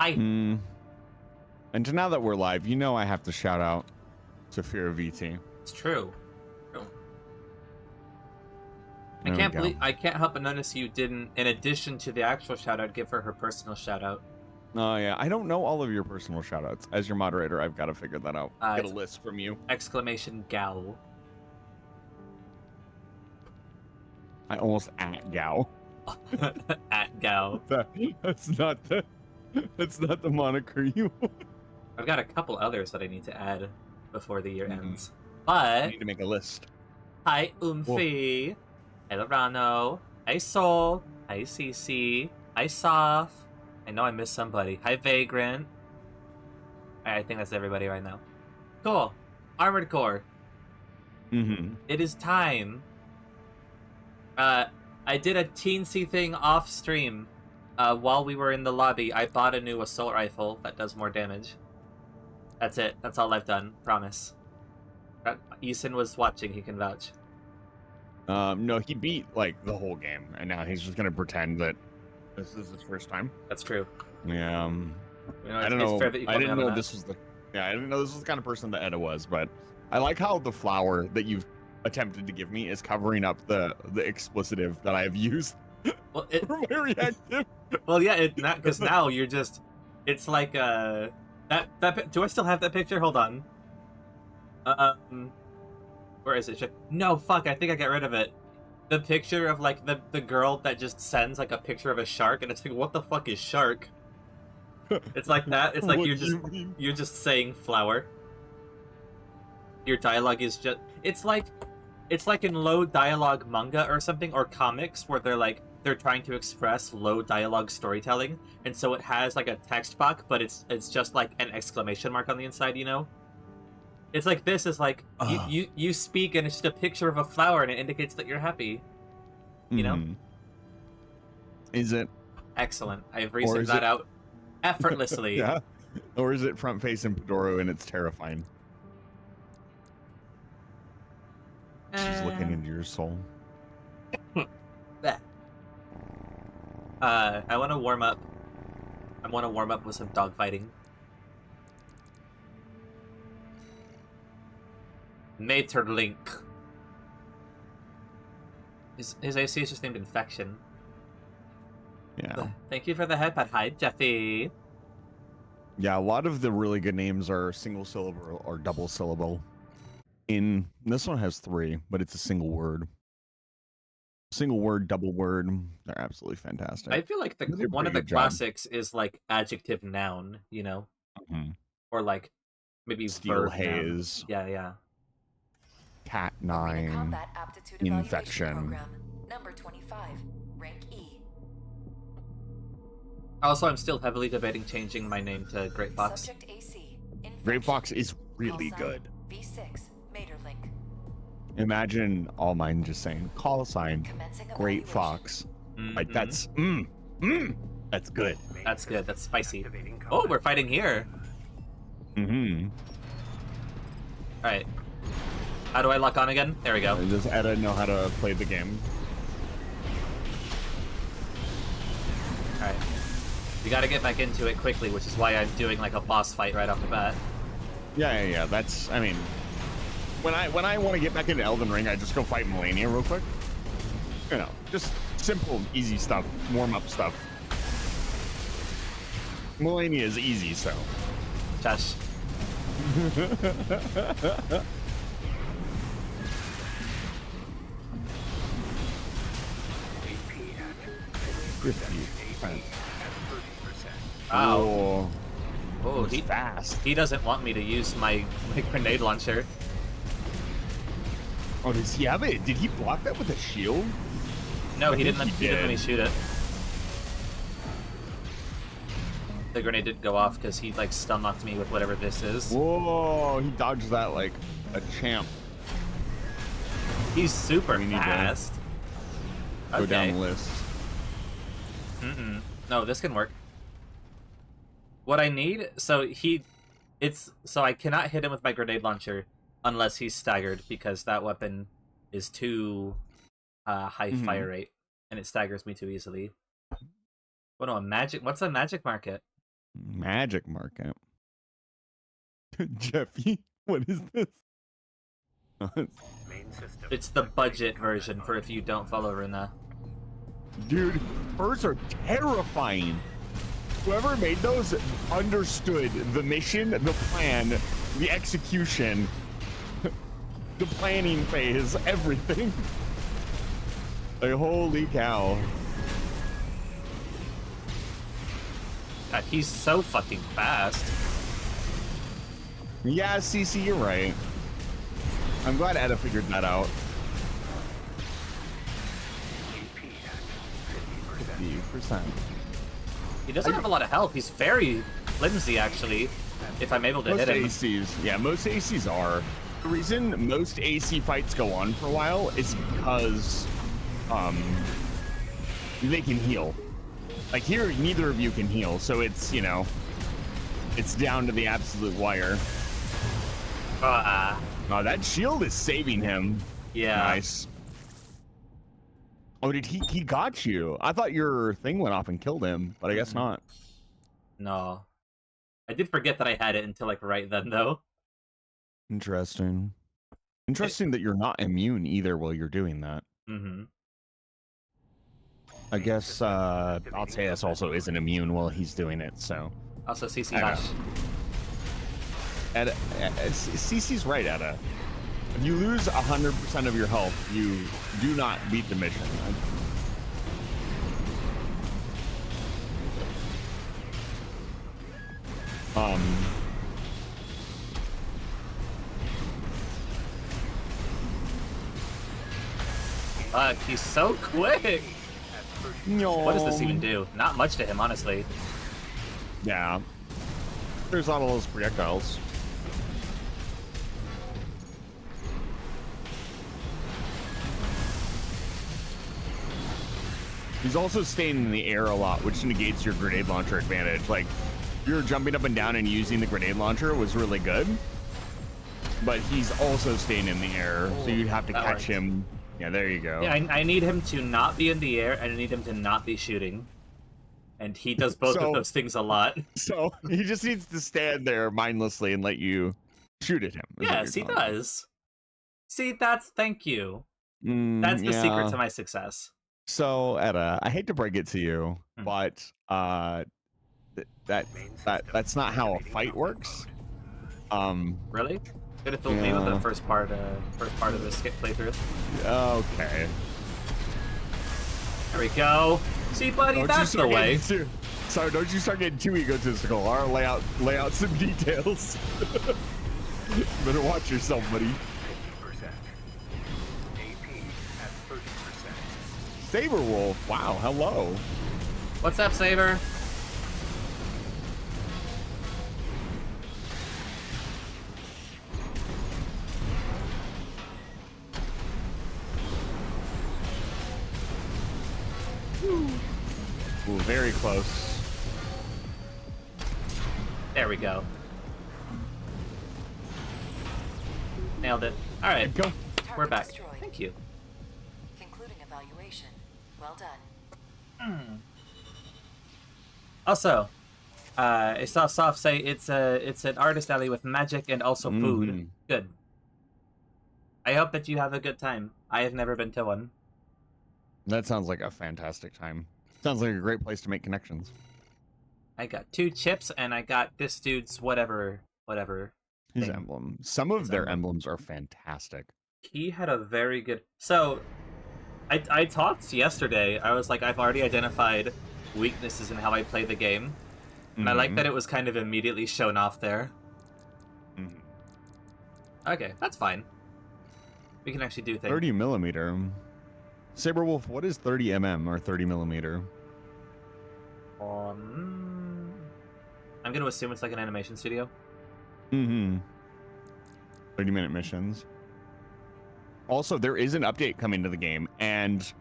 Hi. Mm. And now that we're live, you know I have to shout out to Fear VT. It's true. True. There we go. I can't help but notice you didn't, in addition to the actual shout out, give her personal shout out. Oh yeah, I don't know all of your personal shout outs. As your moderator, I've got to figure that out. Get a It's list from you. exclamation gal. I almost at Gao. At gal. That's not the moniker you want. I've got a couple others that I need to add before the year ends. I But need to make a list. hi Umfi. Hi Lorano. Hi Soul. Hi Cece. Hi Soph. I know I missed somebody. Hi Vagrant. I think that's everybody right now. Cool. Armored Core. Mm-hmm. It is time. I did a teensy thing off stream. While we were in the lobby, I bought a new assault rifle that does more damage. That's it. That's all I've done. Promise. Eason was watching. He can vouch. No, he beat like the whole game, and now he's just gonna pretend that this is his first time. That's true. Yeah. You know, I don't know. I didn't know that. this was the. Yeah, I didn't know this was the kind of person that Edda was, but I like how the flower that you've attempted to give me is covering up the explicitive that I have used Well, for my reactive. well, yeah, because now you're just. It's like that. Do I still have that picture? Hold on. Where is it? No, fuck. I think I got rid of it. The picture of like the girl that just sends like a picture of a shark, and it's like, what the fuck is shark? It's like that. It's like What you're do just you mean? you're just saying flower. Your dialogue is just it's like in low dialogue manga or something, or comics where they're trying to express low dialogue storytelling, and so it has like a text box, but it's just like an exclamation mark on the inside, you know? It's like this is like you speak and it's just a picture of a flower and it indicates that you're happy. You know? Is it? Excellent. I've reasoned that out effortlessly. Yeah. Or is it front face and Pedoro and it's terrifying? She's looking into your soul. I want to warm up. I want to warm up with some dogfighting. Materlink. His AC is just named Infection. Yeah. Thank you for the headpad. Hi, Jeffy. Yeah, a lot of the really good names are single syllable or double syllable. This one has 3, but it's a single word. Single word, double word. They're absolutely fantastic. I feel like one of the classics is like adjective noun, you know? Mm-hmm. Or like maybe Steel verb haze. Noun. Yeah. Cat 9. Infection. Program, number 25, rank E. Also, I'm still heavily debating changing my name to Great Fox. Subject AC. Great Fox is really good. V6, Materlink. Imagine all mine just saying call sign Great Fox. Like that's that's good. That's good. That's spicy. Oh, we're fighting here. Mm-hmm. All right. How do I lock on again? There we go. And does Edda know how to play the game? All right. We got to get back into it quickly, which is why I'm doing like a boss fight right off the bat. Yeah. That's. I mean, when I want to get back into Elden Ring, I just go fight Melania real quick. You know, just simple, easy stuff, warm up stuff. Melania is easy, so. Josh. Wow. Oh, he's fast. He doesn't want me to use my grenade launcher. Oh, does he have it? Did he block that with a shield? No, he didn't let me shoot it. The grenade didn't go off because he like stun locked me with whatever this is. Whoa, he dodged that like a champ. He's super fast. Go down the list. No, this can work. What I need, so I cannot hit him with my grenade launcher unless he's staggered, because that weapon is too high fire rate and it staggers me too easily. What a magic! What's a magic market? Magic market. Jeffy, what is this? It's the budget version for if you don't follow Runa. Dude, birds are terrifying. Whoever made those understood the mission, the plan, the execution, the planning phase, everything. Like, holy cow. God, he's so fucking fast. Yeah, CC, you're right. I'm glad Eda figured that out. 50%. He doesn't have a lot of health. He's very flimsy, actually, if I'm able to hit him. Most ACs, yeah, most ACs are. The reason most AC fights go on for a while is because they can heal. Like here, neither of you can heal, so it's, you know, it's down to the absolute wire. Oh, that shield is saving him. Yeah. Nice. Oh, did he got you? I thought your thing went off and killed him, but I guess not. No. I did forget that I had it until, like, right then, though. Interesting. Interesting that you're not immune either while you're doing that. Mm-hmm. I guess Alteus also isn't immune while he's doing it, so. Also, CC Hush. CC's right, Eda. If you lose 100% of your health, you do not beat the mission. Fuck, he's so quick! No. What does this even do? Not much to him, honestly. Yeah. There's not all those projectiles. He's also staying in the air a lot, which negates your grenade launcher advantage. Like, you're jumping up and down and using the grenade launcher was really good, but he's also staying in the air, so you'd have to catch him. Yeah, there you go. Yeah, I need him to not be in the air, and I need him to not be shooting. And he does both of those things a lot. So he just needs to stand there mindlessly and let you shoot at him. Yes, he does. See, thank you. That's the secret to my success. So, Eda, I hate to break it to you, but that's not how a fight works. Really? Could have told me with the first part of the skip playthrough. Okay. There we go. See, buddy, that's the way. Sorry, don't you start getting too egotistical. I'll lay out some details. Better watch yourself, buddy. Saber Wolf, wow, hello. What's up, Saber? Ooh, very close. There we go. Nailed it. All right, Go. We're back. Thank you. Concluding evaluation. Well done. Also, I saw Soft say it's an artist alley with magic and also food. Good. I hope that you have a good time. I have never been to one. That sounds like a fantastic time. Sounds like a great place to make connections. I got 2 chips and I got this dude's whatever. His thing. emblem. Some of their emblems are fantastic. He had a very good. So, I talked yesterday. I was like, I've already identified weaknesses in how I play the game, and I like that it was kind of immediately shown off there. Okay, that's fine. We can actually do things. 30 millimeter. Saberwolf, what is 30 mm or 30 millimeter? I'm gonna assume it's like an animation studio. 30-minute missions. Also, there is an update coming to the game, and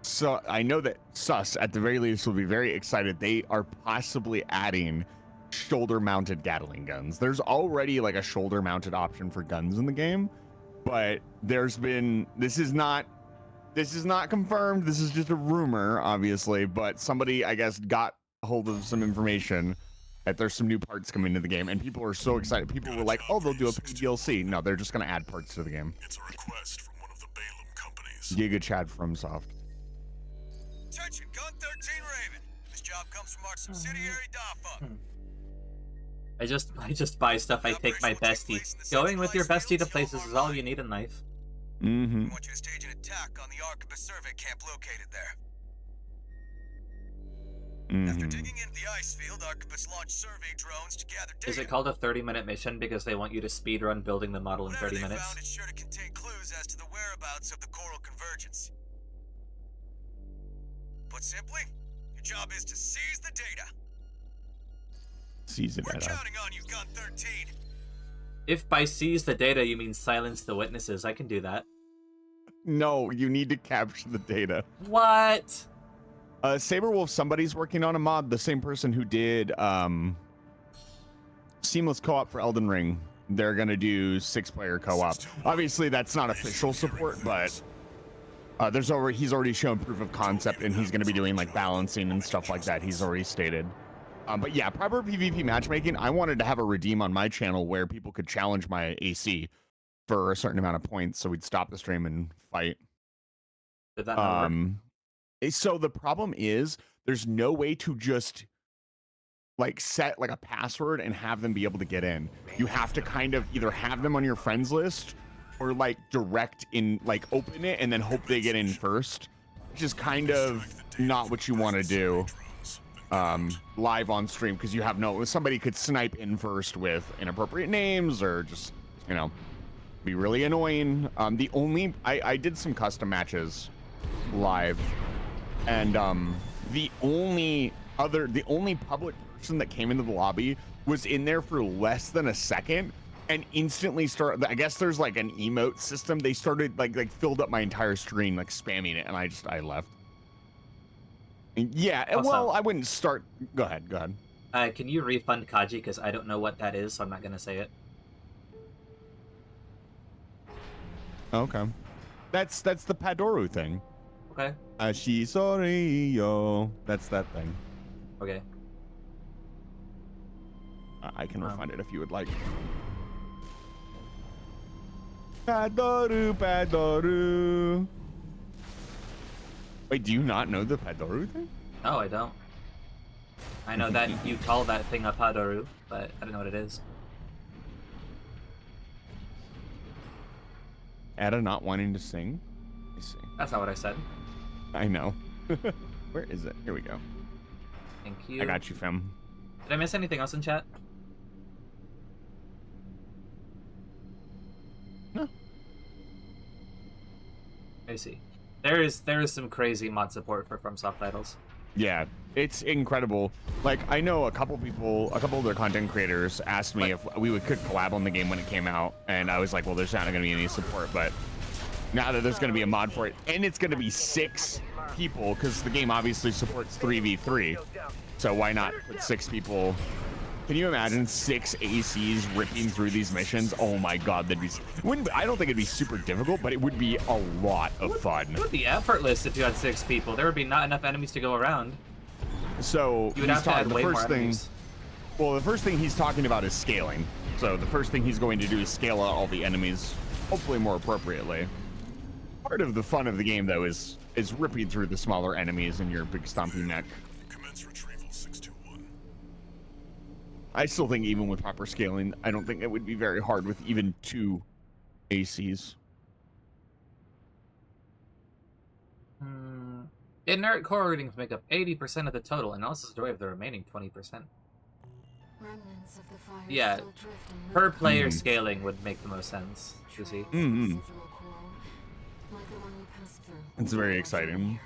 so I know that Sus, at the very least, will be very excited. They are possibly adding shoulder-mounted Gatling guns. There's already like a shoulder-mounted option for guns in the game, but there's been this is not confirmed. This is just a rumor, obviously, but somebody, I guess, got a hold of some information that there's some new parts coming to the game, and people are so excited. People were like, "Oh, they'll do a paid DLC." No, they're just gonna add parts to the game. It's a request from one of the Balaam companies. Giga Chad from Soft. Attention, Gun 13 Raven. This job comes from our subsidiary DAFA. I just buy stuff. I take my bestie. Going with your bestie to places is all you need in life. Mm-hmm. We want you to stage an attack on the Arquebus survey camp located there. After digging into the ice field, Arquebus launched survey drones to gather data. Is it called a 30-minute mission because they want you to speedrun building the model in 30 Whatever they minutes? found, it's sure to contain clues as to the whereabouts of the coral convergence. Put simply, your job is to seize the data. Seize the We're data. counting on you, Gun 13. If by seize the data you mean silence the witnesses, I can do that. No, you need to capture the data. What? Saberwolf, somebody's working on a mod. The same person who did seamless co-op for Elden Ring. They're gonna do 6-player co-op. Obviously, that's not official support, but he's already shown proof of concept, and he's gonna be doing like balancing and stuff like that. He's already stated. But yeah, proper PvP matchmaking. I wanted to have a redeem on my channel where people could challenge my AC for a certain amount of points, so we'd stop the stream and fight. Did that not work? So the problem is there's no way to just like set like a password and have them be able to get in. You have to kind of either have them on your friends list or like direct in, like open it and then hope they get in first, which is kind of not what you want to do live on stream, because you have somebody could snipe in first with inappropriate names or just, you know, be really annoying. I did some custom matches live, and the only public person that came into the lobby was in there for less than a second and instantly started, I guess there's like an emote system, they started like filled up my entire screen like spamming it, and I left. And yeah, Also, well, I wouldn't start. Go ahead. Can you refund Kaji, because I don't know what that is, so I'm not gonna say it. Okay, that's the Padoru thing. Okay. Shisoriyo. That's that thing. Okay. I can refund it if you would like. Padoru. Wait, do you not know the Padoru thing? No, I don't. I know that you call that thing a Padoru, but I don't know what it is. Ada not wanting to sing? I see. That's not what I said. I know. Where is it? Here we go. Thank you. I got you, fam. Did I miss anything else in chat? No. I see. There is some crazy mod support for FromSoft titles. Yeah, it's incredible. Like, I know a couple of their content creators asked me if we could collab on the game when it came out, and I was like, well, there's not going to be any support, but now that there's going to be a mod for it, and it's going to be 6 people, because the game obviously supports 3v3, so why not put 6 people? Can you imagine 6 ACs ripping through these missions? Oh my god, I don't think it'd be super difficult, but it would be a lot of fun. It would be effortless if you had 6 people. There would be not enough enemies to go around. So You would have to add way more enemies. Well, the first thing he's talking about is scaling. So the first thing he's going to do is scale out all the enemies, hopefully more appropriately. Part of the fun of the game, though, is ripping through the smaller enemies in your big stompy neck. Commence retrieval 621. I still think even with proper scaling, I don't think it would be very hard with even 2 ACs. Inert core readings make up 80% of the total. Analysis joy of the remaining 20%. Remnants of the fire Yeah, still drift in per mid- player scaling would make the most sense to see. Trails of residual coral, like the one we passed through. It's very exciting.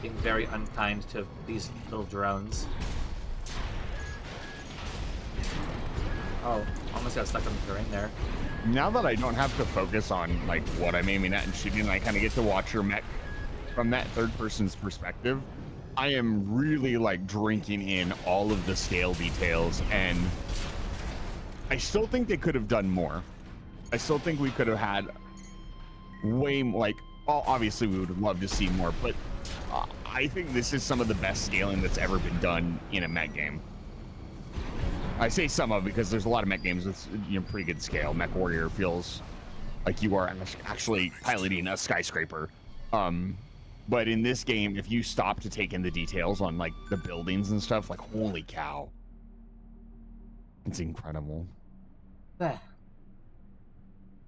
Being very unkind to these little drones. Oh, almost got stuck on the terrain there. Now that I don't have to focus on like what I'm aiming at and shooting, I kind of get to watch your mech from that third person's perspective. I am really like drinking in all of the scale details, and I still think they could have done more. I still think we could have had way more, like, well, obviously we would love to see more, but I think this is some of the best scaling that's ever been done in a mech game. I say some of because there's a lot of mech games with pretty good scale. Mech Warrior feels like you are actually piloting a skyscraper. But in this game, if you stop to take in the details on like the buildings and stuff, like holy cow, it's incredible. There.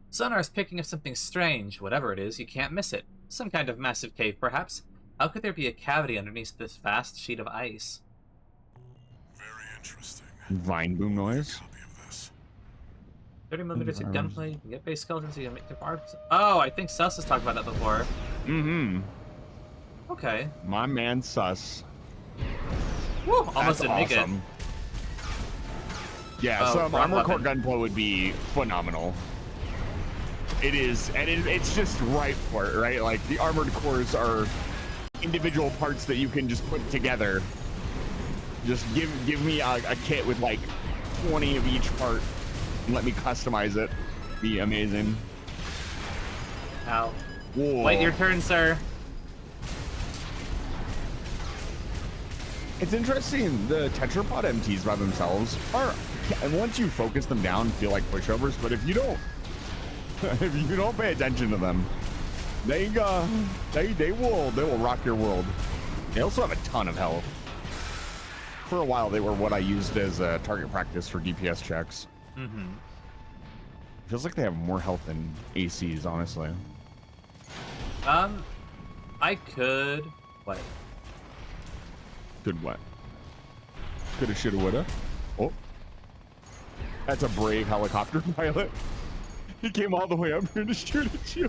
Sonar's picking up something strange. Whatever it is, you can't miss it. Some kind of massive cave, perhaps. How could there be a cavity underneath this vast sheet of ice? Very interesting. Vine boom noise. Copy of this. 30 millimeters of gunplay. You can get base skeletons. You can make the barbs. Oh, I think Sus has talked about that before. Mm-hmm. Okay. My man Sus. Woo! Almost That's didn't make it. awesome. Yeah, Oh, some wrong armor core weapon. gunpowder would be phenomenal. It is, and it's just right for it, right? Like the armored cores are individual parts that you can just put together. Just give me a kit with like 20 of each part and let me customize it. Be amazing. Ow. Whoa. Wait your turn, sir. It's interesting. The tetrapod MTs by themselves are, and once you focus them down, feel like pushovers. But if you don't, if you don't pay attention to them, they will rock your world. They also have a ton of health. For a while, they were what I used as a target practice for DPS checks. Mm-hmm. Feels like they have more health than ACs, honestly. I could... What? Good what? Coulda, shoulda, woulda. Oh. That's a brave helicopter pilot. He came all the way up here to shoot at you.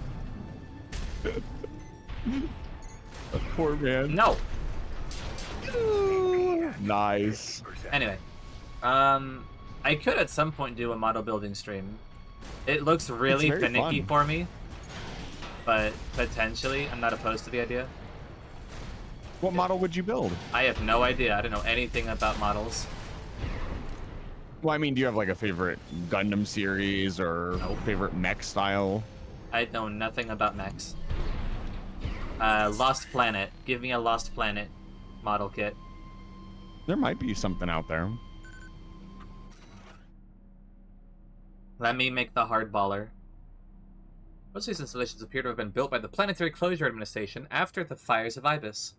Poor man. No! Nice. Anyway. I could at some point do a model building stream. It looks really very finicky fun. for me. But potentially, I'm not opposed to the idea. What model would you build? I have no idea. I don't know anything about models. Well, I mean, do you have like a favorite Gundam series or Nope. favorite mech style? I know nothing about mechs. Lost Planet. Give me a Lost Planet model kit. There might be something out there. Let me make the hardballer. Most of these installations appear to have been built by the Planetary Closure Administration after the fires of Ibis.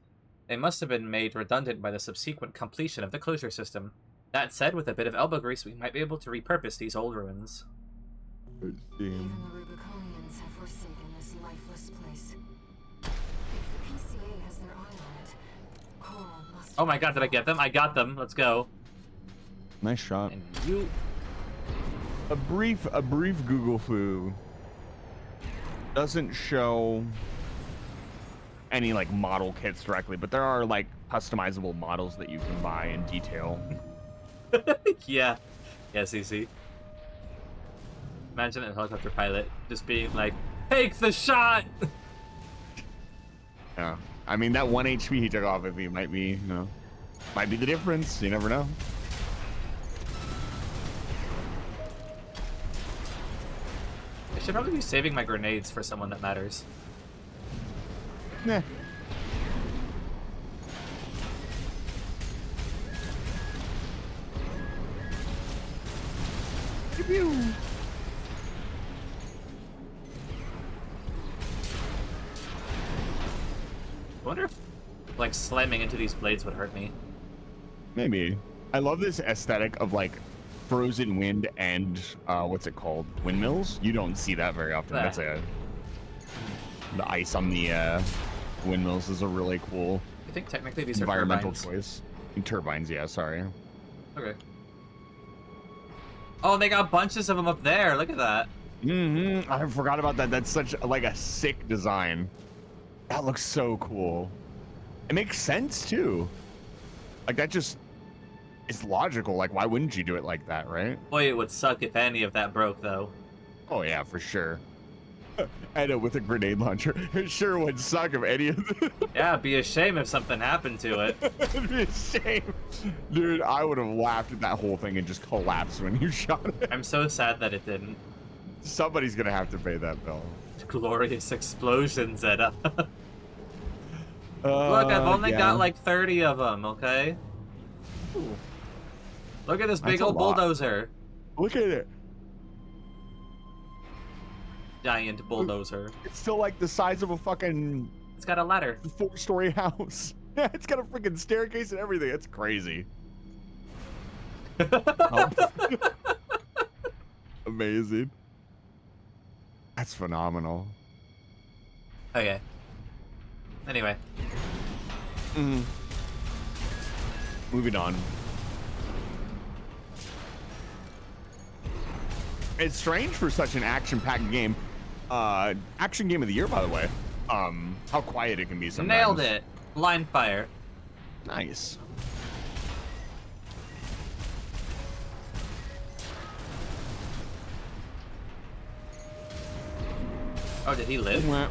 They must have been made redundant by the subsequent completion of the closure system. That said, with a bit of elbow grease, we might be able to repurpose these old ruins. Even the Rubiconians have forsaken this lifeless place. If the PCA has their eye on it, Coral must... Oh my god, did I get them? I got them. Let's go. Nice shot. And you... A brief Google foo doesn't show any like model kits directly, but there are like customizable models that you can buy in detail. yeah. Yeah, CC. Imagine a helicopter pilot just being like, take the shot! Yeah, I mean that 1 HP he took off of me might be, might be the difference. You never know. I should probably be saving my grenades for someone that matters. Nah. Pew-pew. I wonder if, like, slamming into these blades would hurt me. Maybe. I love this aesthetic of like frozen wind and what's it called? Windmills? You don't see that very often. Nah. That's the ice on the windmills is a really cool I think technically these are environmental turbines. choice. Turbines, yeah, sorry. Okay. Oh, they got bunches of them up there. Look at that. Mm-hmm. I forgot about that. That's such like a sick design. That looks so cool. It makes sense too. Like that just is logical. Like why wouldn't you do it like that, right? Boy, it would suck if any of that broke, though. Oh yeah, for sure. I know, with a grenade launcher. It sure would suck if any of them. Yeah, it'd be a shame if something happened to it. It'd be a shame. Dude, I would have laughed at that whole thing and just collapsed when you shot it. I'm so sad that it didn't. Somebody's gonna have to pay that bill. Glorious explosions, Zeta. Look, I've only got like 30 of them, okay? Ooh. Look at this big That's a old lot. bulldozer. Look at it. Giant bulldozer. It's still like the size of a fucking It's got a ladder. 4-story house. Yeah, it's got a freaking staircase and everything. It's crazy. Oh. Amazing. That's phenomenal. Okay. Anyway. Moving on. It's strange for such an action-packed game. Action game of the year, by the way. How quiet it can be sometimes. Nailed it. Line fire. Nice. Oh, did he live? Mwah.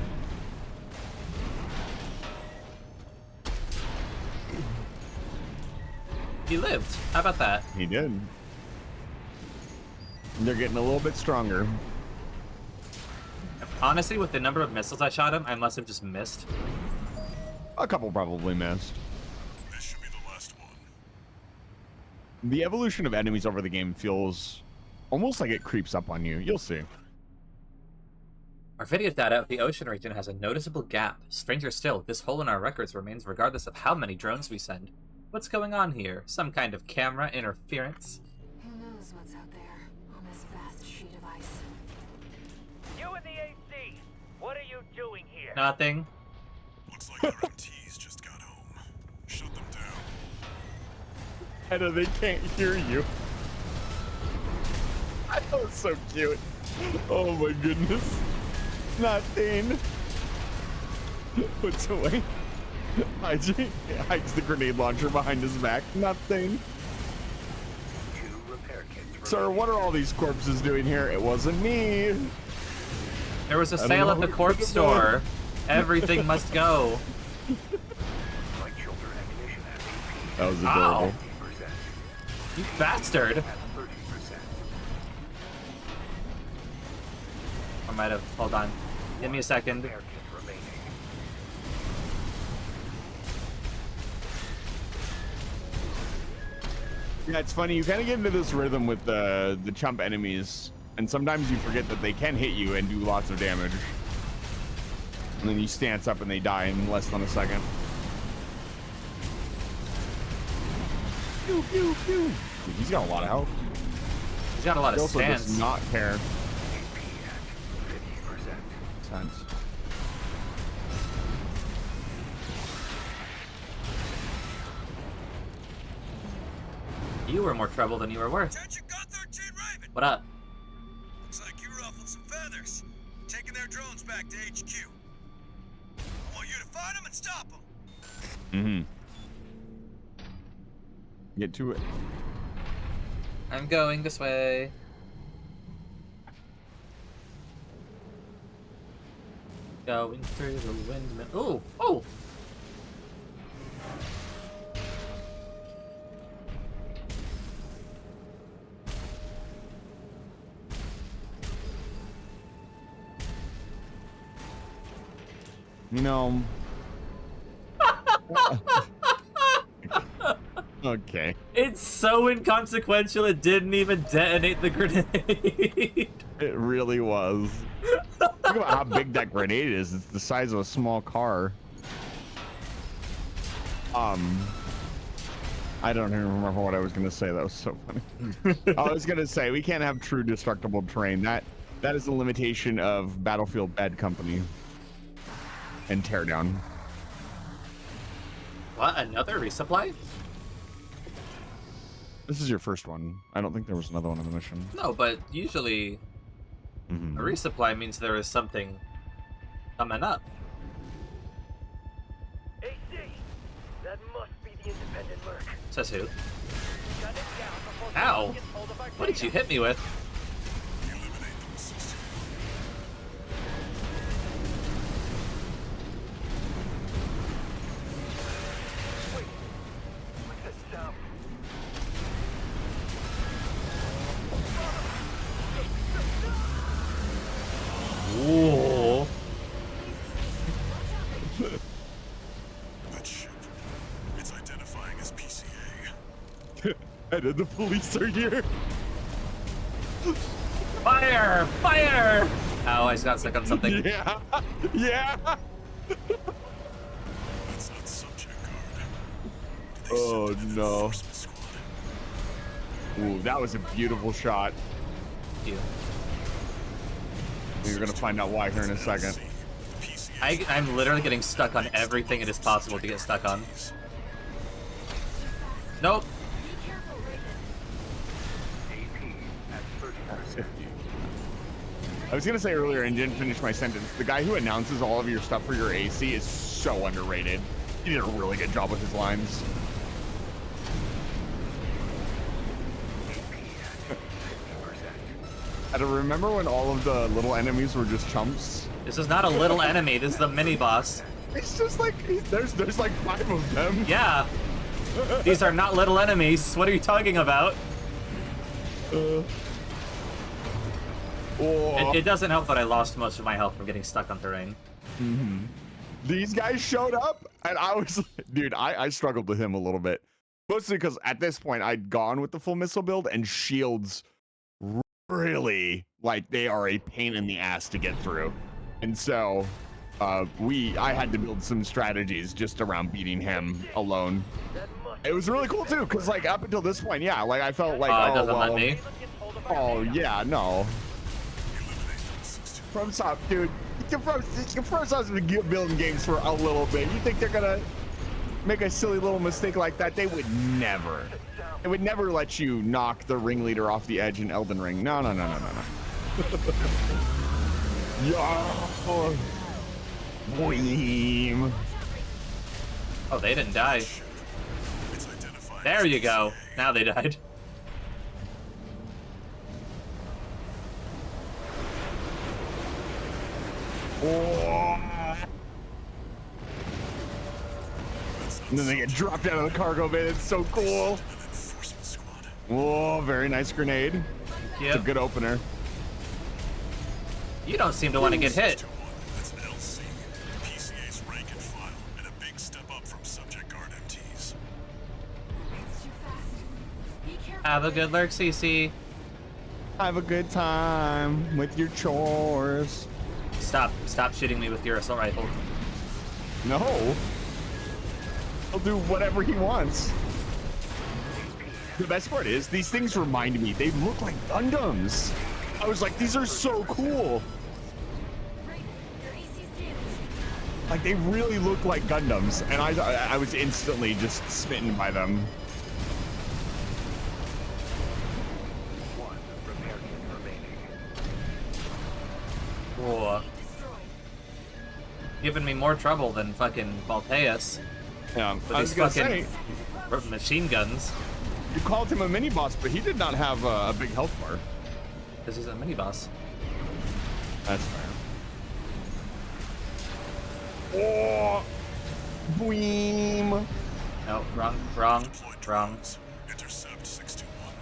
He lived. How about that? He did. They're getting a little bit stronger. Honestly, with the number of missiles I shot him, I must have just missed. A couple probably missed. This should be the last one. The evolution of enemies over the game feels almost like it creeps up on you. You'll see. Our video data of the ocean region has a noticeable gap. Stranger still, this hole in our records remains regardless of how many drones we send. What's going on here? Some kind of camera interference? Who knows what's out there on this vast sheet of ice? You in the AC! What are you doing here? Nothing. Looks like our MTs just got home. Shut them down. I know they can't hear you. I thought it was so cute. Oh my goodness. Nothing. Puts away. Hides the grenade launcher behind his back. Nothing. Sir, what are all these corpses doing here? It wasn't me. There was a don't sale know at the who corpse could've store. Everything must go. That was Ow. adorable. You bastard. I might have. Hold on. Give me a second. Yeah, it's funny. You kind of get into this rhythm with the chump enemies, and sometimes you forget that they can hit you and do lots of damage. And then you stance up and they die in less than a second. Pew, pew, pew. Dude, he's got a lot of health. He's got a lot He of also does stance. not care. Sense. You were more trouble than you were worth. Attention, Gun 13 Raven! What up? Looks like you ruffled some feathers. Taking their drones back to HQ. I want you to find them and stop them. Mm-hmm. Get to it. I'm going this way. Going through the windmill. Ooh! Oh! No. Okay. It's so inconsequential it didn't even detonate the grenade. It really was. Think about how big that grenade is. It's the size of a small car. I don't even remember what I was gonna say. That was so funny. I was gonna say we can't have true destructible terrain. That is a limitation of Battlefield Bad Company and Teardown. What? Another resupply? This is your first one. I don't think there was another one on the mission. No, but usually a resupply means there is something coming up. AC! That must be the independent merc. Says who? Gun it down before Ow! someone gets hold of our What did data. you hit me with? Eliminate them, 16. And the police are here. Fire! Fire! Oh, I just got stuck on something. Yeah. Yeah. That's not subject guard. Oh no. Enforcement squad. Ooh, that was a beautiful shot. You. You're gonna find out why here in a second. I'm literally getting stuck on everything it is possible to get stuck on. Nope. I was gonna say earlier and didn't finish my sentence. The guy who announces all of your stuff for your AC is so underrated. He did a really good job with his lines. I don't remember when all of the little enemies were just chumps. This is not a little enemy. This is the mini boss. It's just like there's like 5 of them. Yeah. These are not little enemies. What are you talking about? Oh. It doesn't help that I lost most of my health from getting stuck on terrain. These guys showed up, and I was, dude, I struggled with him a little bit. Mostly because at this point, I'd gone with the full missile build, and shields really, like, they are a pain in the ass to get through. And so, I had to build some strategies just around beating him alone. It was really cool, too, because, like, up until this point, yeah, like, I felt like, It oh, doesn't well, let me. oh, yeah, no. From Soft, dude. From Soft's been building games for a little bit. You think they're gonna make a silly little mistake like that? They would never. They would never let you knock the ringleader off the edge in Elden Ring. No, no, no, no, no, no. Yo, boing. Oh, they didn't die. It's identified There as you go. PCA. Now they died. Oh. And then they get dropped out of the cargo bay. It's so cool. An enforcement squad. Oh, very nice grenade. It's a Yep. good opener. You don't seem to want to get hit. That's an LC. PCA's rank and file, and a big step up from subject guard MTs. It's too fast. Be careful. Have a good lurk, CC. Have a good time with your chores. Stop shooting me with your assault rifle. No. He'll do whatever he wants. The best part is, these things remind me, they look like Gundams. I was like, these are so cool. Raven, your AC's damaged. Like, they really look like Gundams, and I was instantly just smitten by them. One repair kit remaining. Whoa. Destroyed. Giving me more trouble than fucking Balteus Yeah, with I was these gonna fucking say, machine guns. you called him a mini boss, but he did not have a big health bar. Because he's a mini boss. That's fair. Oh, boom. No, wrong. Deployed Wrong. drones. Intercept 621.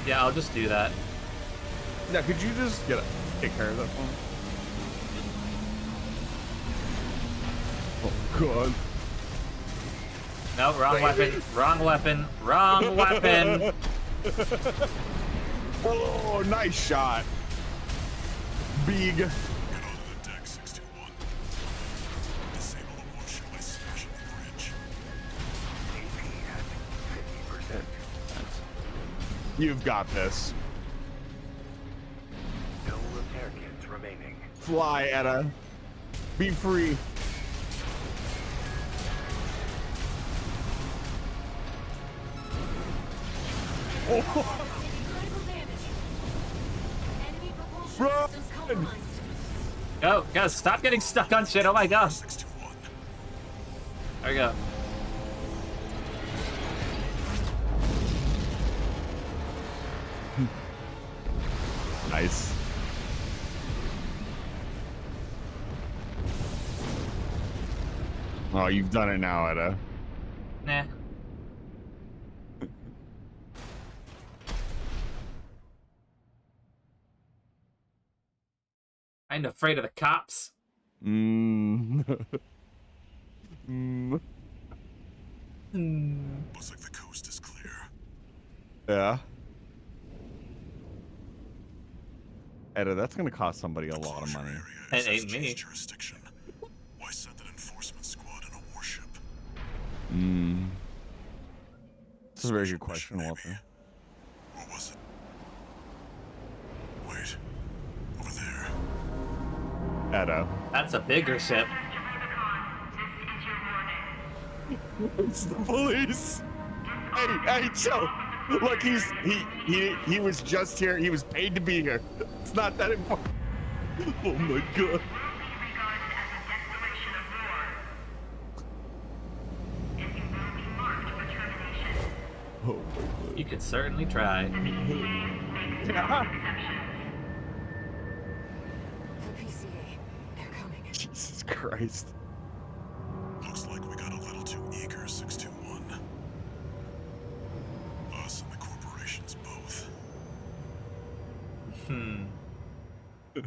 Yeah, I'll just do that. Yeah, could you just take care of that one? Oh god. No, wrong weapon. Wrong weapon. Wrong weapon. Oh, nice shot. Big. Get onto the deck, 621. Disable the warship by smashing the bridge. AP at 50%. You've got this. No repair kits remaining. Fly, Etta. Be free. Oh, Critical damage. Enemy propulsion Run! systems compromised. Go, guys, stop getting stuck on shit. Oh my god. 621. There we go. nice. Oh, you've done it now, Etta. Nah. I ain't afraid of the cops. Mm. Looks like the coast is clear. Yeah. Edda, that's gonna cost somebody a lot of money. It ain't me. Jurisdiction. Why send an enforcement squad in a warship? This is a very good question, Walter. What was it? Wait. Over there. Edda. That's a bigger ship. It's the police. Hey, chill. Look, he was just here. He was paid to be here. It's not that important. Oh my god. Oh my god. You could certainly try. The PCA, they're coming. Jesus Christ. Looks like we got a little too eager, 621. Us and the corporations both. It's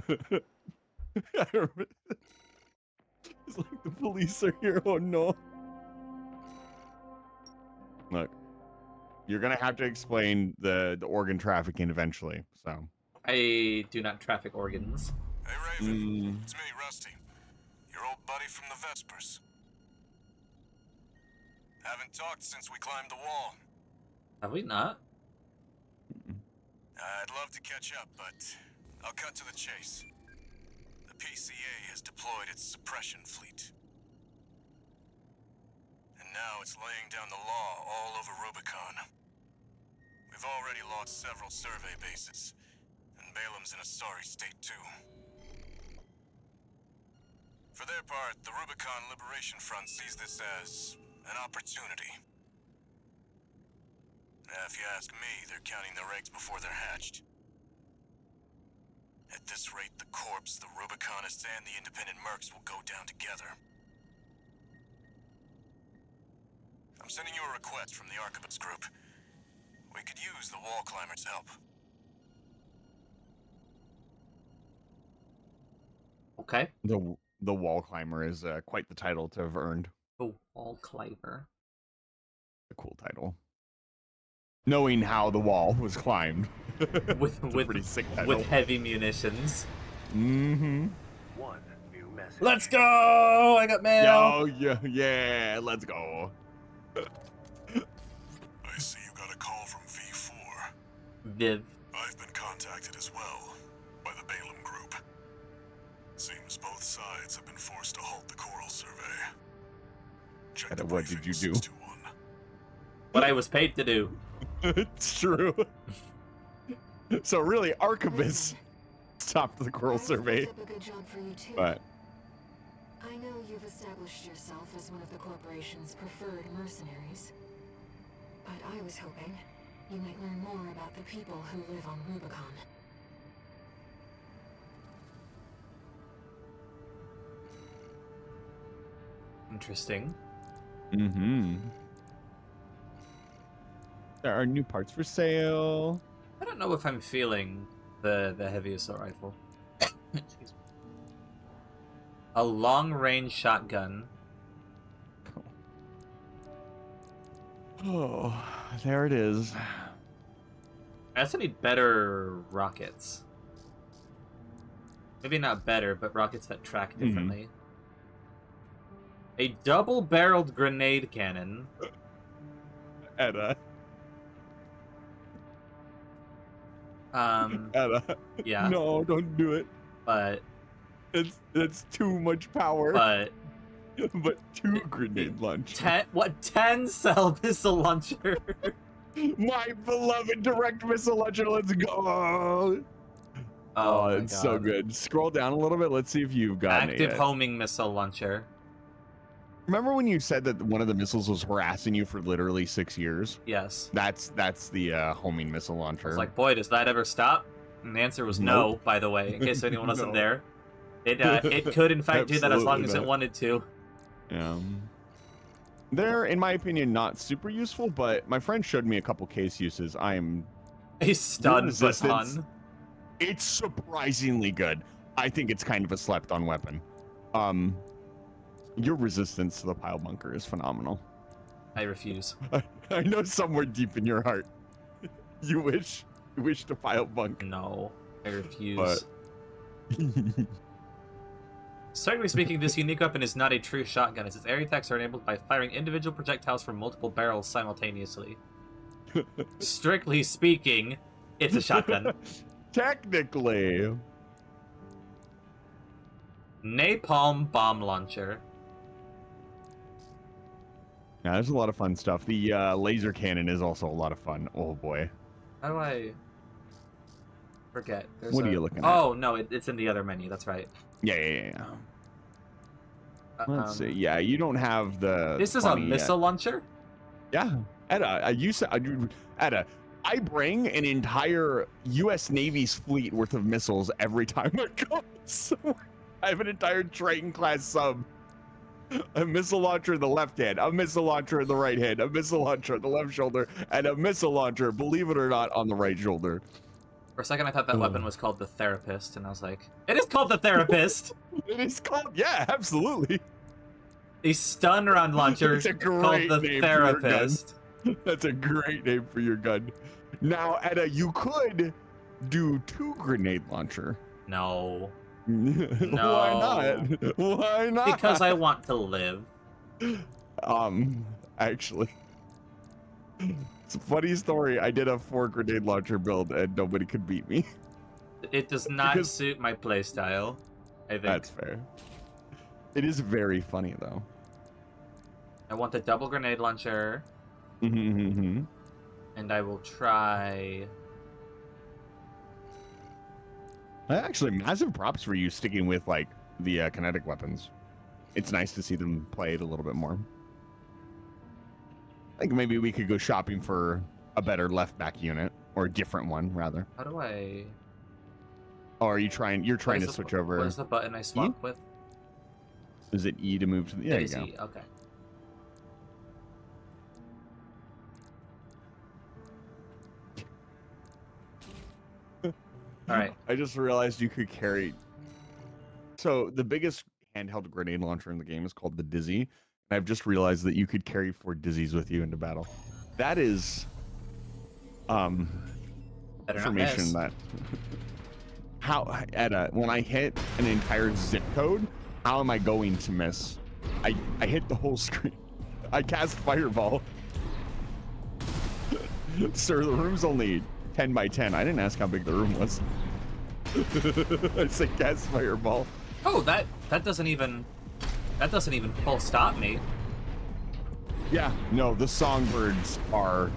like the police are here. Oh no. Look, you're gonna have to explain the organ trafficking eventually. So. I do not traffic organs. Hey, Raven. It's me, Rusty. Your old buddy from the Vespers. Haven't talked since we climbed the wall. Have we not? I'd love to catch up, but I'll cut to the chase. The PCA has deployed its suppression fleet. And now it's laying down the law all over Rubicon. We've already lost several survey bases, and Balam's in a sorry state too. For their part, the Rubicon Liberation Front sees this as an opportunity. If you ask me, they're counting their eggs before they're hatched. At this rate, the Corps, the Rubiconists, and the independent mercs will go down together. I'm sending you a request from the Archivist Group. We could use the wall climbers' help. Okay. The wall climber is quite the title to have earned. Oh, wall climber. A cool title. Knowing how the wall was climbed. With pretty sick title. with heavy munitions. Mm-hmm. One new message. Let's go! I got mail. Yeah, let's go. I see you got a call from V4. Viv. I've been contacted as well by the Balam Group. Seems both sides have been forced to halt the coral survey. Check Edda, the what did you briefing, do? 621. What I was paid to do. It's true. So really, archivists stopped the coral I've survey. picked up a good job for you too. But I know you've established yourself as one of the corporation's preferred mercenaries. But I was hoping you might learn more about the people who live on Rubicon. Interesting. There are new parts for sale. I don't know if I'm feeling the heavy assault rifle. Excuse me. A long-range shotgun. Oh, there it is. I also need better rockets. Maybe not better, but rockets that track differently. A double-barreled grenade cannon. Edda. Edda. Yeah. No, don't do it. But It's too much power. but But 2 grenade launchers. 10 cell missile launcher. My beloved direct missile launcher. Let's go. Oh, my it's so God. good. Scroll down a little bit. Let's see if you've got Active it. homing missile launcher. Remember when you said that one of the missiles was harassing you for literally 6 years? Yes. That's the homing missile launcher. I was like, boy, does that ever stop? And the answer was no, by the way, in case anyone wasn't No. there. It could, in fact, do that as long Absolutely as it not. wanted to. They're, in my opinion, not super useful, but my friend showed me a couple case uses. A stun resistance- baton. It's surprisingly good. I think it's kind of a slept-on weapon. Your resistance to the pile bunker is phenomenal. I refuse. I know somewhere deep in your heart You wish to pile bunk. No, I refuse. But Strictly speaking, this unique weapon is not a true shotgun, as its area attacks are enabled by firing individual projectiles from multiple barrels simultaneously. Strictly speaking, it's a shotgun. technically, Napalm bomb launcher. yeah, there's a lot of fun stuff. The laser cannon is also a lot of fun. Oh boy. How do I forget? What are you looking at? Oh no, it's in the other menu. That's right. Yeah. Let's see. Yeah, you don't have the. This is a missile launcher. Yeah, I bring an entire U.S. Navy's fleet worth of missiles every time I go somewhere. I have an entire Triton-class sub, a missile launcher in the left hand, a missile launcher in the right hand, a missile launcher on the left shoulder, and a missile launcher, believe it or not, on the right shoulder. For a second, I thought that weapon was called the Therapist, and I was like, it is called the Therapist! It is called, yeah, absolutely. A stun round launcher It's a called great the name for your gun. Therapist. That's a great name for your gun. Now, you could do 2 grenade launcher. No. Why not? Why not? Because I want to live. Actually, it's a funny story. I did a 4 grenade launcher build and nobody could beat me. It does not suit my playstyle, I think. That's fair. It is very funny though. I want the double grenade launcher, Mm-hmm. and I will try... Actually, massive props for you sticking with like the kinetic weapons. It's nice to see them played a little bit more. I think maybe we could go shopping for a better left back unit, or a different one rather. How do I... Or are you trying? You're trying to switch over. What is the button I swap with? Is it E to move to the? There you go. E, okay. All right. I just realized you could carry. So the biggest handheld grenade launcher in the game is called the Dizzy, and I've just realized that you could carry 4 Dizzies with you into battle. That is, Better not information miss. that when I hit an entire zip code, how am I going to miss? I hit the whole screen. I cast Fireball. Sir, the room's only 10 by 10. I didn't ask how big the room was. I said cast Fireball. Oh, that doesn't even full stop me. Yeah, no, the songbirds are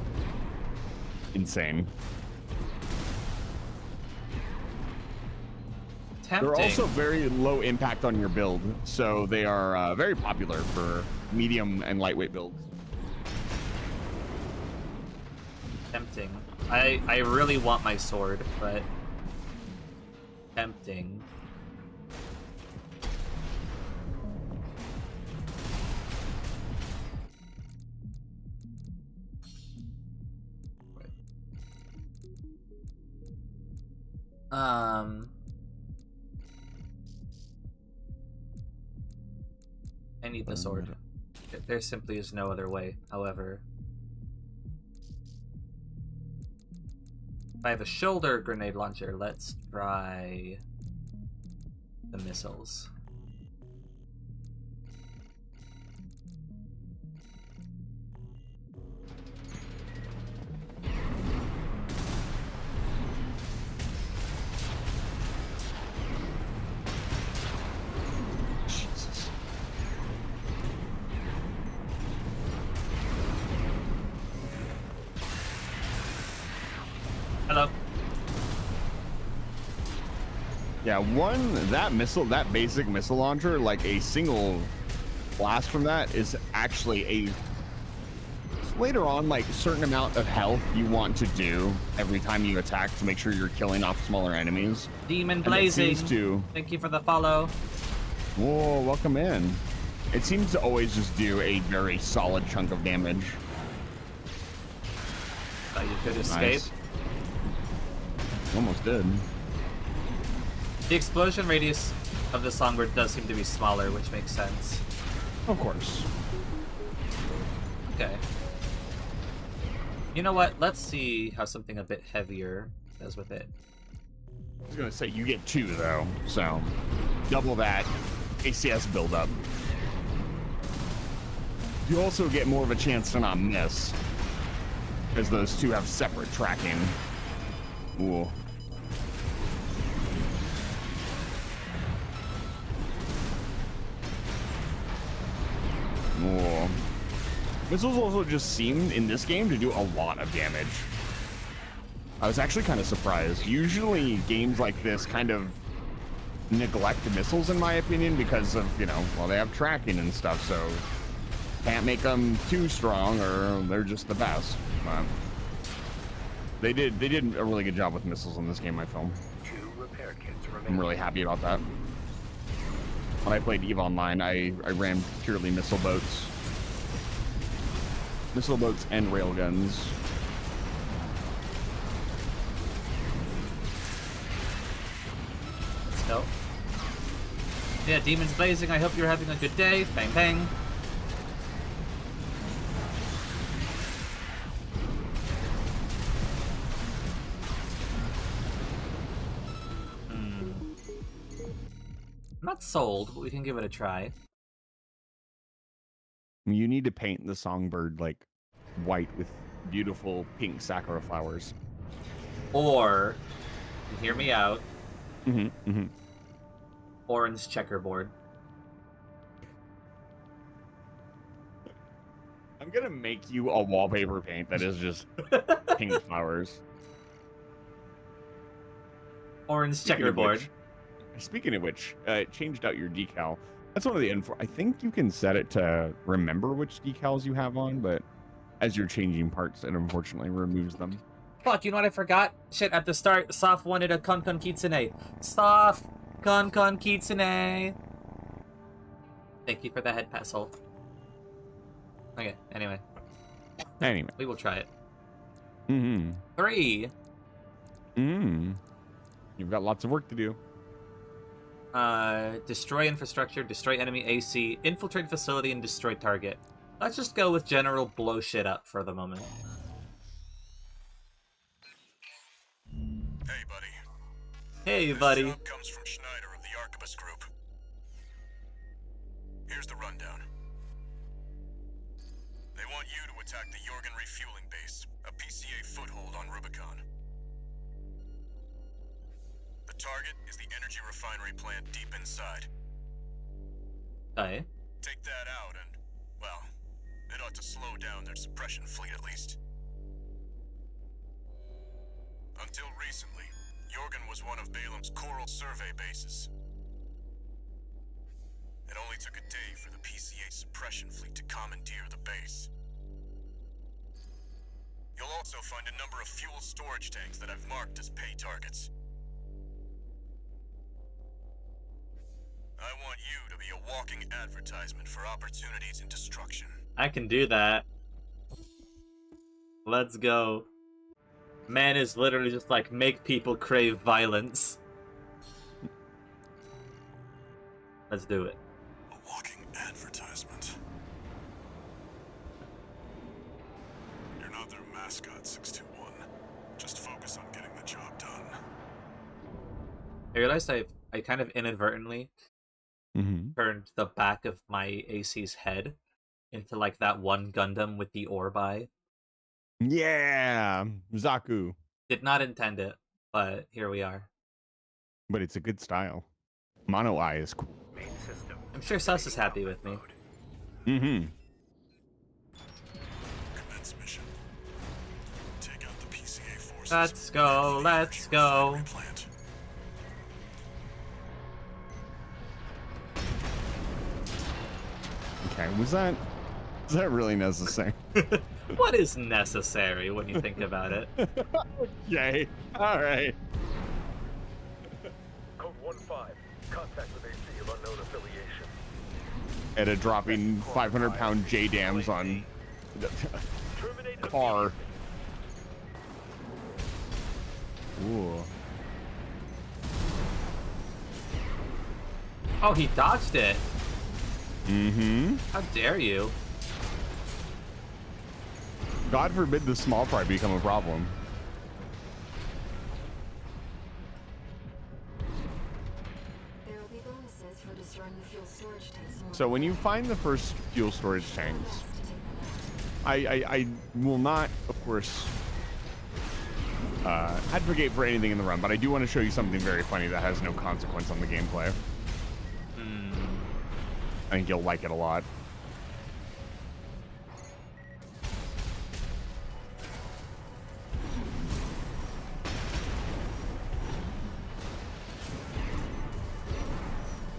insane. Tempting. They're also very low impact on your build, so they are very popular for medium and lightweight builds. Tempting. I really want my sword, but tempting. I need the sword. There simply is no other way, however. If I have a shoulder grenade launcher, let's try the missiles. Jesus. Hello. Yeah, that basic missile launcher, like a single blast from that is actually later on, like, certain amount of health you want to do every time you attack to make sure you're killing off smaller enemies. Demon And it Blazing. seems to, Thank you for the follow. whoa, welcome in. It seems to always just do a very solid chunk of damage. Thought you could escape. Nice. Almost did. The explosion radius of the songbird does seem to be smaller, which makes sense. Of course. Okay. You know what? Let's see how something a bit heavier does with it. I was gonna say you get 2 though, so double that ACS buildup. You also get more of a chance to not miss, because those 2 have separate tracking. Ooh. Ooh. Missiles also just seemed in this game to do a lot of damage. I was actually kind of surprised. Usually games like this kind of neglect the missiles, in my opinion, because of, you know, well, they have tracking and stuff, so can't make them too strong or they're just the best. But they did a really good job with missiles in this game, I feel. 2 repair kits remain. I'm really happy about that. When I played EVE Online, I ran purely missile boats. Missile boats and railguns. Let's go. Yeah, Demons Blazing, I hope you're having a good day. Bang, bang. I'm not sold, but we can give it a try. You need to paint the songbird like white with beautiful pink sakura flowers. Or, hear me out, Mm-hmm. orange checkerboard. I'm gonna make you a wallpaper paint that is just pink flowers. Orange checkerboard. Speaking of which, it changed out your decal. That's one of the info. I think you can set it to remember which decals you have on, but as you're changing parts, it unfortunately removes them. Fuck, you know what I forgot? Shit, at the start, Soph wanted a Kon Kitsune. Soph! Kon Kitsune! Thank you for the head pat, Soul. Okay, anyway. Anyway. We will try it. Mm-hmm. 3. Mm-hmm. You've got lots of work to do. Destroy infrastructure, destroy enemy AC, infiltrate facility, and destroy target. Let's just go with general blow shit up for the moment. Hey, buddy. Hey, This buddy. job comes from Schneider of the Arquebus Group. Here's the rundown. They want you to attack the Jorgen refueling base, a PCA foothold on Rubicon. The target is the energy refinery plant deep inside. Aye. Take that out and, well, it ought to slow down their suppression fleet at least. Until recently, Jorgen was one of Balam's Coral survey bases. It only took a day for the PCA suppression fleet to commandeer the base. You'll also find a number of fuel storage tanks that I've marked as pay targets. I want you to be a walking advertisement for opportunities in destruction. I can do that. Let's go. Man is literally just like, make people crave violence. Let's do it. A walking advertisement. You're not their mascot, 621. Just focus on getting the job done. I realized I kind of inadvertently turned the back of my AC's head into like that one Gundam with the orb eye. Yeah, Zaku. Did not intend it, but here we are. But it's a good style. Mono eye is cool. Main system. I'm sure Sus is happy with me. Mm-hmm. Commence mission. Take out the PCA forces. Let's go, let's go. Refinery plant. Okay, was that really necessary? What is necessary when you think about it? Okay, all right. Code 1-5. Contact with AC of unknown affiliation. At a dropping 500-pound J-dams on Terminate car. Ooh. Oh, he dodged it. Mm-hmm. How dare you? God forbid the small fry become a problem. There will be bonuses for destroying the fuel storage tanks. So when you find the first fuel storage tanks, I will not, of course, advocate for anything in the run, but I do want to show you something very funny that has no consequence on the gameplay. I think you'll like it a lot.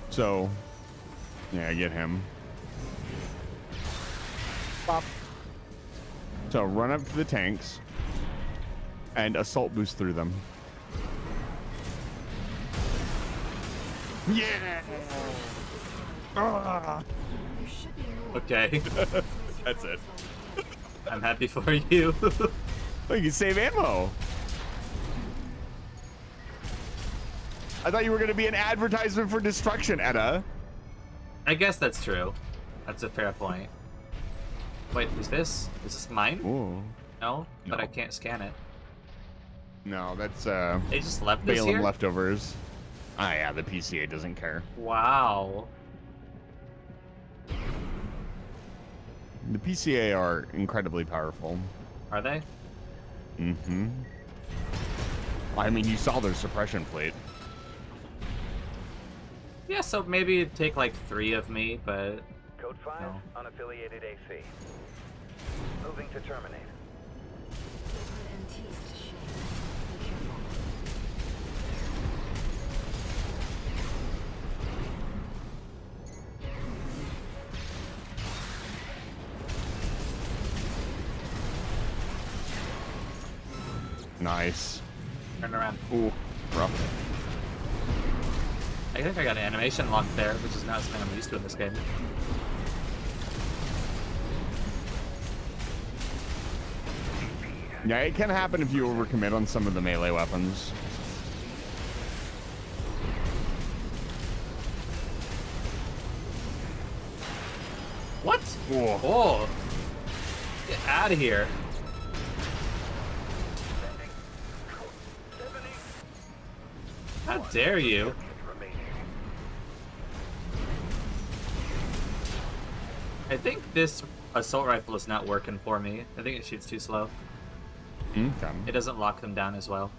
So, yeah, get him. Pop. So run up to the tanks and assault boost through them. Yeah. Ah. There should be more. Okay. That's it. I'm happy for you. Oh, you can save ammo. I thought you were going to be an advertisement for destruction, Edda. I guess that's true. That's a fair point. Wait, is this mine? Ooh. No, but No. I can't scan it. No, that's They just left this Balaam here? leftovers. Ah, yeah, the PCA doesn't care. Wow. The PCA are incredibly powerful. Are they? Mm-hmm. I mean, you saw their suppression fleet. Yeah, so maybe it'd take like 3 of me, but Code 5, No. unaffiliated AC. Moving to terminate. They put MTs to shame. Be careful. Nice. turn around. Ooh, rough. I think I got an animation lock there, which is not something I'm used to in this game. Yeah, it can happen if you overcommit on some of the melee weapons. What? Whoa. Oh! Get out of here. How dare you? I think this assault rifle is not working for me. I think it shoots too slow. Okay. It doesn't lock them down as well.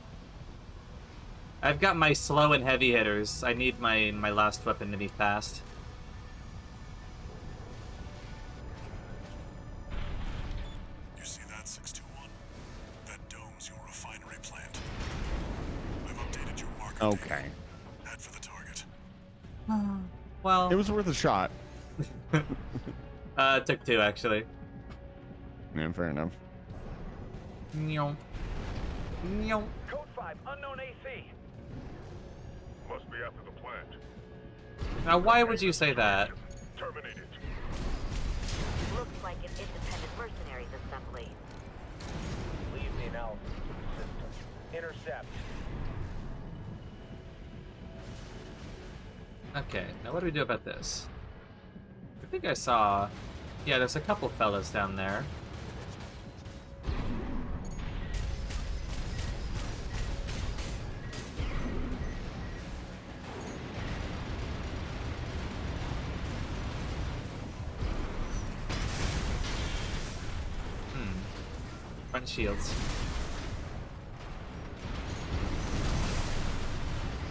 I've got my slow and heavy hitters. I need my last weapon to be fast. You see that, 621? That dome's your refinery plant. I've updated your marker. Okay. data. Head for the target. Well, It was worth a shot. it took 2 actually. Yeah, fair enough. Nyong. Nyong. Code 5, unknown AC. Must be after the plant. Now, why would you say that? Terminate it. Looks like an independent mercenaries assembly. Leave the analysis of the system. Intercept. Okay, now what do we do about this? I think I saw... Yeah, there's a couple fellas down there. Front shields.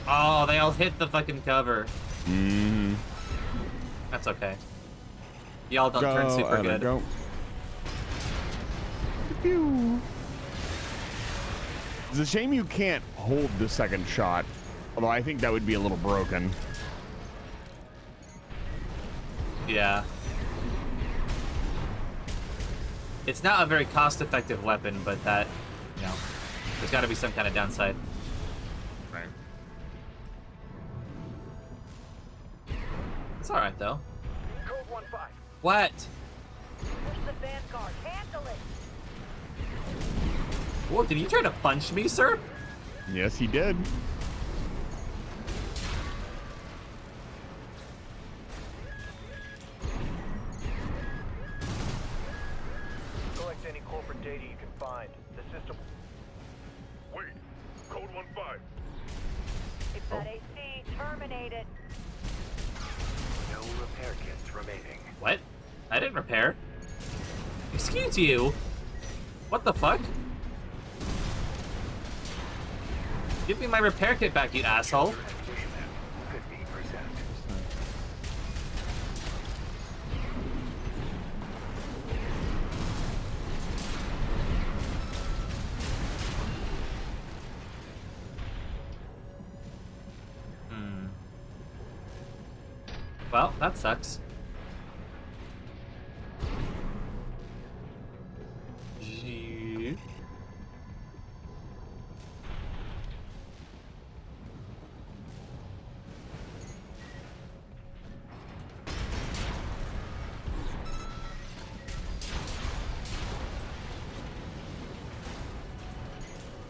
Oh, they all hit the fucking cover. Mm-hmm. That's okay. Y'all don't turn super good. Go. Pew. It's a shame you can't hold the second shot. Although I think that would be a little broken. Yeah. It's not a very cost-effective weapon, but that, you know, there's got to be some kind of downside. Right. It's all right though. Code 1-5. What? Push the vanguard. Handle it. Whoa! Did you try to punch me, sir? Yes, he did. Collecting any corporate data you can find. The system... Wait, code 1-5. It's that AC. Terminate it. No repair kits remaining. What? I didn't repair. Excuse you. What the fuck? Give me my repair kit back, you asshole. 50%. Well, that sucks. Gee.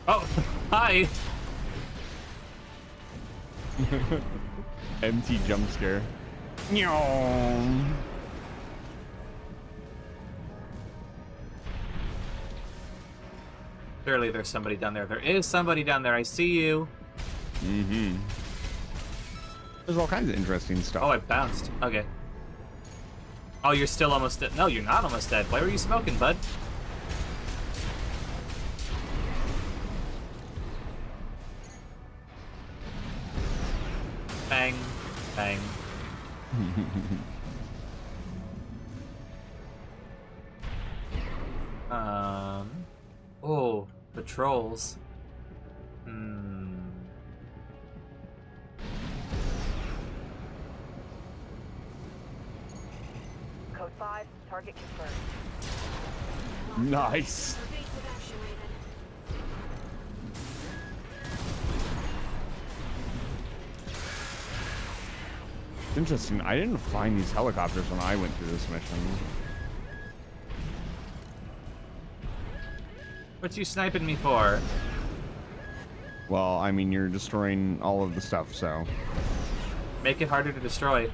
Oh, hi. Empty jump scare. Nyong. Surely there's somebody down there. There is somebody down there. I see you. Mm-hmm. There's all kinds of interesting stuff. Oh, I bounced. Okay. Oh, you're still almost dead. No, you're not almost dead. Why were you smoking, bud? Bang. Bang. Oh, patrols. Code 5. Target confirmed. Nice. Evasive action, Raven. Interesting. I didn't find these helicopters when I went through this mission. What you sniping me for? Well, I mean, you're destroying all of the stuff, so. Make it harder to destroy.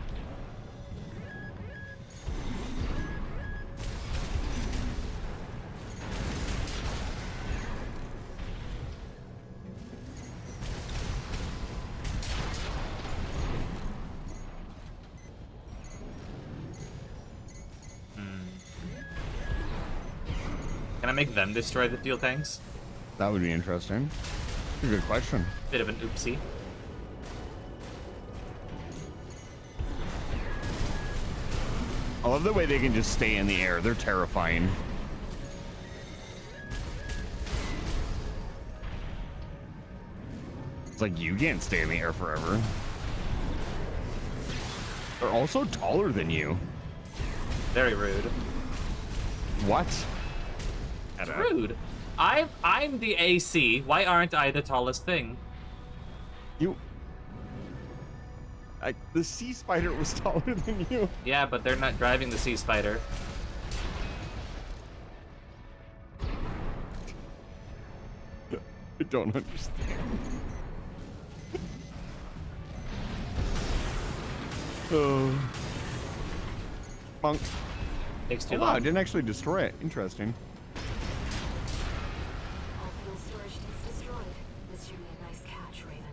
Can I make them destroy the fuel tanks? That would be interesting. That's a good question. Bit of an oopsie. I love the way they can just stay in the air. They're terrifying. It's like you can't stay in the air forever. They're also taller than you. Very rude. What? It's rude. I'm the AC. Why aren't I the tallest thing? The sea spider was taller than you. Yeah, but they're not driving the sea spider. I don't understand. Oh. Monk. Takes too Oh, wow, I long. didn't actually destroy it. Interesting. All fuel storage needs destroyed. This should be a nice catch, Raven.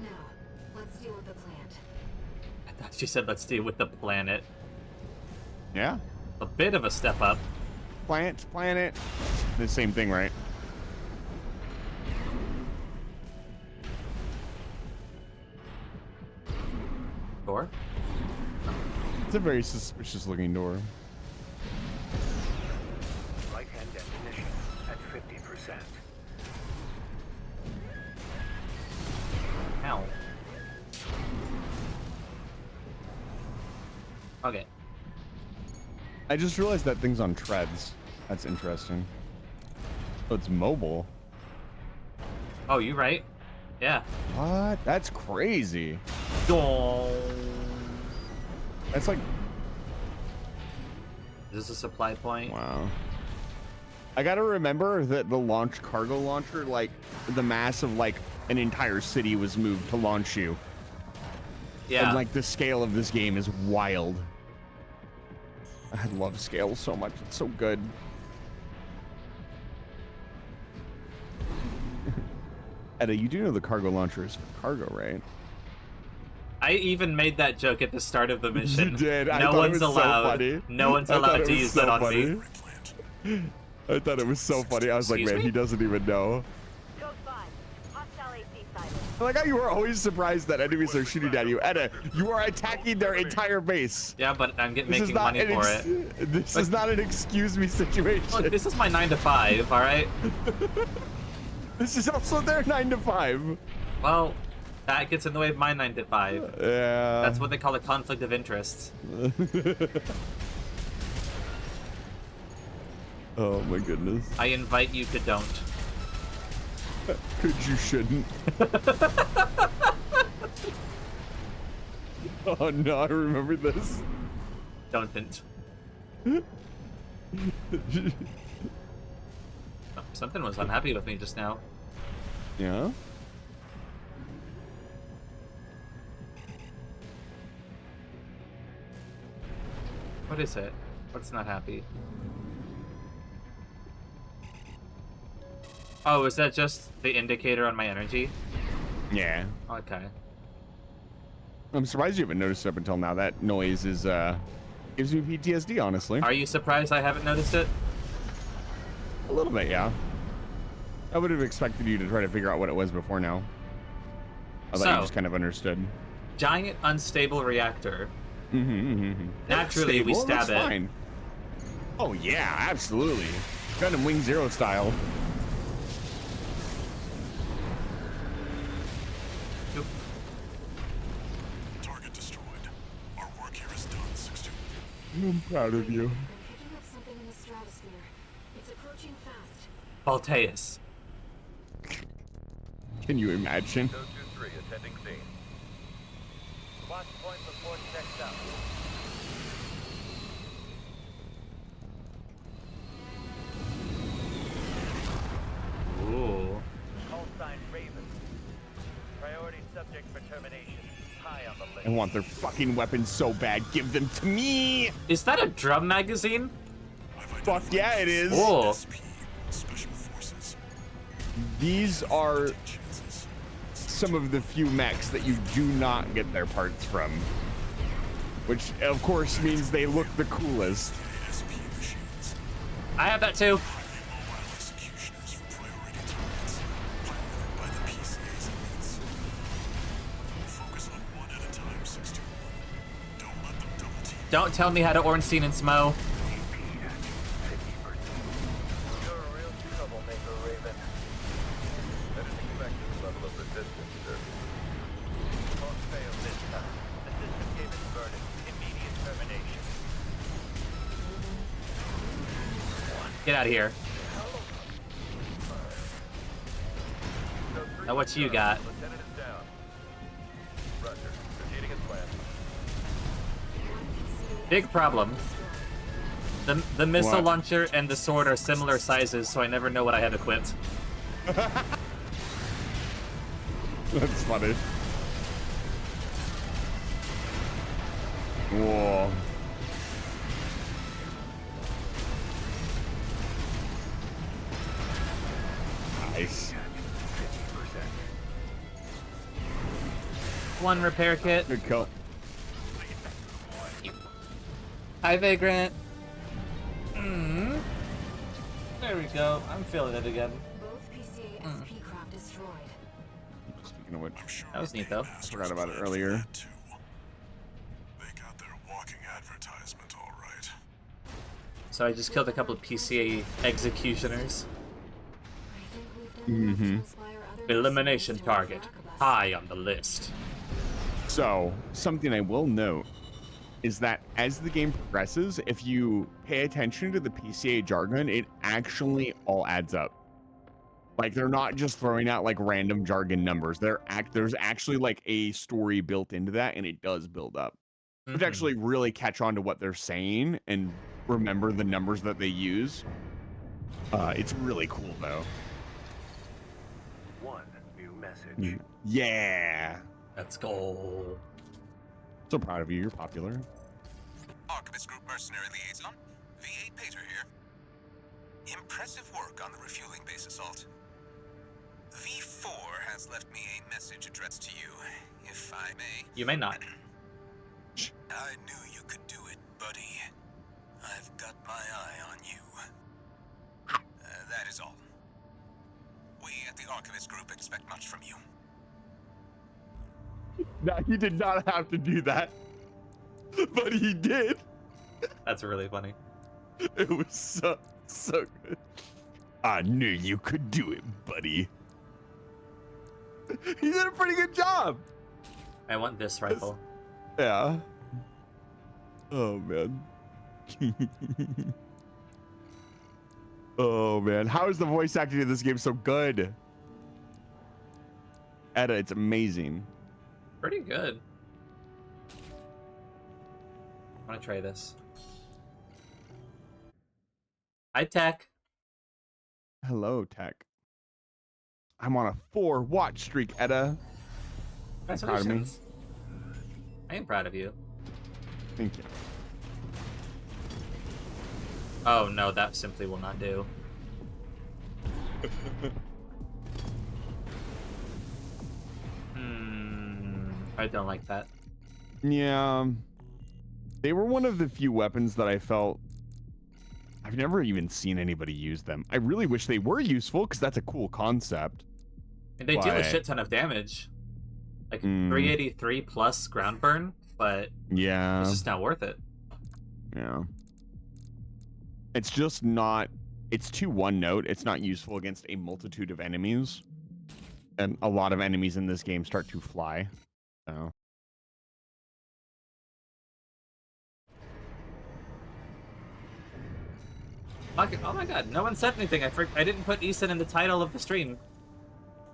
Now, let's deal with the plant. I thought she said let's deal with the planet. Yeah. A bit of a step up. Planet. The same thing, right? Door? It's a very suspicious looking door. Right-hand ammunition at 50%. Ow. Okay. I just realized that thing's on treads. That's interesting. So it's mobile. Oh, you right? Yeah. What? That's crazy. That's like, Is this a supply point? wow. I gotta remember that the launch cargo launcher, like the mass of like an entire city was moved to launch you. Yeah. And like the scale of this game is wild. I love scale so much. It's so good. Edda, you do know the cargo launcher is for cargo, right? I even made that joke at the start of the mission. You did. I No thought it one's was so allowed. funny. No one's I thought allowed it to was use so that on funny. me. I thought it was so funny. I was like, Excuse man, me? he doesn't even know. Code 5. Hostile AC sighted. I like how you are always surprised that enemies are shooting at you. Edda, you are attacking their entire base. Yeah, but I'm This is making not money an for it. This is not an excuse me situation. Look, this is my 9 to 5, alright? This is also their 9 to 5. Well, that gets in the way of my 9 to 5. Yeah. That's what they call a conflict of interest. Oh my goodness. I invite you to don't. Could you shouldn't. Oh no, I remember this. Don't. Oh, something was unhappy with me just now. Yeah? What is it? What's not happy? Oh, is that just the indicator on my energy? Yeah. Okay. I'm surprised you haven't noticed it up until now. That noise is gives me PTSD, honestly. Are you surprised I haven't noticed it? A little bit, yeah. I would have expected you to try to figure out what it was before now. I thought you So- just kind of understood. Giant unstable reactor. Naturally, we Stable, stab that's it. fine. Oh yeah, absolutely. Gundam Wing Zero style. Oop. Target destroyed. Our work here is done, 6-2. I'm proud of you. I'm picking up something in the stratosphere. It's approaching fast. Balteus. Can you imagine? 223 attending scene. Watch point report checked out. Ooh. Call sign Raven. Priority subject for termination. High on the list. I want their fucking weapons so bad. Give them to me. Is that a drum magazine? Fuck yeah, it is. Oh. SP, Special Forces. These are Chances. some of the few mechs that you do not get their parts from. Which, of course, means they look the coolest. ASP machines. I have that too. Mobile executioners for priority targets. Piloted by the PCA's elites. Focus on one at a time, 621. Don't let them double team. Don't tell me how to Ornstein and Smo. You're a real troublemaker, Raven. I didn't expect this level of resistance, sir. Won't fail this time. The system gave its verdict. Immediate termination. Get out of here. Now what you got? Lieutenant is down. Roger. Proceeding as planned. Big problem. The missile What? launcher and the sword are similar sizes, so I never know what I have equipped. That's funny. Whoa. Nice. One repair kit. Good kill. Hi, Vagrant. There we go. I'm feeling it again. Both PCA SP craft destroyed. Speaking of which, I'm sure That was our neat, though. masters Forgot about it planned for earlier. that, too. They got their walking advertisement, all right. So I just killed a couple of PCA executioners. I think we've done enough to inspire other Elimination mercenaries to target. attack us. High on the list. so something I will note is that as the game progresses, if you pay attention to the PCA jargon, it actually all adds up. Like they're not just throwing out like random jargon numbers. There's actually like a story built into that, and it does build up. You have to actually really catch on to what they're saying and remember the numbers that they use. It's really cool though. One new message. Yeah. Let's go. So proud of you. You're popular. Archivist Group Mercenary Liaison, V8 Pater here. Impressive work on the refueling base assault. V4 has left me a message addressed to you, if I may. You may not. I knew you could do it, buddy. I've got my eye on you. That is all. We at the Archivist Group expect much from you. No, he did not have to do that, but he did. That's really funny. It was so good. I knew you could do it, buddy. He did a pretty good job. I want this rifle. Yeah. Oh man. Oh man, how is the voice acting in this game so good? Edda, it's amazing. Pretty good. I want to try this. Hi, Tech. Hello, Tech. I'm on a 4-watch streak, Edda. Proud of me? Congratulations. I am proud of you. Thank you. Oh no, that simply will not do. I don't like that. Yeah. They were one of the few weapons that I felt I've never even seen anybody use them. I really wish they were useful because that's a cool concept. And they deal a shit ton of damage. Like 383 plus ground burn, but yeah, it's just not worth it. Yeah. It's just not, it's too one note. It's not useful against a multitude of enemies. And a lot of enemies in this game start to fly. So. Oh my god, no one said anything. I didn't put Ethan in the title of the stream.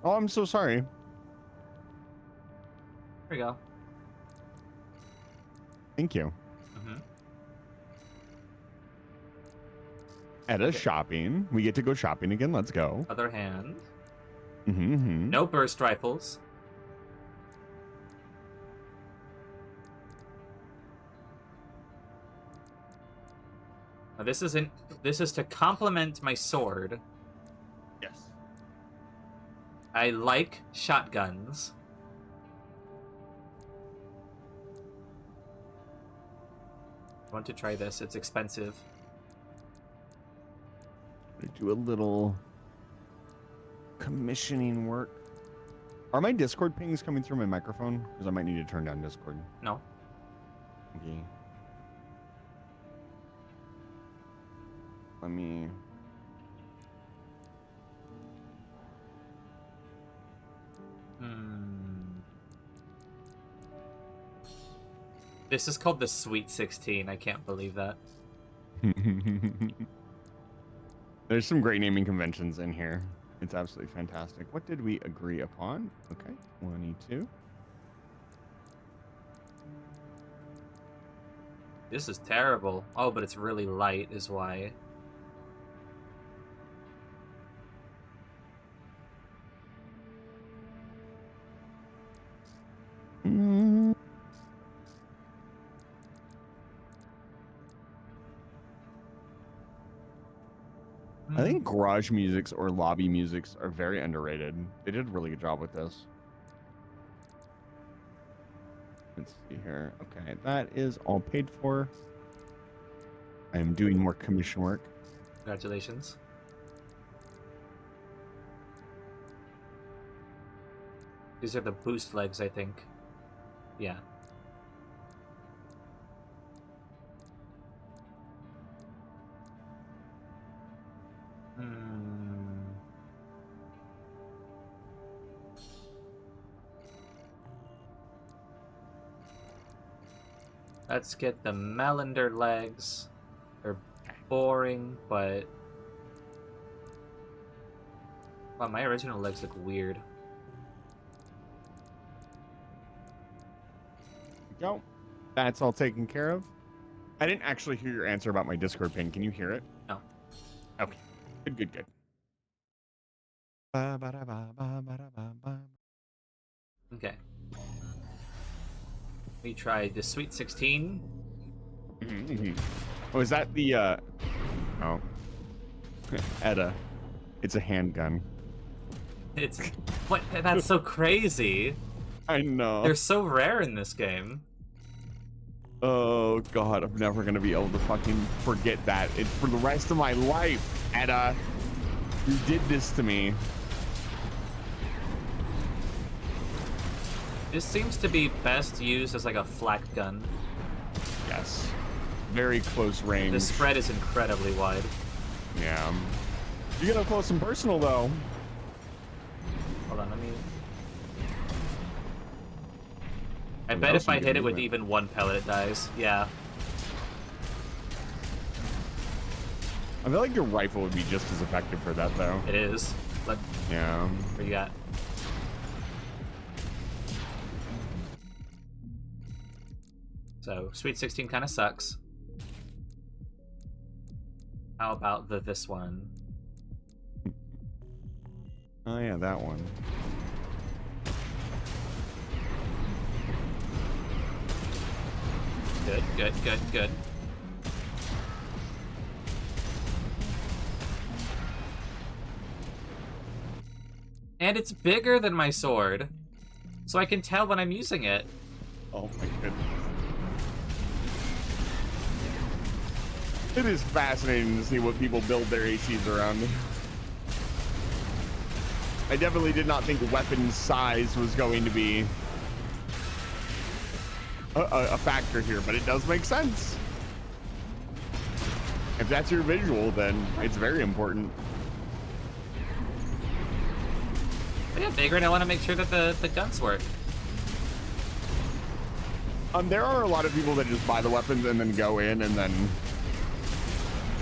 Oh, I'm so sorry. Here we go. Thank you. Mm-hmm. Edda shopping. We get to go shopping again. Let's go. Other hand. Mm-hmm. No burst rifles. Now this isn't. This is to complement my sword. Yes. I like shotguns. I want to try this. It's expensive. Do a little commissioning work. Are my Discord pings coming through my microphone? Because I might need to turn down Discord. No. Okay. Let me... This is called the Sweet 16. I can't believe that. There's some great naming conventions in here. It's absolutely fantastic. What did we agree upon? Okay, 22. This is terrible. Oh, but it's really light is why. I think garage musics or lobby musics are very underrated. They did a really good job with this. Let's see here. Okay, that is all paid for. I am doing more commission work. Congratulations. These are the boost legs, I think. Yeah. Let's get the Melander legs. They're boring, but... Wow, my original legs look weird. Go. That's all taken care of. I didn't actually hear your answer about my Discord ping. Can you hear it? No. Okay. Good. Okay. We tried the Sweet 16. Oh, is that the, oh. Edda. It's a handgun. It's what? That's so crazy. I know. They're so rare in this game. Oh god, I'm never gonna be able to fucking forget that. It's for the rest of my life, Edda. You did this to me. This seems to be best used as like a flak gun. Yes. Very close range. The spread is incredibly wide. Yeah. You get up close and personal though. Hold on, let me... I bet if I hit it with even one pellet, it dies. Yeah. I feel like your rifle would be just as effective for that though. It is. But Yeah. what you got? So, Sweet 16 kind of sucks. How about this one? Oh yeah, that one. Good, good, good, good. And it's bigger than my sword, so I can tell when I'm using it. Oh my goodness. It is fascinating to see what people build their ACs around. I definitely did not think weapon size was going to be a factor here, but it does make sense. If that's your visual, then it's very important. But yeah, bigger, and I want to make sure that the guns work. There are a lot of people that just buy the weapons and then go in, and then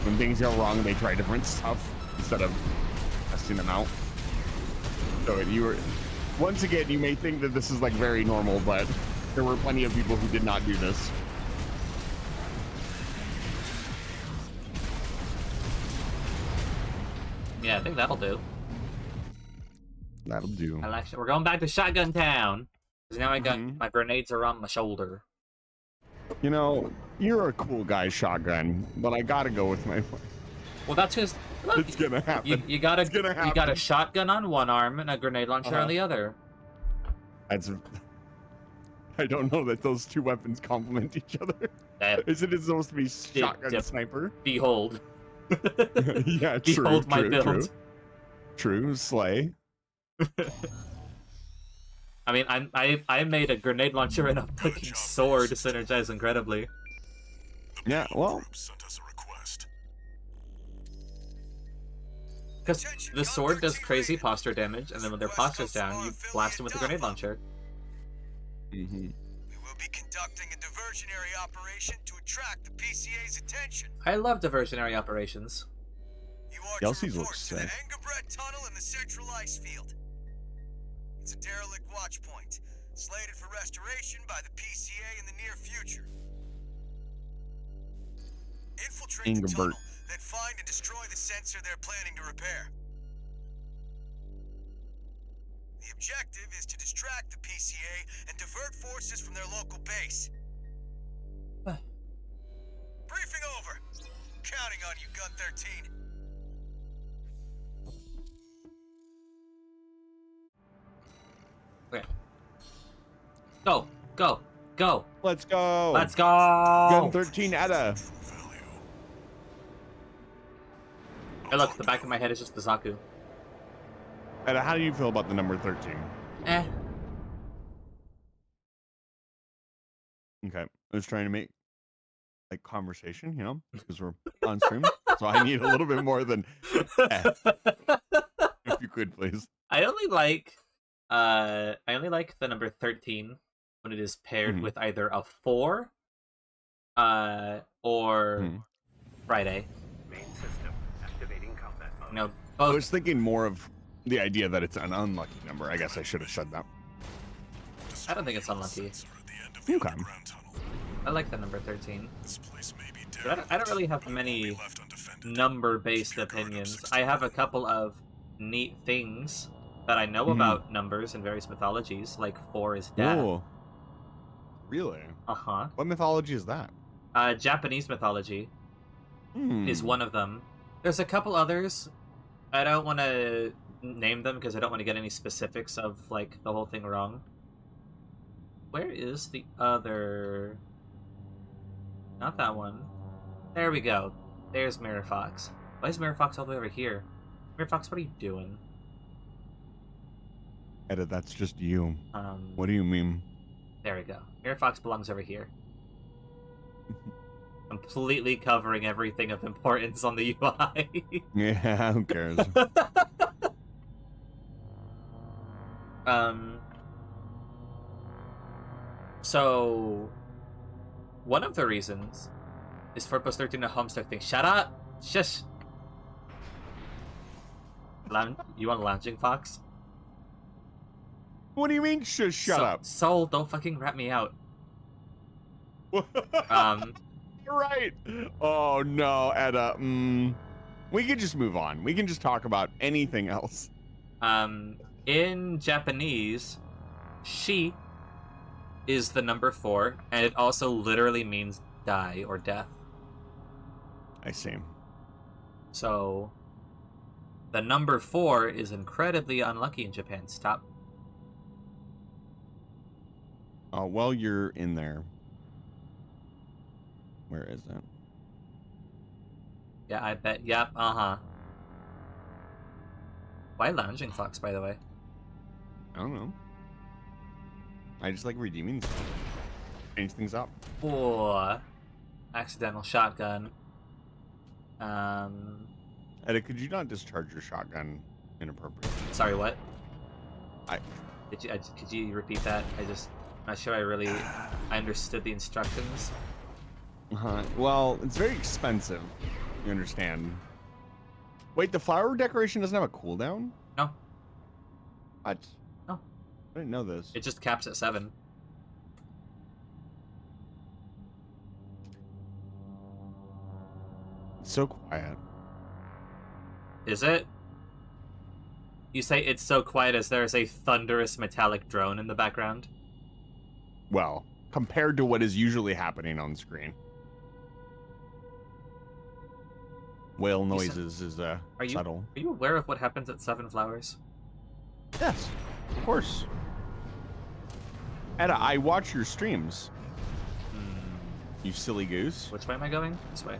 when things go wrong, they try different stuff instead of testing them out. So once again, you may think that this is like very normal, but there were plenty of people who did not do this. Yeah, I think that'll do. That'll do. I like it. We're going back to Shotgun Town. Because now I got my grenades are on my shoulder. You know, you're a cool guy, Shotgun, but I gotta go with my. Well, that's just... Look, It's gonna happen. you got It's gonna happen. you got a shotgun on one arm and a grenade launcher on the other. That's. I don't know that those two weapons complement each other. Isn't it supposed to be shotgun and sniper? Behold. Yeah, true. Behold my true, build. True, slay. I mean, I made a grenade launcher and a fucking sword to synergize incredibly. Yeah, well. Sent us a request. Because the sword does crazy posture damage, and then when their posture's down, you blast them with a grenade launcher. Mm-hmm. We will be conducting a diversionary operation to attract the PCA's attention. I love diversionary operations. You are Yelsey's to report looks to the sick. Engebret Tunnel in the Central Ice Field. It's a derelict watch point, slated for restoration by the PCA in the near future. Infiltrate the Engebret. tunnel, then find and destroy the sensor they're planning to repair. The objective is to distract the PCA and divert forces from their local base. Briefing over. Counting on you, Gun 13. Okay. Go, go, go. Let's go. Let's go. Gun 13 Edda. Hey, look, the back of my head is just the Zaku. Edda, how do you feel about the number 13? Eh. Okay. I was trying to make like conversation, you know, because we're on stream. So I need a little bit more than if you could, please. I only like the number 13 when it is paired with either a 4 or Friday. Main system activating combat mode. No, I both. was thinking more of the idea that it's an unlucky number. I guess I should have said that. I don't think it's unlucky. Okay. I like the number 13. This place may be But I don't really have many left undefended. number-based opinions. I have a couple of neat things that I know about numbers in various mythologies, like 4 is death. Oh, really? Uh-huh. What mythology is that? Japanese mythology is one of them. There's a couple others. I don't want to name them because I don't want to get any specifics of, like, the whole thing wrong. Where is the other... Not that one. There we go. There's Mirror Fox. Why is Mirror Fox all the way over here? Mirror Fox, what are you doing? Edit, that's just you. Um, What do you mean? There we go. Mirror Fox belongs over here. Completely covering everything of importance on the UI. Yeah, who cares? So one of the reasons is 4+13 a Homestuck thing. Shut up! Shush! You want Lounging Fox? What do you mean, shut up? Soul, don't fucking rat me out. You're right. Oh, no, Edda. We could just move on. We can just talk about anything else. In Japanese, she is the number 4, and it also literally means die or death. I see. So, the number 4 is incredibly unlucky in Japan. Stop. Well, you're in there. Where is it? Yeah, I bet. Yep, uh-huh. Why Lounging Fox, by the way? I don't know. I just like redeeming stuff. Change things up. Or accidental shotgun. Edda, could you not discharge your shotgun inappropriately? Sorry, what? I Could you repeat that? I'm not sure I understood the instructions. Well, it's very expensive. You understand? Wait, the flower decoration doesn't have a cooldown? No. What? No. I didn't know this. It just caps at 7. It's so quiet. Is it? You say it's so quiet as there is a thunderous metallic drone in the background? Well, compared to what is usually happening on screen. Whale noises is subtle. Are you aware of what happens at 7 Flowers? Yes, of course. Edda, I watch your streams. You silly goose. Which way am I going? This way.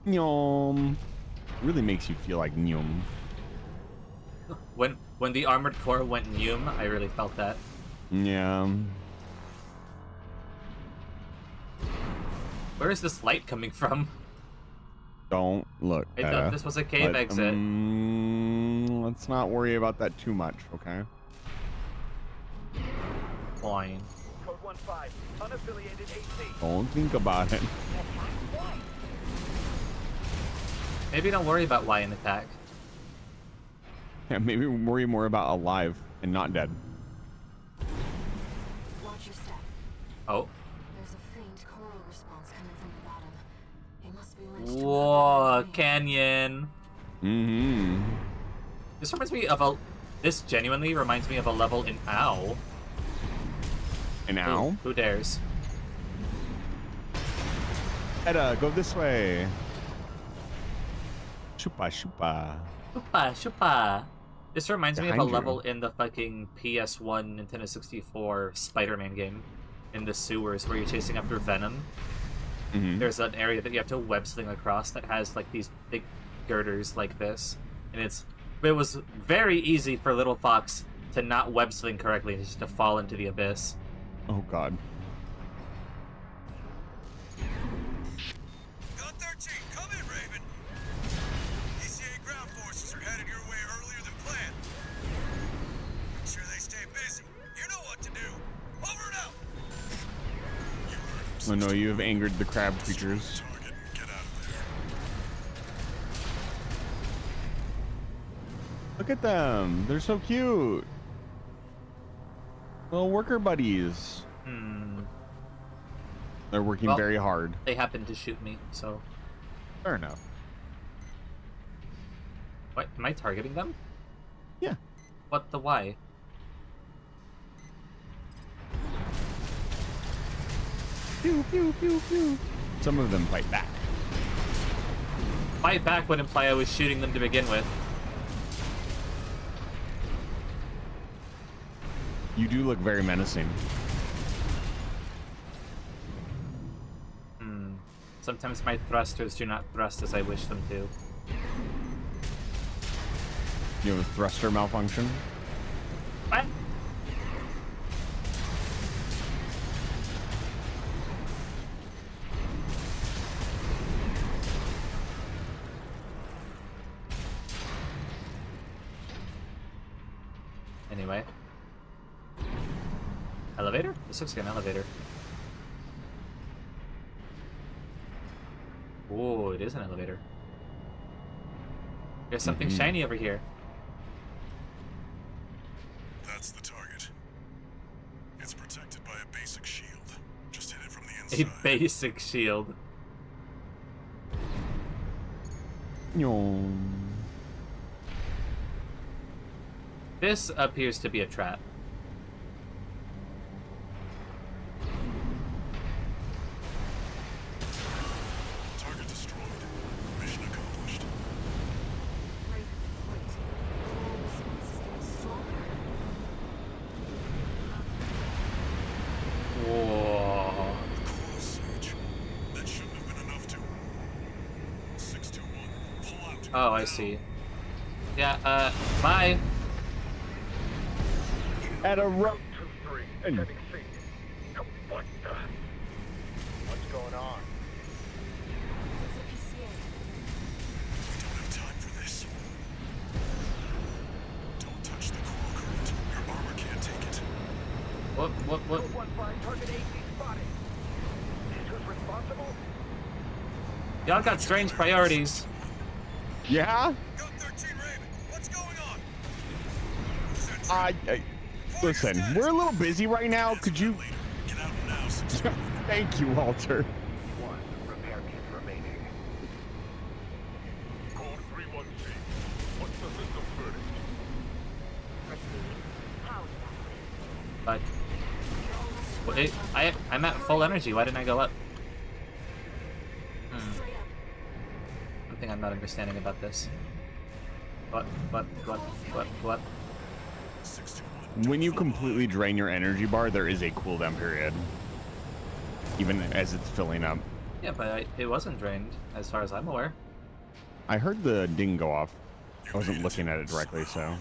Nyom. Really makes you feel like nyom. When the Armored Core went Neum, I really felt that. Yeah. Where is this light coming from? Don't look. I Edda, thought this was a cave exit. Let's not worry about that too much, okay? Fine. Code 1-5, unaffiliated AC. Don't think about it. Maybe don't worry about Y in attack. Yeah, maybe worry more about alive and not dead. Watch your step. Oh. There's a faint choral response coming from the bottom. It must be linked to Whoa, another domain. canyon. Mm-hmm. This reminds me of a... This genuinely reminds me of a level in OW. And now, Who dares? Edda, go this way. Shupa, shupa. Shupa, shupa. This reminds me of a Behind you. level in the fucking PS1 Nintendo 64 Spider-Man game. In the sewers where you're chasing after Venom. Mm-hmm. There's an area that you have to web sling across that has like these big girders like this. And it was very easy for Little Fox to not web sling correctly and just to fall into the abyss. Oh god. Gun 13, come in, Raven. PCA ground forces are headed your way earlier than planned. Make sure they stay busy. You know what to do. Over and out. Oh no, you have angered the crab creatures. Target, get out of there. Look at them. They're so cute. Little worker buddies. They're working Well- very hard. They happened to shoot me, so... Fair enough. What? Am I targeting them? Yeah. What the why? Pew, pew, pew, pew. Some of them fight back. Fight back would imply I was shooting them to begin with. You do look very menacing. Sometimes my thrusters do not thrust as I wish them to. You have a thruster malfunction? What? Anyway. Elevator? This looks like an elevator. Oh, it is an elevator. There's something shiny over here. That's the target. It's protected by a basic shield. Just hit it from the A inside. basic shield. Yo. This appears to be a trap. Target destroyed. Mission accomplished. Raven, wait. The response is getting stronger. Whoa. Cool, Sage. That shouldn't have been enough to... 621, pull out. Oh, I see. Yeah, bye. At a rope. 2-3, And- heading C. What the? What's going on? It's the PCA. We don't have time for this. Don't touch the coral current. Your armor can't take it. What? 15, target AC spotted. Who's responsible? Y'all got strange priorities. Yeah? Go 13 Raven. What's going on? Who's that Listen, we're a little busy right now. Could you... Later. Get out now, 621. Thank you, Walter. 1, repair kit remaining. Code 31C. What's the system verdict? Proceed. Power supply. But wait, I'm at full energy. Why didn't I go up? Straight up. Something I'm not understanding about this. What? 621. When you completely drain your energy bar, there is a cooldown period. Even as it's filling up. Yeah, but it wasn't drained, as far as I'm aware. I heard the ding go off. I wasn't looking at it directly, so...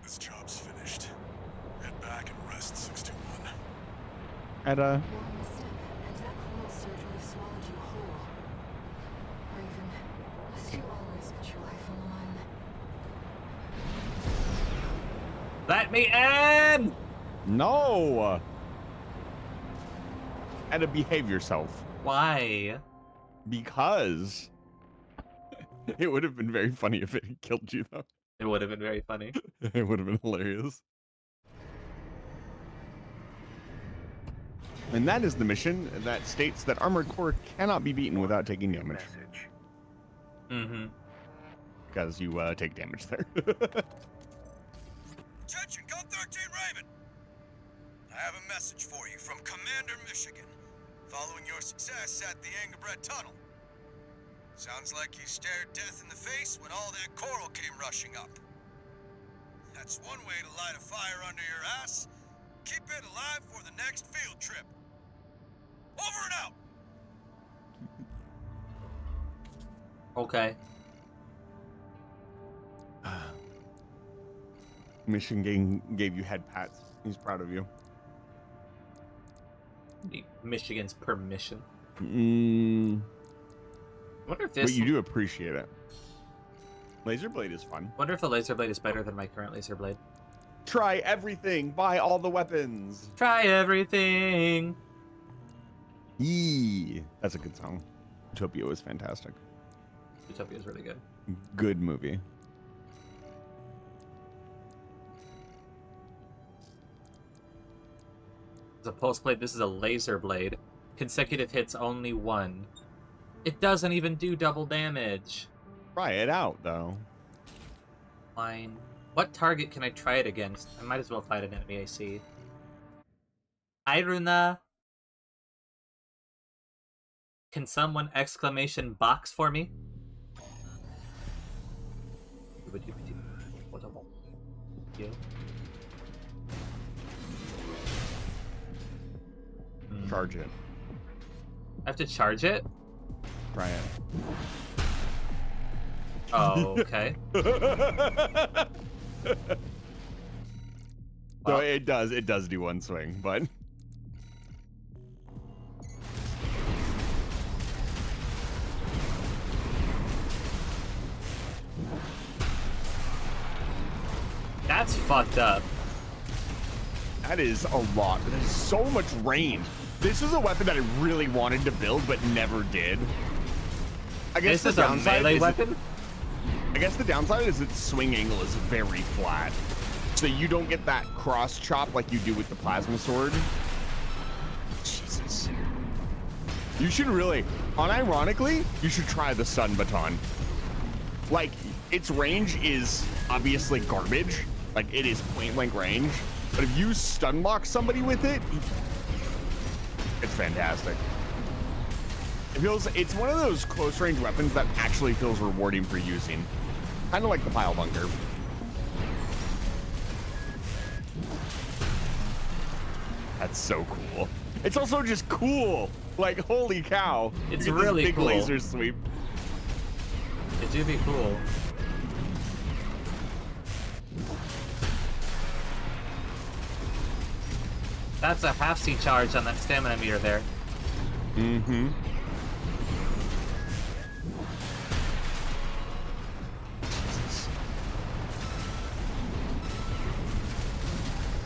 This job's finished. Head back and rest, 621. At a... One misstep, and that coral surge would have swallowed you whole. Raven, must you always put your life on the line? Let me in! No! At a behave yourself. Why? Because... It would have been very funny if it had killed you, though. It would have been very funny. It would have been hilarious. And that is the mission that states that Armored Core cannot be beaten without taking damage. Message. Mm-hmm. Because you take damage there. Attention, Code 13 Raven! I have a message for you from Commander Michigan, following your success at the Angerbred Tunnel. Sounds like you stared death in the face when all that coral came rushing up. That's one way to light a fire under your ass. Keep it alive for the next field trip. Over and out! Okay. Mission gave you head pats. He's proud of you. Michigan's permission. I wonder if But this. you do appreciate it. Laser blade is fun. Wonder if the laser blade is better than my current laser blade. Try everything. Buy all the weapons. Try everything. Yee. That's a good song. Utopia was fantastic. Utopia is really good. Good movie. As a pulse blade, this is a laser blade. Consecutive hits only 1. It doesn't even do double damage. Try it out, though. Fine. What target can I try it against? I might as well fight an enemy I see. Hi, Runa. Can someone exclamation box for me? Charge it. I have to charge it? Try it. Oh, okay. So Wow. it does do one swing, but That's fucked up. that is a lot. There's so much range. This is a weapon that I really wanted to build, but never did. I guess This the is a downside melee is weapon? I guess the downside is its swing angle is very flat. So you don't get that cross chop like you do with the plasma sword. Jesus. You should really, unironically, you should try the stun baton. Like, its range is obviously garbage. Like, it is point blank range. But if you stun lock somebody with it, it's fantastic. It's one of those close range weapons that actually feels rewarding for using. Kind of like the pile bunker. That's so cool. It's also just cool. Like, holy cow. It's Look at this really big cool. laser sweep. It do be cool. That's a half C charge on that stamina meter there. Mm-hmm.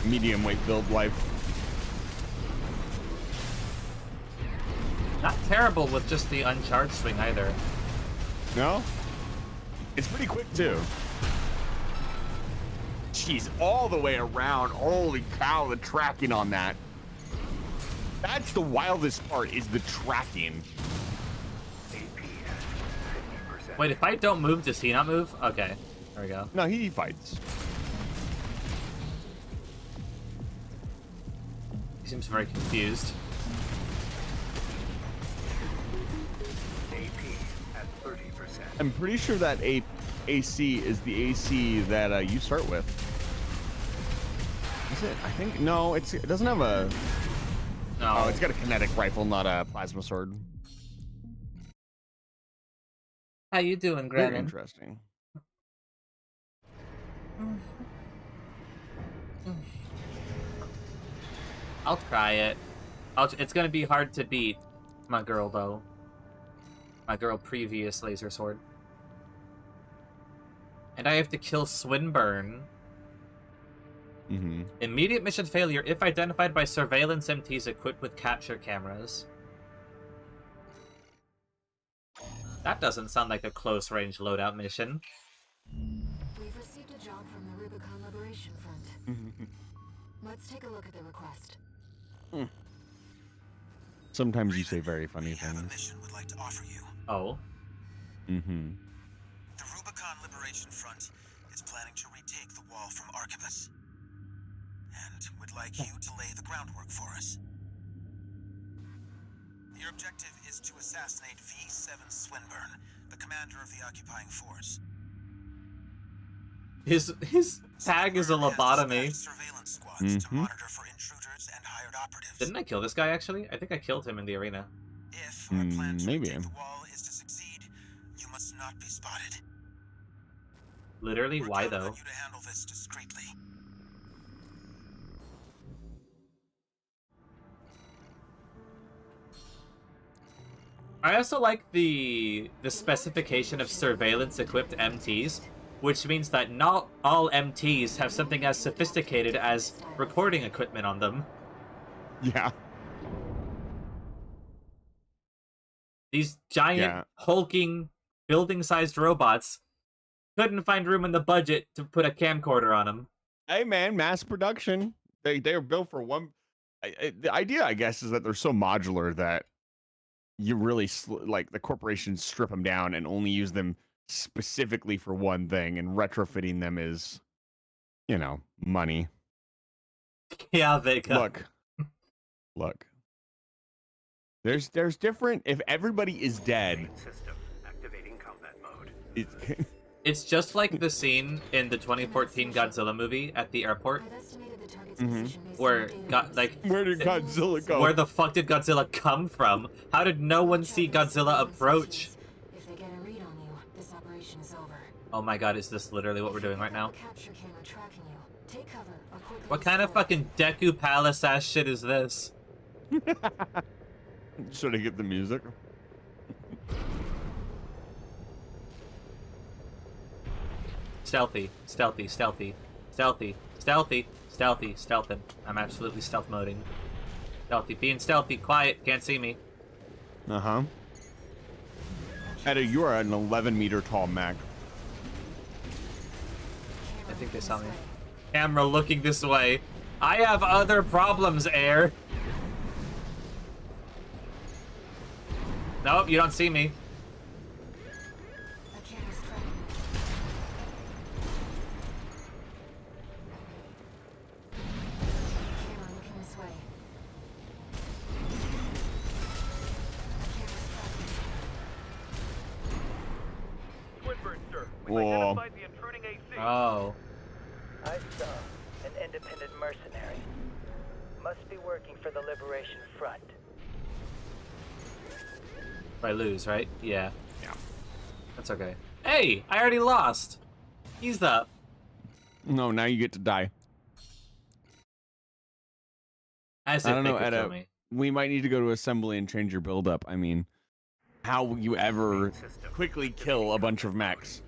Medium weight build life. Not terrible with just the uncharged swing either. No? It's pretty quick too. Jeez, all the way around. Holy cow, the tracking on that. That's the wildest part, is the tracking. Wait, if I don't move, does he not move? Okay, there we go. No, he fights. He seems very confused. I'm pretty sure that AC is the AC that you start with. Is it? I think no. It doesn't have a. No. Oh, it's got a kinetic rifle, not a plasma sword. How you doing, Very Grannon? interesting. I'll try it. It's gonna be hard to beat my girl, though. My girl previous laser sword. And I have to kill Swinburne. Mm-hmm. Immediate mission failure if identified by surveillance MTs equipped with capture cameras. That doesn't sound like a close-range loadout mission. We've received a job from the Rubicon Liberation Front. Let's take a look at the request. Sometimes you say very funny We have a things. mission we'd like to offer you. Oh. Mm-hmm. The Rubicon Liberation Front is planning to retake the wall from Archivus. And would like you to lay the groundwork for us. Your objective is to assassinate V7 Swinburne, the commander of the occupying force. His tag is a Swinburne has lobotomy. dispatched surveillance squads to Mhm. monitor for intruders and hired operatives. Didn't I kill this guy, actually? I think I killed him in the arena. If our plan to maybe. retake the wall is to succeed, you must not be spotted. Literally, We're why, counting though? on you to handle this discreetly. I also like the specification of surveillance-equipped MTs, which means that not all MTs have something as sophisticated as recording equipment on them. Yeah. These giant, Yeah. hulking, building-sized robots couldn't find room in the budget to put a camcorder on them. Hey man, mass production. They're built for one. The idea, I guess, is that they're so modular that you really like the corporations strip them down and only use them specifically for one thing, and retrofitting them is, money. Yeah, they got. Look. There's different. If everybody is dead, System activating combat mode. it's It's just like the scene in the 2014 Godzilla movie at the airport, I've estimated the target's Mhm. position based where on the data got we like received. where did Godzilla go? where the fuck did Godzilla come from? How did no one see Godzilla approach? If they get a read on you, this operation is over. Oh my god, is this literally what we're doing right now? Capture camera tracking you. Take cover or quickly What kind of destroy. fucking Deku Palace ass shit is this? Should I get the music? Stealthy, stealthy, stealthy, stealthy, stealthy, stealthy, stealthing. I'm absolutely stealth moding. Stealthy, being stealthy, quiet, can't see me. Uh-huh. Etta, you are an 11-meter tall mech. I think they saw me. Camera looking this way. I have other problems, Air. Nope, you don't see me. A camera's tracking you. Camera looking this way. A camera's tracking you. Twin burn, sir. We've Whoa. identified the intruding AC. Oh. I saw an independent mercenary. Must be working for the Liberation Front. If I lose, right? Yeah. Yeah. That's okay. Hey, I already lost. Ease up. No, now you get to die. As I if don't they know, could kill Etta. me. We might need to go to assembly and change your build up. I mean, how will you ever quickly kill a bunch of mechs?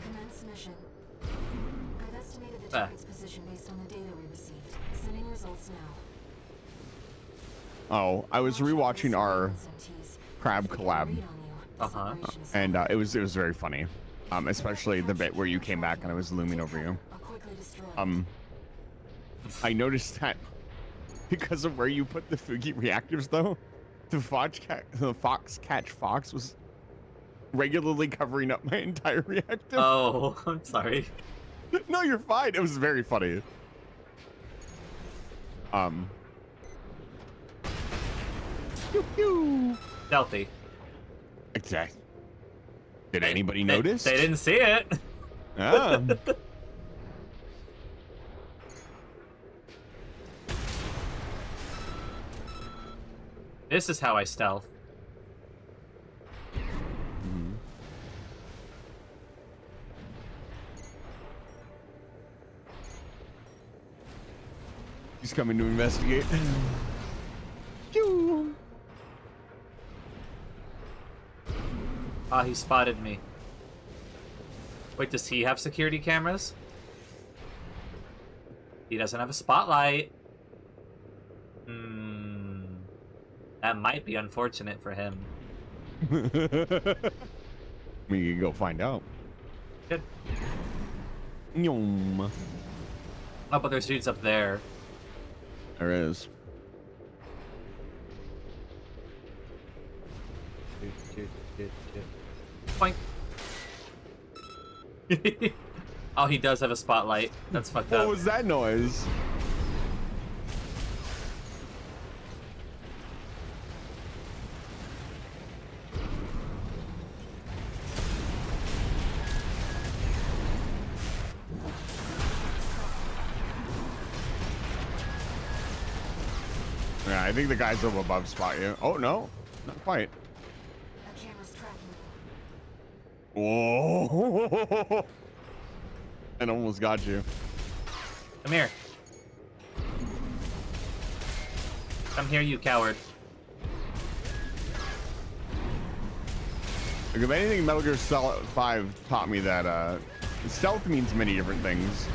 Commence mission. I've estimated the Ah. target's position based on the data we received. Sending results now. Oh, I was rewatching our SMTs. crab If they get a collab, read on you, this Uh-huh. operation is and over. it was very funny. Especially the bit where you came back and I was looming over you. Or quickly destroy. I noticed that because of where you put the Fugi reactors, though, the fox catch fox was regularly covering up my entire reactor. Oh, I'm sorry. No, you're fine. It was very funny. Pew, pew. Stealthy. Okay. Did anybody They- notice? They didn't see it. Ah. This is how I stealth. He's coming to investigate. Pew. Ah, he spotted me. Wait, does he have security cameras? He doesn't have a spotlight. That might be unfortunate for him. We can go find out. Good. Yum. Oh, but there's dudes up there. There is. Boink. Oh, he does have a spotlight. That's fucked What up. was that noise? Yeah, I think the guys up above spot you. Oh, no. Not quite. A camera's tracking you. Whoa. It almost got you. Come here. Come here, you coward. Like, if anything, Metal Gear Solid 5 taught me that stealth means many different things.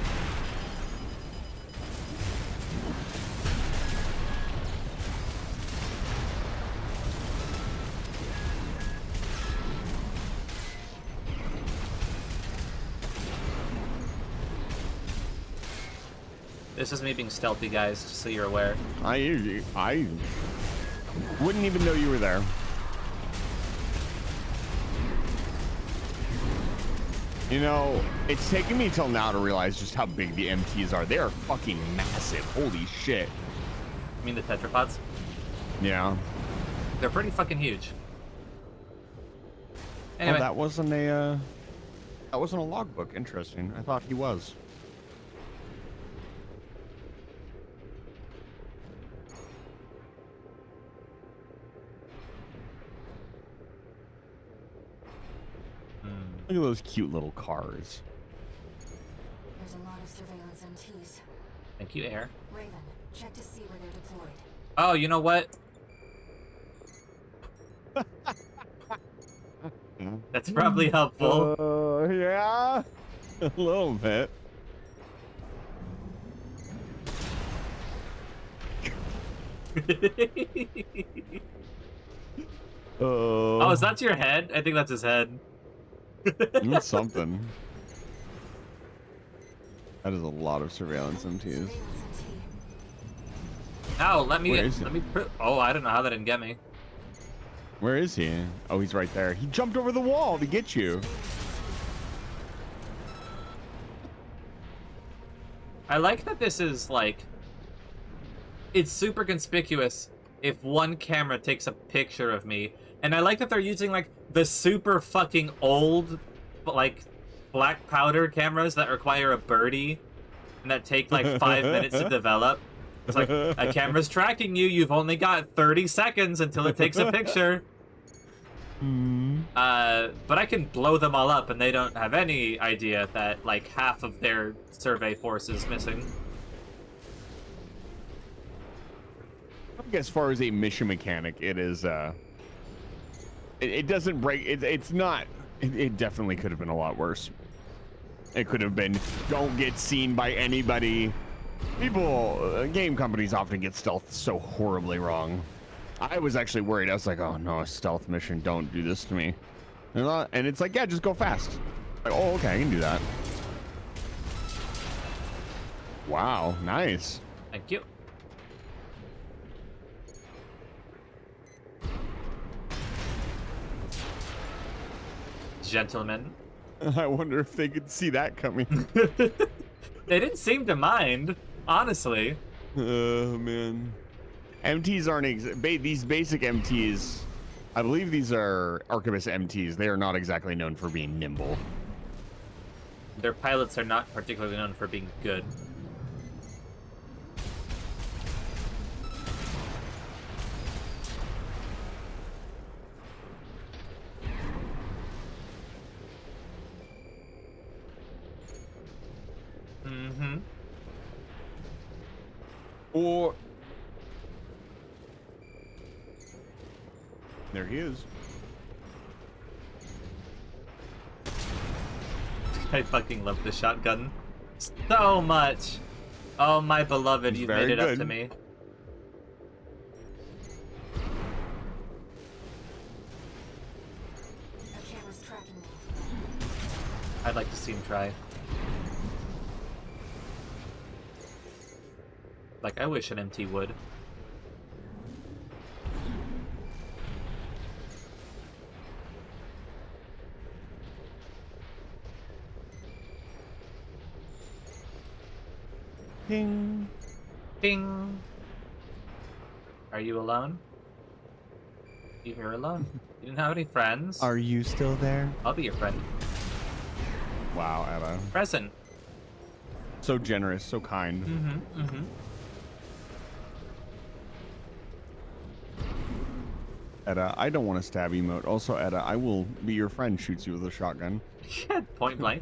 This is me being stealthy, guys, just so you're aware. I wouldn't even know you were there. You know, it's taken me till now to realize just how big the MTs are. They are fucking massive. Holy shit. I mean the tetrapods? Yeah. They're pretty fucking huge. Oh, Anyway, that wasn't a logbook. Interesting. I thought he was. Look at those cute little cars. There's a lot of surveillance MTs. thank you, Air. Raven, check to see where they're deployed. Oh, you know what? That's probably helpful. Yeah. A little bit. Oh, is that your head? I think that's his head. That's something. That is a lot of surveillance MTs. Surveillance MT. Ow, Where is he? Oh, I don't know how that didn't get me. Where is he? Oh, he's right there. He jumped over the wall to get you. I like that this is like, it's super conspicuous if one camera takes a picture of me, and I like that they're using like the super fucking old, like black powder cameras that require a birdie and that take like 5 minutes to develop. It's like, a camera's tracking you, you've only got 30 seconds until it takes a picture. But I can blow them all up and they don't have any idea that like half of their survey force is missing. I think as far as a mission mechanic, it is, it doesn't break, it's not, it definitely could have been a lot worse. It could have been, don't get seen by anybody. People, game companies often get stealth so horribly wrong. I was actually worried. I was like, oh no, a stealth mission, don't do this to me. And it's like, yeah, just go fast. Like, oh, okay, I can do that. Wow, nice. Thank you. Gentlemen. I wonder if they could see that coming. They didn't seem to mind, honestly. Oh, man. MTs aren't these basic MTs. I believe these are Archivist MTs. They are not exactly known for being nimble. Their pilots are not particularly known for being good. Mm-hmm. Or there he is. I fucking love the shotgun so much. Oh, my beloved, He's you've very made it up good. to me. The camera's tracking me. I'd like to see him try. Like, I wish an MT would. Ding. Ding. Are you alone? You here alone? You didn't have any friends? Are you still there? I'll be your friend. Wow, Etta. Present. So generous, so kind. Mm-hmm, mm-hmm. Etta, I don't want to stab emote. Also, Etta, I will be your friend. Shoots you with a shotgun. Point blank.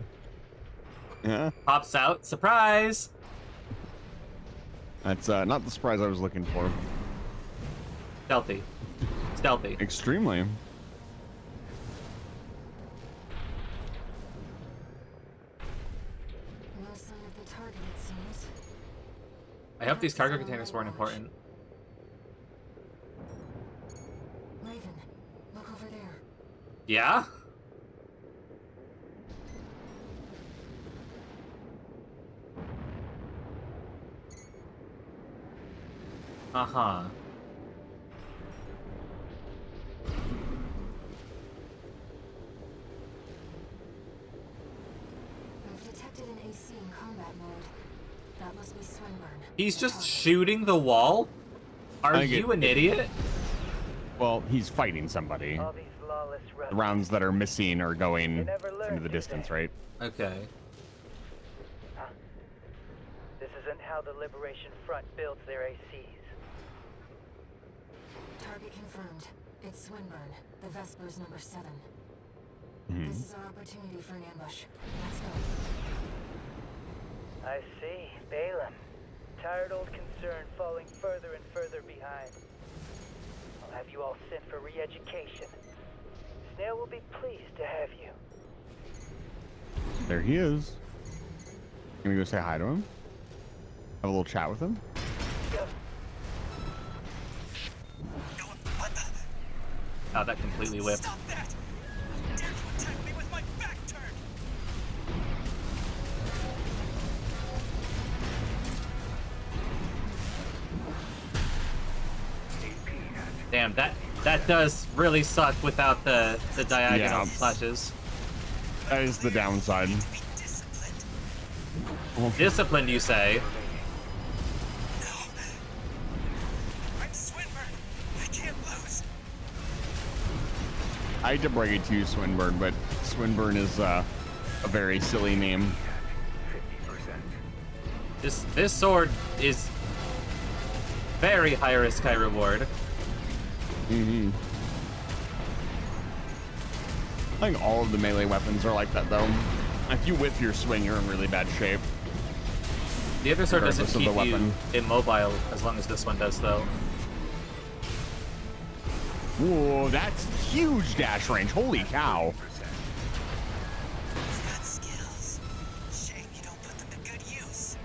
Yeah. Pops out. Surprise! That's not the surprise I was looking for. Stealthy. Stealthy. Extremely. No sign of the target, it seems. I hope these cargo containers weren't important. Raven, look over there. Yeah? Uh-huh. I've detected an AC in combat mode. That must be Swinburne. He's just shooting the wall? Are I get you an it. idiot? Well, he's fighting somebody. All these lawless The rebels. rounds that are missing are They going never learn, into the do distance, they? right? Okay. Huh? This isn't how the Liberation Front builds their ACs. Target confirmed. It's Swinburne, the Vespers number 7. Mhm. This is our opportunity for an ambush. Let's go. I see. Balaam. Tired old concern falling further and further behind. I'll have you all sent for re-education. Snail will be pleased to have you. There he is. Gonna go say hi to him. Have a little chat with him. What the? Oh, that completely whipped. Stop that! How dare you attack me with my back turned? Damn, that does really suck without the diagonal Yeah. slashes. That is the downside. Be disciplined. Disciplined, you say? No. I'm Swinburne. I can't lose. I hate to break it to you, Swinburne, but Swinburne is a very silly name. 50%. This sword is very high risk, high reward. Mm-hmm. I think all of the melee weapons are like that, though. If you whiff your swing, you're in really bad shape. The other sword doesn't Regardless of the keep you weapon. immobile as long as this one does, though. Whoa, that's huge dash range. Holy cow. You've got skills. Shame you don't put them to good use.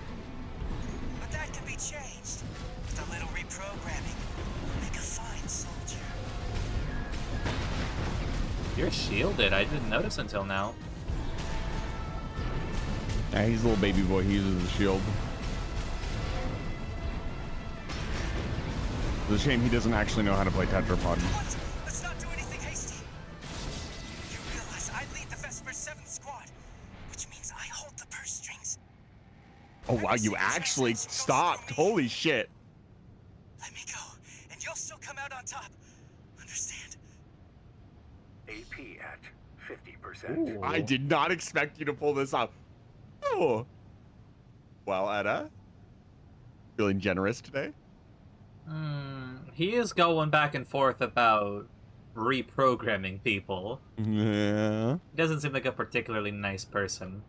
But that can be changed with a little reprogramming. Make a fine soldier. You're shielded. I didn't notice until now. Yeah, he's a little baby boy. He uses the shield. It's a shame he doesn't actually know how to play Tetrapod. What? Let's not do anything hasty. You realize I lead the Vesper 7th squad, which means I hold the purse strings. Oh, wow, you actually stopped. Holy shit. Let me go, and you'll still come out on top. Understand? AP at 50%. I did not expect you to pull this off. Oh. Well, Edda, feeling generous today? He is going back and forth about reprogramming people. Yeah. He doesn't seem like a particularly nice person.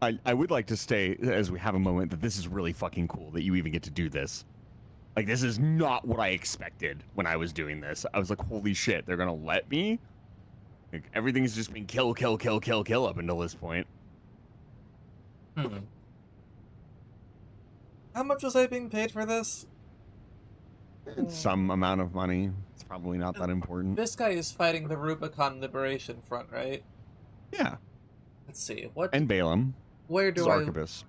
I would like to stay, as we have a moment, that this is really fucking cool that you even get to do this. Like, this is not what I expected when I was doing this. I was like, holy shit, they're gonna let me? Like, everything's just been kill, kill, kill, kill, kill up until this point. How much was I being paid for this? It's some amount of money. It's probably not that important. This guy is fighting the Rubicon Liberation Front, right? Yeah. Let's see. What? And Balaam. Where do I? Zarkabus.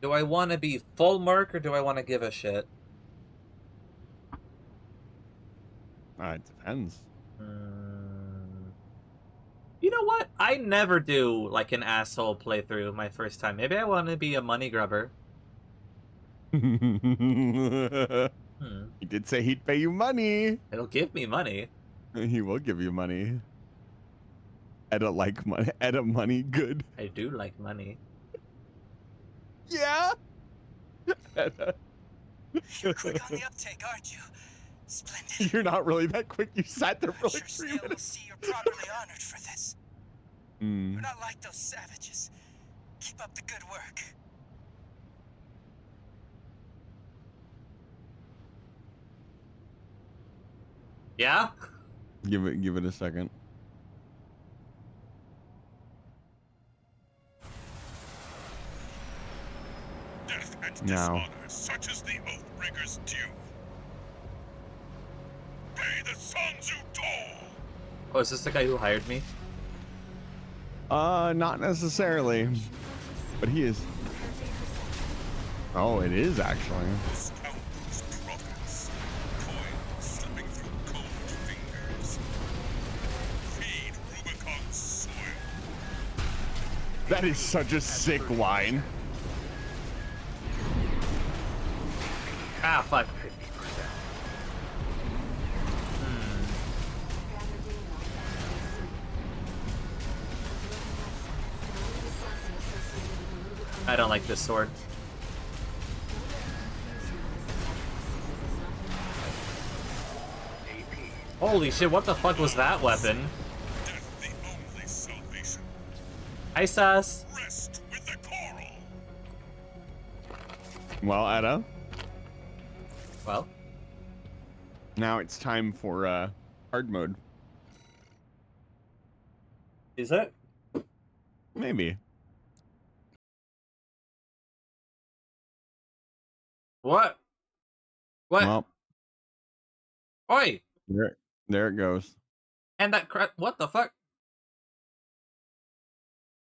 Do I want to be full mark or do I want to give a shit? It depends. You know what? I never do like an asshole playthrough my first time. Maybe I want to be a money grubber. He did say he'd pay you money. It'll give me money. He will give you money. Edda like money. Edda money good. I do like money. Yeah. Edda. You're quick on the uptake, aren't you? Splendid. You're not really that quick. You sat there for I'm like sure 3 Snail will minutes. see you're properly honored for this. We're not like those savages. Keep up the good work. Yeah? Give it a second. Death and No. dishonor, such as the Oathbreaker's due. Pay the sons who toll! Oh, is this the guy who hired me? Not necessarily, but he is. Oh, it is actually. Scoundrels' profits. Coin slipping through cold fingers. Feed Rubicon's soil. That is such a sick line. Ah, fuck. 50%. I don't like this sword. Holy shit, what the fuck was that weapon? Death the only salvation. Hi, sus. Rest with the coral. Well, Etta, Well, now it's time for hard mode. is it? Maybe. What? What? Well, Oi! there it goes. And that what the fuck?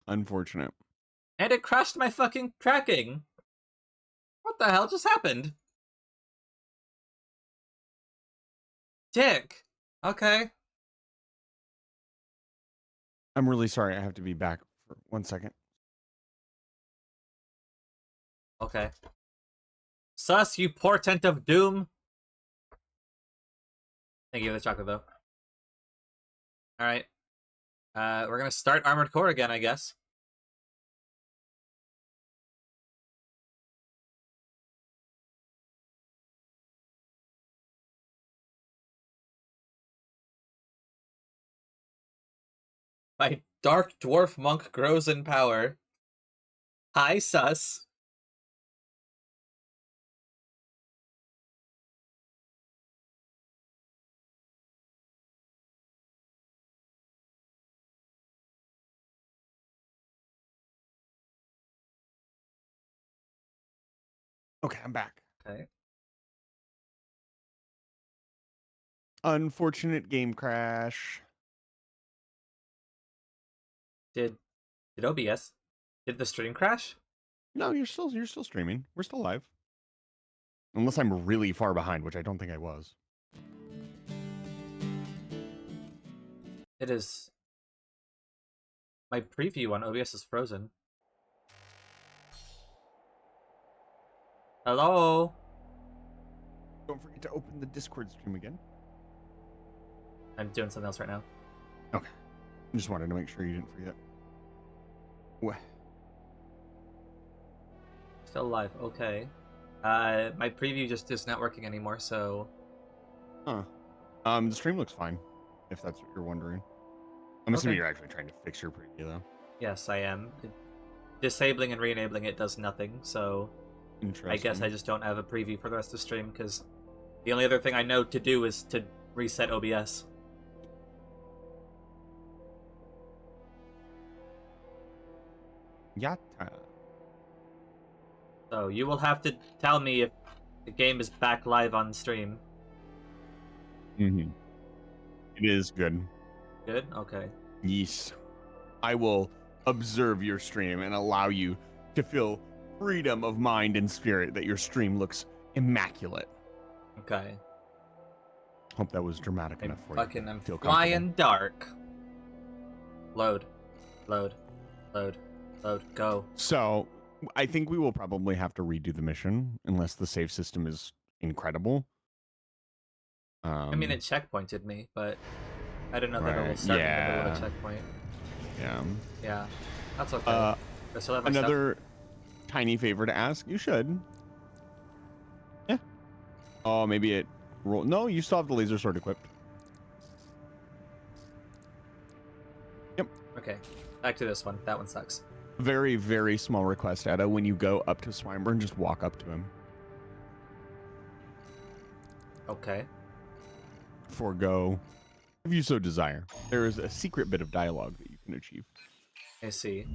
Unfortunate. And it crashed my fucking tracking. What the hell just happened? Dick. Okay. I'm really sorry. I have to be back for 1 second. Okay. Sus, you portent of doom. Thank you for the chocolate, though. Alright. We're gonna start Armored Core again, I guess. My dark dwarf monk grows in power. Hi, sus. Okay, I'm back. Okay. Unfortunate game crash. Did OBS? Did the stream crash? No, you're still streaming. We're still live. Unless I'm really far behind, which I don't think I was. It is. My preview on OBS is frozen. Hello? Don't forget to open the Discord stream again. I'm doing something else right now. Okay. I just wanted to make sure you didn't forget. What? Still alive. Okay. My preview just is not working anymore, so... Huh. The stream looks fine, if that's what you're wondering. I'm assuming Okay. you're actually trying to fix your preview, though. Yes, I am. Disabling and re-enabling it does nothing, so... Interesting. I guess I just don't have a preview for the rest of the stream, because the only other thing I know to do is to reset OBS. Yatta. So you will have to tell me if the game is back live on stream. Mm-hmm. It is good. Good? Okay. Yes. I will observe your stream and allow you to feel freedom of mind and spirit that your stream looks immaculate. Okay. Hope that was dramatic enough for Fucking, you. I'm Feel flying dark. Load. Load. Load. Load. Go. So, I think we will probably have to redo the mission unless the save system is incredible. I mean, it checkpointed me, but I don't know that it will start in the middle of a checkpoint. Yeah. Yeah. That's okay. I still have my Another tiny favor to ask. You should. Yeah. Oh, maybe it roll. No, you still have the laser sword equipped. Yep. stuff. Okay. Back to this one. That one sucks. Very, very small request, Ada. When you go up to Swineburne, just walk up to him. Okay. Forgo, if you so desire. There is a secret bit of dialogue that you can achieve I see.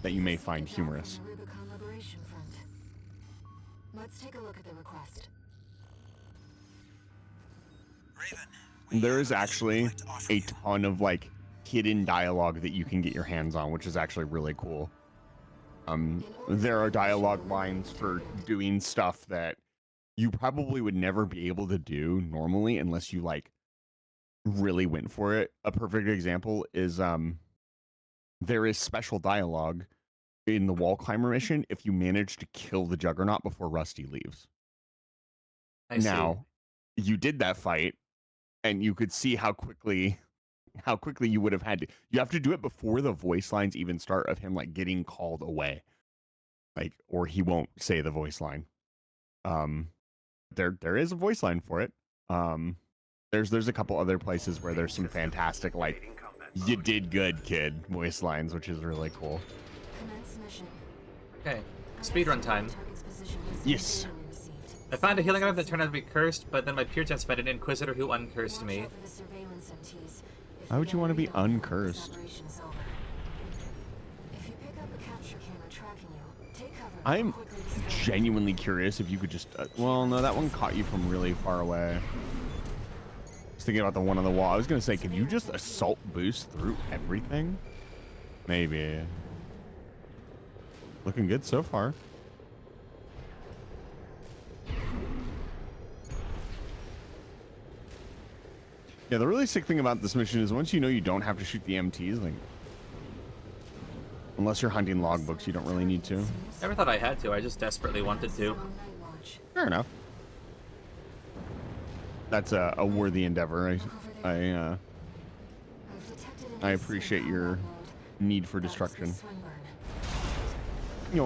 that you may find humorous. From the Rubicon Liberation Front. Let's take a look at the request. Raven, There is actually a ton of like hidden dialogue that you can get your hands on, which is actually really cool. There are dialogue lines for doing stuff that you probably would never be able to do normally unless you like really went for it. A perfect example is there is special dialogue in the wall climber mission if you manage to kill the Juggernaut before Rusty leaves. I see. Now, you did that fight, and you could see how quickly you would have had to. You have to do it before the voice lines even start of him like getting called away, like, or he won't say the voice line. There is a voice line for it. There's a couple other places where there's some fantastic like "you did good, kid" voice lines, which is really cool. Commence mission. Okay. Speedrun time. Target's position has Yes. been received. I found a healing item that turned out to be cursed, but then my pure chance met an inquisitor who uncursed Watch me. out for the surveillance MTs. If Why would they you want to be get read on them, this uncursed? operation's over. If you pick up a capture camera tracking you, take cover and I'm quickly destroy it. genuinely curious if you could just. Well, no, that one caught you from really far away. I was thinking about the one on the wall. I was gonna say, could you just assault boost through everything? Maybe. Looking good so far. Yeah, the really sick thing about this mission is once you know you don't have to shoot the MTs, like, unless you're hunting logbooks, you don't really need to. Never thought I had to, I just desperately wanted to. On night watch. Fair enough. That's a worthy endeavor. Over there. I've detected an I AC appreciate combat your mode. need for That is the destruction. Swinburne. Yo.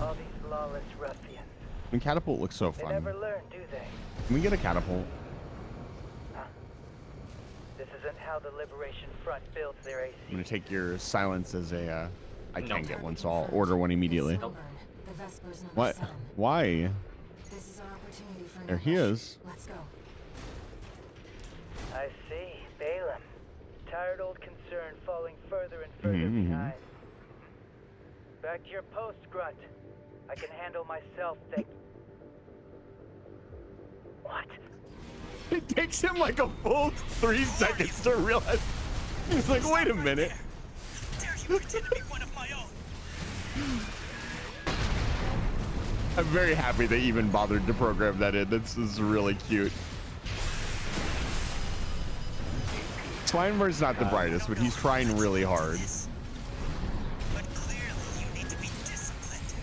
All these lawless ruffians. And catapult looks so They fun. never learn, do they? Can we get a catapult? This isn't how the Liberation Front builds their AC. I'm gonna take your silence as a. I No. can't get one, so I'll order one immediately. Nope. The Vespers number What? 7. Why? This is our opportunity for an There he ambush. is. Let's go. I see. Balaam. Tired old concern falling further and further Mhm. behind. Back to your post, Grunt. I can handle myself, thank... What? It takes him like a full 3 seconds to realize. He's like, wait a minute. Dare you pretend to be one of my own? I'm very happy they even bothered to program that in. This is really cute. Swinburne's not the brightest, but he's trying really hard. But clearly you need to be disciplined.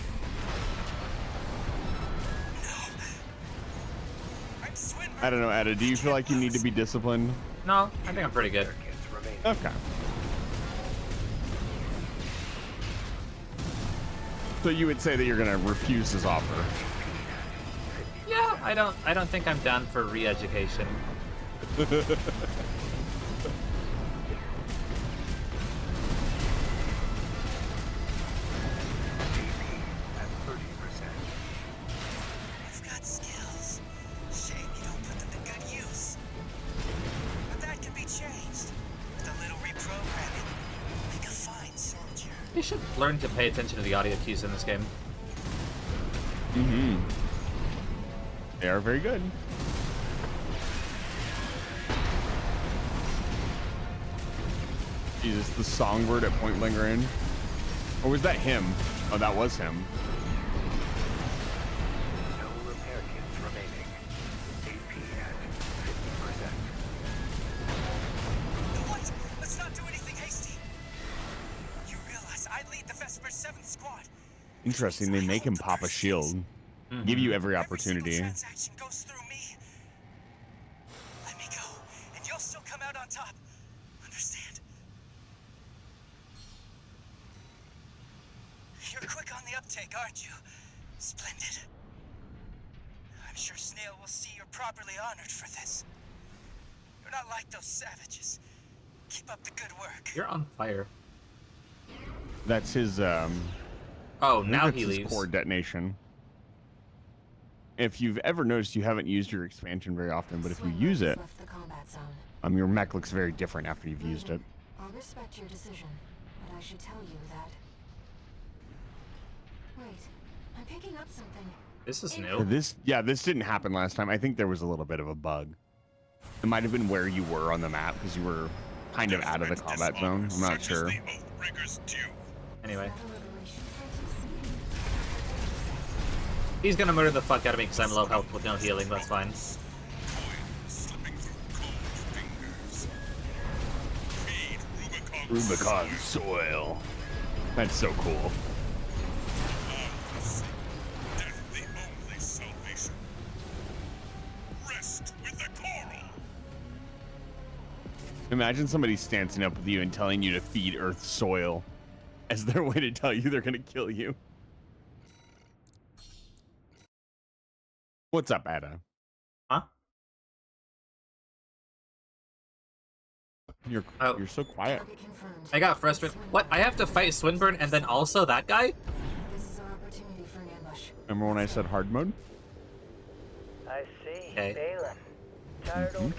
No. I'm Swinburne. I don't know, Etta, do you feel like you need to be disciplined? No, I think I'm pretty good. Okay. So you would say that you're gonna refuse his offer? Yeah, I don't think I'm down for re-education. You've got skills. Shame you don't put them to good use. But that can be changed. With a little reprogramming. Make a fine soldier. You should learn to pay attention to the audio cues in this game. Mm-hmm. They are very good. Jesus, the songbird at point blank range. Or was that him? Oh, that was him. No repair kits remaining. AP at 50%. What? Let's not do anything hasty. You realize I lead the Vesper 7th Squad. Interesting, they make him pop a shield. Give you every opportunity. Every single transaction goes through me. Let me go, and you'll still come out on top. Understand? You're quick on the uptake, aren't you? Splendid. I'm sure Snail will see you're properly honored for this. You're not like those savages. Keep up the good work. You're on fire. That's his Oh, now that's he his leaves. core detonation. If you've ever noticed, you haven't used your expansion very often, but if you use it, Left the combat zone. your mech looks very different after you've used it. I'll respect your decision, but I should tell you that. Wait, I'm picking up something. This is new. This didn't happen last time. I think there was a little bit of a bug. It might have been where you were on the map because you were kind of out of the combat zone. I'm not sure. Anyway, Is that a liberation fantasy? he's gonna murder the fuck out of me because I'm low health with no healing. That's fine. Rubicon soil. That's so cool. Death the only salvation. Rest with the coral. Imagine somebody standing up with you and telling you to feed Earth soil as their way to tell you they're gonna kill you. What's up, Ada? Huh? You're so quiet. Target confirmed. I got frustrated. What? I have to fight Swinburne and then also that guy? This is our opportunity for an ambush. Remember when I said hard mode? I see. Okay. Balin. Tired old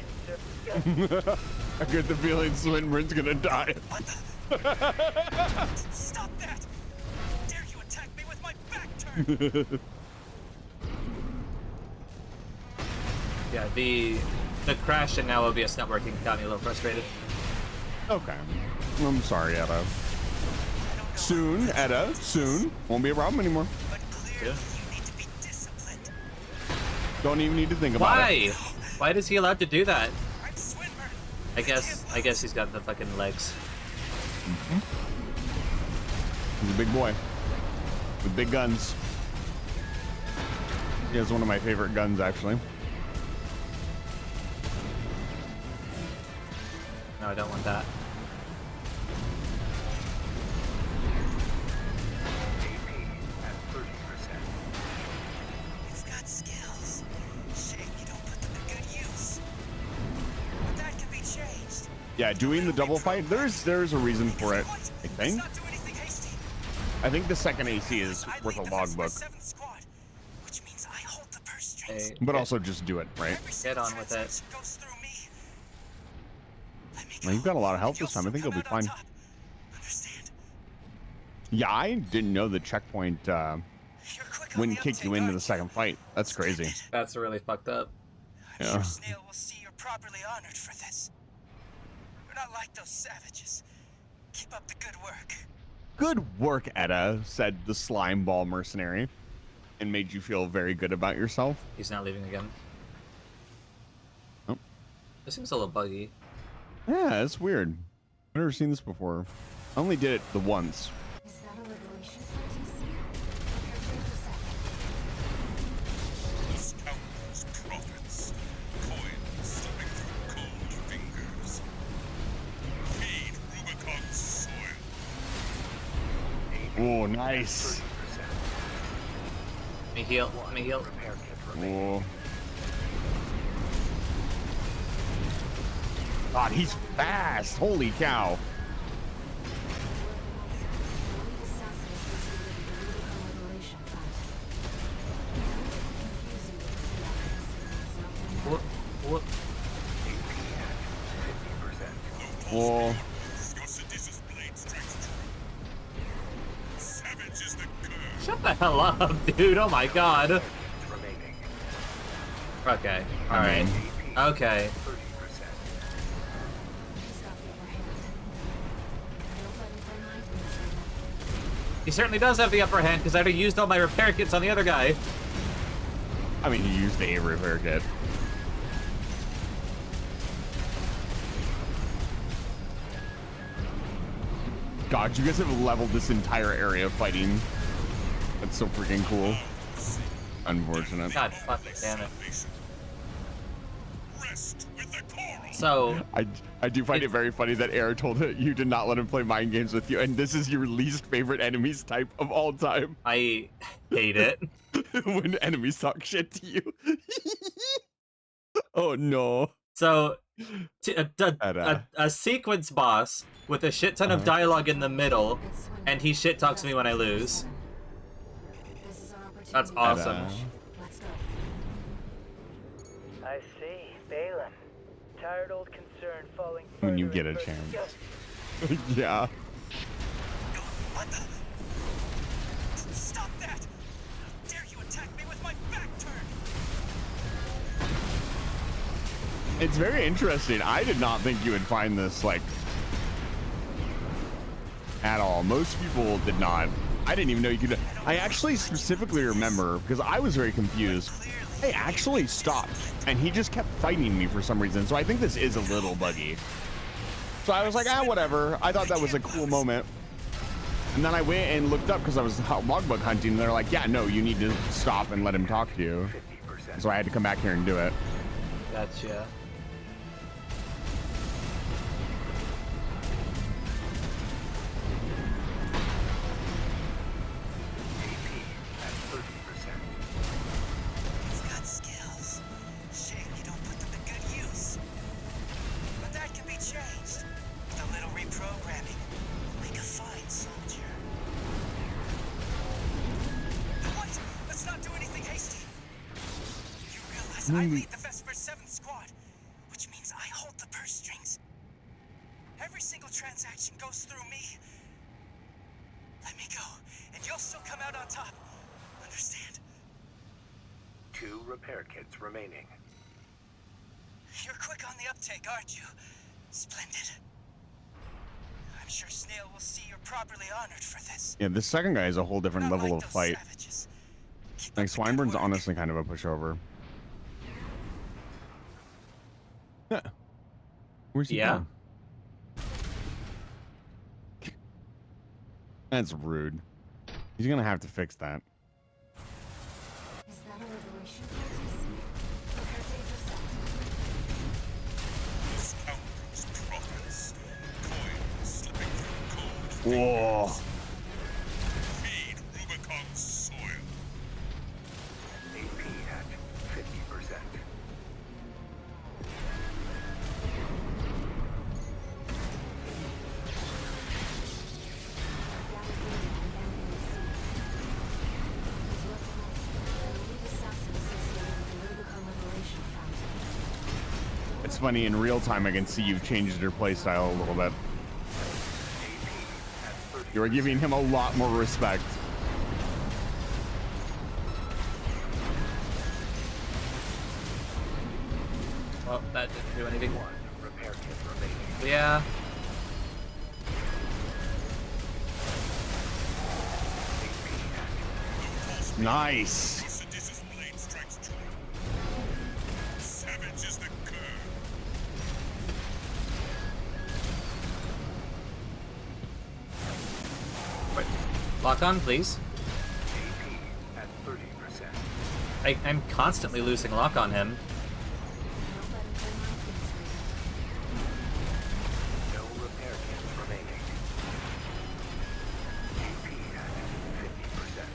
concern. I get the feeling Swinburne's gonna die. What the? Stop that! How dare you attack me with my back turned? Yeah, the crash and now OBS not working got me a little frustrated. Okay. I'm sorry, Etta. Soon, Etta, soon. Won't be a problem anymore. But clearly you need to be disciplined. Don't even need to think about it. Why? Why is he allowed to do that? I'm Swinburne. I guess he's got the fucking legs. He's a big boy. With big guns. He has one of my favorite guns, actually. No, I don't want that. You've got skills. Shame you don't put them to good use. But that can be changed. Yeah, doing the double fight, there's a reason for it, I think. Let's not do anything hasty. I think the second AC is I worth a lead the rest of my logbook. 7th squad, which means I hold the purse strings. Hey, But also just do it, right? Every single on with it. transaction goes through me. Let me Well, you've go. got a lot of health You'll this time. I think still you'll be come out fine. on top. Understand? Yeah, I didn't know the checkpoint You're quick on wouldn't the kick you uptake, into aren't the second fight. That's crazy. that's really fucked up. I'm Yeah. sure Snail will see you're properly honored for this. You're not like those savages. Keep up the good work. Good work, Etta, said the slime ball mercenary, and made you feel very good about yourself. He's not leaving again. Oh. This seems a little buggy. Yeah, it's weird. I've never seen this before. I only did it the once. Is that a liberation for TC? Prepare for intercept. Scoundrels, prophets, coins slipping through cold fingers. Feed Rubicon soil. Oh, nice. Let me heal. Let me heal. Oh. God, he's fast. Holy cow. Elite assassin associated with the Rubicon Liberation Front. Confuse you with the What? Oh. Your seducer's blade strikes true. Savage is the curse. Shut the hell up, dude. Oh my god. Okay. Alright. Okay. He's got the upper hand. Don't let him play mind games. He certainly does have the upper hand because I already used all my repair kits on the other guy. I mean, he used a repair kit. God, you guys have leveled this entire area fighting. That's so freaking cool. Unfortunate. God fuck damn it. Rest with the coral. So, I do find it very funny that Air told you to not let him play mind games with you, and this is your least favorite enemies type of all time. I hate it. When enemies talk shit to you. Oh no. So, a sequence boss with a shit ton of dialogue in the middle, and he shit talks me when I lose. This is our opportunity. That's awesome. Let's go. I see. Balin. Tired old concern falling When you further get and a further- chance. Yeah. What the? Stop that! How dare you attack me with my back turned? It's very interesting. I did not think you would find this, like, at all. Most people did not. I didn't even know you could. I actually specifically remember, because I was very confused, I actually stopped, and he just kept fighting me for some reason. So I think this is a little buggy. So I was like, ah, whatever. I thought that was a cool moment. And then I went and looked up because I was logbook hunting. And they're like, yeah, no, you need to stop and let him talk to you. So I had to come back here and do it. Gotcha. He's got skills. Shame you don't put them to good use. But that can be changed. With a little reprogramming, we'll make a fine soldier. What? Let's not do anything hasty. You realize I lead the Vesper 7th Squad, which means I hold the purse strings. Every single transaction goes through me. Let me go, and you'll still come out on top. Understand? 2 repair kits remaining. You're quick on the uptake, aren't you? Splendid. I'm sure Snail will see you're properly honored for this. Yeah, this second guy is a whole different Not level like of those fight. savages. Keep Like up the good Swineburne's work. honestly kind of a pushover. Yeah. Where's he Yeah. going? That's rude. He's gonna have to fix that. Is that a liberation protest? Prepare to intercept. Scoundrels, prophets. Coins slipping through cold Whoa. fingers. Feed Rubicon's soil. AP at 50%. It's funny, in real time I can see you've changed your playstyle a little bit. You are giving him a lot more respect. Well, that didn't do anything. 1 repair kit remaining. Yeah. Nice. Seduce's blade strikes true. Savage is the curve. Wait. Lock on, please. AP at 30%. I'm constantly losing lock on him. No repair kits remaining. AP at 50%.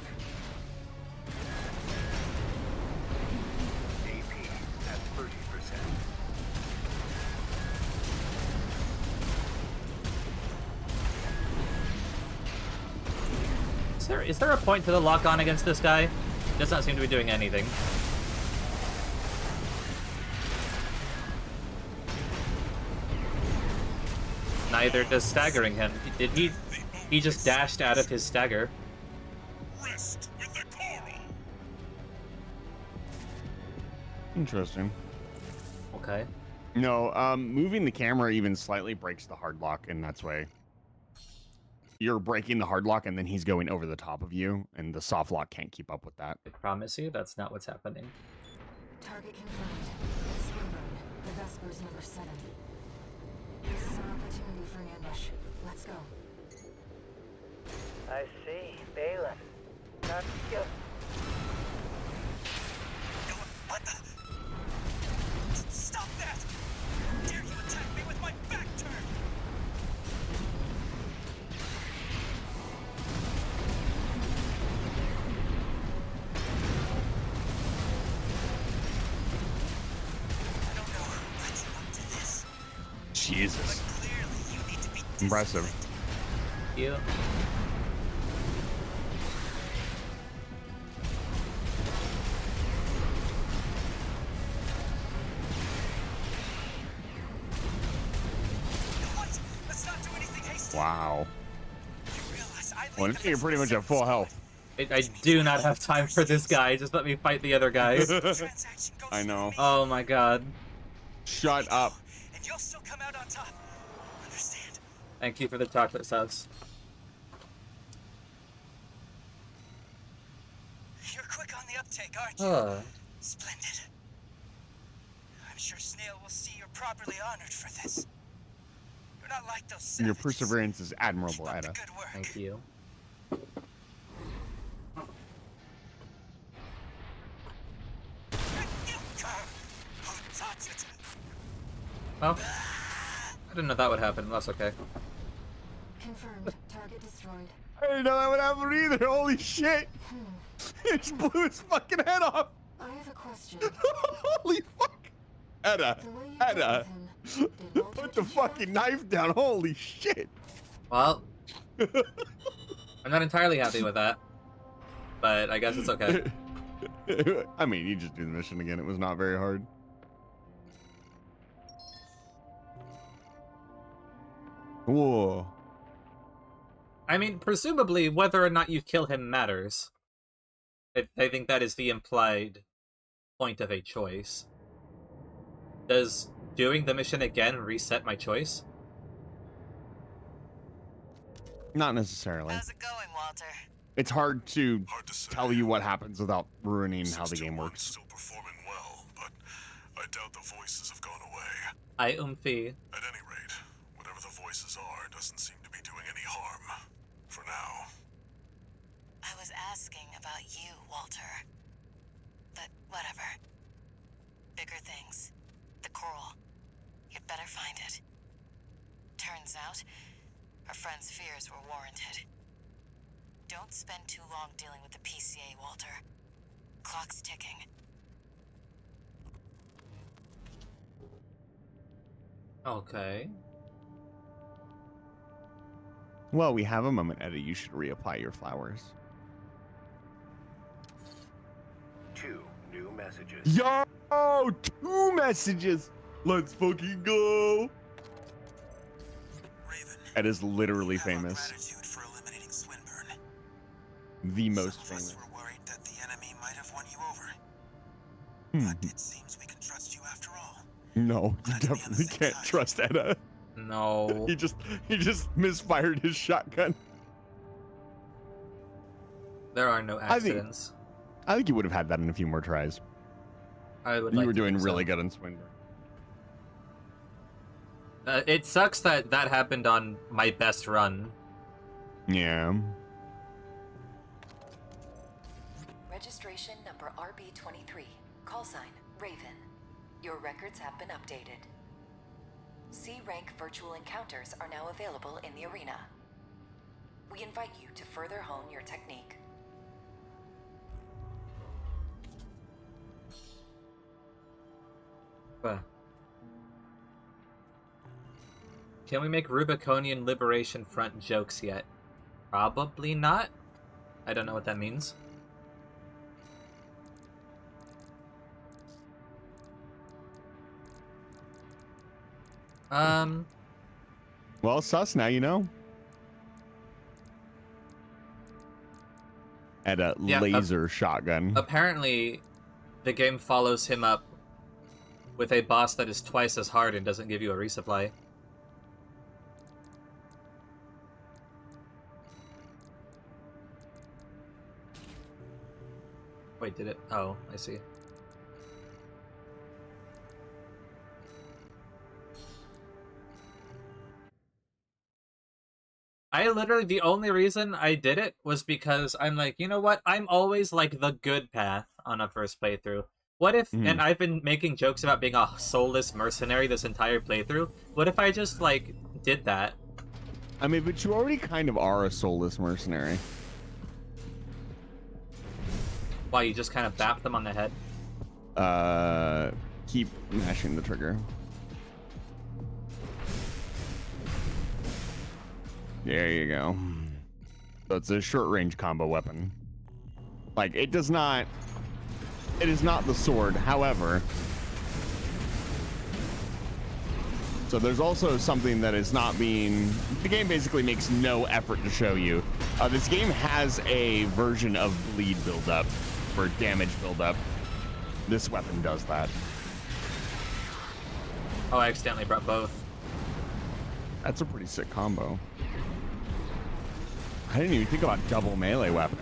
AP at 30%. Is there a point to the lock on against this guy? Does not seem to be doing anything. Neither does staggering him. Did he? He just dashed out of his stagger. Rest with the coral. Interesting. Okay. No, moving the camera even slightly breaks the hard lock in that way. You're breaking the hard lock and then he's going over the top of you, and the soft lock can't keep up with that. I promise you, that's not what's happening. Target confirmed. It's Swinburne, the Vespers number 7. This is our opportunity for an ambush. Let's go. I see. Balin. Not you. What the? Stop that! Dare you attack me with my back turned? I don't know who led you up to this, but Jesus. clearly you need to be Impressive. disciplined. You. What? Let's not do anything hasty. Wow. You realize I Well, lead the you're pretty much at full health. I do not have time for this guy. Just let me fight the other guys. transaction goes I know. through me. Oh my god. Shut up. And you'll still come out on top. Understand? Thank you for the chocolate sauce. You're quick on the uptake, aren't you? Splendid. I'm sure Snail will see you're properly honored for this. You're not like those And your savages. perseverance is admirable, Keep up the Ada. good work. Thank you. Who touched it? Well, I didn't know that would happen. That's okay. Confirmed. Target destroyed. I didn't know that would happen either. Holy shit! It just blew his fucking head off. I have a question. Holy fuck! Ada, The way you Ada, dealt with him, did Walter put the teach you that? fucking knife down. Holy shit! Well, I'm not entirely happy with that, but I guess it's okay. I mean, you just do the mission again. It was not very hard. Whoa. I mean, presumably, whether or not you kill him matters. I think that is the implied point of a choice. Does doing the mission again reset my choice? Not necessarily. How's it going, Walter? It's hard to Hard to say. tell you what happens without ruining how the game 621's works. Still performing well, but I doubt the voices have gone away. I umphy. At any rate, whatever the voices are doesn't seem to be doing any harm. For now. I was asking about you, Walter. But whatever. Bigger things. The coral. You'd better find it. Turns out, our friend's fears were warranted. Don't spend too long dealing with the PCA, Walter. Clock's ticking. Okay. Well, we have a moment, Eddie. You should reapply your flowers. 2 new messages. Yo! 2 messages! Let's fucking go! Raven. That is literally you have our famous. gratitude for eliminating Swinburne. The most Some of us famous. were worried that the enemy might have won you over. Hmm. But it seems we can trust you after all. No, you Glad to be on the definitely same can't side. trust Edda. No. He just misfired his shotgun. There are no I think- accidents. I think you would have had that in a few more tries. I would You like were to doing think so. really good on Swinburne. It sucks that that happened on my best run. Yeah. Registration number RB23. Call sign, Raven. Your records have been updated. C-rank virtual encounters are now available in the arena. We invite you to further hone your technique. Huh. Can we make Rubiconian Liberation Front jokes yet? Probably not. I don't know what that means. Well, sus, now you know. At a Yeah, laser shotgun. Apparently, the game follows him up with a boss that is twice as hard and doesn't give you a resupply. Wait, did it? Oh, I see. I literally, the only reason I did it was because I'm like, you know what? I'm always like the good path on a first playthrough. What if, and I've been making jokes about being a soulless mercenary this entire playthrough, what if I just, like, did that? I mean, but you already kind of are a soulless mercenary. Why, you just kind of bap them on the head? Keep mashing the trigger. There you go. So it's a short-range combo weapon. Like, it does not... It is not the sword, however... So there's also something that is not being... The game basically makes no effort to show you. This game has a version of bleed buildup, for damage buildup. This weapon does that. Oh, I accidentally brought both. That's a pretty sick combo. I didn't even think about double melee weapon.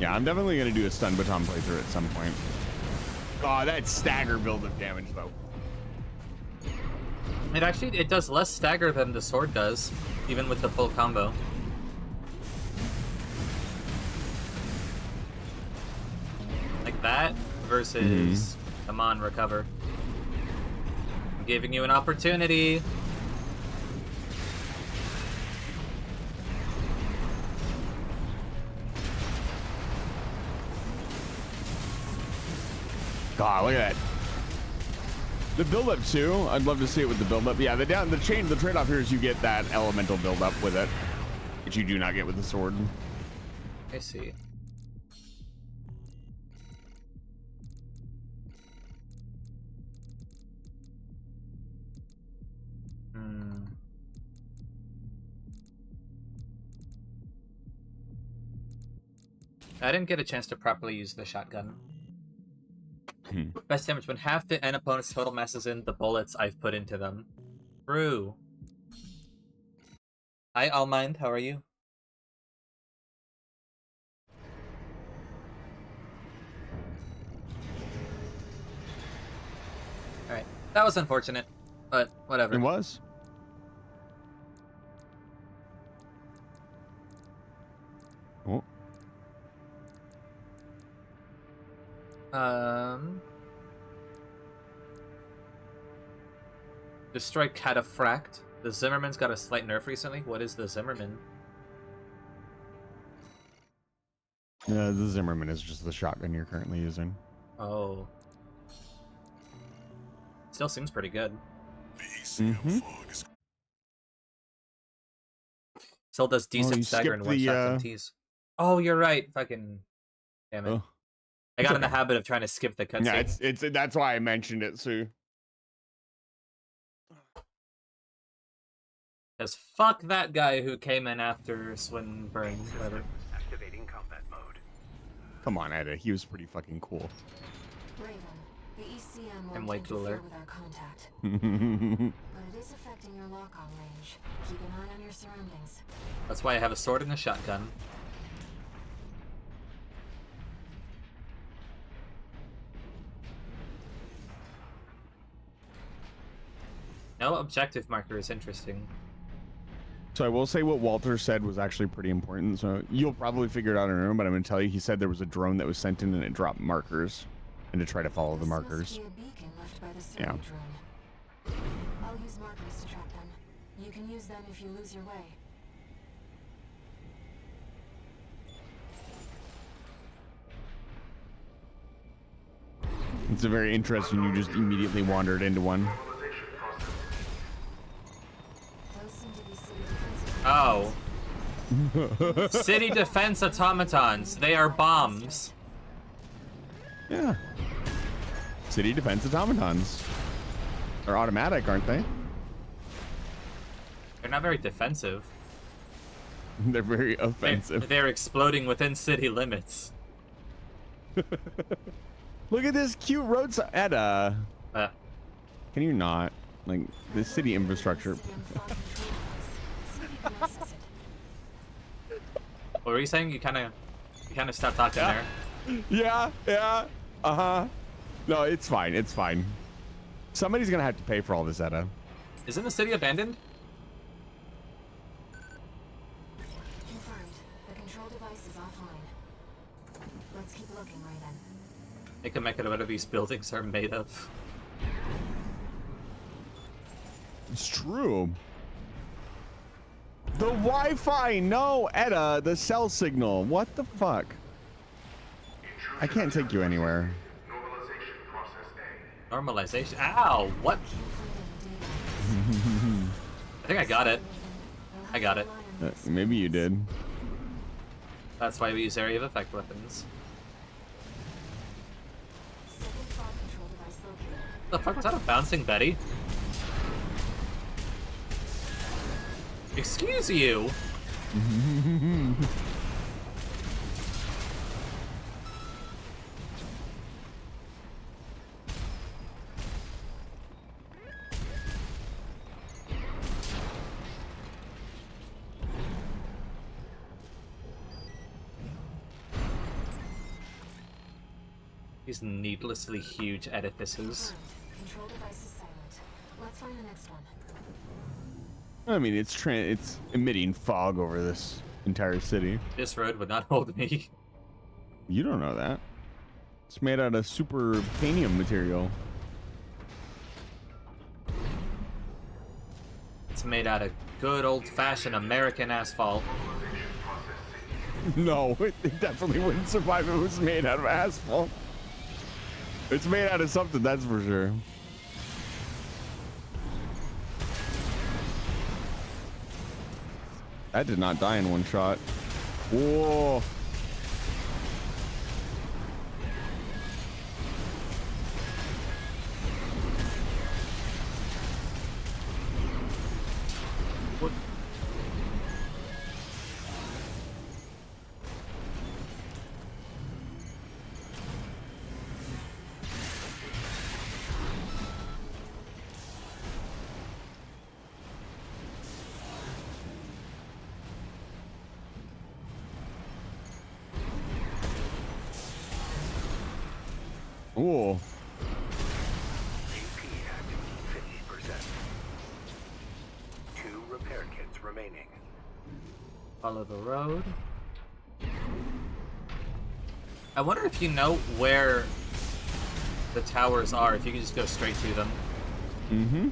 Yeah, I'm definitely gonna do a stun baton playthrough at some point. Oh, that stagger build of damage though. It does less stagger than the sword does, even with the full combo. Like that versus come on, recover. I'm giving you an opportunity. God, look at that. The build-up too. I'd love to see it with the build-up. Yeah, the trade-off here is you get that elemental build-up with it, which you do not get with the sword. I see. I didn't get a chance to properly use the shotgun. Best damage when half the an opponent's total mass is in the bullets I've put into them. True. Hi, Allmind. How are you? Alright. That was unfortunate, but whatever. It was. Oh. Destroy Cataphract. The Zimmerman's got a slight nerf recently. What is the Zimmerman? The Zimmerman is just the shotgun you're currently using. Oh. Still seems pretty good. Still does decent stagger and one-shot MTs. Oh, you're right. Fucking damn it. Oh. I got in the habit of trying to skip the cutscene. Yeah, it's that's why I mentioned it, Sue. Because fuck that guy who came in after Swinburne, whatever. Activating combat mode. Come on, Edda. He was pretty fucking cool. Raven, the ECM won't I'm way interfere cooler. with our contact, but it is affecting your lock-on range. Keep an eye on your surroundings. That's why I have a sword and a shotgun. No objective marker is interesting. So I will say what Walter said was actually pretty important. So you'll probably figure it out in a room, but I'm going to tell you, he said there was a drone that was sent in and it dropped markers, and to try to follow the markers. This must be a beacon left by the Yeah. survey drone. I'll use markers to track them. You can use them if you lose your way. It's a very interesting. You just immediately wandered into one. Those seem to be city defensive. Oh. City defense automatons. They are bombs. Yeah. City defense automatons. They're automatic, aren't they? They're not very defensive. They're very offensive. They're exploding within city limits. Look at this cute roadside. Edda. Can you not? Like, the city infrastructure. What were you saying? You kind of stopped talking there. Yeah. Uh-huh. No, it's fine. It's fine. Somebody's gonna have to pay for all this, Edda. Isn't the city abandoned? Confirmed. The control device is offline. Let's keep looking, Raven. Make a mecha of what these buildings are made of. It's true. The Wi-Fi, no, Edda, the cell signal. What the fuck? I can't take you anywhere. Normalization process A. Normalization. Ow! What? I think I got it. I got it. Maybe you did. That's why we use area of effect weapons. Second fog control device located. The fuck was that, a bouncing Betty? Excuse you! These needlessly huge edifices. Confirmed. Control device is silent. Let's find the next one. I mean, it's emitting fog over this entire city. This road would not hold me. You don't know that. It's made out of super titanium material. It's made out of good old-fashioned American asphalt. No, it definitely wouldn't survive if it was made out of asphalt. It's made out of something, that's for sure. That did not die in one shot. Whoa. What? Ooh. AP at 50%. 2 repair kits remaining. Follow the road. I wonder if you know where the towers are, if you can just go straight to them. Mm-hmm.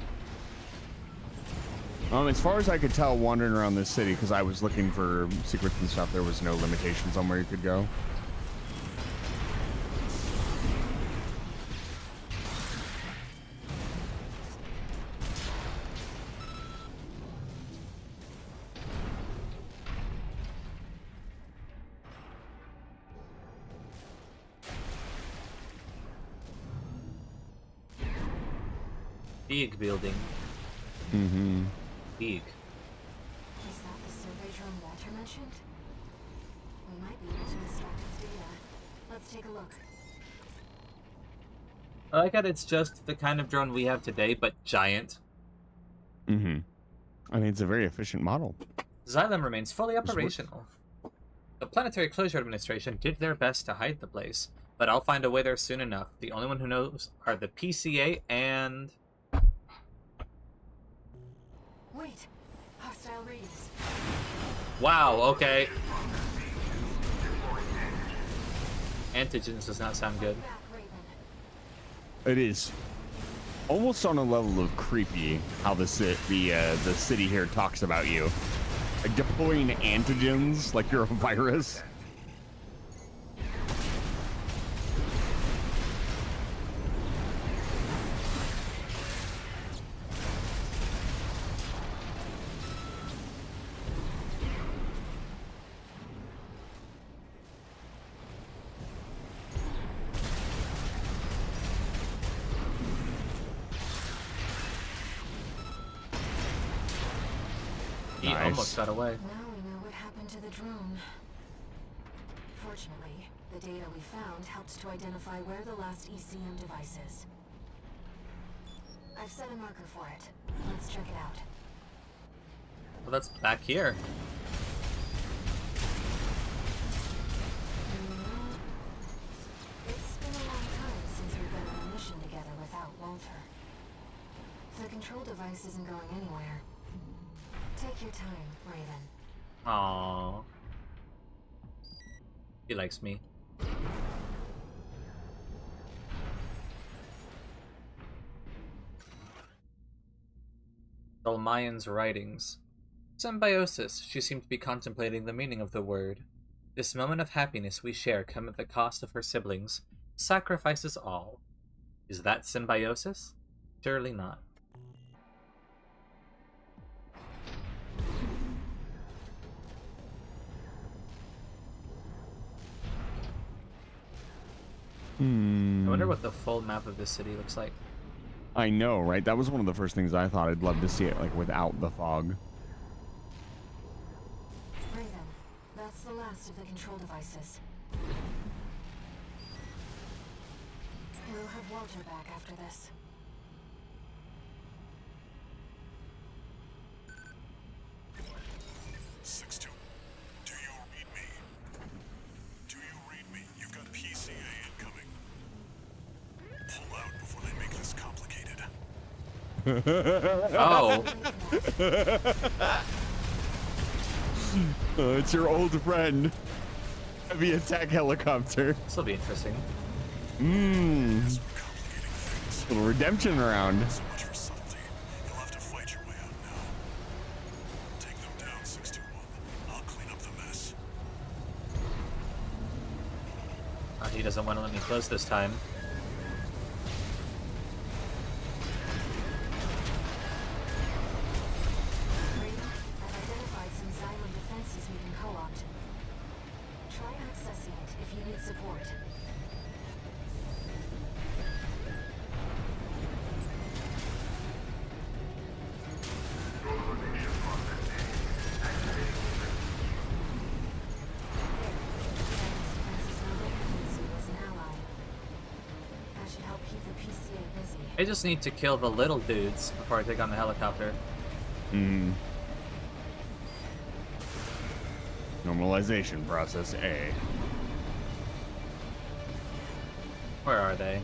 As far as I could tell, wandering around this city, because I was looking for secrets and stuff, there was no limitations on where you could go. Big building. Mm-hmm. Big. Is that the survey drone Walter mentioned? We might be able to extract its data. Let's take a look. I like that it's just the kind of drone we have today, but giant. Mm-hmm. I mean, it's a very efficient model. Xylem remains fully This works. operational. The Planetary Closure Administration did their best to hide the place, but I'll find a way there soon enough. The only one who knows are the PCA and... Wait! Hostile radius. Wow, okay. Antigens does not sound good. Back, Raven. It is almost on a level of creepy how the city here talks about you. Like deploying antigens like you're a virus. He Nice. almost got away. Now we know what happened to the drone. Fortunately, the data we found helped to identify where the last ECM device is. I've set a marker for it. Let's check it out. Well, that's back here. It's been a long time since we've been on a mission together without Walter. The control device isn't going anywhere. Take your time, Raven. Aww. He likes me. Dolmayan's writings. Symbiosis. She seemed to be contemplating the meaning of the word. This moment of happiness we share come at the cost of her siblings. Sacrifices all. Is that symbiosis? Surely not. I wonder what the full map of this city looks like. I know, right? That was one of the first things I thought. I'd love to see it like without the fog. Raven, that's the last of the control devices. We'll have Walter back after this. Six-two. Do you read me? Do you read me? You've got PCA incoming. Oh, It's your old friend. Heavy attack helicopter. this will be interesting. Mmm. Little redemption round. So much for subtlety. You'll have to fight your way out now. Take them down, 621. I'll clean up the mess. He doesn't want to let me close this time. Raven, I've identified some Xylem defenses we can co-opt. Try accessing it if you need support. I just need to kill the little dudes before I take on the helicopter. Hmm. Normalization process A. Where are they?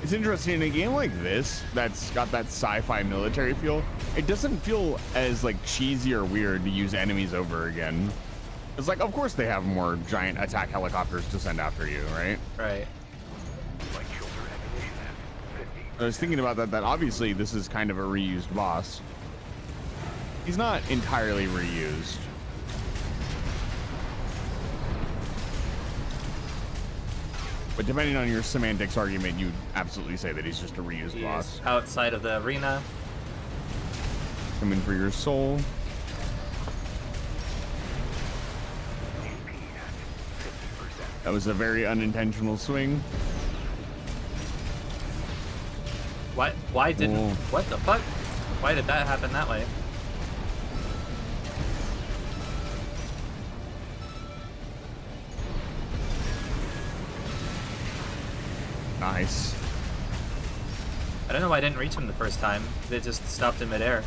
It's interesting in a game like this that's got that sci-fi military feel. It doesn't feel as like cheesy or weird to use enemies over again. It's like, of course they have more giant attack helicopters to send after you, right? Right. I was thinking about that obviously this is kind of a reused boss. He's not entirely reused. But depending on your semantics argument, you'd absolutely say that he's just a reused He's boss. outside of the arena. Coming for your soul. That was a very unintentional swing. What? Why didn't? Oh. What the fuck? Why did that happen that way? Nice. I don't know why I didn't reach him the first time. They just stopped in midair.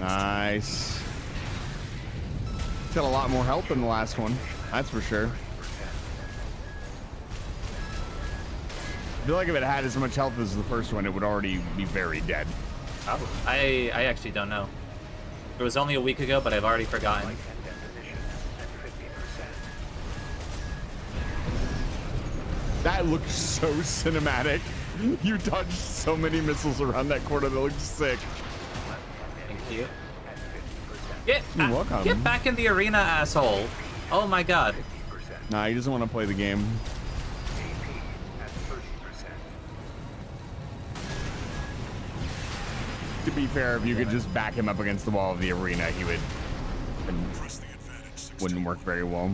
Nice. It's got a lot more health than the last one. That's for sure. I feel like if it had as much health as the first one, it would already be very dead. Oh, I actually don't know. It was only a week ago, but I've already forgotten. That looked so cinematic. You dodged so many missiles around that corner that looked sick. Thank you. You're welcome. Get back in the arena, asshole! Oh my god. Nah, he doesn't want to play the game. To be fair, if you could just back him up against the wall of the arena, he would wouldn't work very well.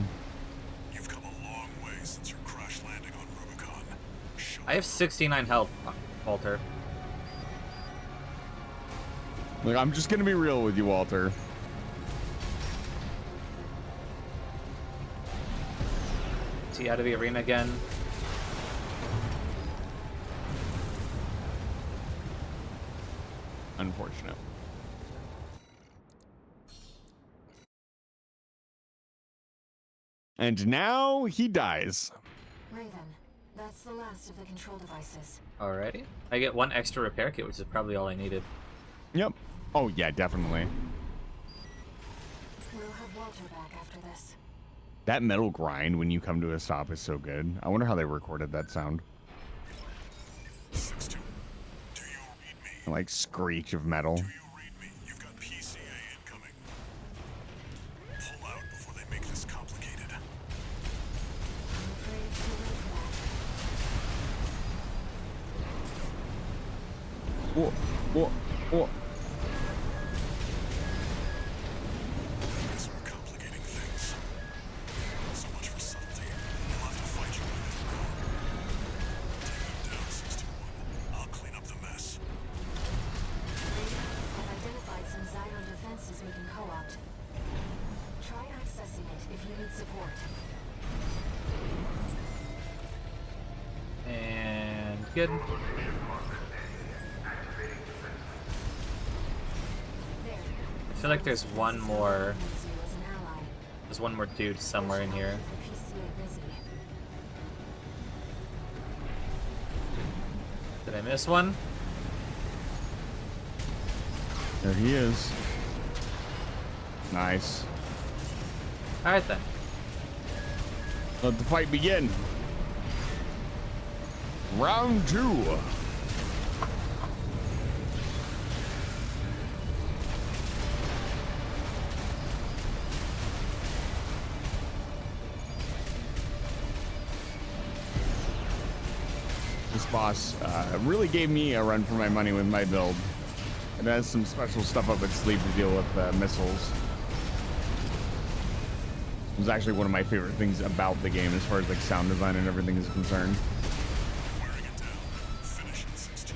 You've come a long way since your crash landing on Rubicon. I have 69 health, Walter. Like, I'm just gonna be real with you, Walter. Is he out of the arena again? Unfortunate. And now he dies. Raven, that's the last of the control devices. Alrighty. I get one extra repair kit, which is probably all I needed. Yep. Oh, yeah, definitely. We'll have Walter back after this. That metal grind when you come to a stop is so good. I wonder how they recorded that sound. 6-2. Do you read me? Like screech of metal. Do you read me? You've got PCA incoming. Pull out before they make this complicated. I'm afraid it's too late for that. Whoa, whoa, whoa. Guess we're complicating things. So much for subtlety. You'll have to fight your way out now. Take them down, 621. good. I feel like there's one more. There's one more dude somewhere in here. Did I miss one? There he is. Nice. Alright then. Let the fight begin. Round 2. This boss really gave me a run for my money with my build. It has some special stuff up its sleeve to deal with missiles. It was actually one of my favorite things about the game as far as like sound design and everything is concerned. Wearing it down. Finish in 16-1.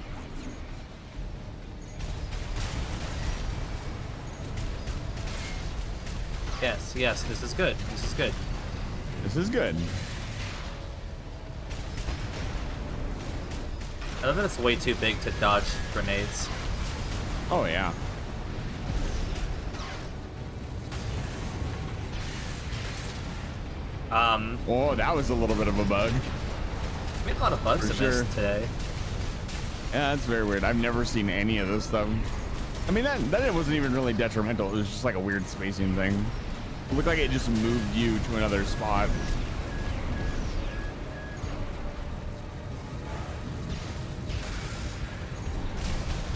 Yes, yes, this is good. This is good. This is good. I love that it's way too big to dodge grenades. Oh yeah. Oh, that was a little bit of a bug. We had a lot of bugs in this today. Yeah, that's very weird. I've never seen any of this stuff. I mean, that it wasn't even really detrimental. It was just like a weird spacing thing. It looked like it just moved you to another spot.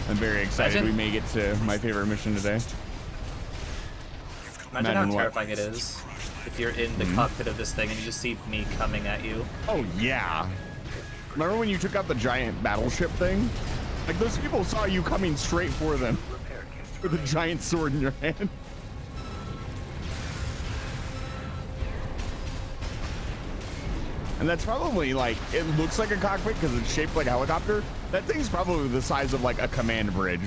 I'm very excited we may get to my favorite mission today. Imagine how terrifying it is if you're in the cockpit of this thing and you just see me coming at you. Oh, yeah. Remember when you took out the giant battleship thing? Like, those people saw you coming straight for them with a giant sword in your hand. And that's probably like, it looks like a cockpit because it's shaped like a helicopter. That thing's probably the size of like a command bridge.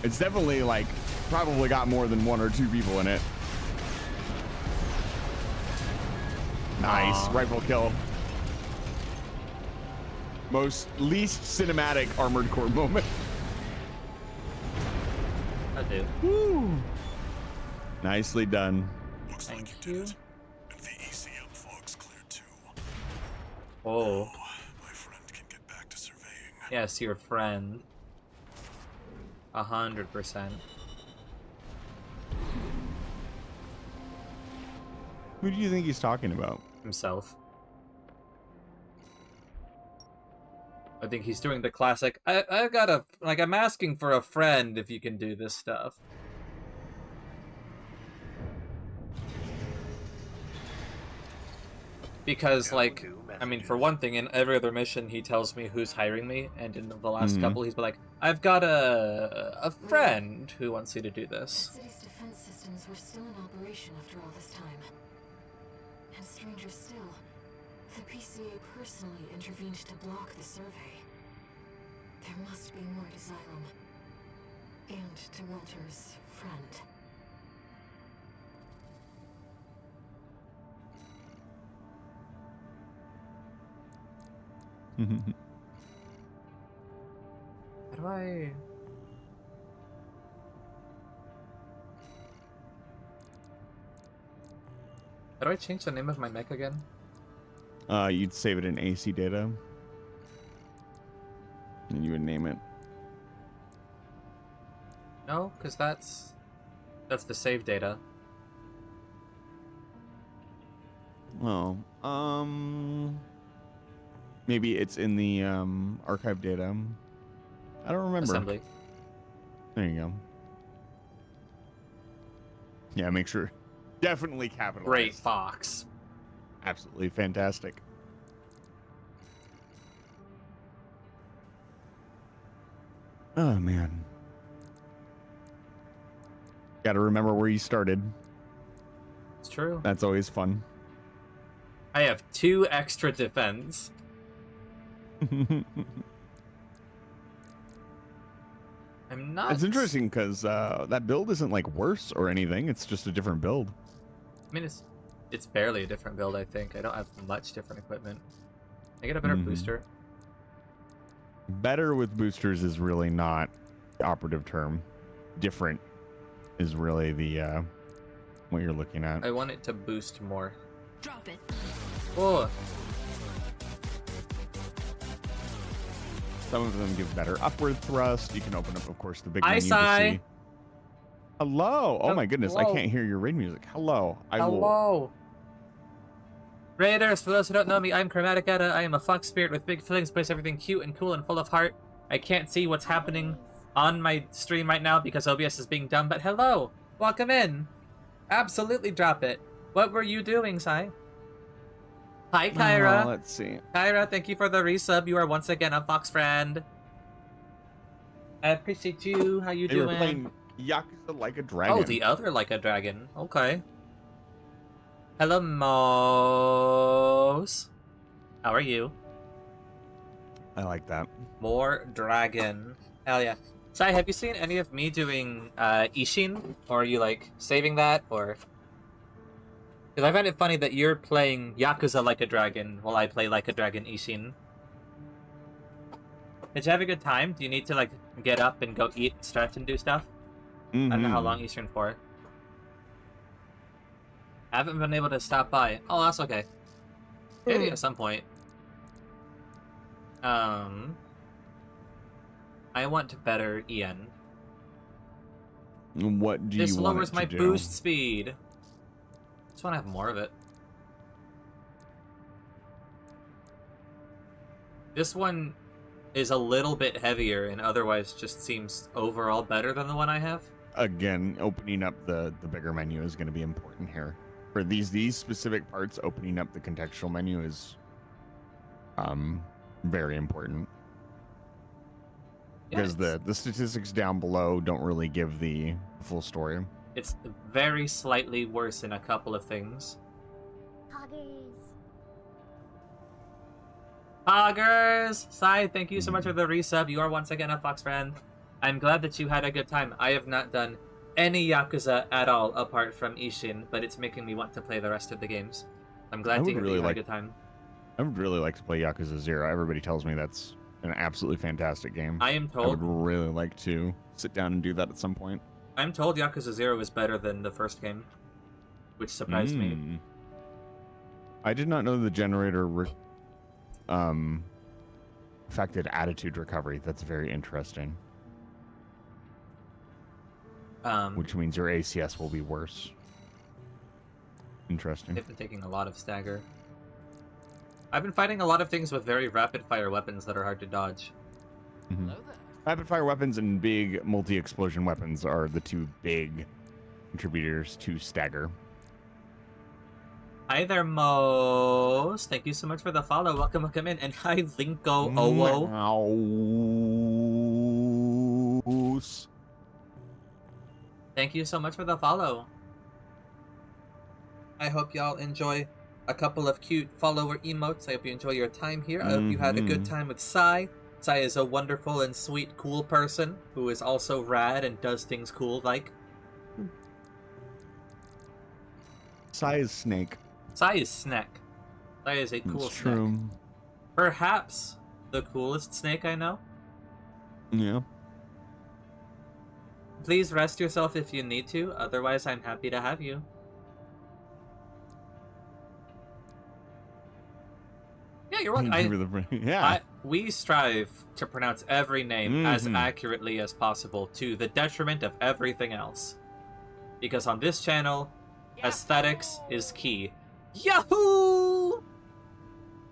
It's definitely like, probably got more than 1 or 2 people in it. Nice, rifle kill. Least cinematic Armored Core moment. I do. Woo. Nicely done. Looks Thank like you you. did it. And the ECM fog's cleared too. Oh. My friend can get back to surveying. Yes, your friend. 100%. Who do you think he's talking about? Himself. I think he's doing the classic, I got a, like, I'm asking for a friend if you can do this stuff. Because, like, I mean, for one thing, in every other mission, he tells me who's hiring me, and in the last couple, he's been like, I've got a friend who wants you to do this. The city's defense systems were still in operation after all this time. And stranger still, the PCA personally intervened to block the survey. There must be more to Xylem. And to Walter's friend. How do I... How do I change the name of my mech again? You'd save it in AC data. And you would name it. No, because that's the save data. Oh, maybe it's in the archive data. I don't remember. Assembly. There you go. Yeah, make sure. Definitely capitalize. Great box. Absolutely fantastic. Oh man. Got to remember where you started. It's true. That's always fun. I have 2 extra defense. I'm not... It's interesting because that build isn't like worse or anything. It's just a different build. I mean, it's barely a different build, I think. I don't have much different equipment. I get a better booster. Better with boosters is really not the operative term. Different is really the what you're looking at. I want it to boost more. Drop it. Oh, Some of them give better upward thrust. You can open up, of course, the big Hi, menu to Sai. see. Hello. Oh my goodness, I Hello. can't hear your raid music. Hello. I will. hello. Raiders, for those who don't know me, I'm Chromatic Etta. I am a fox spirit with big feelings, plays everything cute and cool and full of heart. I can't see what's happening on my stream right now because OBS is being dumb, but hello! Welcome in! Absolutely drop it. What were you doing, Sai? Hi, Kyra. Let's see. Kyra, thank you for the resub. You are once again a fox friend. I appreciate you. How you They were doing? playing Yakuza Like a Dragon. Oh, the other like a dragon. Okay. Hello, Mose. How are you? I like that. More dragon. Hell yeah. Sai, have you seen any of me doing Ishin? Or are you like saving that? Or because I find it funny that you're playing Yakuza Like a Dragon while I play Like a Dragon Ishin. Did you have a good time? Do you need to like get up and go eat, stretch, and do stuff? I don't know how long Eastern for. I haven't been able to stop by. Oh, that's okay. Maybe at some point. I want better EN. What do This you want lowers it to my do? boost speed. Just want to have more of it. This one is a little bit heavier and otherwise just seems overall better than the one I have. Again, opening up the bigger menu is going to be important here. For these specific parts, opening up the contextual menu is very important. Because the statistics down below don't really give the full story. It's very slightly worse in a couple of things. Poggers! Sai, thank you so much for the resub. You are once again a fox friend. I'm glad that you had a good time. I have not done any Yakuza at all apart from Ishin, but it's making me want to play the rest of the games. I'm glad to hear that you had a good time. I would really like to play Yakuza 0. Everybody tells me that's an absolutely fantastic game. I am I would told really like to sit down and do that at some point. I'm told Yakuza 0 is better than the first game, which surprised me. I did not know the generator affected attitude recovery. That's very interesting. Which means your ACS will be worse. Interesting. They've been taking a lot of stagger. I've been fighting a lot of things with very rapid-fire weapons that are hard to dodge. Rapid fire weapons and big multi-explosion weapons are the two big contributors to stagger. Hi there, Mose. Thank you so much for the follow. Welcome in. And hi, Linko Owo. Mouse. Thank you so much for the follow. I hope y'all enjoy a couple of cute follower emotes. I hope you enjoy your time here. I hope you had a good time with Sai. Sai is a wonderful and sweet, cool person who is also rad and does things cool like. Sai is Snake. Sai is Snack. Sai is a cool It's snack. true. Perhaps the coolest snake I know. Yeah. Please rest yourself if you need to, otherwise I'm happy to have you. Yeah, you're welcome. We strive to pronounce every name as accurately as possible to the detriment of everything else. Because on this channel, aesthetics is key. Yahoo!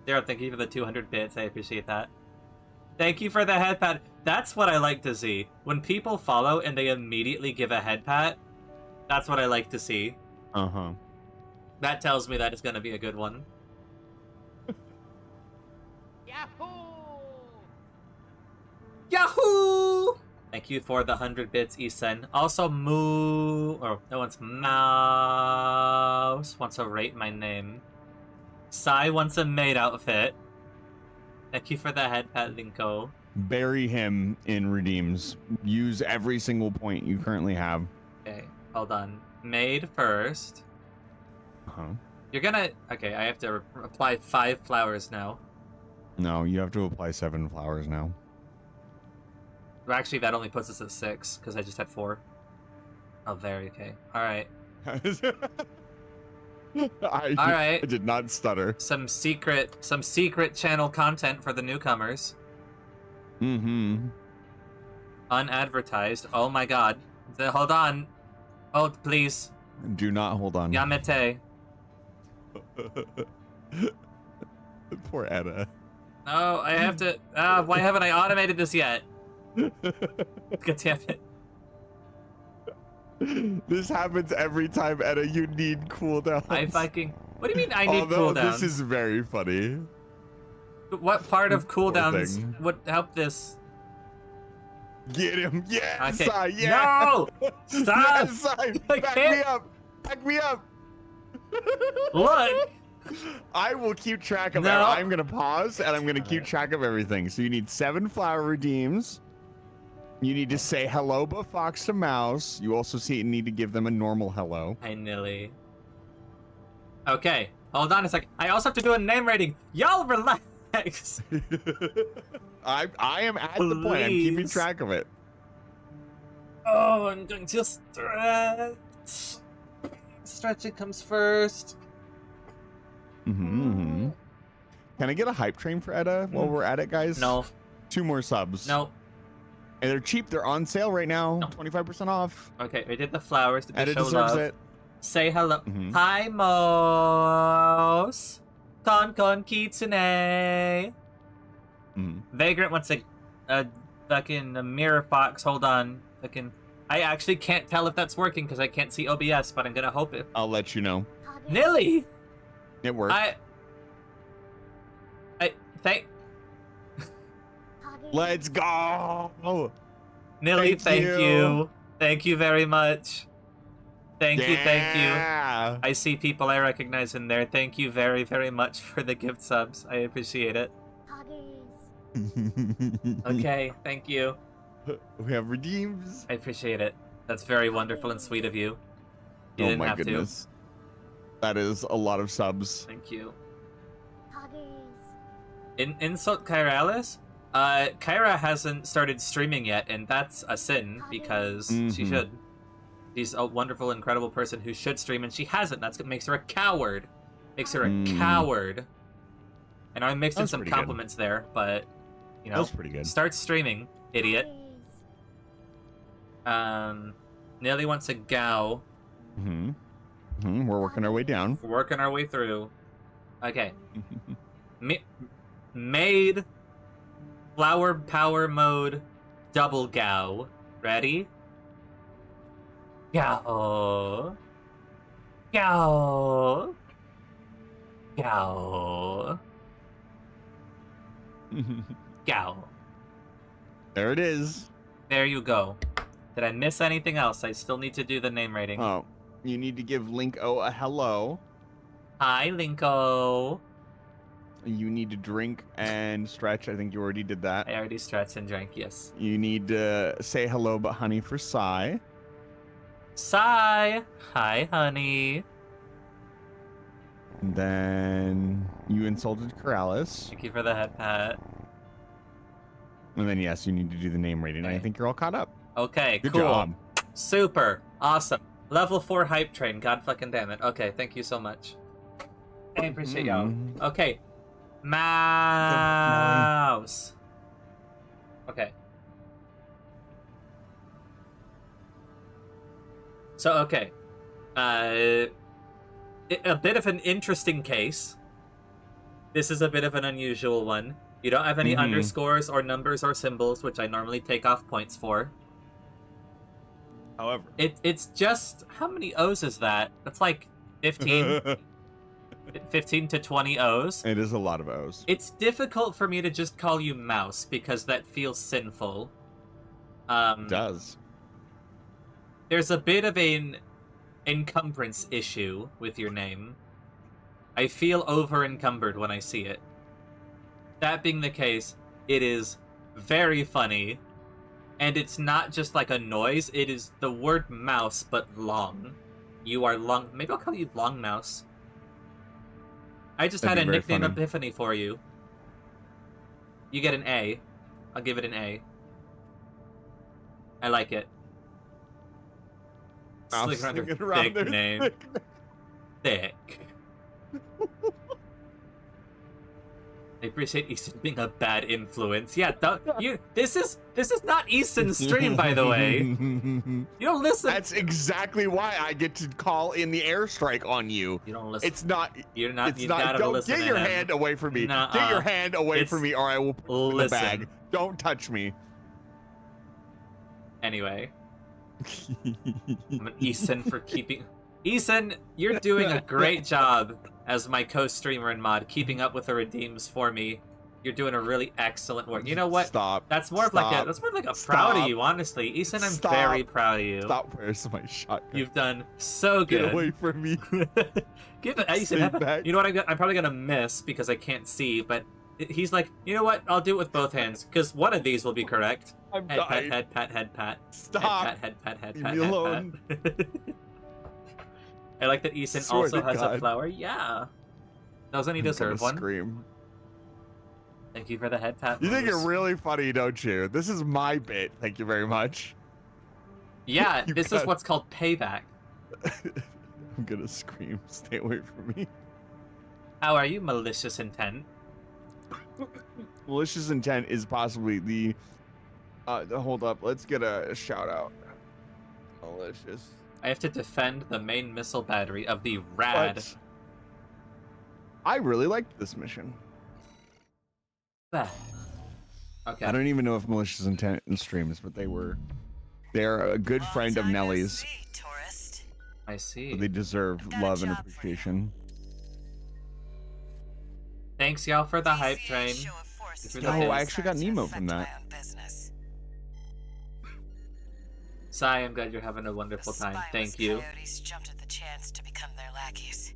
Daryl, thank you for the 200 bits. I appreciate that. Thank you for the head pat. That's what I like to see. When people follow and they immediately give a head pat, that's what I like to see. Uh-huh. That tells me that it's going to be a good one. Yahoo! Thank you for the 100 bits, Isen. Also, no one's Mouse wants to rate my name. Sai wants a maid outfit. Thank you for the head pat, Linko. Bury him in redeems. Use every single point you currently have. Okay, hold on. Maid first. Uh-huh. You're gonna... Okay, I have to apply 5 flowers now. No, you have to apply 7 flowers now. Well, actually, that only puts us at 6 because I just had 4. Oh, very okay. All right. I did not stutter. Some secret channel content for the newcomers. Mm-hmm. Unadvertised. Oh my god. Hold on. Hold, please. Do not hold on. Yamete. Poor Edda. No, I have to. Why haven't I automated this yet? God damn it. This happens every time, Edda. You need cooldowns. What do you mean I need Although cooldowns? this is very funny. What part of Poor cooldowns thing. would help this? Get him. Yes. Okay. Yeah. No! Stop! Yes, I. I Back can't. me up. Back me up. Look! I will keep track of No. I'm going to pause and I'm going to keep track of everything. So you need 7 flower redeems. You need to say hello but fox to mouse. You also need to give them a normal hello. Hi, Nilly. Okay, hold on a second. I also have to do a name rating. Y'all relax. I am at the plan, keeping Please. track of it. Oh, I'm going to stretch. Stretching comes first. Mm-hmm. Can I get a hype train for Edda while we're at it, guys? No. 2 more subs. No. And they're cheap. They're on sale right now. No. 25% off. Okay, we did the flowers to Edda show deserves love. it. Say hello. Mhm. Hi, Mos. Kon Kitsune. Mhm. Vagrant wants a fucking mirror fox. Hold on. I actually can't tell if that's working because I can't see OBS, but I'm gonna hope it. I'll let you know. Nilly! It worked. Thank Let's go. Nilly, Thank thank you. you. Thank you very much. Thank you. Yeah. I see people I recognize in there. Thank you very, very much for the gift subs. I appreciate it. Okay, thank you. We have redeems. I appreciate it. That's very wonderful and sweet of you. You Oh didn't my have goodness. That is a lot of subs. to. Thank you. Insult Kyralis? Kyra hasn't started streaming yet, and that's a sin because she Mhm. should. She's a wonderful, incredible person who should stream, and she hasn't. That's what makes her a coward. Makes her a coward. And I mixed in That's some pretty good. compliments there, but you know, That's pretty good. start streaming, idiot. Nelly wants a Gao. Mm-hmm. Mm-hmm. We're working our way down. We're working our way through. Okay. Made flower power mode double Gao. Ready? Gao. Gao. Gao. Gao. There it is. There you go. Did I miss anything else? I still need to do the name rating. Oh, you need to give Link-O a hello. Hi, Linko. You need to drink and stretch. I think you already did that. I already stretched and drank, yes. You need to say hello but honey for Sai. Sai. Hi, honey. And then you insulted Corrales. Thank you for the head pat. And then yes, you need to do the name rating. And I Okay. think you're all caught up. Okay, Good cool. job. Super. Awesome. Level 4 hype train. God fucking damn it. Okay, thank you so much. I appreciate y'all. Mhm. Okay. Mouse. Okay. So, okay. A bit of an interesting case. This is a bit of an unusual one. You don't have any Mhm. underscores or numbers or symbols, which I normally take off points for. However, It's just... How many O's is that? That's like 15, 15 to 20 O's. it is a lot of O's. It's difficult for me to just call you Mouse because that feels sinful. It does. There's a bit of an encumbrance issue with your name. I feel over-encumbered when I see it. That being the case, it is very funny. And it's not just like a noise, it is the word mouse, but long. You are long... Maybe I'll call you Long Mouse. I just That'd had be a very nickname funny. epiphany for you. You get an A. I'll give it an A. I like it. I'm Slick around sticking their around thick their name. thick- Thick. I appreciate Easton being a bad influence. Yeah, this is not Easton's stream, by the way. You don't listen. That's exactly why I get to call in the airstrike on you. You don't listen. It's not. You're not. It's You not. gotta Don't listen get to your him. hand away from me. Nuh-uh. Get your hand away It's- from me, or I will put you in the Listen. bag. Don't touch me. Anyway, I'm an Eason for keeping. Eason, you're doing a great job as my co-streamer and mod, keeping up with the redeems for me. You're doing a really excellent work. You know what? Stop. That's more of like a proud of Stop. you, honestly. Eason, I'm Stop. very proud of you. Stop. Where's my shotgun? You've done so good. Get away from me. Give it. Eason, Stay have back. you know what? I'm probably gonna miss because I can't see. But he's like, you know what? I'll do it with both hands because one of these will be correct. I'm Head pat, dying. head pat, head pat. Stop. Head pat, head Leave pat, me head alone. pat. I like that Eason Swear also to has a God. flower. Yeah. Doesn't he I'm deserve gonna one? Scream. Thank you for the head pat. You think Moose. you're really funny, don't you? This is my bit. Thank you very much. Yeah, You this is got- what's called payback. I'm gonna scream. Stay away from me. How are you, malicious intent? Malicious intent is possibly the. Hold up. Let's get a shout out. Malicious. I have to defend the main missile battery of the rad. But I really liked this mission. Ah. Okay. I don't even know if malicious intent in streams, but they're a good friend of Nellie's. Tourist. I see. They deserve Got a love and job for you. appreciation. Thanks, y'all, for the hype train. Show of force If you're is the Oh, best. I actually got starting to Nemo from affect that. my own business. Sai, I'm glad you're having a wonderful The time. spineless Thank you. Coyotes jumped at the chance to become their lackeys.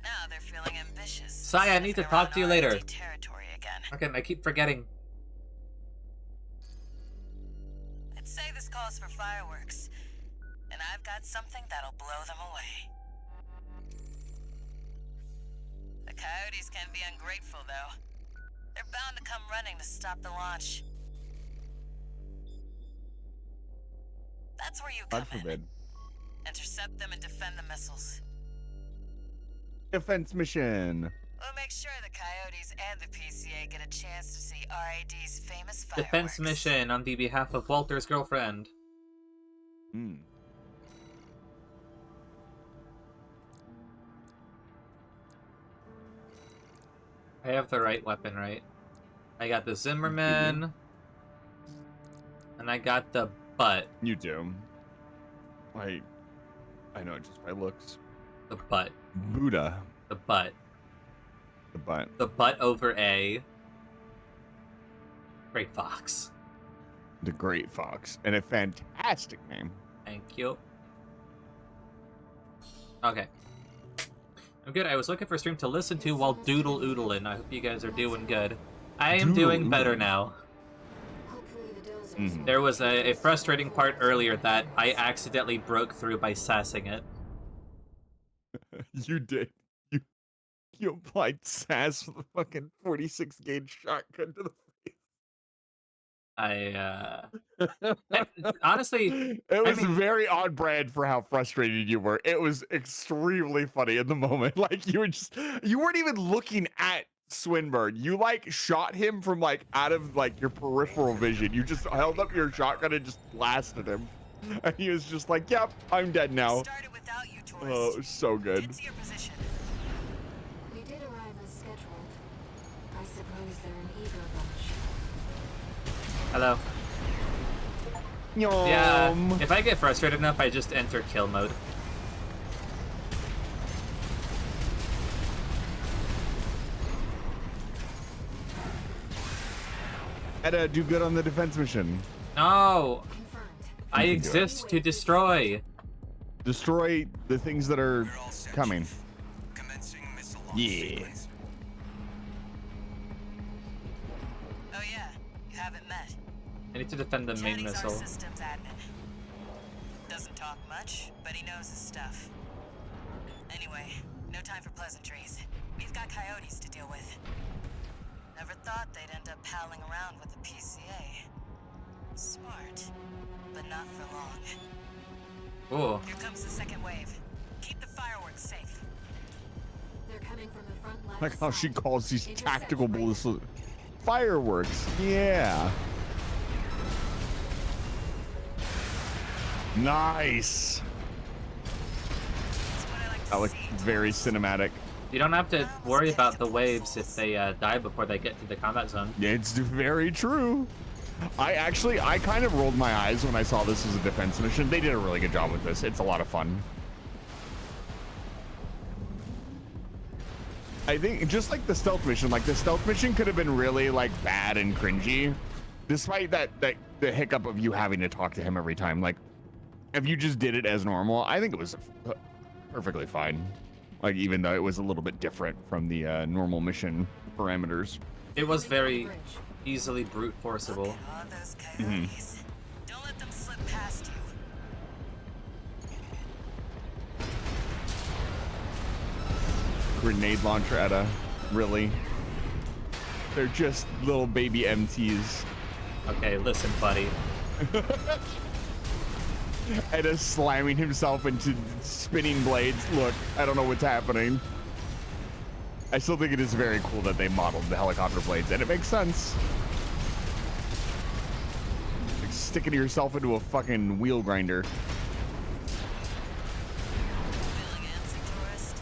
Now they're feeling ambitious. Sai, I need to talk to you later. RID territory again. Okay, I keep forgetting. I'd say this calls for fireworks, and I've got something that'll blow them away. The Coyotes can be ungrateful, though. They're bound to come running to stop the launch. That's where you come God forbid. in. Intercept them and defend the missiles. Defense mission. We'll make sure the Coyotes and the PCA get a chance to see RID's famous fireworks. Defense mission on the behalf of Walter's girlfriend. Hmm. I have the right weapon, right? I got the Zimmerman. And I got the butt. You do. I know it just by looks. The butt. Buddha. The butt. The butt. The butt over A. Great Fox. The Great Fox. And a fantastic name. Thank you. Okay. I'm good. I was looking for a stream to listen to while doodle oodling. I hope you guys are doing good. I am doing better now. Hopefully the dozers Mhm. There was a frustrating part earlier that I accidentally broke through by sassing it. You did. You applied sass with a fucking 46 gauge shotgun to the Honestly, it was mean- very on brand for how frustrated you were. It was extremely funny in the moment. Like you weren't even looking at Swinburne. You like shot him from like out of like your peripheral vision. You just held up your shotgun and just blasted him. And he was just like, "Yep, I'm dead now." Started without you, Oh, tourist. it was so good. Get to your position. We did arrive as scheduled. I suppose they're an eager bunch. hello. Yeah, if I get frustrated enough, I just enter kill mode. Had do good on the defense mission. No! Confirmed. I You can do it. exist to destroy. Destroy the things that are We're all set, coming. Chief. Commencing missile launch Yeah. sequence. Oh yeah, you haven't met. I need to defend the main Chatty's missile. our systems admin. Doesn't talk much, but he knows his stuff. Anyway, no time for pleasantries. We've got coyotes to deal with. Never thought they'd end up palling around with the PCA. Smart, but not for long. Ooh. Here comes the second wave. Keep the fireworks safe. They're coming from the front left Like how she side. calls these Intercept tactical Raven. bullets fireworks. Yeah. Nice. That's what I like to That looked see. very cinematic. You don't have to worry about the waves if they die before they get to the combat zone. It's very true. I kind of rolled my eyes when I saw this as a defense mission. They did a really good job with this. It's a lot of fun. I think just like the stealth mission, could have been really like bad and cringy, despite that the hiccup of you having to talk to him every time. Like, if you just did it as normal, I think it was perfectly fine. Like, even though it was a little bit different from the normal mission parameters. It was very easily brute Look forceable. at all those coyotes. Don't let them slip past you. Grenade launcher Etta, really? They're just little baby MTs. Okay, listen, buddy. Etta slamming himself into spinning blades. Look, I don't know what's happening. I still think it is very cool that they modeled the helicopter blades, and it makes sense. Like sticking yourself into a fucking wheel grinder. Feeling antsy, tourist?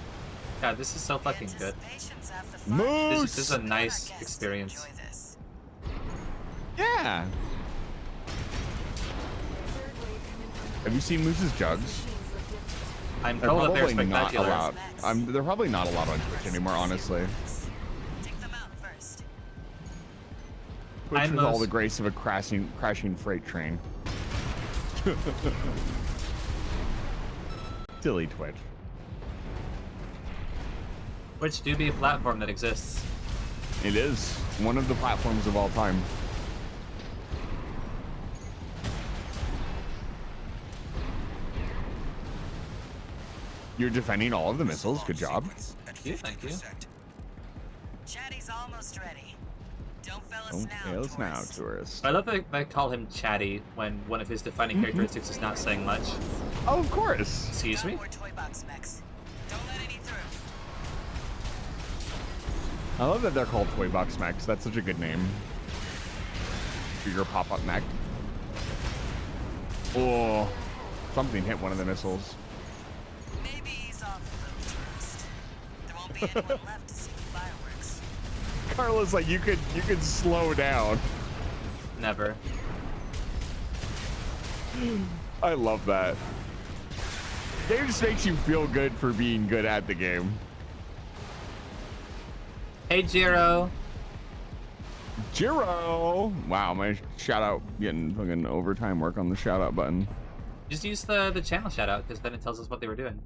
God, this is so fucking good. Anticipation's half the fun. Moose! This is a Let our nice guests experience. enjoy this. Yeah. Third wave coming from Have you seen Moose's jugs? machines look different. I'm They're told that they're probably not spectacular. allowed. They're probably not allowed on Twitch anymore, honestly. Take them out first. Twitch I'm with all Moose. the grace of a crashing freight train. Silly Twitch. Which do be a platform that exists. It is one of the platforms of all time. You're defending all of the missiles. Good job. Thank you. Chatty's almost ready. Don't fail us Don't now, fail us now, tourist. tourist. I love that they call him chatty when one of his defining characteristics is not saying much. Oh, of course. Excuse Got me? more toy box mechs. Don't let any through. I love that they're called Toy Box Mechs. That's such a good name for your pop-up mech. Oh, something hit one of the missiles. Maybe ease off a little, tourist. There won't be anyone left to see the fireworks. Carla's like, you could slow down. Never. I love that. Game just makes you feel good for being good at the game. Hey, Jiro. Jiro! Wow, my shout out getting fucking overtime work on the shout out button. Just use the channel shout out because then it tells us what they were doing.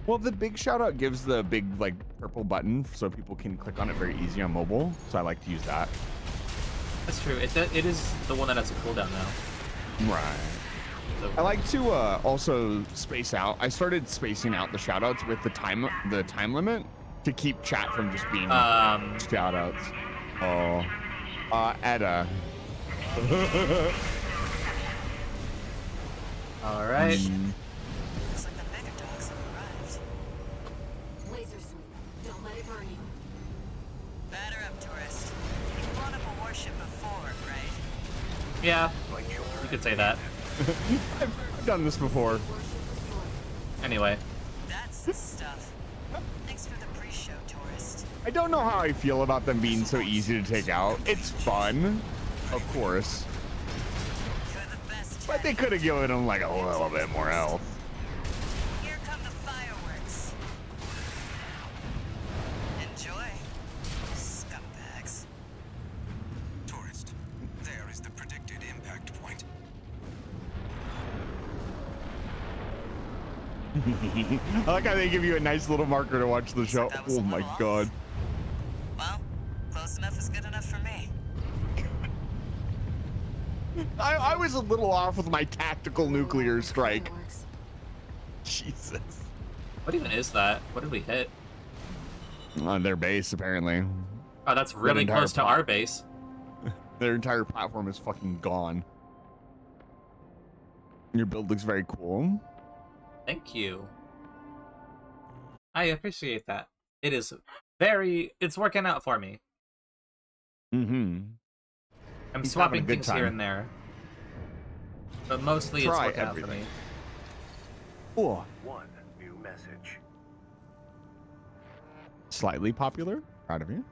Well, the big shout out gives the big like purple button so people can click on it very easy on mobile. So I like to use that. That's true. It is the one that has a cooldown now. Right. So, I like to also space out. I started spacing out the shout outs with the time limit to keep chat from just being shout outs. Oh. Etta. all right. Looks like the bigger dogs have arrived. Laser sweep. Don't let it burn you. Batter up, tourist. You've blown up a warship before, right? Yeah, you could say that. I've done this before. Anyway, That's the stuff. Thanks for the pre-show, tourist. I don't know how I feel about them being so easy to take out. It's fun, of course. You're the best, But they could have given them like a little bit more health. Here come the fireworks. Enjoy, scumbags. Tourist, there is the predicted impact point. I like how they give you a nice little marker to watch the show. That was Oh a my little off. god. Well, close enough is good enough for me. I was a little off with my tactical nuclear strike. Fireworks. Jesus. what even is that? What did we hit? On their base, apparently. Oh, that's really entire close to our base. Their entire platform is fucking gone. Your build looks very cool. Thank you. I appreciate that. It is very... It's working out for me. Mm-hmm. I'm He's having a swapping good things here time. and there. But mostly Try it's working out for everything. me. Oh, One new message. slightly popular. Proud of you.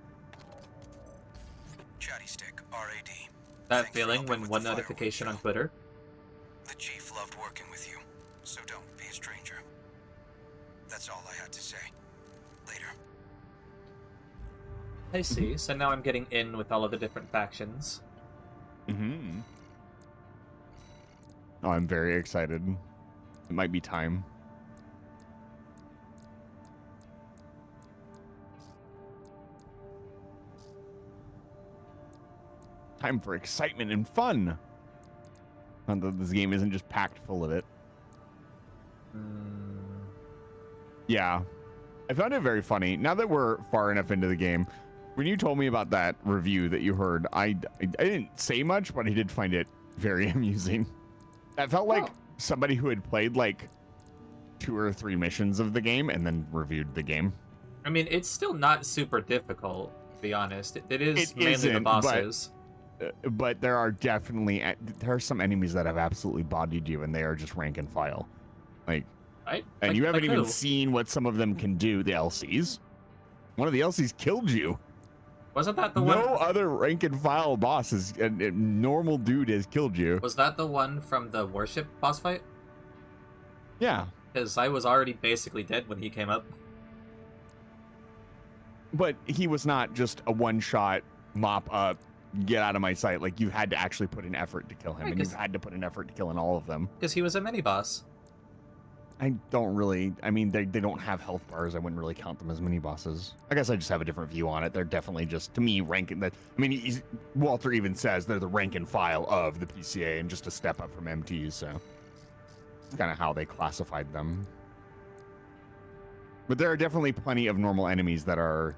Chatty Stick, RAD. That Thanks for feeling helping when with one the fireworks notification on show. Twitter. The Chief loved working with you, so don't be a stranger. That's all I had to say. Later. I see. So now I'm getting in with all of the different factions. Mm-hmm. Oh, I'm very excited. It might be time. Time for excitement and fun. Not that this game isn't just packed full of it. Yeah. I found it very funny. Now that we're far enough into the game, when you told me about that review that you heard, I didn't say much, but I did find it very amusing. That felt like somebody who had played like 2 or 3 missions of the game and then reviewed the game. I mean, it's still not super difficult, to be honest. It is It mainly the isn't, bosses. But there are definitely some enemies that have absolutely bodied you, and they are just rank and file. Like, and you haven't even seen what some of them can do. The LCs. One of the LCs killed you. Wasn't that the one? No other rank and file boss is a normal dude has killed you. Was that the one from the warship boss fight? Yeah. Because I was already basically dead when he came up. But he was not just a one-shot mop up, get out of my sight. Like, you had to actually put an effort to kill him, Right, and you've had to put an effort to killing all of them. Because he was a mini-boss. I don't really... I mean, they don't have health bars. I wouldn't really count them as mini-bosses. I guess I just have a different view on it. They're definitely just, to me, ranking... I mean, Walter even says they're the rank and file of the PCA and just a step up from MTs, so... That's kind of how they classified them. But there are definitely plenty of normal enemies that are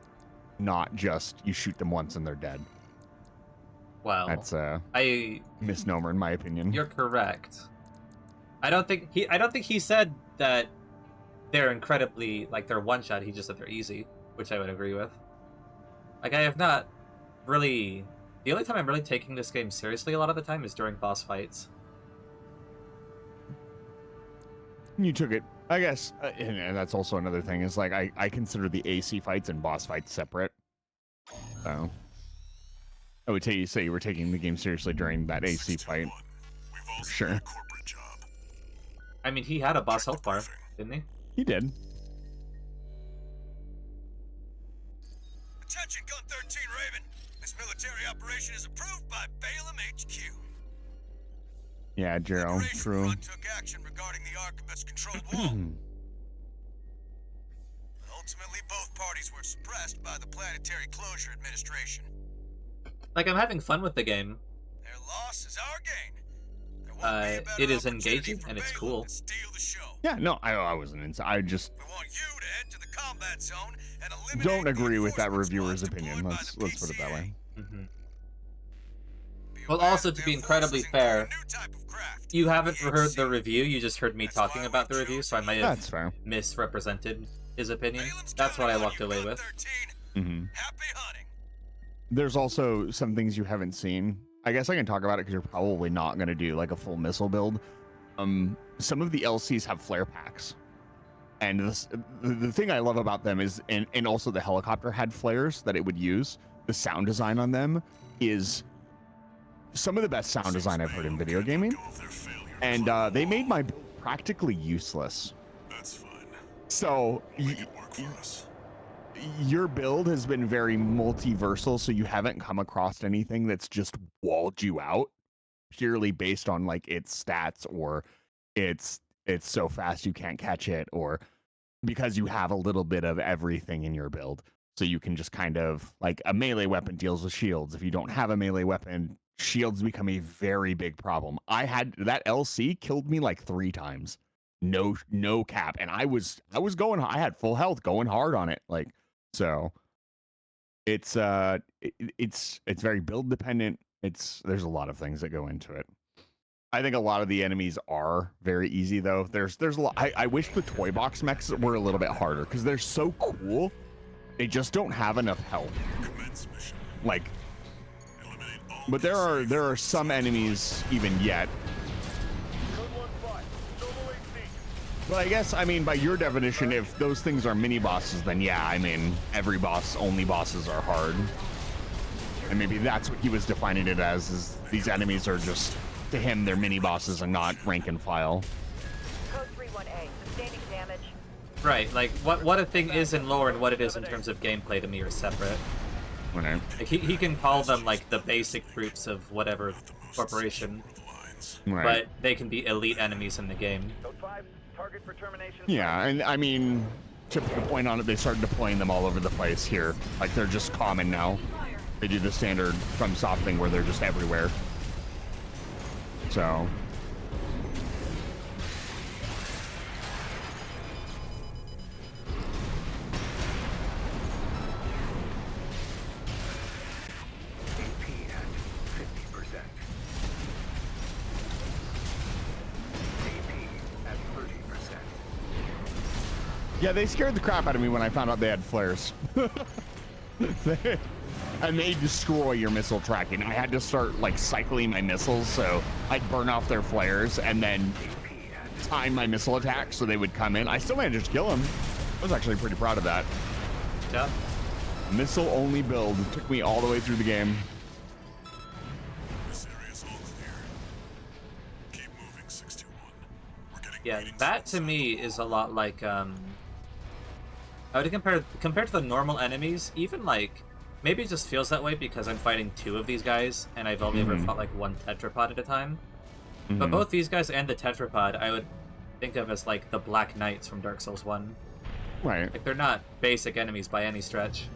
not just you shoot them once and they're dead. Well, that's a misnomer in my opinion. You're correct. I don't think he said that they're incredibly like they're one shot. He just said they're easy, which I would agree with. Like I have not really. The only time I'm really taking this game seriously a lot of the time is during boss fights. You took it, I guess, and that's also another thing. Is like I consider the AC fights and boss fights separate. So I would say you were taking the game seriously during that AC fight. For sure. I mean, he had a boss health bar, didn't he? He did. Attention, Gun 13 Raven. This military operation is approved by Balaam HQ. Yeah, Jero, true. Front took action regarding the Archibus-controlled wall. Ultimately, both parties were suppressed by the Planetary Closure Administration. Like, I'm having fun with the game. Their loss is our gain. It is engaging and it's cool. Yeah, no, I wasn't inside. I just we want you to head to the combat zone and don't agree with that reviewer's opinion. Let's put it that way. Mm-hmm. Well, also, to be incredibly fair, you haven't heard the review, you just heard me talking about the review, so I might have misrepresented his opinion. That's what I walked away with. Mm-hmm. There's also some things you haven't seen. I guess I can talk about it because you're probably not going to do like a full missile build. Some of the LCs have flare packs. And the thing I love about them is, and also the helicopter had flares that it would use. The sound design on them is some of the best sound design I've heard in video gaming. And they made my build practically useless. That's fine. So your build has been very multiversal, so you haven't come across anything that's just walled you out purely based on like its stats or it's so fast you can't catch it, or because you have a little bit of everything in your build. So you can just kind of like a melee weapon deals with shields. If you don't have a melee weapon, shields become a very big problem. I had that LC killed me like 3 times. No cap. And I was going, I had full health going hard on it. Like, so It's it's very build dependent. There's a lot of things that go into it. I think a lot of the enemies are very easy though. There's a lot. I wish the toy box mechs were a little bit harder because they're so cool. They just don't have enough health. Like, but there are some enemies even yet. But I guess, I mean, by your definition, if those things are mini bosses, then yeah, I mean, only bosses are hard. And maybe that's what he was defining it as, is these enemies are just, to him, they're mini bosses and not rank and file. Code 31A, sustaining damage. Right, like, what a thing is in lore and what it is in terms of gameplay to me are separate. Okay. Like, he can call them, like, the basic troops of whatever corporation. Right. But they can be elite enemies in the game. Code 5, target for termination. Yeah, and I mean, to put a point on it, they started deploying them all over the place here. Like, they're just common now. They do the standard FromSoft thing where they're just everywhere. So... Yeah, they scared the crap out of me when I found out they had flares. And they destroy your missile tracking. I had to start, like, cycling my missiles, so I'd burn off their flares and then time my missile attack so they would come in. I still managed to kill them. I was actually pretty proud of that. Yeah. Missile-only build. It took me all the way through the game. This area's all clear. Keep moving, 621. We're getting Yeah, readings that to me is a lot like, I would compared to the normal enemies, even like, maybe it just feels that way because I'm fighting two of these guys, and I've only ever fought like one tetrapod at a time. But both these guys and the tetrapod, I would think of as like the Black Knights from Dark Souls 1. Right. Like, they're not basic enemies by any stretch.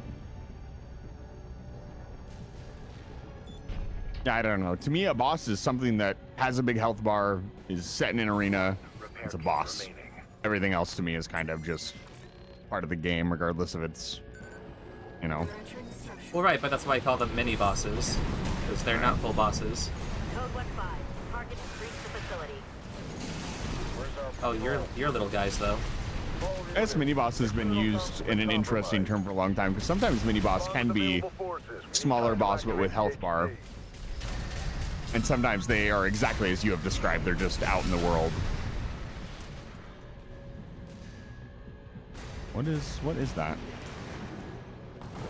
I don't know. To me, a boss is something that has a big health bar, is set in an arena. It's a boss. Everything else to me is kind of just part of the game, regardless of its, you know. Well, right, but that's why I call them mini bosses, because they're not full bosses. Code 15, target has reached the facility. Oh, you're little guys though. I guess mini boss has been used in an interesting term for a long time, because sometimes mini boss can be smaller boss but with health bar. And sometimes they are exactly as you have described, they're just out in the world. What is that?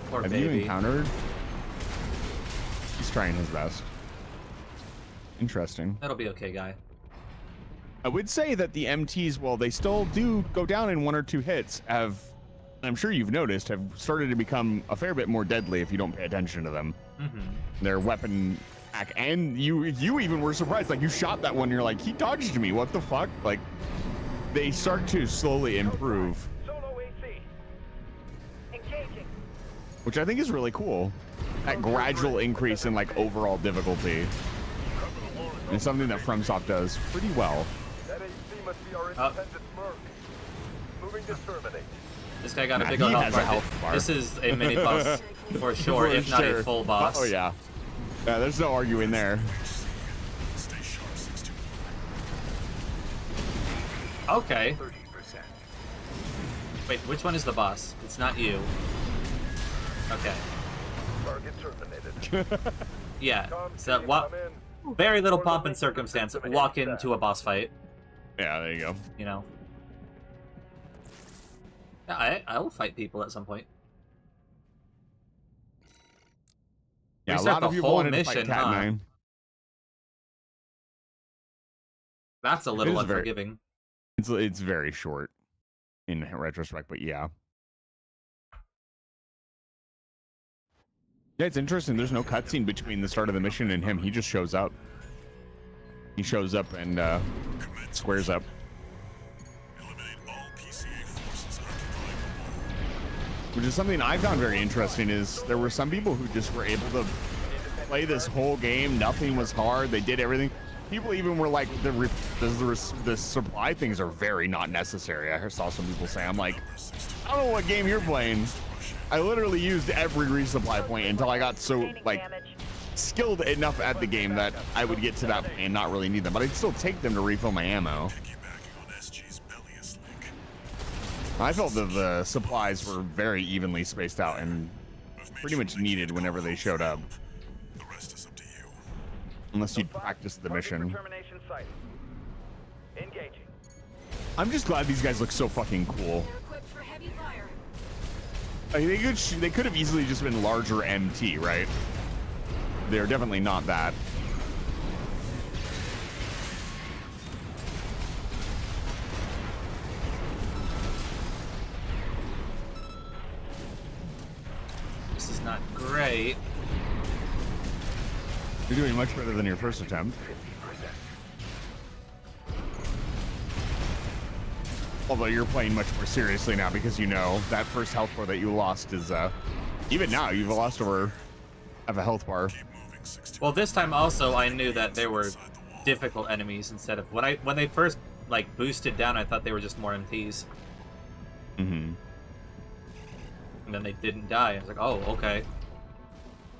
Poor Have baby. you encountered? He's trying his best. Interesting. That'll be okay, guy. I would say that the MTs, while they still do go down in 1 or 2 hits, have, I'm sure you've noticed, have started to become a fair bit more deadly if you don't pay attention to them. Their weapon attack, and you even were surprised, like you shot that one, you're like, he dodged me, what the fuck? Like, they start to slowly improve. Solo AC. Engaging. Which I think is really cool. That gradual increase in like overall difficulty is something that FromSoft does pretty well. That AC must be our independent merc. Moving to terminate. This guy got a Nah, big he old has a health bar. health bar. This is a mini boss for sure, if not a full boss. Oh yeah. Yeah, there's no arguing there. Stay sharp, 621. Okay. 30%. Wait, which one is the boss? It's not you. Okay. Target terminated. Yeah. So Team, what? come in. Very little pomp and circumstance. Walk into a boss fight. Yeah, there you go. You know. Yeah, I will fight people at some point. Yeah, a Restart lot of the people whole wanted to fight mission, Cat huh? 9. That's a little is very- unforgiving. It's very short in retrospect, but yeah. Yeah, it's interesting. There's no cutscene between the start of the mission and him. He just shows up. He shows up and squares up. Eliminate all PCA forces occupying the wall. Which is something I found very interesting, is there were some people who just were able to play this whole game. Nothing was hard. They did everything. People even were like, the supply things are very not necessary. I saw some people say, I'm like, I don't know what game you're playing. I literally used every resupply point until I got so like skilled enough at the game that I would get to that point and not really need them, but I'd still take them to refill my ammo. I felt that the supplies were very evenly spaced out and pretty much needed whenever they showed up. The rest is up to you. Unless you'd practice the mission. Termination site. Engaging. I'm just glad these guys look so fucking cool. They're equipped for heavy fire. I mean, they could have easily just been larger MT, right? They're definitely not that. This is not great. You're doing much better than your first attempt. Although you're playing much more seriously now because you know that first health bar that you lost is, even now, you've lost over half a health bar. Well, this time also I knew that they were difficult enemies instead of when they first like boosted down. I thought they were just more MTs. Mm-hmm. And then they didn't die. I was like, oh, okay.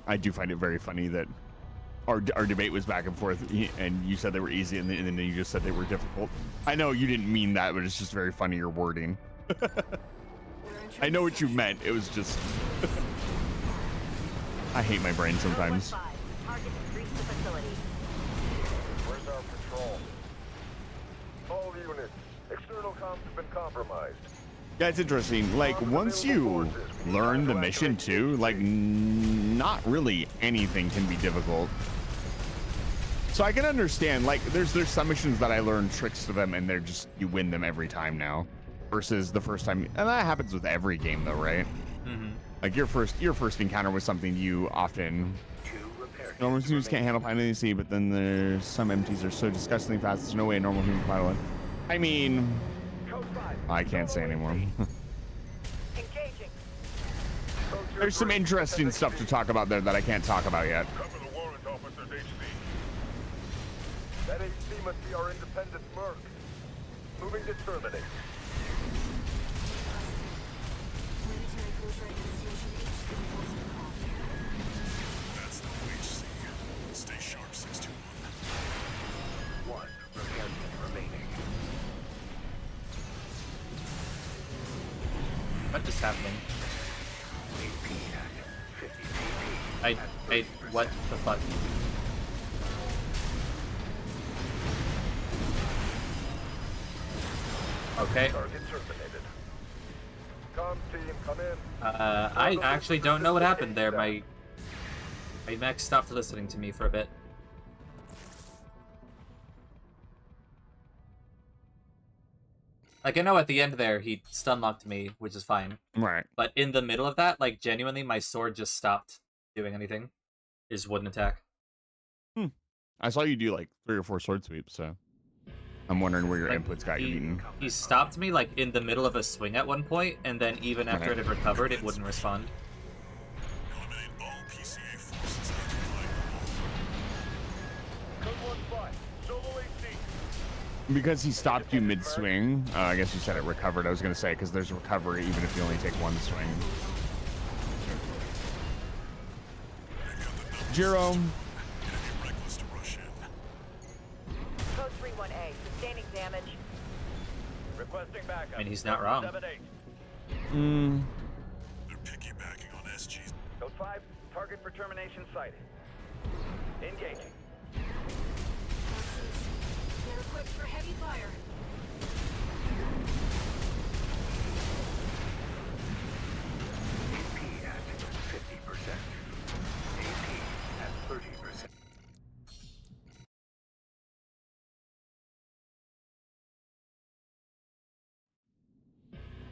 I do find it very funny that our debate was back and forth, and you said they were easy, and then you just said they were difficult. I know you didn't mean that, but it's just very funny your wording. I know what you meant. It was just... I hate my brain sometimes. Where's our patrol? All units. External comms have been compromised. Yeah, it's interesting. Like, once you learn the mission, too, like, not really anything can be difficult. So I can understand, like, there's some missions that I learned tricks to them, and they're just, you win them every time now. Versus the first time, and that happens with every game, though, right? Mm-hmm. Like, your first encounter with something you often... Normal humans can't handle piloting the sea, but then there's some MTs are so disgustingly fast, there's no way a normal human can pilot. I mean... I can't say anymore. Engaging. There's some interesting stuff to talk about there that I can't talk about yet. Cover the warrant, officers HC. That HC must be our independent merc. Moving to terminate. Planetary Kosher Administration HC wasn't called. That's the HC. Stay sharp, 621. One repair kit remaining. What is happening? AP at 50 I what the fuck? Okay. Target terminated. Comms team, come in. I actually don't know what happened there. My mech stopped listening to me for a bit. Like, I know at the end there, he stun locked me, which is fine. Right. But in the middle of that, like, genuinely, my sword just stopped doing anything. It just wouldn't attack. I saw you do like 3 or 4 sword sweeps, so I'm wondering where your inputs got you beaten. He stopped me, like, in the middle of a swing at one point, and then even after it had recovered, it wouldn't respond. Eliminate all PCA forces occupying the wall. Code 1-5. Solo AC. Because he stopped you mid-swing, I guess you said it recovered. I was going to say, because there's recovery even if you only take 1 swing. Jerome. Reckless to rush in. Code 31A. Sustaining damage. Requesting backup. I mean, he's not wrong. 7-8. They're piggybacking on SG's. Code 5. Target for termination sighted. Engaging. They're equipped for heavy fire. AP at 50%. AP at 30%.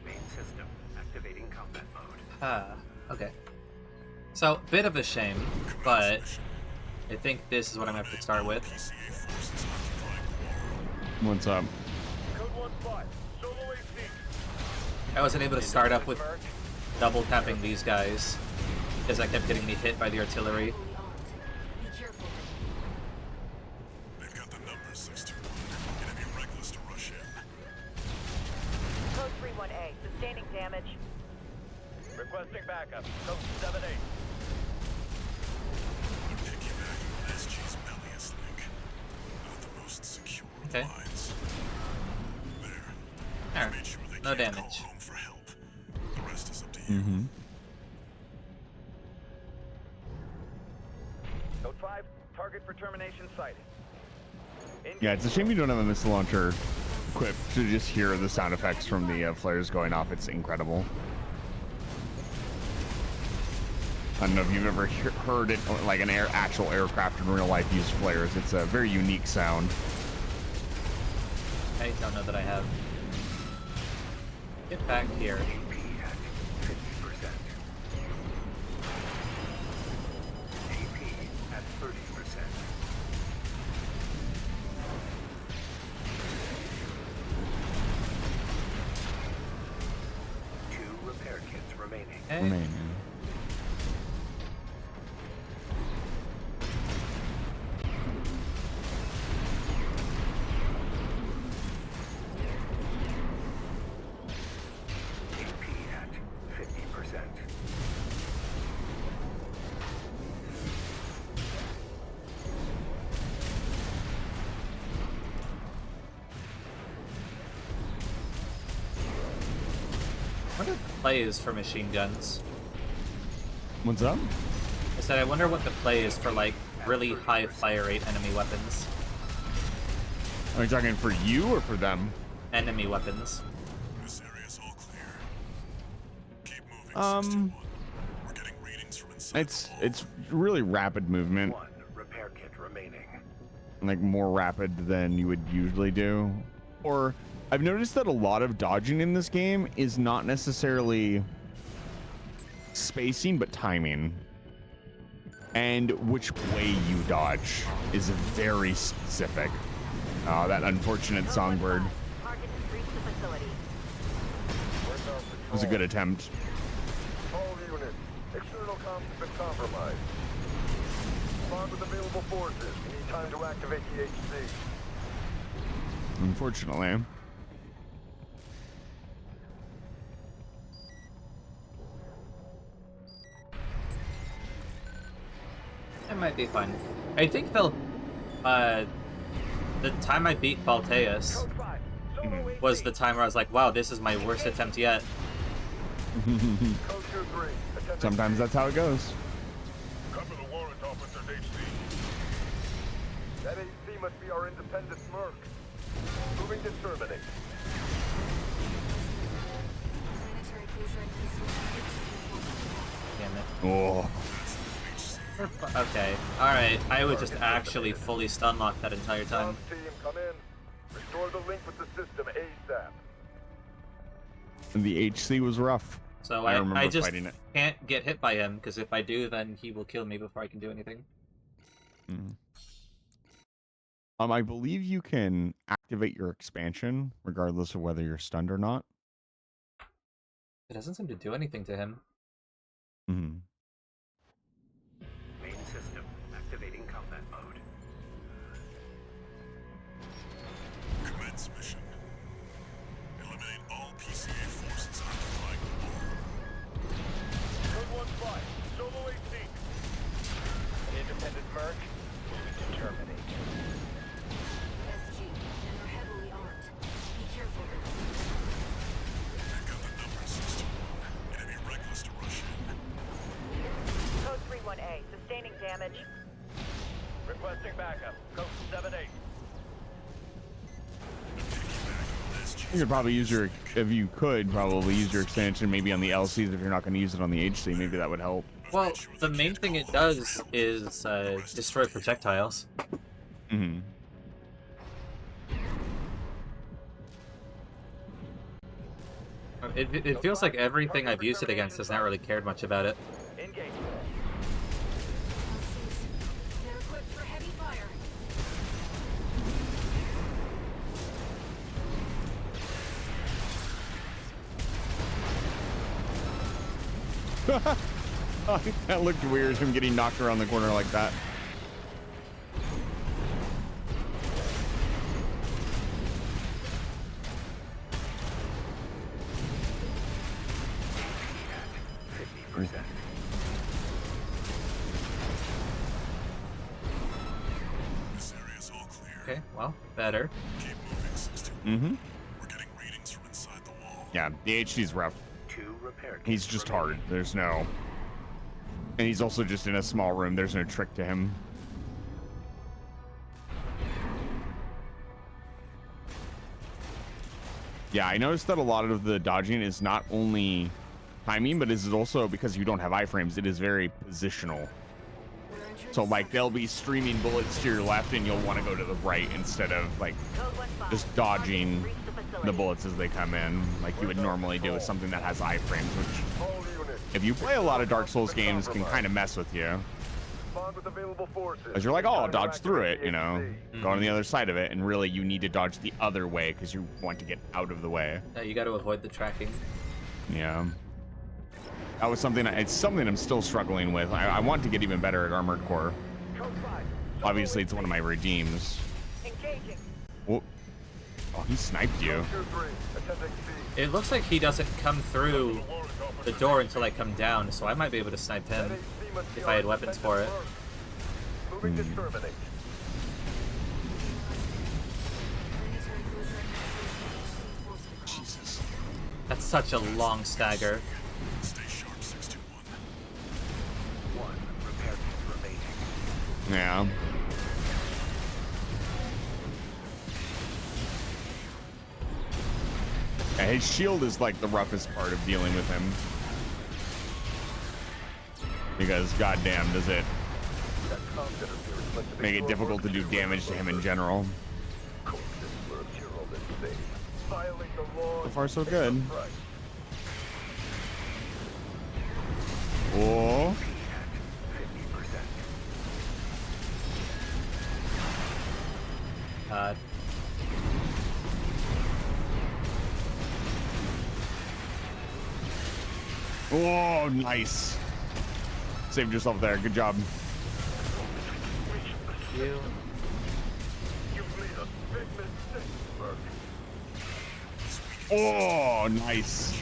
Main system activating combat mode. Okay. So, bit of a shame, but I think this is what I'm going to have to start with. PCA forces occupying the wall. What's up? Code 1-5. Solo AC. I wasn't able to start up with double tapping these guys, because I kept getting me hit by the artillery. Fully armed. Be careful. They've got the numbers, 621. It'd be reckless to rush in. Code 31A. Sustaining damage. Requesting backup. Code 7-8. I'm piggybacking on SG's belliest link. Not the most secure of Okay. lines. There. There. Made sure they No can't damage. call home for help. The rest is up to you. Mm-hmm. Code 5. Target for termination sighted. Yeah, it's a shame you don't have a missile launcher equipped to just hear the sound effects from the flares going off. It's incredible. I don't know if you've ever heard it, like an actual aircraft in real life use flares. It's a very unique sound. I don't know that I have. Get back here. AP at 50%. AP at 30%. Two repair kits remaining. Okay. Remaining. AP at 50%. What are the plays for machine guns? What's up? I said I wonder what the play is for like really high fire rate enemy weapons. Are you talking for you or for them? Enemy weapons. This area's all clear. Keep moving, 61. 'em, We're getting readings from inside the wall. It's really rapid movement, One repair kit remaining. like more rapid than you would usually do. Or I've noticed that a lot of dodging in this game is not necessarily spacing, but timing. And which way you dodge is very specific. Oh, that unfortunate songbird. Target has reached the facility. It was a good attempt. All units, external comms have been compromised. Respond with available forces. We need time to activate the HC. Unfortunately. It might be fun. I think they'll. The time I beat Balteus Code 5. Solo was the time where I was like, wow, this is my worst attempt yet. Code 2-3. Attending Sometimes that's how it goes. Cover the warrant officer's HC. That HC must be our independent merc. Moving to terminate. Planetary cruiser and Damn it. Oh, Okay. Alright. I was just actually fully stun locked that entire time. Comms team, come in. Restore the link with the system ASAP. the HC was rough. So I I remember just fighting it. can't get hit by him, because if I do, then he will kill me before I can do anything. Mhm. I believe you can activate your expansion regardless of whether you're stunned or not. It doesn't seem to do anything to him. Mhm. Main system activating combat mode. Commence mission. Eliminate all PCA forces occupying the wall. Code 1-5. Solo HC. An independent merc. Moving to terminate. SG, and they're heavily armed. Be careful. Pick up the numbers, 61. It'd be reckless to rush in. Code 3-1A. Sustaining damage. Requesting backup. Code 7-8. You could probably use your, if you could, probably use your expansion maybe on the LCs if you're not going to use it on the HC. Maybe that would help. Well, the main thing it does is destroy projectiles. Mm-hmm. It feels like everything I've used it against has not really cared much about it. Engage. They're equipped for heavy fire. That looked weird, him getting knocked around the corner like that. Okay, well, better. Keep moving, 621. Mm-hmm. We're getting readings from inside the wall. Yeah, the HD's rough. 2 repair kits He's just remaining. hard. There's no... And he's also just in a small room. There's no trick to him. Yeah, I noticed that a lot of the dodging is not only timing, but is also because you don't have iframes. It is very positional. So, like, they'll be streaming bullets to your left, and you'll want to go to the right instead of, like, Code 1-5. just dodging Reach the facility. the bullets as they come in, like you would normally do with something that has iframes, which, All units, if you play a lot of Dark Souls games, can kind of mess with you. respond with available forces. Because you're like, oh, I'll dodge through it, you know, HC. go on the other side of it, and really you need to dodge the other way because you want to get out of the way. You got to avoid the tracking. Yeah. That was something, it's something I'm still struggling with. I want to get even better at Armored Core. Code 5. Obviously, it's one of my redeems. Engaging. Oh, he sniped you. 2-3, attending C. It looks like he doesn't come through the door until I come down, so I might be able to snipe him if I had weapons for it. Moving to terminate. Jesus. That's such a long stagger. Stay sharp, 621. 1 repair kit remaining. Yeah. Yeah, his shield is like the roughest part of dealing with him. Because goddamn does it That concept appears like to be make it your difficult to work do to damage to him in general. Corpses lurk here all this day. Violate the law. So far so good. Price. Oh. 50%. Oh, nice. Saved yourself there. Good job. You. You made a big mistake, Merc. Oh, nice.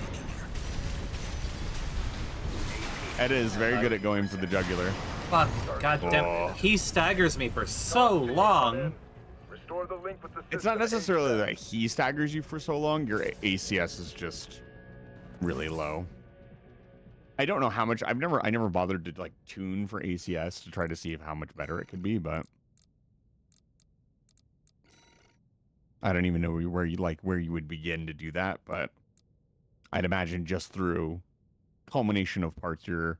Ed is very good at going for the jugular. Fuck, goddamn. Oh. He staggers me for so long. Restore the link with the It's not system necessarily ASAP. that he staggers you for so long. Your ACS is just really low. I don't know how much. I never bothered to like tune for ACS to try to see how much better it could be, but I don't even know where you would begin to do that. But I'd imagine just through culmination of parts, your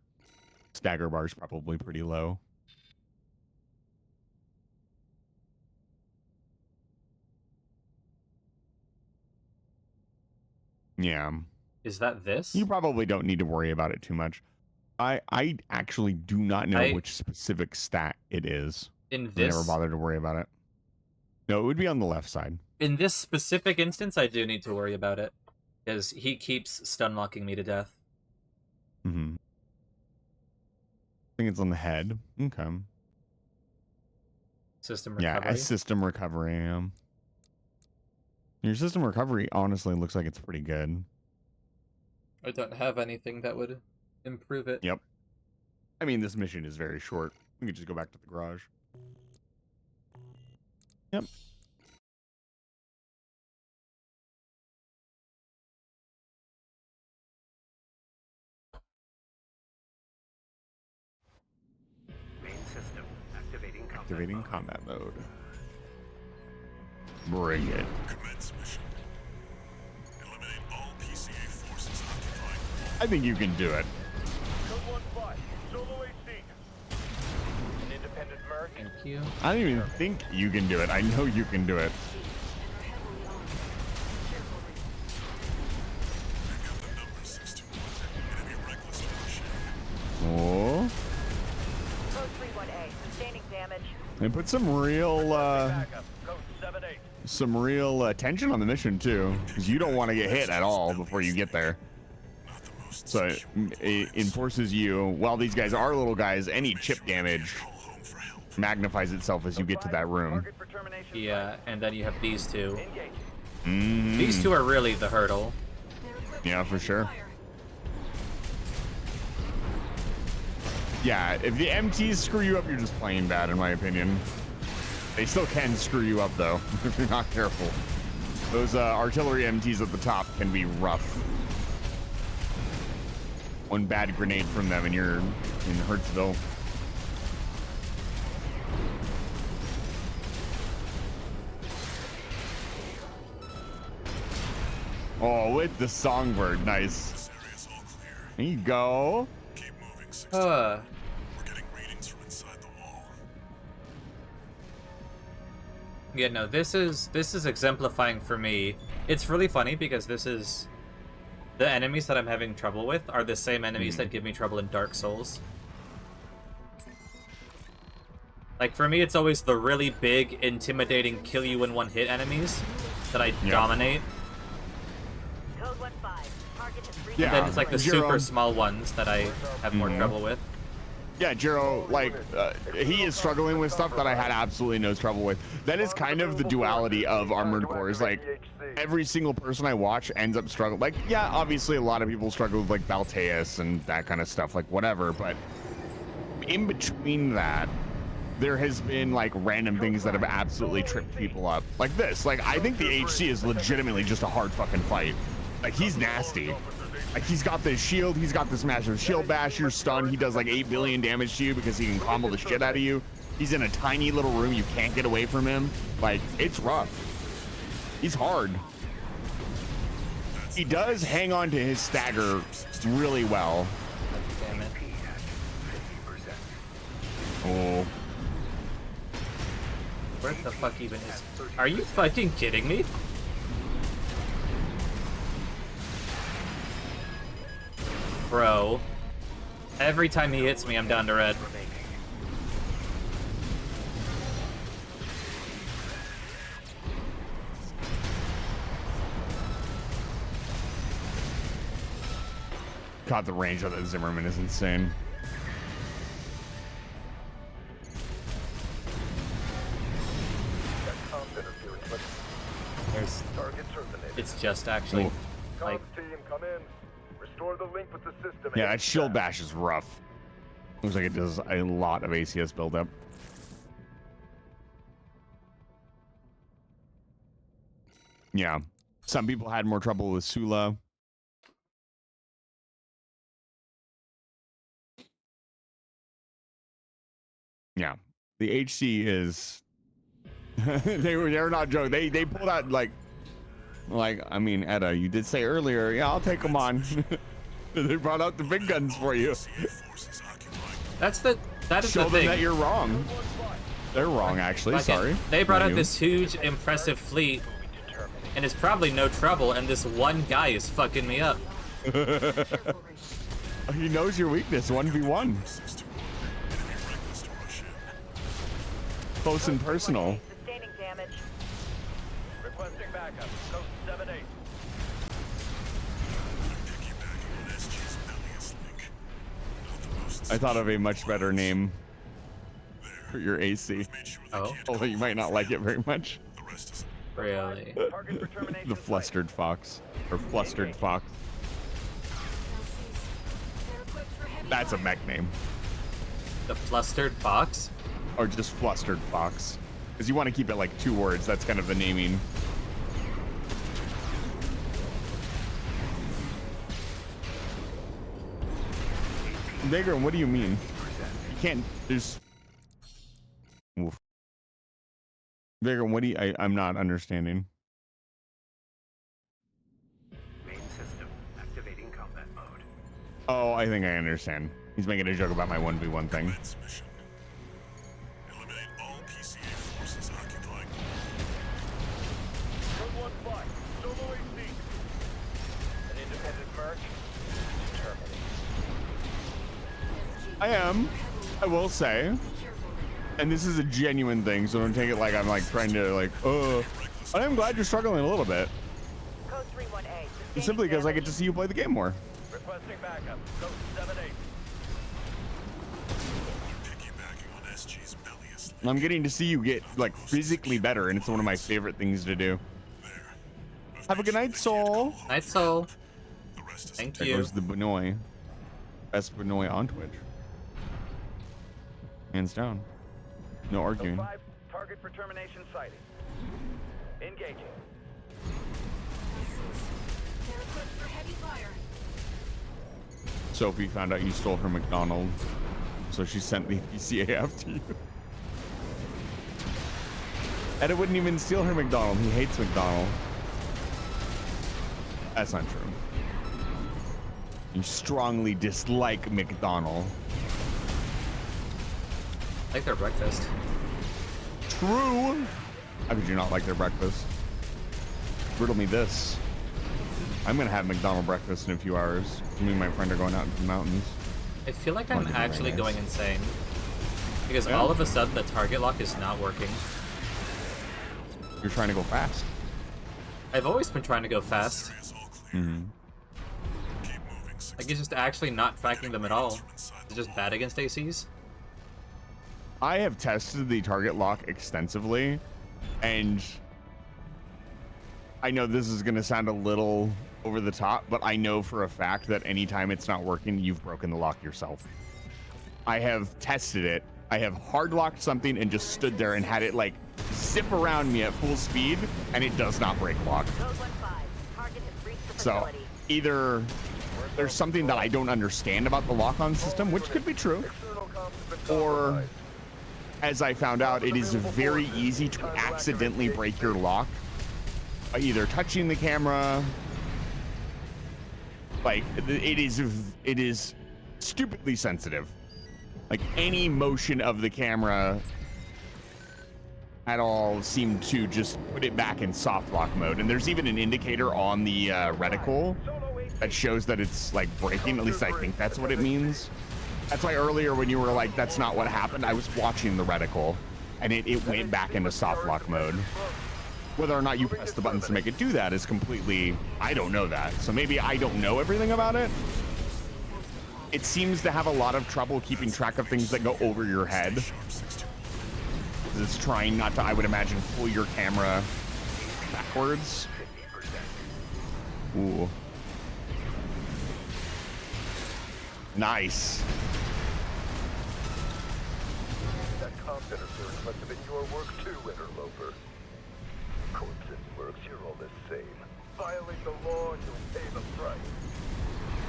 stagger bar is probably pretty low. Yeah. Is that this? You probably don't need to worry about it too much. I actually do not know I- which specific stat it is. In I never this bothered to worry about it. No, it would be on the left side. in this specific instance, I do need to worry about it. Because he keeps stun locking me to death. Mm-hmm. I think it's on the head. Okay. System recovery. Yeah, system recovery. Your system recovery honestly looks like it's pretty good. I don't have anything that would improve it. Yep. I mean, this mission is very short. We could just go back to the garage. Yep. Main system activating combat Activating mode. combat mode. Bring it. Commence mission. Eliminate all PCA forces occupying I think you can do it. Code 1-5, solo AC. An independent Merc. Thank you. I don't even think you can do it. I know you can do it. Pick up the number 621. Enemy reckless aggression. Oh. Code 31A. Sustaining damage. And put some real Backup. Code 7-8. tension on the mission too, because you don't want to get hit at all before you get there. Not the most So it enforces you. While these guys are little guys, any chip damage call home for help. magnifies itself as you get to that room. Target for termination. Yeah, and then you have these two. Engage. Mhm. These two are really the hurdle. Yeah, for sure. Yeah, if the MTs screw you up, you're just playing bad, in my opinion. They still can screw you up though if you're not careful. Those artillery MTs at the top can be rough. One bad grenade from them and you're in Hurtsville. Oh, with the songbird, nice. There you go. Keep moving, 16. Uh, We're getting readings from inside the wall. yeah, no, this is exemplifying for me. It's really funny because this is the enemies that I'm having trouble with are the same enemies that give me trouble in Dark Souls. Like for me, it's always the really big, intimidating, kill you in one hit enemies that I dominate. Code 1-5. Target is Yeah. And then it's like the Jiro. super small ones that I have more trouble with. Yeah, Jiro, like, he is struggling with stuff that I had absolutely no trouble with. That is kind of the duality of Armored Core. Is like, every single person I watch ends up struggling. Like, yeah, obviously a lot of people struggle with, like, Balteus and that kind of stuff, like, whatever. But in between that, there has been, like, random things that have absolutely tripped people up. Like this. Like, I think the HC is legitimately just a hard fucking fight. Like, he's nasty. Like, he's got this shield, he's got this massive shield bash, you're stunned, he does like 8 billion damage to you because he can combo the shit out of you. He's in a tiny little room, you can't get away from him. Like, it's rough. He's hard. He does hang on to his stagger really well. Damn it. Oh. Where the fuck even is... Are you fucking kidding me? Bro. Every time he hits me, I'm down to red. God, the range of that Zimmerman is insane. There's... It's just actually... Like... Team, come in. Restore the link with the system. Yeah, that shield bash is rough. Looks like it does a lot of ACS buildup. Yeah. Some people had more trouble with Sula. Yeah. The HC is they were not joking. They pulled out like I mean, Edda, you did say earlier, yeah, I'll take them on. They brought out the big guns for you. That is the Show them thing. that you're wrong. They're wrong, actually. Like, Sorry. They brought Not out you. this huge, impressive fleet, and it's probably no trouble, and this one guy is fucking me up. He knows your weakness. 1v1. Close and personal. Sustaining damage. Requesting backup. Code 7-8. I thought of a much better name for your AC. Oh, Although you might not like it very much. really? Target for termination. The Flustered Fox. Or Flustered Fox. That's a mech name. The Flustered Fox? Or just Flustered Fox. Because you want to keep it like 2 words. That's kind of the naming. Vagrant, what do you mean? You can't. There's. Oof. Vagrant, what do you? I'm not understanding. Main system activating combat mode. Oh, I think I understand. He's making a joke about my 1v1 thing. Mission. Eliminate all PCA forces occupying Code 1-5. Solo AC. An independent merc. Terminating. I am. I will say. And this is a genuine thing, so don't take it like I'm like trying to like, I am glad you're struggling a little bit. Code 3-1A. Simply because I get to see you play the game more. Requesting backup. Code 7-8. piggybacking on SG's belliest link. And I'm getting to see you get like physically better, and it's one of my favorite things to do. Have a good night, Soul. Night Soul. The rest is Thank There you. goes the Benoy. Best Benoy on Twitch. Hands down. No arguing. 5. Target for termination sighting. Engaging. They're equipped for heavy fire. Sophie found out you stole her McDonald, so she sent the PCA after you. Eda wouldn't even steal her McDonald. He hates McDonald. That's not true. You strongly dislike McDonald. I like their breakfast. True. How could you not like their breakfast? Riddle me this. I'm gonna have McDonald breakfast in a few hours. Me and my friend are going out into the mountains. I feel like I'm Wanna do actually my going ass. insane. Because Yeah. all of a sudden the target lock is not working. You're trying to go fast. I've always been trying to go fast. Area's all clear. Mm-hmm. Keep moving, 16. Like, it's just actually not tracking them at all. It's just bad against ACs. I have tested the target lock extensively, and I know this is going to sound a little over the top, but I know for a fact that anytime it's not working, you've broken the lock yourself. I have tested it. I have hard locked something and just stood there and had it like zip around me at full speed, and it does not break lock. Code 1-5. Target has reached the So facility. either there's something that I don't understand about the lock-on system, which could be true, External comms have been or compromised. as I found out, it is very easy to accidentally break your lock by either touching the camera. Like, it is stupidly sensitive. Like, any motion of the camera at all seemed to just put it back in soft lock mode. And there's even an indicator on the reticle that shows that it's like breaking. At least I think that's what it means. That's why earlier when you were like, that's not what happened, I was watching the reticle and it went back into soft lock mode. Whether or not you press the buttons to make it do that is completely, I don't know that. So maybe I don't know everything about it. It seems to have a lot of trouble keeping track of things that go over your head. It's trying not to, I would imagine, pull your camera backwards. Ooh. Nice. That comms interference must have been your work too, interloper. Corpses, mercs, you're all the same. Violate the law and you'll pay the price.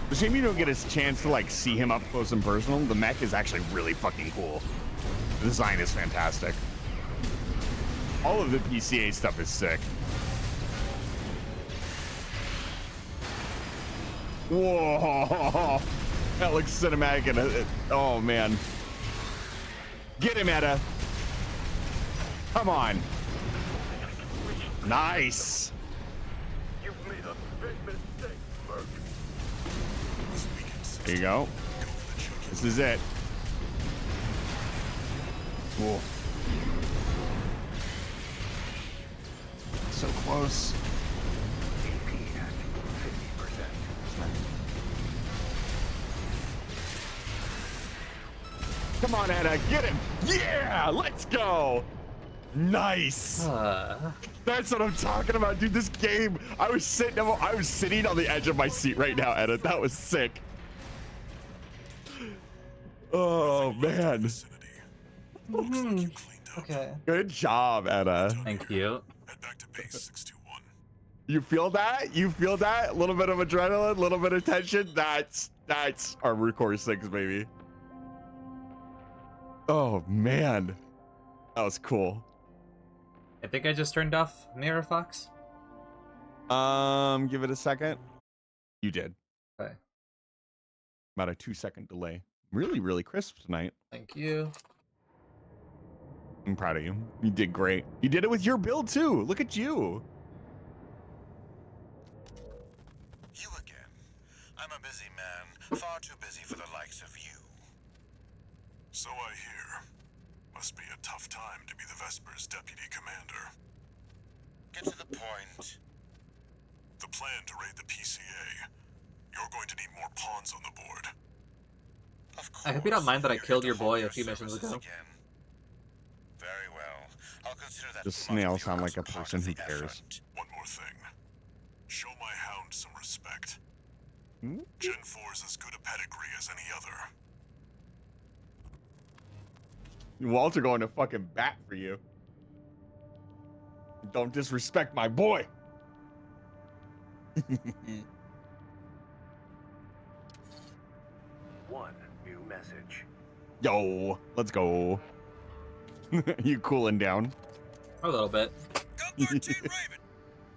The shame you don't get a chance to like see him up close and personal. The mech is actually really fucking cool. The design is fantastic. All of the PCA stuff is sick. Whoa, that looks cinematic and oh man. Get him, Eda. Come on. Nice. You've made a big mistake, merc. There you go. This is it. Cool. So close. Come on, Eda, get him! Yeah, let's go! Nice. That's what I'm talking about, dude. This game, I was sitting on the edge of my seat right now, Eda. That was sick. Oh man. Okay. Good job, Eda. Thank you. Head back to base 621. You feel that? You feel that? A little bit of adrenaline, a little bit of tension. That's Armor Core 6, baby. Oh man. That was cool. I think I just turned off Mirror Fox. Give it a second. You did. Okay. About a 2-second delay. Really, really crisp tonight. Thank you. I'm proud of you. You did great. You did it with your build too. Look at you. You again. I'm a busy man, far too busy for the likes of you. So I hear. Must be a tough time to be the Vesper's deputy commander. Get to the point. The plan to raid the PCA. You're going to need more pawns on the board. Of course. I hope you don't mind that I you're killed here your to hold boy a few missions services ago. Again. Very well. I'll consider that The part snail of the sound like a part person of who the cares. effort. One more thing. Show my hound some respect. Hmm? Gen 4 is as good a pedigree as any other. Walter going to fucking bat for you. Don't disrespect my boy. One new message. Yo, let's go. You cooling down? A little bit. Gun 13 Raven.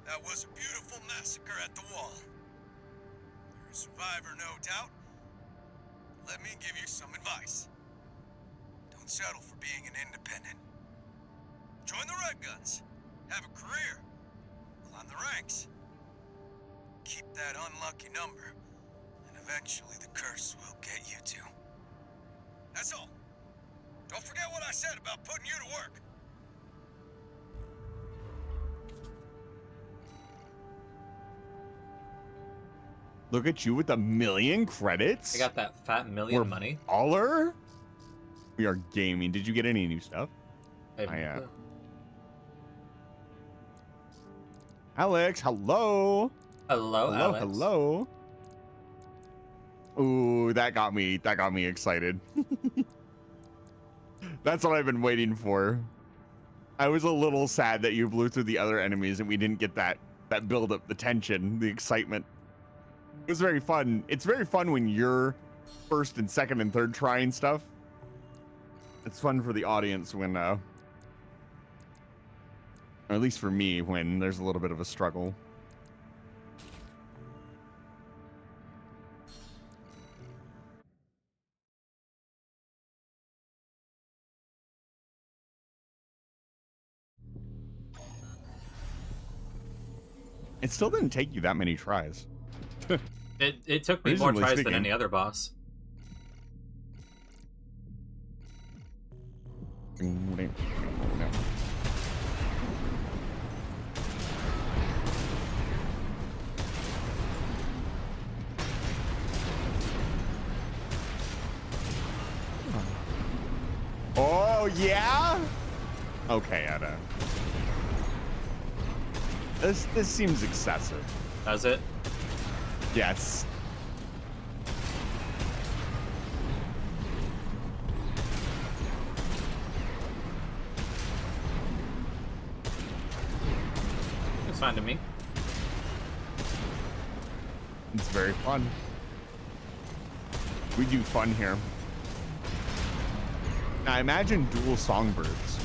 That was a beautiful massacre at the wall. You're a survivor, no doubt. Let me give you some advice. Don't settle for being an independent. Join the Red Guns. Have a career. Climb the ranks. Keep that unlucky number, and eventually the curse will get you too. That's all. Don't forget what I said about putting you to work. Look at you with 1,000,000 credits. I got that fat million We're money. baller. We are gaming. Did you get any new stuff? I have no yeah. clue. Alex, hello. Hello, Hello, Alex. hello. Ooh, that got me excited. That's what I've been waiting for. I was a little sad that you blew through the other enemies and we didn't get that build up, the tension, the excitement. It was very fun. It's very fun when you're first and second and third trying stuff. It's fun for the audience when or at least for me when there's a little bit of a struggle. It still didn't take you that many tries. It took me more Reasonably tries speaking. than any other boss. No. Oh yeah? Okay, Edda. This seems excessive. Does it? Yes. It's fine to me. It's very fun. We do fun here. Now imagine dual songbirds.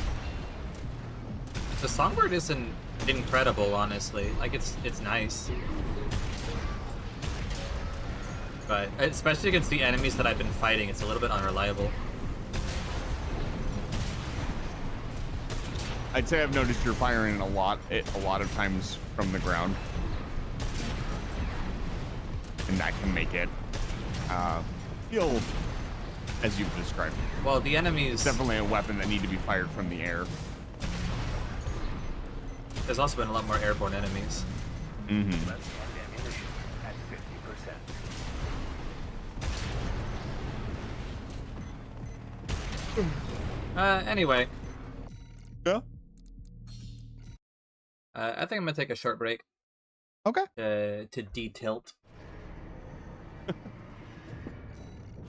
The songbird isn't incredible, honestly. Like it's nice. But especially against the enemies that I've been fighting, it's a little bit unreliable. I'd say I've noticed you're firing a lot of times from the ground. And that can make it feel as you've described. Well, the enemies... It's definitely a weapon that need to be fired from the air. There's also been a lot more airborne enemies. Mm-hmm. Left hand ammunition at 50%. Anyway. Yeah? I think I'm gonna take a short break. Okay. To de-tilt.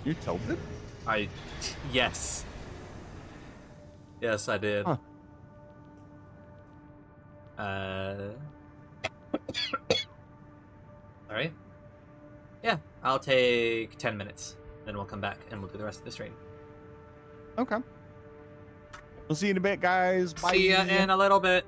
You tilted? Yes. Yes, I did. Huh. Alright. Yeah, I'll take 10 minutes. Then we'll come back and we'll do the rest of the stream. Okay. We'll see you in a bit, guys. Bye. See ya in a little bit.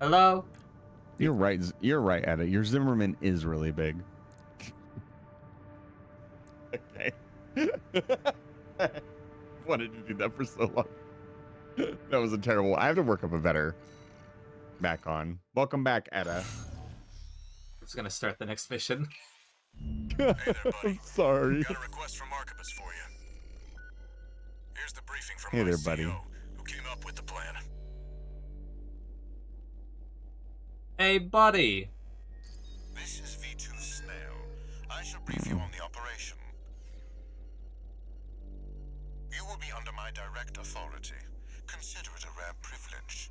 Hello? You're right. You're right, Edda. Your Zimmerman is really big. Okay. Wanted to do that for so long. That was a terrible. I have to work up a better back on. Welcome back, Edda. I'm just gonna start the next mission. Hey there, buddy. I'm sorry. Got a request from Archibus for you. Here's the briefing from Hey my there, CO, buddy. who came up with the plan. Hey, buddy. This is V2 Snail. I shall brief you on the operation. You will be under my direct authority. Consider it a rare privilege.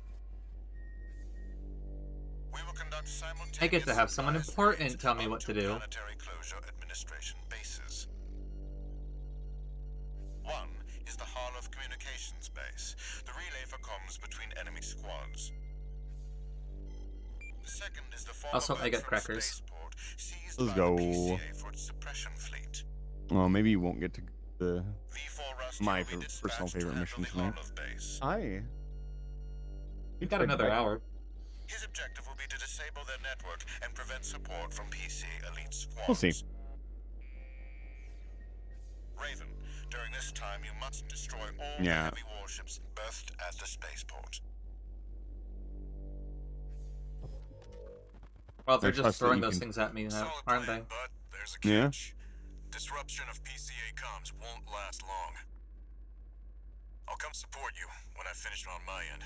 We will conduct simultaneous I get to have someone supplies important raids tell at me what to up do. Planetary Closure Administration bases. One is the Hall of Communications base, the relay for comms between enemy squads. The second is the former Also, I got Bertram crackers. spaceport, seized Let's by go. the PCA for its suppression fleet. Oh, maybe you won't get to the V4 Rusty my will be personal dispatched to favorite handle mission the tonight. Olive base. Hi. We got another hour. His objective will be to disable their network and prevent support from PC elite squads. We'll see. Raven, during this time you must destroy all Yeah. heavy warships berthed at the spaceport. Well, they're I just trust that throwing you those can- things at me now, Solid aren't plan, they? but there's a Yeah. catch. Disruption of PCA comms won't last long. I'll come support you when I finish on my end.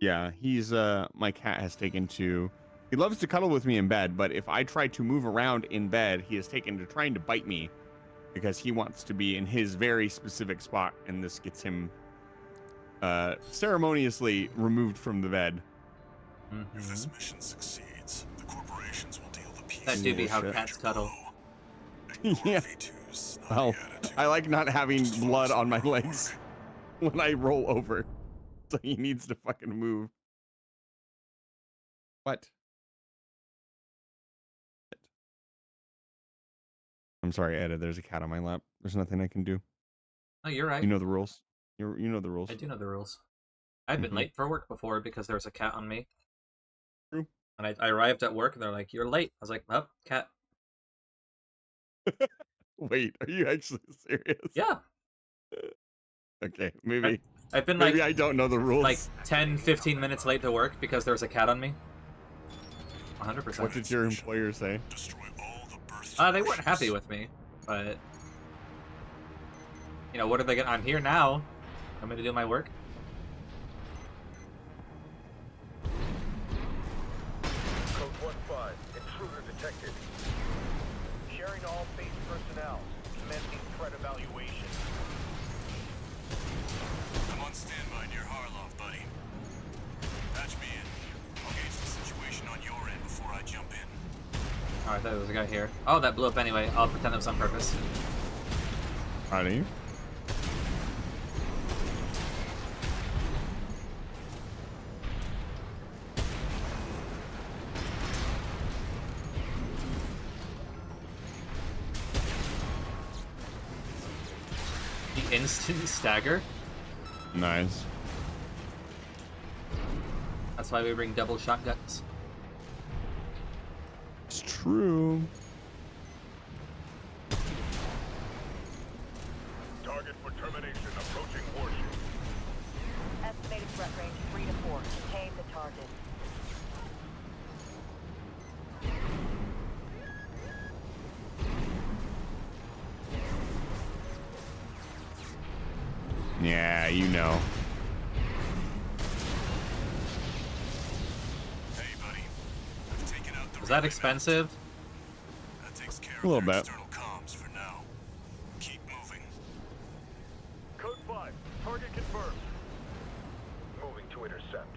Yeah, he's my cat has taken to he loves to cuddle with me in bed, but if I try to move around in bed, he has taken to trying to bite me because he wants to be in his very specific spot, and this gets him ceremoniously removed from the bed. If this mission succeeds, the corporations will deal the PCA That do be how Bullshit. cats cuddle. Yeah. Well, I like not having blood on my legs when I roll over. So he needs to fucking move. What? I'm sorry, Edda. There's a cat on my lap. There's nothing I can do. Oh, you're right. You know the rules. You know the rules. I do know the rules. I've been Mhm. late for work before because there was a cat on me. True. And I arrived at work and they're like, "You're late." I was like, "Oh, cat." Wait, are you actually serious? Yeah. Okay, maybe I've been maybe like I don't know the rules. like 10, 15 minutes late to work because there was a cat on me. 100%. What did your employer say? Destroy all the berthed They weren't warships. happy with me, but you know, what are they gonna? I'm here now. I'm gonna do my work. Code 1-5. Intruder detected. Sharing all base personnel. Commencing threat evaluation. I'm on standby near Harloff, buddy. Patch me in. I'll gauge the situation on your end before I jump in. Oh, I thought there was a guy here. Oh, that blew up anyway. I'll pretend it was on purpose. Howdy. The instant stagger. Nice. That's why we bring double shotguns. It's true. Target for termination. Approaching warship. Estimated threat range 3 to 4. Contain the target. Yeah, you know. Hey, buddy. I've taken out the Was that relay expensive? mount. That takes care A little of their bit. external comms for now. Keep moving. Code 5. Target confirmed. Moving to intercept.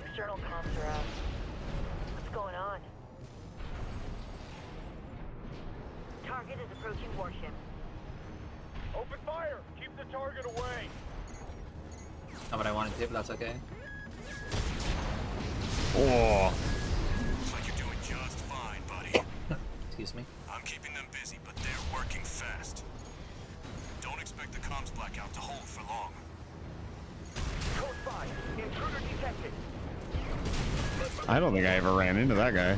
External comms are out. What's going on? Target is approaching warship. Open fire! Keep the target away! Not what I wanted to, but that's okay. Oh, Looks like you're doing just fine, buddy. Excuse me. I'm keeping them busy, but they're working fast. Don't expect the comms blackout to hold for long. Code Intruder detected. I don't think I ever ran into that guy.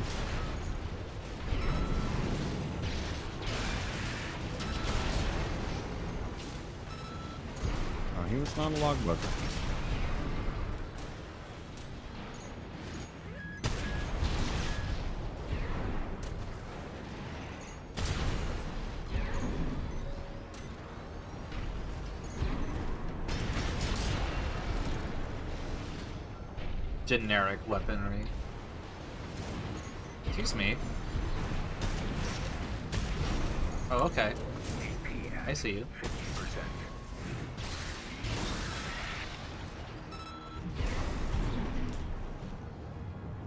Oh, he was not a logbook. Generic weaponry. Excuse me. Oh, okay. I see you.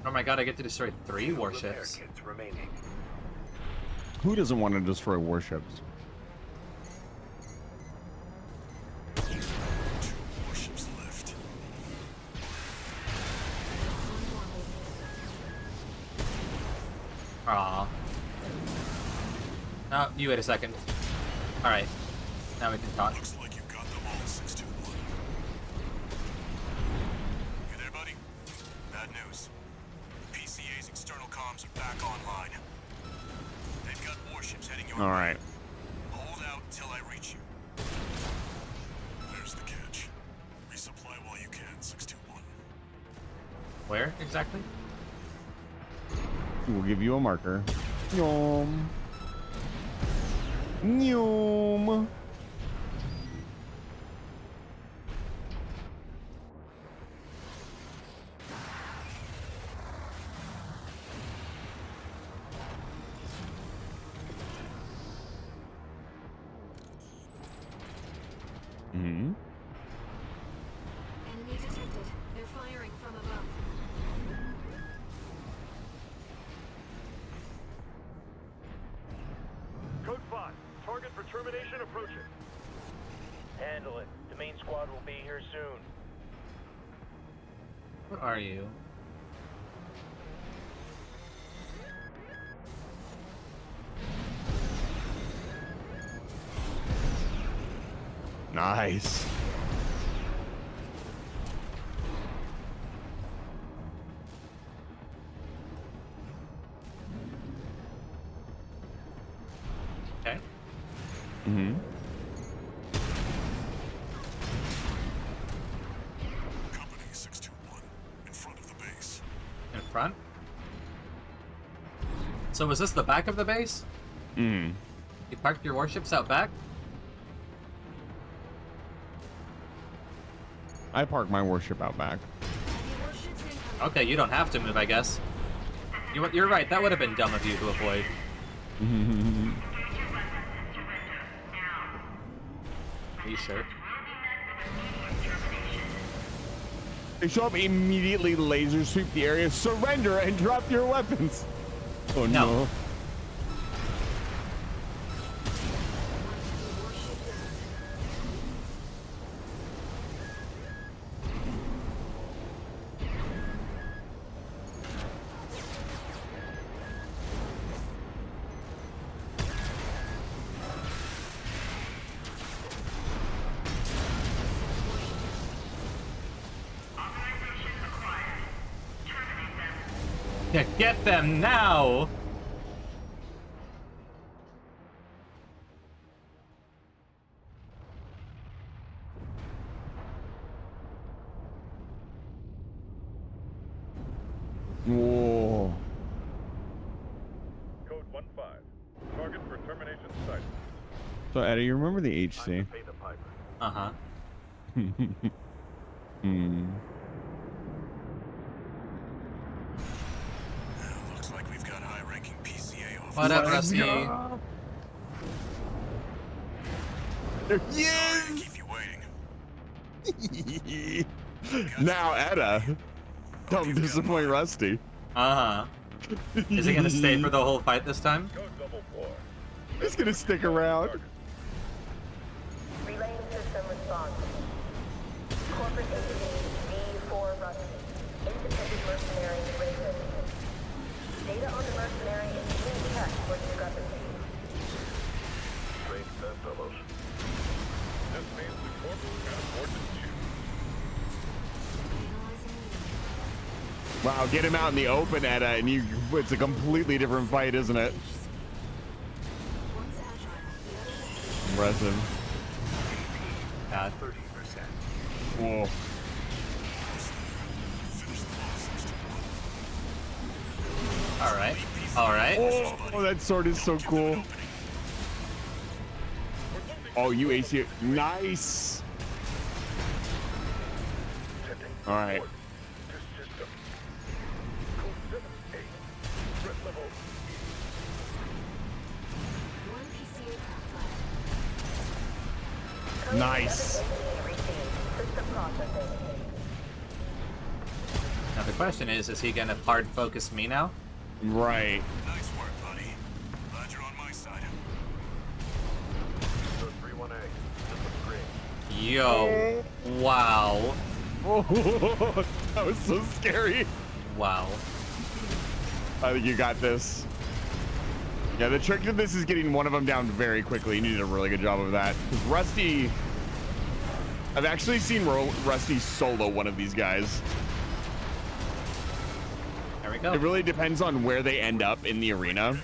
Oh my god, I get to destroy 3 warships. Remaining. Who doesn't want to destroy warships? Warships left. Aw. Oh, you wait a second. Alright. Now we can talk. Looks like you got them all, 621. You there, buddy? Bad news. PCA's external comms are back online. They've got warships heading your way. All right. Hold out till I reach you. There's the catch. Resupply while you can, 621. Where exactly? We'll give you a marker. Nyom. Nyom. Hmm. Enemy detected. They're firing from above. Code 5. Target for termination approaching. Handle it. The main squad will be here soon. Where are you? Nice. Okay. Hmm. Company 621. In front of the base. In front? So was this the back of the base? Hmm. You parked your warships out back? I parked my warship out back. Okay, you don't have to move, I guess. You're right, that would have been dumb of you to avoid. Are you sure? They show up immediately, laser sweep the area, surrender, and drop your weapons. Oh No. no. Yeah, get them now! Whoa. Code 1-5. Target for termination sighted. So Eddie, you remember the Time HC? to pay the piper. Uh-huh. Hmm. Looks like we've got high-ranking PCA officers. What up, Let's Rusty? go. Sorry Yes! to keep you waiting. Now Edda. Don't disappoint Rusty. Uh-huh. Is he gonna stay for the whole fight this time? Code 4. He's gonna stick around. Relaying system response. Corporate agency B4 Rusty. Independent mercenary Raven. Data on the mercenary is being checked for discrepancy. Strange bedfellows. This means the corporal can afford to shoot. Analyzing Wow, get him out in the open, Edda, and it's a completely different fight, isn't it? One's agile, the other Impressive. 30%. Whoa. All right. All right. Oh, that sword is so cool. Oh, you AC. Nice. All right. one PCA craft left. Nice. System processing. Now the question is he gonna hard focus me now? Right. Nice work, buddy. Glad you're on my side. So 3-1A. System green. Yo. Wow. Oh, that was so scary. Wow. I think you got this. Yeah, the trick to this is getting one of them down very quickly. You did a really good job of that. Because Rusty, I've actually seen Rusty solo one of these guys. There we go. It really depends on where they end up in the arena.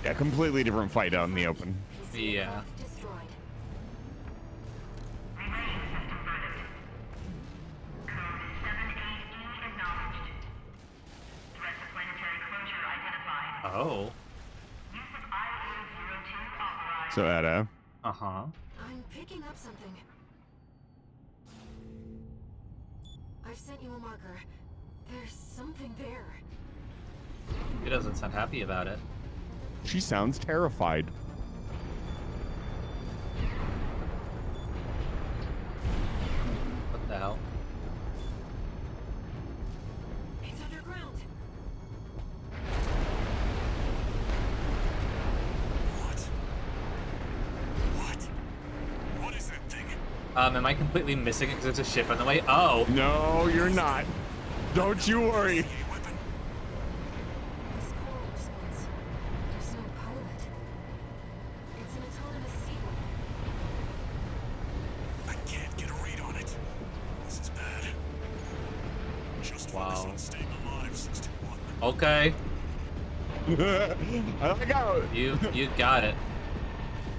Yeah, completely different fight out in the open. Yeah. Destroyed. Oh. So, Edda. Uh-huh. I'm picking up something. I've sent you a marker. There's something there. He doesn't sound happy about it. She sounds terrified. What the hell? It's underground. What is that thing? Am I completely missing it because there's a ship on the way? Oh. No, you're not. Don't you worry. This coral response. There's no pilot. It's an autonomous sea weapon. I can't get a read on it. This is bad. Just focus Wow. on staying alive, 621. Okay. I like how You got it.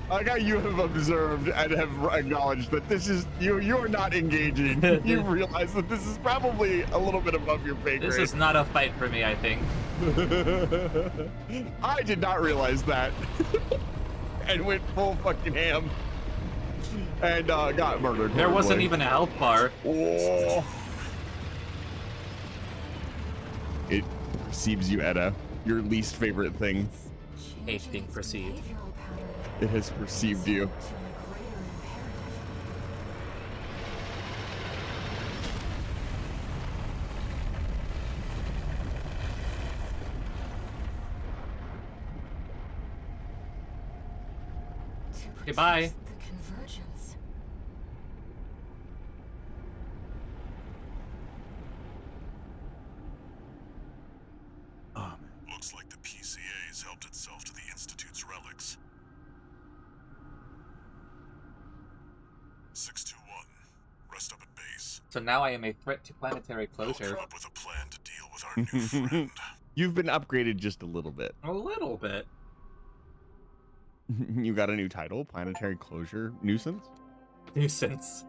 I like how you have observed and have acknowledged that this is you are not engaging. You realize that this is probably a little bit above your pay grade. This is not a fight for me, I think. I did not realize that. And went full fucking ham. And got murdered. There wasn't horribly. even a health bar. Oh. It perceives you, Edda. Your least favorite thing. Hate being perceived. Behavioral pattern It has perceived you. to a greater imperative. To Goodbye. protect the convergence. Looks like the PCA has helped itself to the Institute's relics. 621, rest up at base. So now I am a threat to planetary I'll closure. come up with a plan to deal with our new friend. You've been upgraded just a little bit. A little bit. You got a new title, Planetary Closure Nuisance. Nuisance.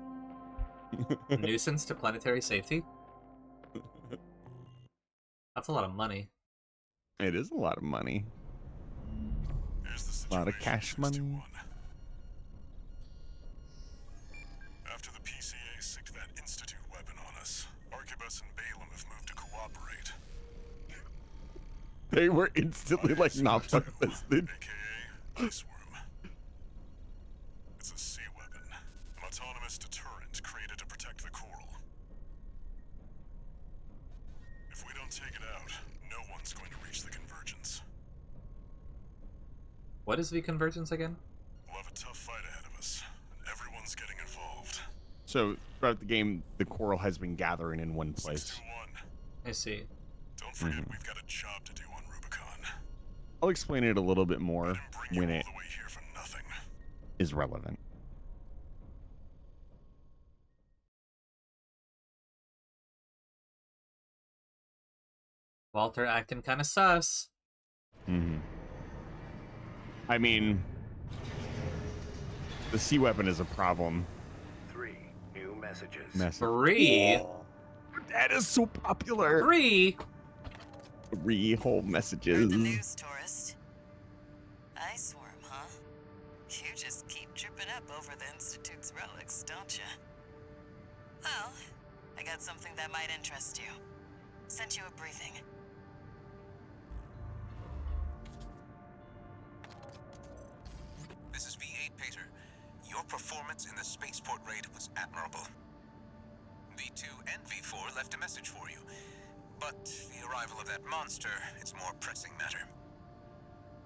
Nuisance to planetary safety? That's a lot of money. It is a lot of money. Here's the A lot of situation, cash money. 621. After the PCA sicked that Institute weapon on us, Arquebus and Balaam have moved to cooperate. They were instantly like not listed. AKA Ice Worm. It's a sea weapon, an autonomous deterrent created to protect the coral. If we don't take it out, no one's going to reach the convergence. What is the convergence again? We'll have a tough fight ahead of us, and everyone's getting involved. So throughout the game, the coral has been gathering in one place. 621. I see. Don't forget we've got a job to do on Rubicon. I'll explain it a little bit I more didn't bring you when all it the way here for nothing. is relevant. Walter acting kind of sus. Mm-hmm. I mean, the C weapon is a problem. 3 new messages. 3? Whoa, that is so popular. 3? 3 whole messages. Heard the news, tourist. Ice worm, huh? You just keep tripping up over the Institute's relics, don't you? Well, I got something that might interest you. Sent you a briefing. This is V8 Pater. Your performance in the spaceport raid was admirable. V2 and V4 left a message for you. But the arrival of that monster is a more pressing matter.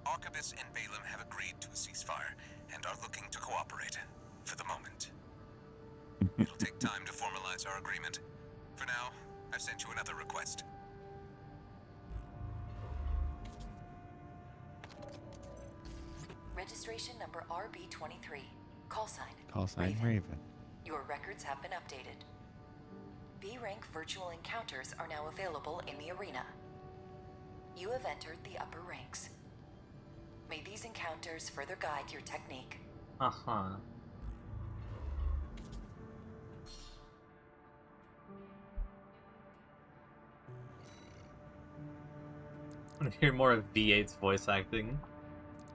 Arquebus and Balaam have agreed to a ceasefire and are looking to cooperate for the moment. It'll take time to formalize our agreement. For now, I've sent you another request. Registration number RB23. Call sign. Call sign Raven. Your records have been updated. B-rank virtual encounters are now available in the arena. You have entered the upper ranks. May these encounters further guide your technique. Uh-huh. I want to hear more of V8's voice acting.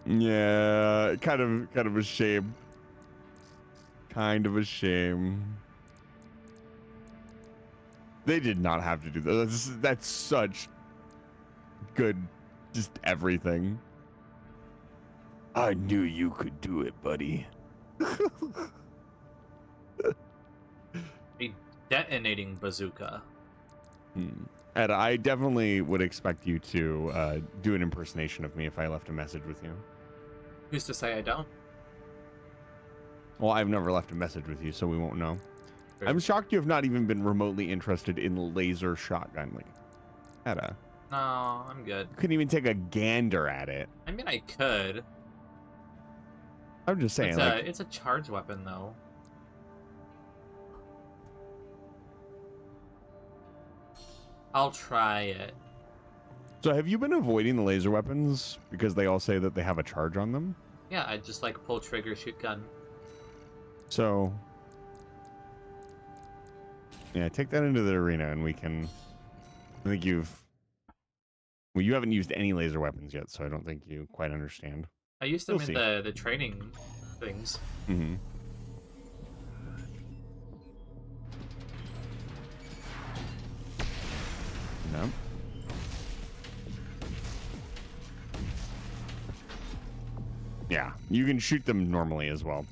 Yeah, kind of a shame. Kind of a shame. They did not have to do that. That's such good, just everything. I knew you could do it, buddy. A detonating bazooka. And I definitely would expect you to do an impersonation of me if I left a message with you. Who's to say I don't? Well, I've never left a message with you, so we won't know. Fair. I'm shocked you have not even been remotely interested in laser shotgun. Like, Etta. No, I'm good. You couldn't even take a gander at it. I mean, I could. I'm just saying, It's a charge weapon, though. I'll try it. So have you been avoiding the laser weapons because they all say that they have a charge on them? Yeah, I just like pull trigger, shoot gun. So, yeah, take that into the arena and we can, I think well, you haven't used any laser weapons yet, so I don't think you quite understand. I used them We'll in see. the training things. Mm-hmm. No. Yeah, you can shoot them normally as well.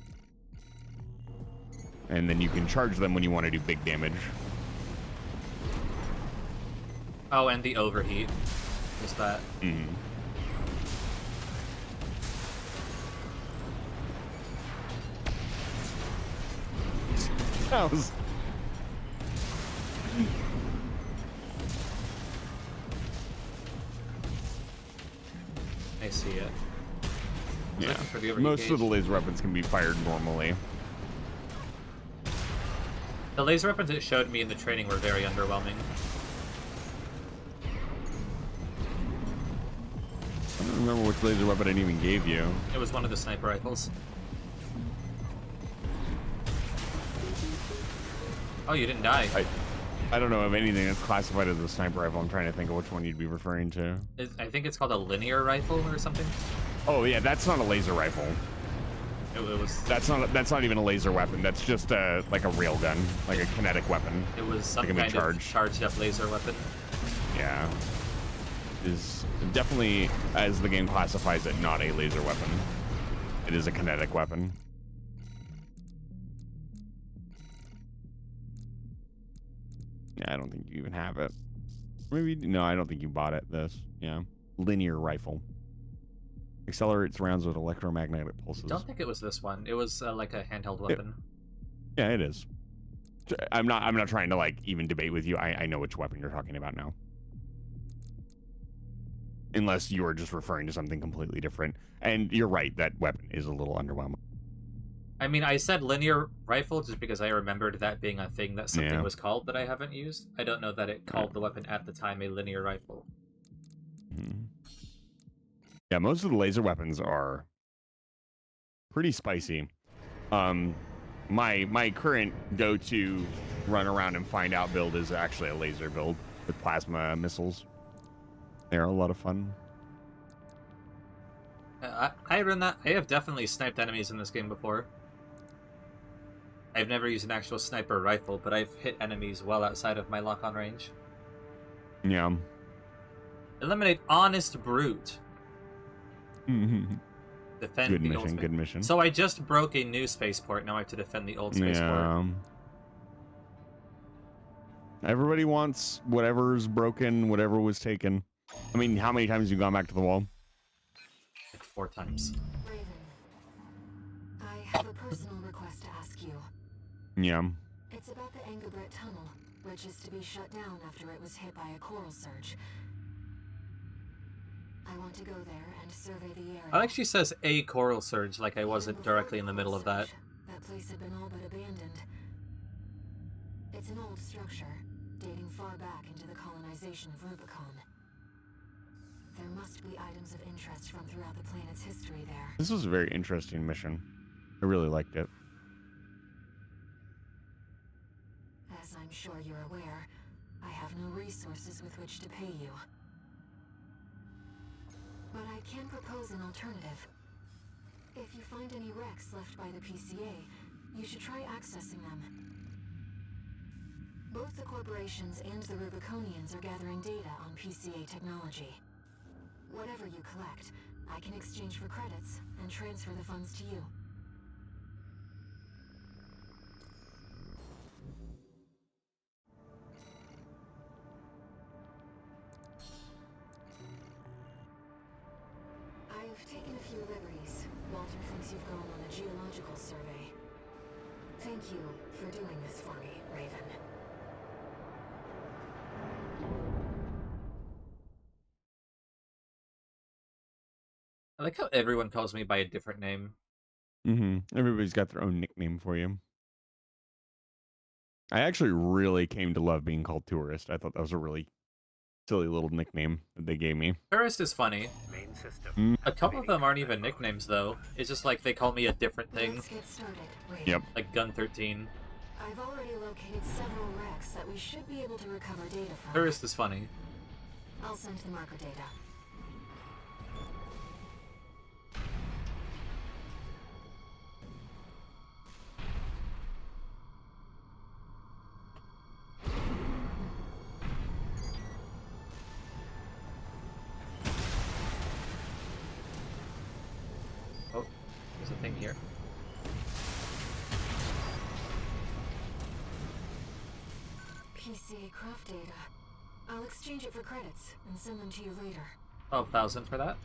And then you can charge them when you want to do big damage. Oh, and the overheat. Just that. Mm-hmm. That was... I see it. Yeah, Looking for the overheat most of the gauge. laser weapons can be fired normally. The laser weapons it showed me in the training were very underwhelming. I don't remember which laser weapon it even gave you. It was one of the sniper rifles. Oh, you didn't die. I don't know of anything that's classified as a sniper rifle. I'm trying to think of which one you'd be referring to. I think it's called a linear rifle or something. Oh yeah, that's not a laser rifle. It was. That's not even a laser weapon. That's just like a rail gun, like a kinetic weapon. It was some Like a kind of mid-charge. charged up laser weapon. Yeah, is definitely, as the game classifies it, not a laser weapon. It is a kinetic weapon. Yeah, I don't think you even have it. Maybe no, I don't think you bought it. This, yeah, linear rifle. Accelerates rounds with electromagnetic pulses. I don't think it was this one. It was like a handheld weapon. Yeah, it is. I'm not trying to like even debate with you. I know which weapon you're talking about now. Unless you are just referring to something completely different. And you're right, that weapon is a little underwhelming. I mean, I said linear rifle just because I remembered that being a thing that something Yeah. was called that I haven't used. I don't know that it called the weapon at the time a linear rifle. Yeah, most of the laser weapons are pretty spicy. My current go-to run around and find out build is actually a laser build with plasma missiles. They're a lot of fun. I run that. I have definitely sniped enemies in this game before. I've never used an actual sniper rifle, but I've hit enemies well outside of my lock-on range. Yeah. Eliminate Honest Brute. Defend Good the mission, old good mission. So I just broke a new spaceport. Now I have to defend the old spaceport. Everybody wants whatever's broken, whatever was taken. I mean, how many times have you gone back to the wall? Like 4 times. Raven, I have a personal request to ask you. Yeah. It's about the Engabret Tunnel, which is to be shut down after it was hit by a coral surge. I want to go there and survey the area. It actually says a coral surge, like I wasn't directly in the middle of that. That place had been all but abandoned. It's an old structure, dating far back into the colonization of Rubicon. There must be items of interest from throughout the planet's history there. This was a very interesting mission. I really liked it. As I'm sure you're aware, I have no resources with which to pay you. But I can propose an alternative. If you find any wrecks left by the PCA, you should try accessing them. Both the corporations and the Rubiconians are gathering data on PCA technology. Whatever you collect, I can exchange for credits and transfer the funds to you. I've taken a few liberties. Walter thinks you've gone on a geological survey. Thank you for doing this for me, Raven. I like how everyone calls me by a different name. Everybody's got their own nickname for you. I actually really came to love being called Tourist. I thought that was a really silly little nickname that they gave me. Tourist is funny. Main system. A couple of them aren't even nicknames, though. It's just like they call me a different thing. Let's get started, Raven. Yep. Like Gun 13. I've already located several wrecks that we should be able to recover data from. Tourist is funny. I'll send the marker data. Oh, there's a thing here. PCA craft data. I'll exchange it for credits and send them to you later. 12,000 for that?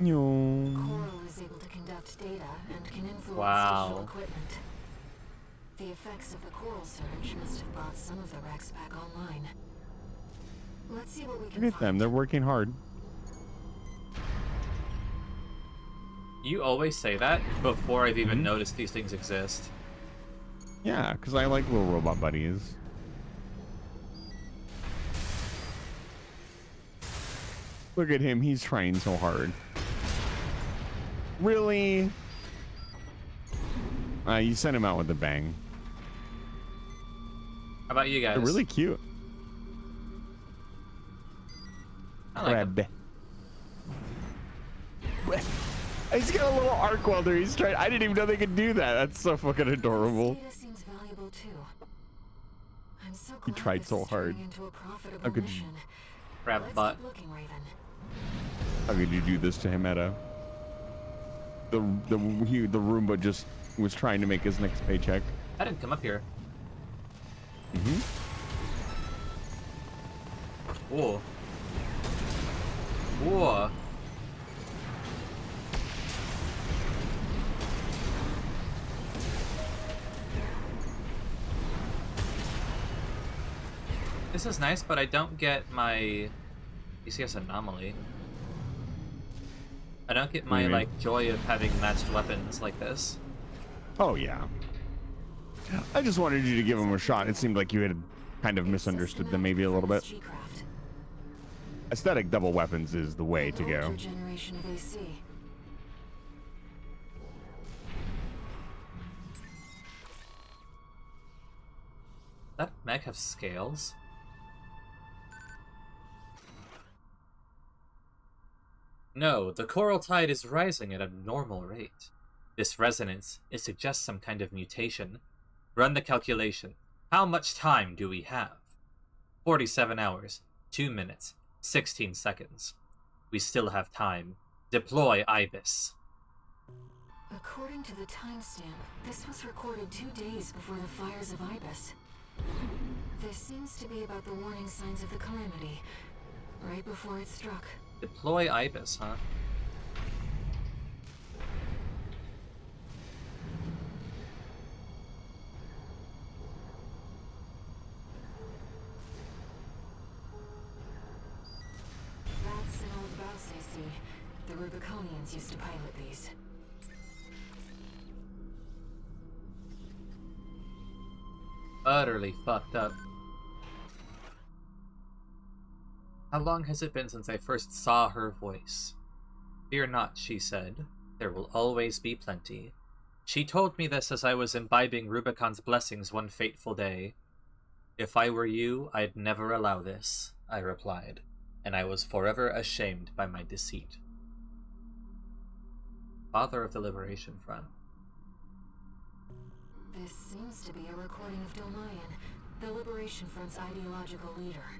Coral is able to conduct data and can influence digital equipment. The effects of the coral surge must have brought some of the wrecks back online. Let's see what we can Look at them. find. They're working hard. You always say that before I've even noticed these things exist. Yeah, because I like little robot buddies. Look at him. He's trying so hard. Really? You sent him out with a bang. How about you guys? They're really cute. I like them. Crab. He's got a little arc welder. He's trying. I didn't even know they could do that. That's so fucking adorable. Data seems valuable too. I'm so He glad tried this so is hard. turning into a profitable How could mission. Grab Let's butt. keep looking, Raven. How could you do this to him, Etta? The Roomba just was trying to make his next paycheck. I didn't come up here. Whoa. Whoa. This is nice, but I don't get my ECS anomaly. I don't get my, like, joy of having matched weapons like this. Oh, yeah. I just wanted you to give him a shot. It seemed like you had kind of misunderstood them maybe a little bit. aesthetic double weapons is the way to An go. older generation of AC. That mech have scales? No, the coral tide is rising at a normal rate. This resonance, it suggests some kind of mutation. Run the calculation. How much time do we have? 47 hours, 2 minutes, 16 seconds. We still have time. Deploy Ibis. According to the timestamp, this was recorded 2 days before the fires of Ibis. This seems to be about the warning signs of the calamity, right before it struck. Deploy Ibis, huh? That's an old Baus AC. The Rubiconians used to pilot these. Utterly fucked up. How long has it been since I first saw her voice? Fear not, she said. There will always be plenty. She told me this as I was imbibing Rubicon's blessings one fateful day. If I were you, I'd never allow this, I replied, and I was forever ashamed by my deceit. Father of the Liberation Front. This seems to be a recording of Dolmayan, the Liberation Front's ideological leader.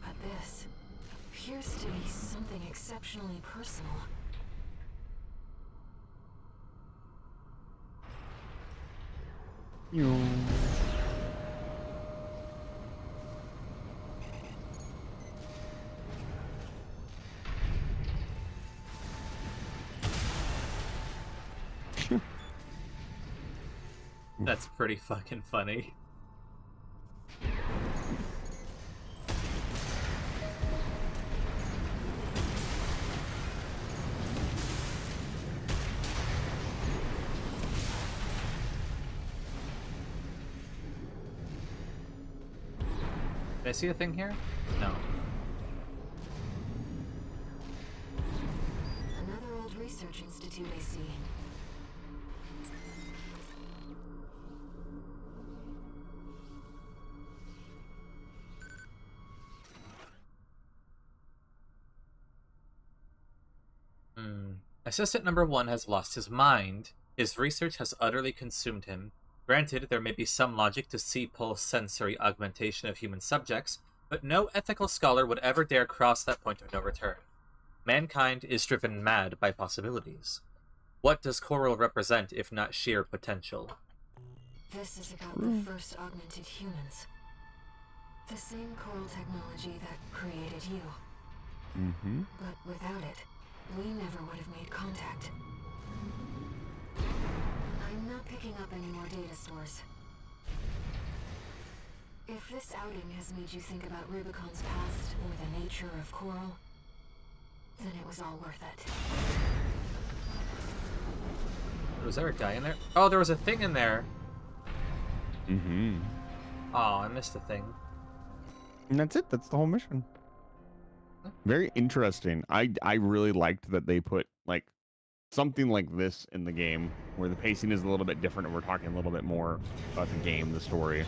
But this appears to be something exceptionally personal. That's pretty fucking funny. Did I see a thing here? No. Another old research institute, I see. Assistant number 1 has lost his mind. His research has utterly consumed him. Granted, there may be some logic to C-pulse sensory augmentation of human subjects, but no ethical scholar would ever dare cross that point of no return. Mankind is driven mad by possibilities. What does Coral represent if not sheer potential? This is about the first augmented humans. The same coral technology that created you. Mm-hmm. But without it, we never would have made contact. I'm not picking up any more data stores. If this outing has made you think about Rubicon's past or the nature of Coral, then it was all worth it. Was there a guy in there? Oh, there was a thing in there! Mm-hmm. Oh, I missed a thing. And that's it. That's the whole mission. Very interesting. I really liked that they put like something like this in the game where the pacing is a little bit different and we're talking a little bit more about the game, the story.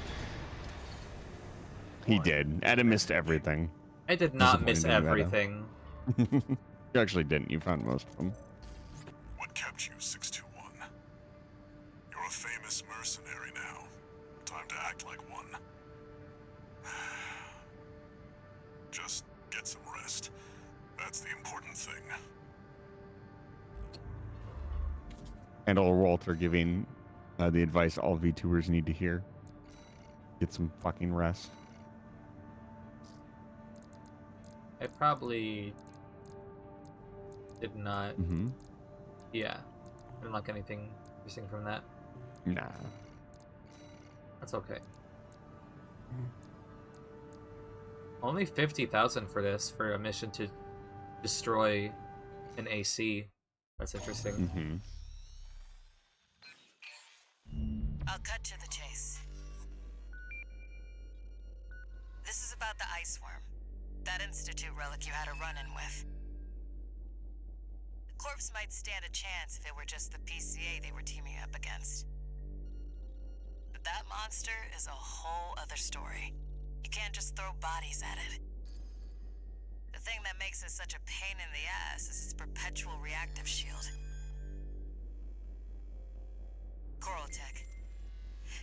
He did. Adam missed everything. I did not miss Disappointing, Adam. everything. You actually didn't. You found most of them. What kept you, 621? You're a famous mercenary now. Time to act like one. Just get some rest. That's the important thing. And old Walter giving the advice all VTubers need to hear. Get some fucking rest. I probably did not. Mm-hmm. Yeah. Didn't like anything interesting from that. Nah. That's okay. Only 50,000 for this, for a mission to destroy an AC. That's interesting. Mm-hmm. I'll cut to the chase. This is about the ice worm. that Institute relic you had a run-in with. The corpse might stand a chance if it were just the PCA they were teaming up against. But that monster is a whole other story. You can't just throw bodies at it. The thing that makes it such a pain in the ass is its perpetual reactive shield. Coral tech.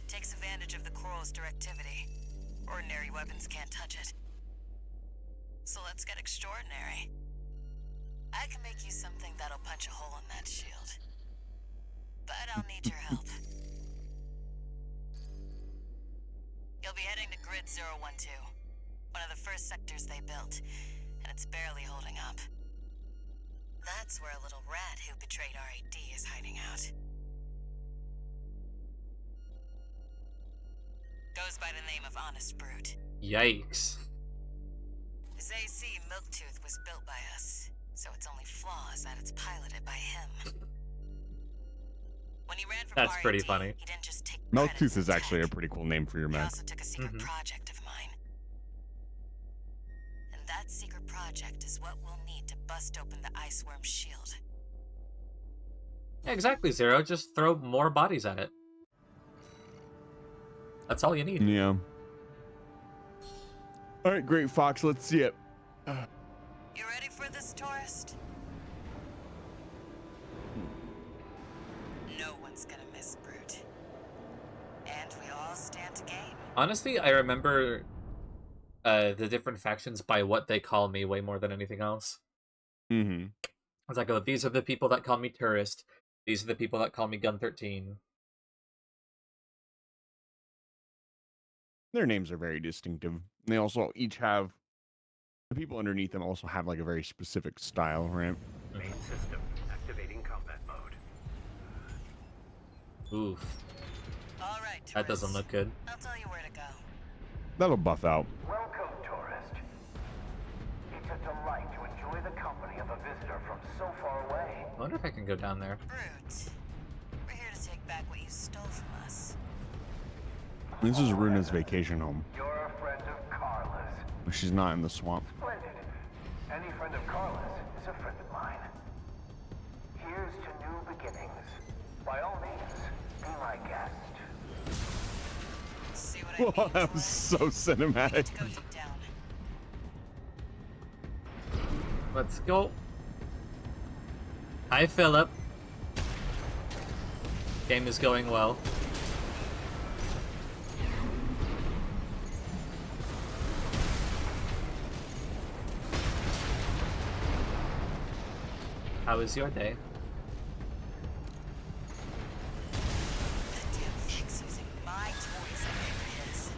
Takes advantage of the coral's directivity. Ordinary weapons can't touch it. So let's get extraordinary. I can make you something that'll punch a hole in that shield. But I'll need your help. You'll be heading to Grid 012, one of the first sectors they built, and it's barely holding up. That's where a little rat who betrayed RAD is hiding out. Goes by the name of Honest Brute. Yikes. His AC Milktooth was built by us, so its only flaw is that it's piloted by him. When he ran for That's RAD, pretty funny. He didn't just take Milktooth credits is and actually a tech. pretty cool name for your He mech. also took a secret Mhm. project of mine. And that secret project is what we'll need to bust open the Iceworm shield. Yeah, exactly, Zero. Just throw more bodies at it. That's all you need. Yeah. All right, great, Fox. Let's see it. You ready for this, tourist? No one's gonna miss Brute. And we all stand to gain. Honestly, I remember the different factions by what they call me way more than anything else. Mm-hmm. As I go, these are the people that call me tourist. These are the people that call me Gun 13. Their names are very distinctive. They also each have, the people underneath them also have like a very specific style, right? Main system activating combat mode. Oof. All right, tourist. That doesn't look good. I'll tell you where to go. That'll buff out. Welcome, tourist. It's a delight to enjoy the company of a visitor from so far away. I wonder if I can go down there. Brute. We're here to take back what you stole from us. This is Runa's vacation home. You're a friend of Carla's. She's not in the swamp. Splendid. Any friend of Carla's is a friend of mine. Here's to new beginnings. By all means, be my guest. See what I Whoa, mean, that was tourist? so cinematic. Need to go deep down. Let's go. Hi, Philip. Game is going well. How was your day? That damn thing's using my toys like his.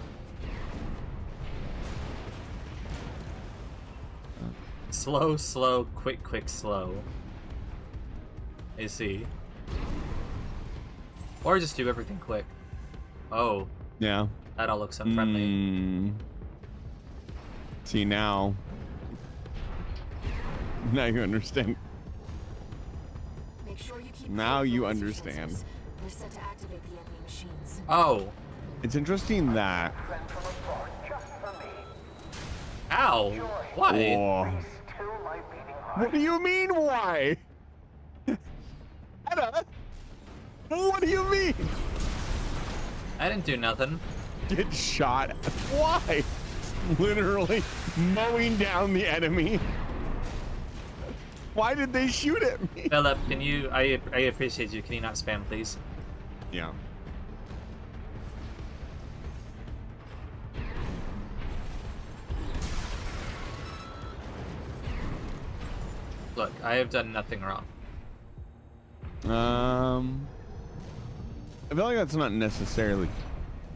Slow, slow, quick, quick, slow. I see. Or just do everything quick. Oh, Yeah. that all looks unfriendly. See now. Now you understand. Make sure you keep Now clear you of laser understand. sensors. They're set to activate the enemy machines. Oh, It's interesting that. Friend from afar, just for me. ow! Why? Oh, Be still my beating heart. what do you mean? Why? Anna, what do you mean? I didn't do nothing. Get shot. Why? Literally mowing down the enemy. Why did they shoot at me? Philip, can you? I appreciate you. Can you not spam, please? Yeah. Look, I have done nothing wrong. I feel like that's not necessarily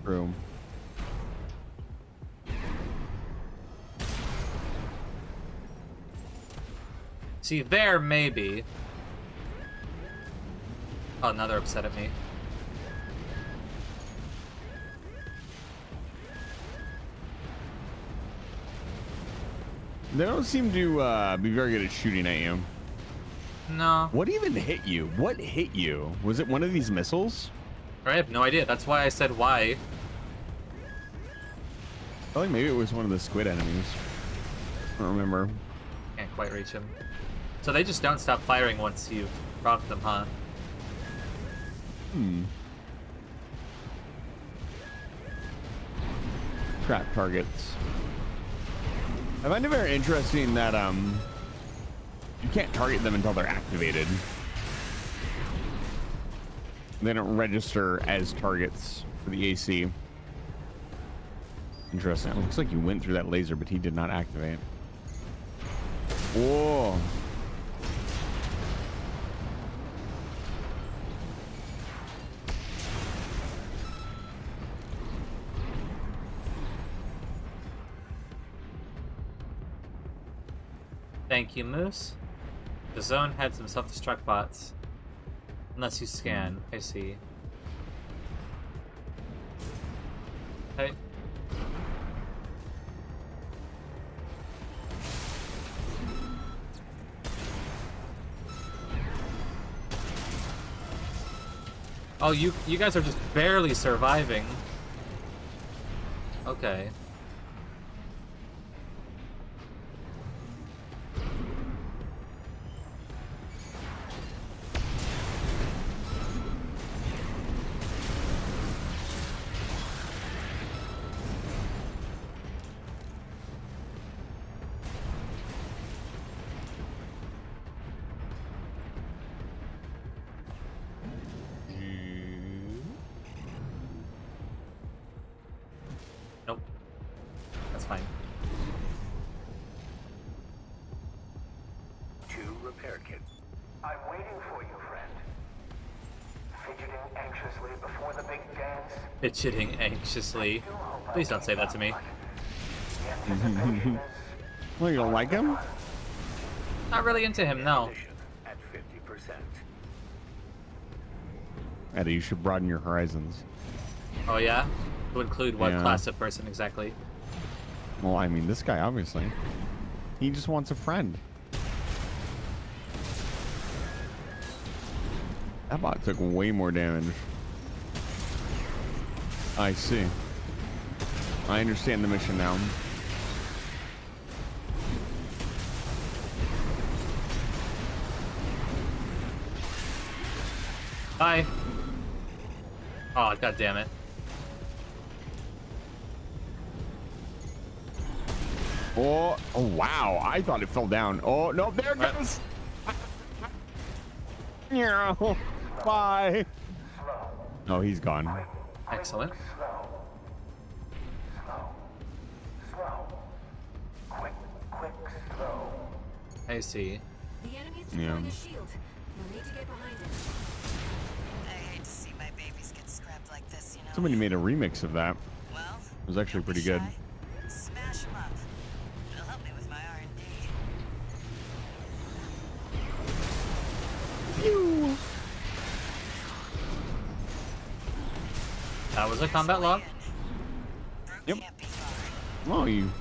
true. See, there maybe. Oh, now they're upset at me. They don't seem to be very good at shooting at you. No, What even hit you? What hit you? Was it one of these missiles? I have no idea. That's why I said why. I feel like maybe it was one of the squid enemies. I don't remember. Can't quite reach him. So they just don't stop firing once you've robbed them, huh? Trap targets. I find it very interesting that you can't target them until they're activated. They don't register as targets for the AC. Interesting. It looks like you went through that laser, but he did not activate. Whoa. Thank you, Moose. The zone had some self-destruct bots. Unless you scan. I see. Hey. Oh, you guys are just barely surviving. Okay. Nope. That's fine. 2 repair kits. I'm waiting for you, friend. Fidgeting anxiously before the big dance. Fidgeting anxiously. Please don't say that to me. The anticipation is... Well, you don't like him? Not really into him, no. Position at 50%. Eddie, you should broaden your horizons. Oh yeah? To include what Yeah. class of person exactly? Well, I mean, this guy, obviously. He just wants a friend. That bot took way more damage. I see. I understand the mission now. Bye. Oh, god damn it. Oh, oh wow. I thought it fell down. Oh, no, there it What? goes. Yeah. Bye. Oh, he's gone. Excellent. Slow. Quick, slow. I see. The enemy's Yeah. deploying a shield. You'll need to get behind it. I hate to see my babies get scrapped like this, you know. Somebody made a remix of that. Well, It was actually don't be pretty good. shy. Smash 'em up. It'll help me with my R&D. That was a combat log? Brute Yep. can't be far. Oh, you.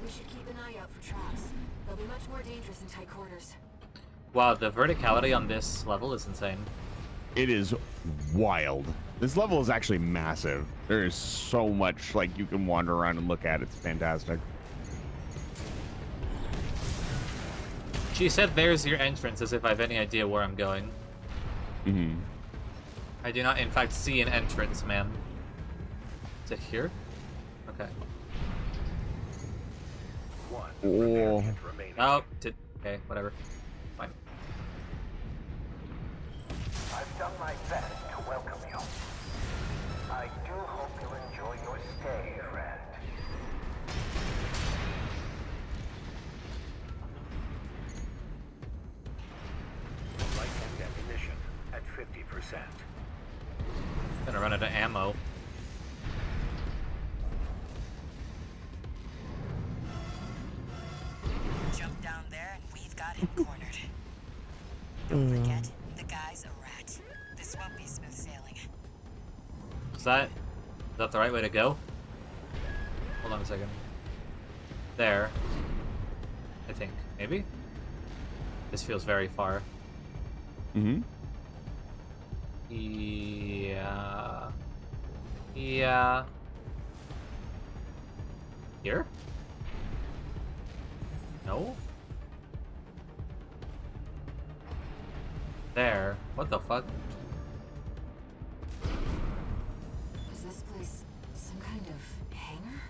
We should keep an eye out for traps. They'll be much more dangerous in tight quarters. Wow, the verticality on this level is insane. It is wild. This level is actually massive. There is so much like you can wander around and look at. It's fantastic. She said there's your entrance as if I have any idea where I'm going. Mm-hmm. I do not in fact see an entrance, ma'am. Is it here? Okay. 1 Oh. repair kit remaining. Oh, okay, whatever. Fine. I've done my best to welcome you. I do hope you enjoy your stay, friend. Light and ammunition at 50%. Gonna run out of ammo. Jump down there and we've got him cornered. Don't forget, the guy's a rat. This won't be smooth sailing. Is that the right way to go? Hold on a second. There. I think. Maybe? This feels very far. Mm-hmm. Yeah. Yeah. Here? No? There. What the fuck? Is this place some kind of hangar?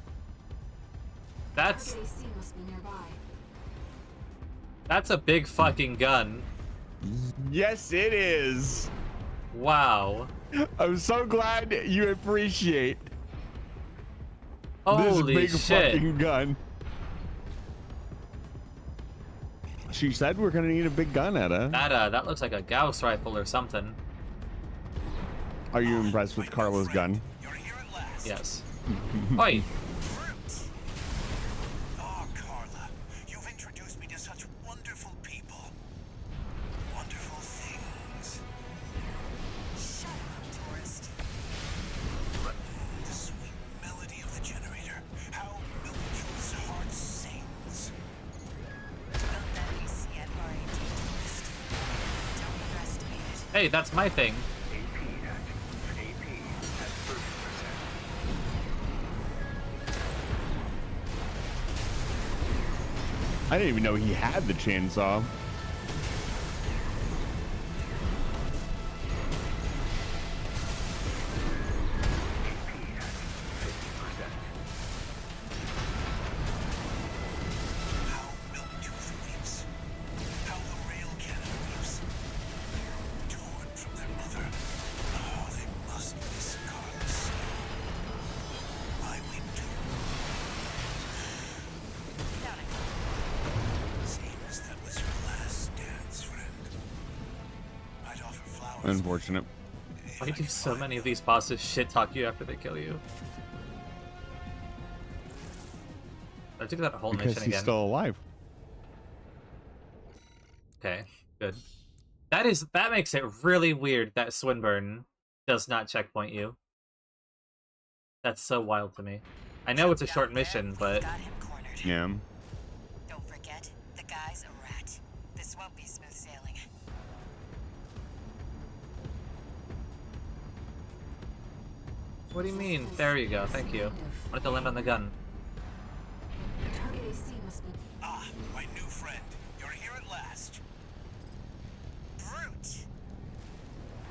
That's... Target AC must be nearby. That's a big fucking gun. Yes, it is. Wow. I'm so glad you appreciate Holy this big shit. fucking gun. She said we're gonna need a big gun, Etta. That looks like a Gauss rifle or something. Are you impressed with Carla's gun? You're here at last. Yes. Oi. Fruit. Oh, Carla, you've introduced me to such wonderful people. Wonderful things. Shut up, tourist. The sweet melody of the generator. How Milkjuice's heart sings. Built that AC at RAD, tourist. Don't underestimate it. Hey, that's my thing. AP active. AP at 30%. I didn't even know he had the chainsaw. How Milktooth weeps. How the rail cannon weeps. Torn from their mother. Oh, they must miss Carla so. I weep too. Same as that was your last dance, friend. I'd offer flowers. Unfortunate. Why do so many of these bosses shit talk you after they kill you? I took that whole Because mission he's again. still alive. Okay, good. That makes it really weird that Swinburne does not checkpoint you. That's so wild to me. I know it's a short mission, but Got him cornered. Yeah. Don't forget, the guy's a rat. This won't be smooth sailing. what do you mean? There you go. Thank you. Wanted to land on the gun. Target AC must be. Ah, my new friend. You're here at last. Brute!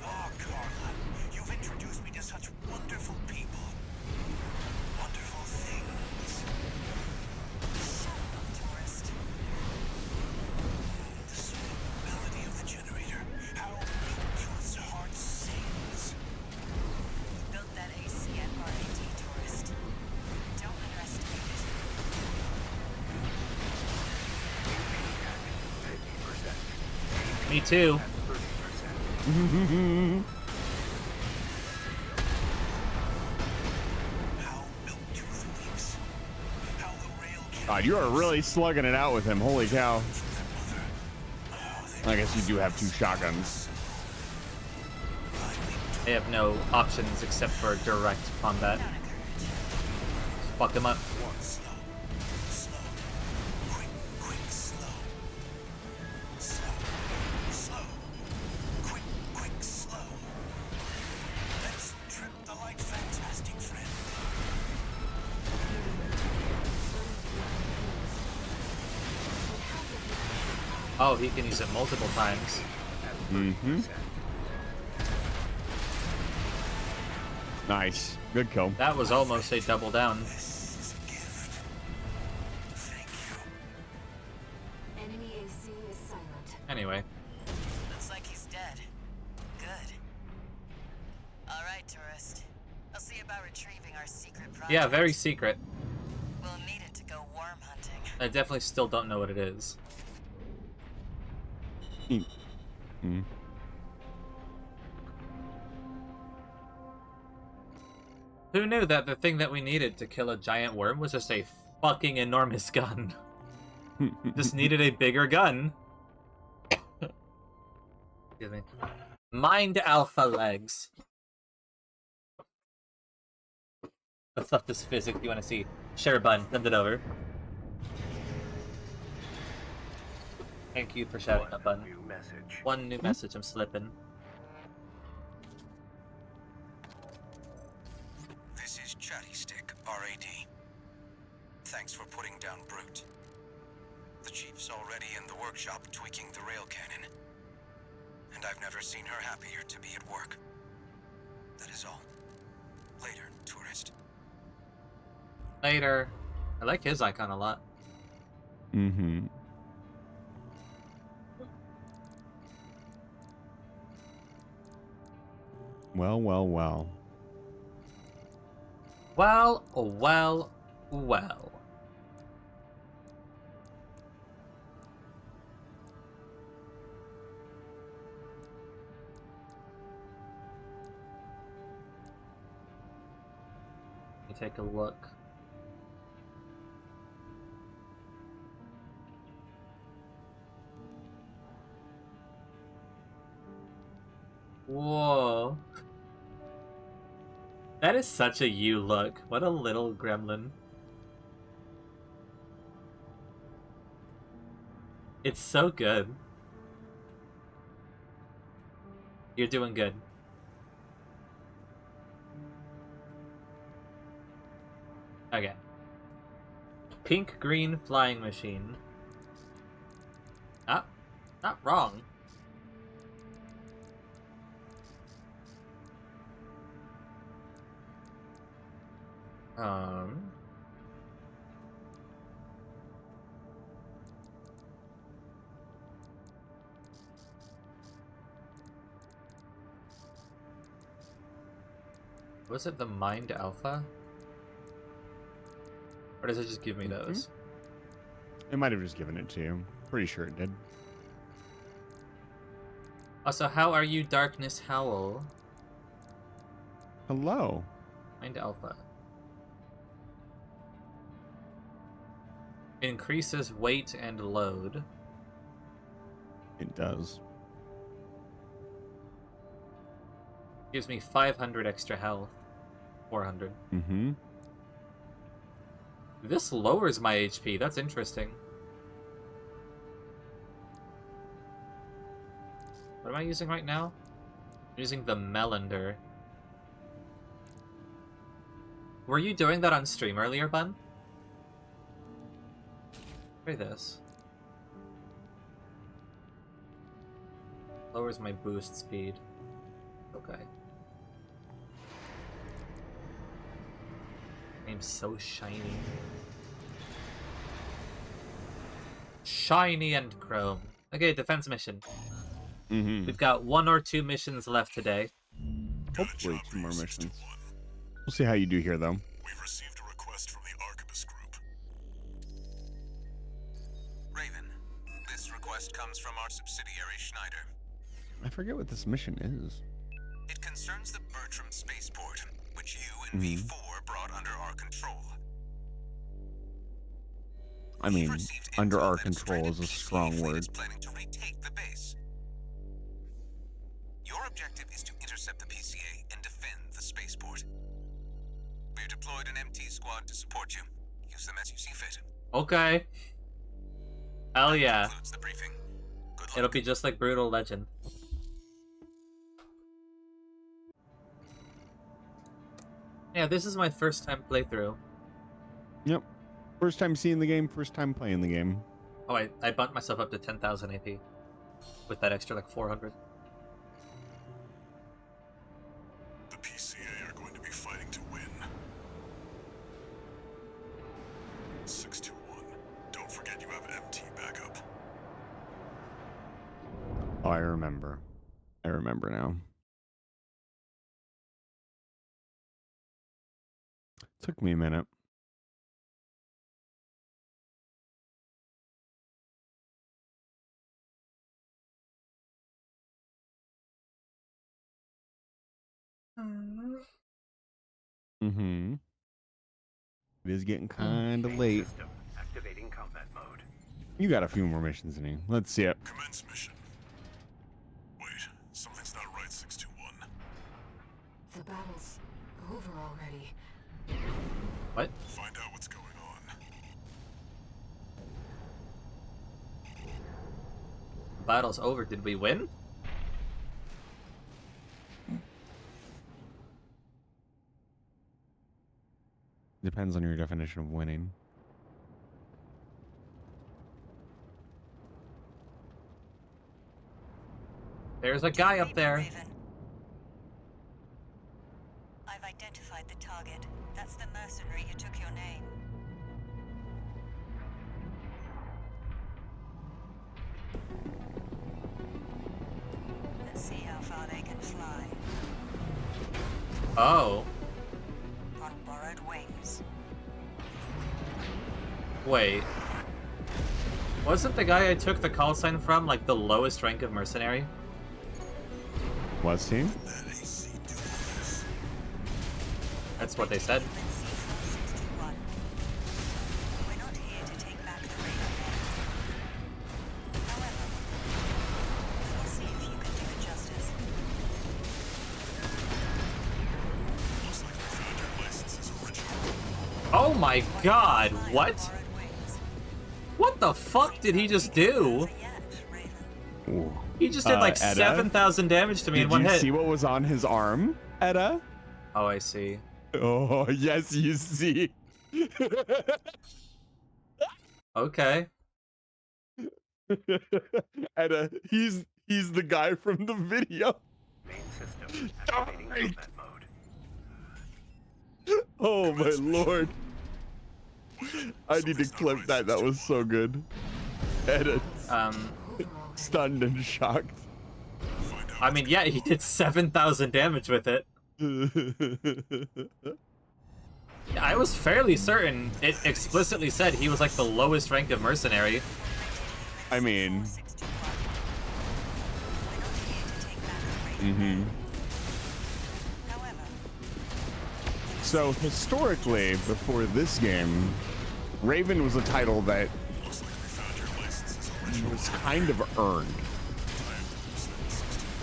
Oh, Carla, you've introduced me to such wonderful people. Wonderful things. Shut up, tourist. The sweet melody of the generator. How Milktooth's heart sings. Built that AC at RAD, tourist. Don't underestimate it. Me too. 30%. How Milktooth weeps. How the rail cannon God, you are really slugging it out with him. Holy cow. from their mother. Oh, they I guess you do have two shotguns. They have no options except for direct combat. Down a courage. Fuck them up. slow. Slow. Quick, slow. Slow. Slow. Quick, slow. Let's trip the light fantastic friend. Oh, he can use it multiple times. Mm-hmm. Nice. Good kill. That was almost a double down. This is a gift. Thank you. Enemy AC is silent. Anyway. Looks like he's dead. Good. All right, tourist. I'll see about retrieving our secret project. Yeah, very secret. We'll need it to go worm hunting. I definitely still don't know what it is. Mm. Who knew that the thing that we needed to kill a giant worm was just a fucking enormous gun? Just needed a bigger gun. Excuse me. Mind alpha legs. What's up this physics you want to see? Share a bun, send it over. Thank you for shouting that bun. New message. One new message, I'm slipping. This is Chatty Stick, RAD. Thanks for putting down Brute. The Chief workshop tweaking the rail cannon. And I've never seen her happier to be at work. That is all. Later, tourist. Later. I like his icon a lot. Mm-hmm. Well, well, well. Well, well, well. Let me take a look. Whoa. That is such a you look. What a little gremlin. It's so good. You're doing good. Okay. Pink-green flying machine. Not wrong. Was it the Mind Alpha? Or does it just give me those? It might have just given it to you. Pretty sure it did. Also, how are you, Darkness Howl? Hello. Mind Alpha. Increases weight and load. It does. Gives me 500 extra health. 400. Mm-hmm. This lowers my HP. That's interesting. What am I using right now? I'm using the Melander. Were you doing that on stream earlier, Bun? Try this. Lowers my boost speed. Okay. Name's so shiny. Shiny and chrome. Okay, defense mission. Mm-hmm. We've got 1 or 2 missions left today. Hopefully 2 more missions. We'll see how you do here, though. We've received a request from the Archibus Group. Raven, this request comes from our subsidiary Schneider. I forget what this mission is. It concerns the Bertram spaceport, which you and V4 brought under our control. I mean, under our control is a strong word. Planning to retake the base. Your objective is to intercept the PCA and defend the spaceport. We've deployed an MT squad to support you. Use them as you see fit. Okay. Hell yeah. Concludes the briefing. Good luck. It'll be just like Brutal Legend. Yeah, this is my first time playthrough. Yep. First time seeing the game, first time playing the game. Oh, I bumped myself up to 10,000 AP. With that extra, like, 400. The PCA are going to be fighting to win. 621. Don't forget you have MT backup. Oh, I remember. I remember now. Took me a minute. Mm-hmm. It is getting kind of late. Activating combat mode. You got a few more missions in you. Let's see it. Commence mission. Wait, something's not right, 621. The battle's over already. What? Find out what's going on. Battle's over. Did we win? Depends on your definition of winning. There's a guy up Read me, there. Raven. I've identified the target. That's the mercenary who took your name. Let's see how far they can fly. Oh. On borrowed wings. Wait. Wasn't the guy I took the call sign from, like, the lowest rank of mercenary? Was he? That AC do this. That's what they said. C461. We're not here to take back the Raven name. However, we'll see if you can do it justice. Looks like we found your license's original. Oh my god, what? Borrowed wings. What the fuck did he just do? Yet, Raven. Ooh. He just did like Edda? 7,000 damage to me in Did one you hit. see what was on his arm, Edda? Oh, I see. Oh, yes, you see. Okay. Edda, he's the guy from the video. Main system activating combat mode. Oh my lord. I need to clip that. That was so good. Edda, stunned and shocked. I mean, yeah, he did 7,000 damage with it. I was fairly certain it explicitly said he was like the lowest rank of mercenary. I mean, so historically, before this game, Raven was a title that Looks like we found your license's original. was kind of earned.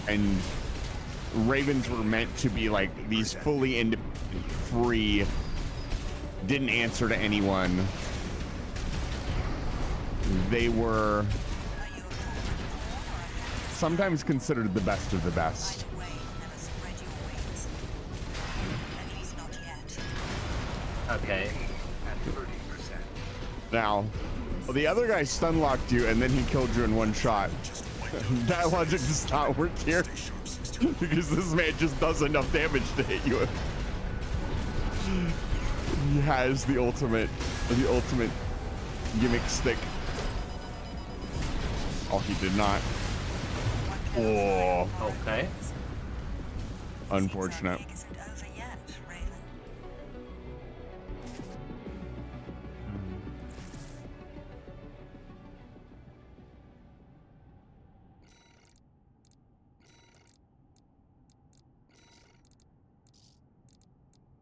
And Ravens were meant to be like these fully independent, free, didn't answer to anyone. They were sometimes considered the best of the best. Okay. At 30%. Now, well, the other guy stun locked you and then he killed you in one shot. That logic does not work here because this man just does enough damage to hit you. He has the ultimate gimmick stick. Oh, he did not. Oh, Okay. unfortunate.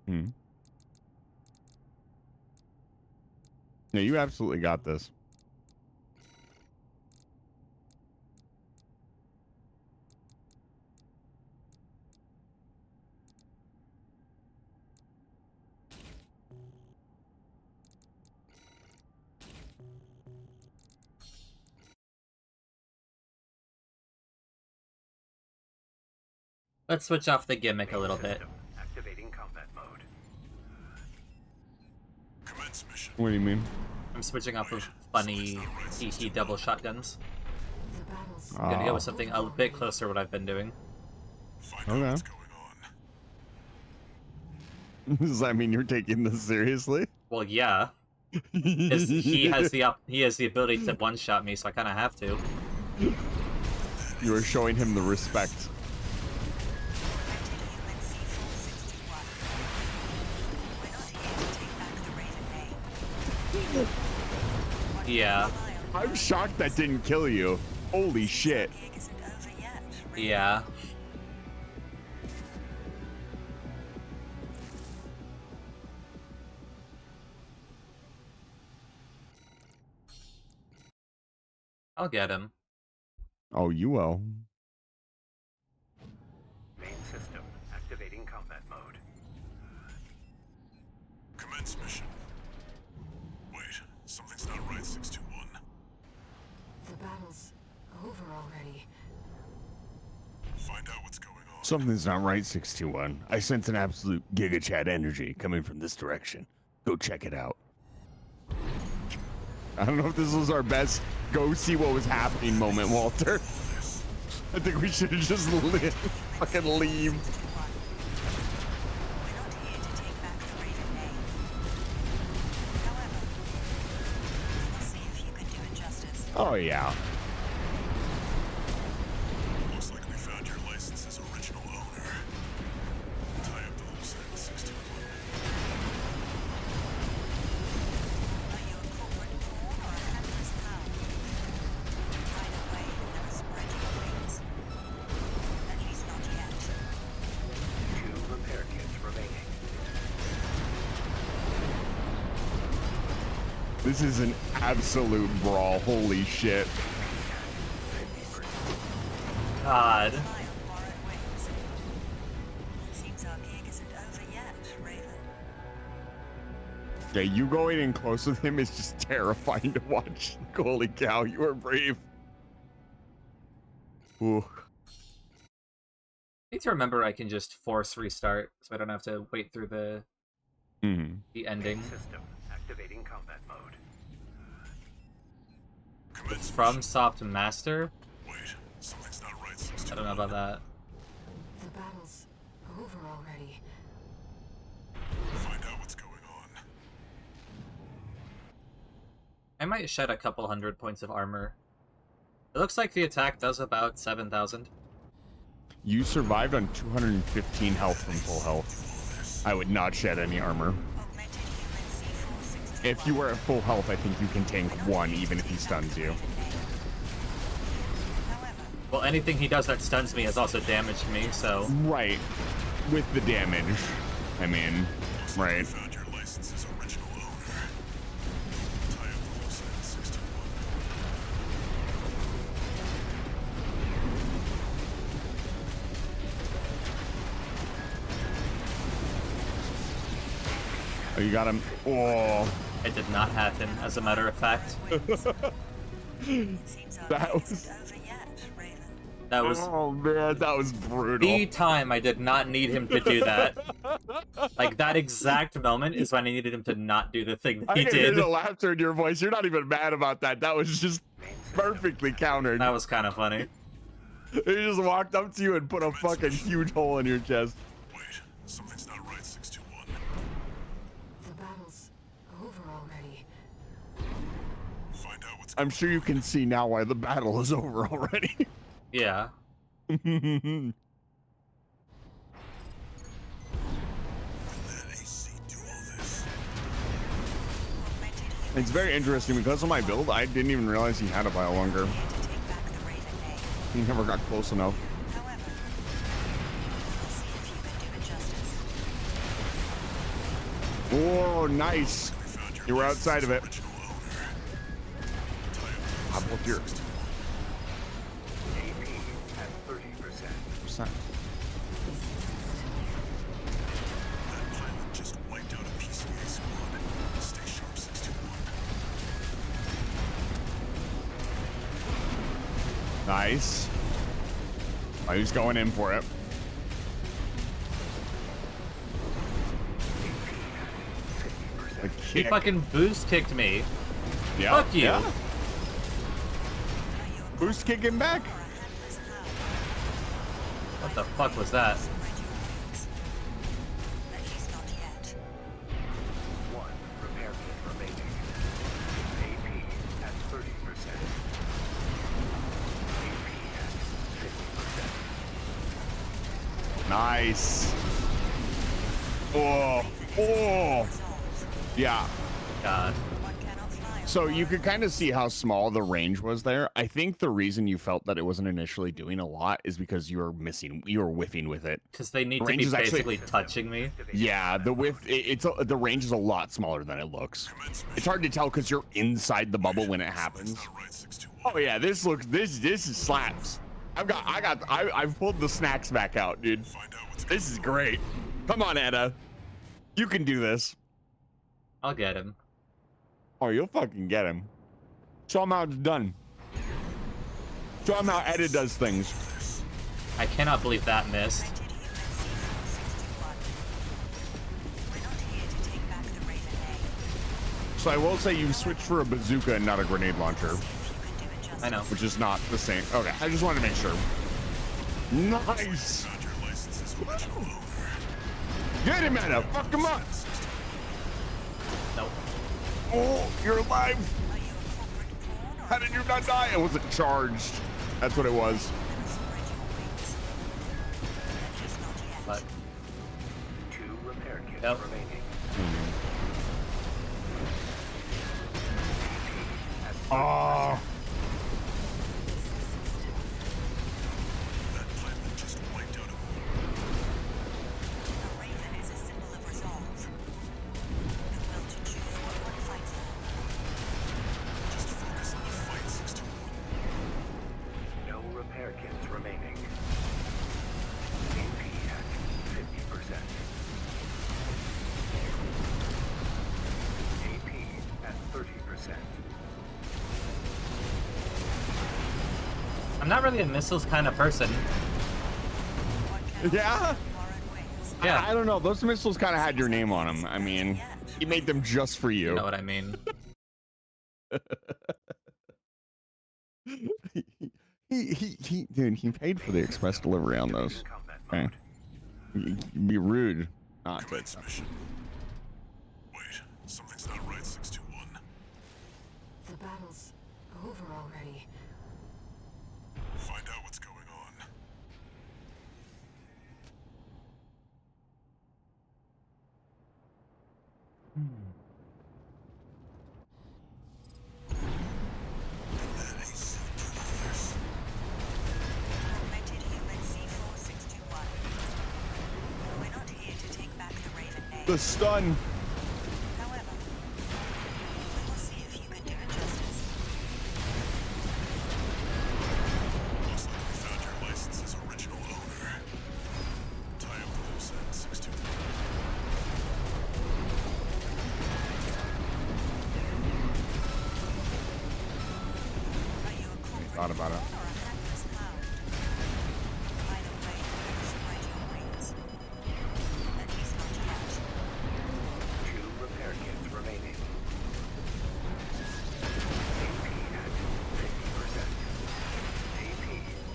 Hmm. No, you absolutely got this. Let's switch off the gimmick a little bit. Activating combat mode. Commence mission. What do you mean? I'm switching off of funny TT double shotguns. The battle's I'm gonna go Oh. with something a bit closer to what I've been doing. Find out Okay. what's going on. Does that mean you're taking this seriously? Well, yeah. 'Cause he has the ability to one-shot me, so I kind of have to. You are showing him the respect. Yeah. I'm shocked that didn't kill you. Holy shit. Yeah. I'll get him. Oh, you will. Main system activating combat mode. Commence mission. Wait, something's not right, 621. the battle's over already. Find out what's going on. Something's not right, 621. I sense an absolute Giga Chat energy coming from this direction. Go check it out. I don't know if this was our best go see what was happening moment, Walter. I think we should just fucking leave. We're not here to take back the Raven name. However, we'll see if you can do it justice. Oh yeah. Looks like we found your license's original owner. Tie up the loose end, 61. Are you a corporate pawn or a handler's pal? Either way, never spread your wings. At least not yet. 2 repair kits remaining. This is an absolute brawl. Holy shit. God. Fly on borrowed wings. Seems our gig isn't over yet, Raven. Yeah, you going in close with him is just terrifying to watch. Holy cow, you are brave. Ooh. I need to remember I can just force restart, so I don't have to wait through the ending. System activating combat mode. It's from Soft Master. Wait, something's not right, 61. I don't know about that. The battle's over already. Find out what's going on. I might shed a couple hundred points of armor. It looks like the attack does about 7,000. You survived on 215 health from full health. I would not shed any armor. Augmented human C461. If you were at full health, I think you can tank 1 even if he stuns you. However, Well, anything he does that stuns me has also damaged me, so... Right. With the damage. I mean, right. Found your license's original owner. Tie up the loose end, 61. Oh, you got him. Oh. I did not have him, as a matter of fact. it seems our That gig was- isn't over yet, Raven. That was Oh man, that was brutal. the time I did not need him to do that. Like, that exact moment is when I needed him to not do the thing that I he can hear did. the laughter in your voice. You're not even mad about that. That was just perfectly countered. That was kind of funny. He just walked up to you and put a fucking huge hole in your chest. Wait, something's not right, 621. The battle's over already. Find out what's I'm sure you can see now why the battle is over already. Yeah. that AC do all this. Augmented human It's very interesting because of my build. I didn't even realize he had a bio longer. here to take back the Raven name. He never got close enough. However, we'll see if you can do it justice. Oh, nice. We found your You were outside of it. original owner. Tie up the How about your AP at 30%. percent? That pilot just wiped out a PCA squad. Stay sharp, 621. Nice. Oh, he's going in for it. The He kick. fucking boost kicked me. Yeah, Fuck you. yeah. Are you a Boost kick him back. or a handler's pal? What the fuck was that? Spread your wings. At least not yet. 1 repair kit remaining. AP at 30%. AP at 50%. Nice. Oh, oh. Yeah. God. One cannot fly on So you borrowed could kind of see how small the range was there. I think the reason you felt that it wasn't initially doing a lot is because you were whiffing with it. Because they need to Range be is actually- basically touching me. Yeah, the the range is a lot smaller than it looks. It's hard to tell because you're inside the bubble when it happens. Not right, 621. Oh yeah, this is slaps. I've pulled the snacks back out, dude. Find out what's This is great. Come on, Anna. You can do this. I'll get him. Oh, you'll fucking get him. Show him how it's done. Show him how Edda does things. I cannot believe that missed. Augmented human C461. We're not here to take back the Raven name. So I will say you switched for a bazooka and not a grenade launcher, See if you can do it justice. I know. which is not the same. Okay, I just wanted to make sure. Nice. Found your license's original owner. Get him, Anna. Fuck him up. Nope. Oh, you're alive. Are you a corporate pawn or How did you not die? I wasn't charged. That's what it was. spread your wings? At least not yet. But 2 repair kits Yep. remaining. Oh, That pilot just wiped out a A raven is a symbol of resolve. The will to choose what one fights for. Just focus on the fight, 621. No repair kits remaining. AP at 50%. AP at 30%. I'm not really a missiles kind of person. yeah. Borrowed wings. Yeah. I don't know. Those missiles kind of had your name on them. I mean, he made them just for you. You know what I mean? Dude, he paid for the express delivery on those. Okay. It'd be rude not to. Commence mission. Wait, something's not right, 621. The battle's over already. Find out what's going on. That AC did all this. Augmented human C4621. We're not here to take back the Raven name. The stun. However, we will see if you can do it justice. Looks like we found your license's original owner. Tie up the loose end, 621. Are you a corporate Thought about it. pawn or a hapless hound? Either way, spread your wings. At least not yet. 2 repair kits remaining. AP at 50%. AP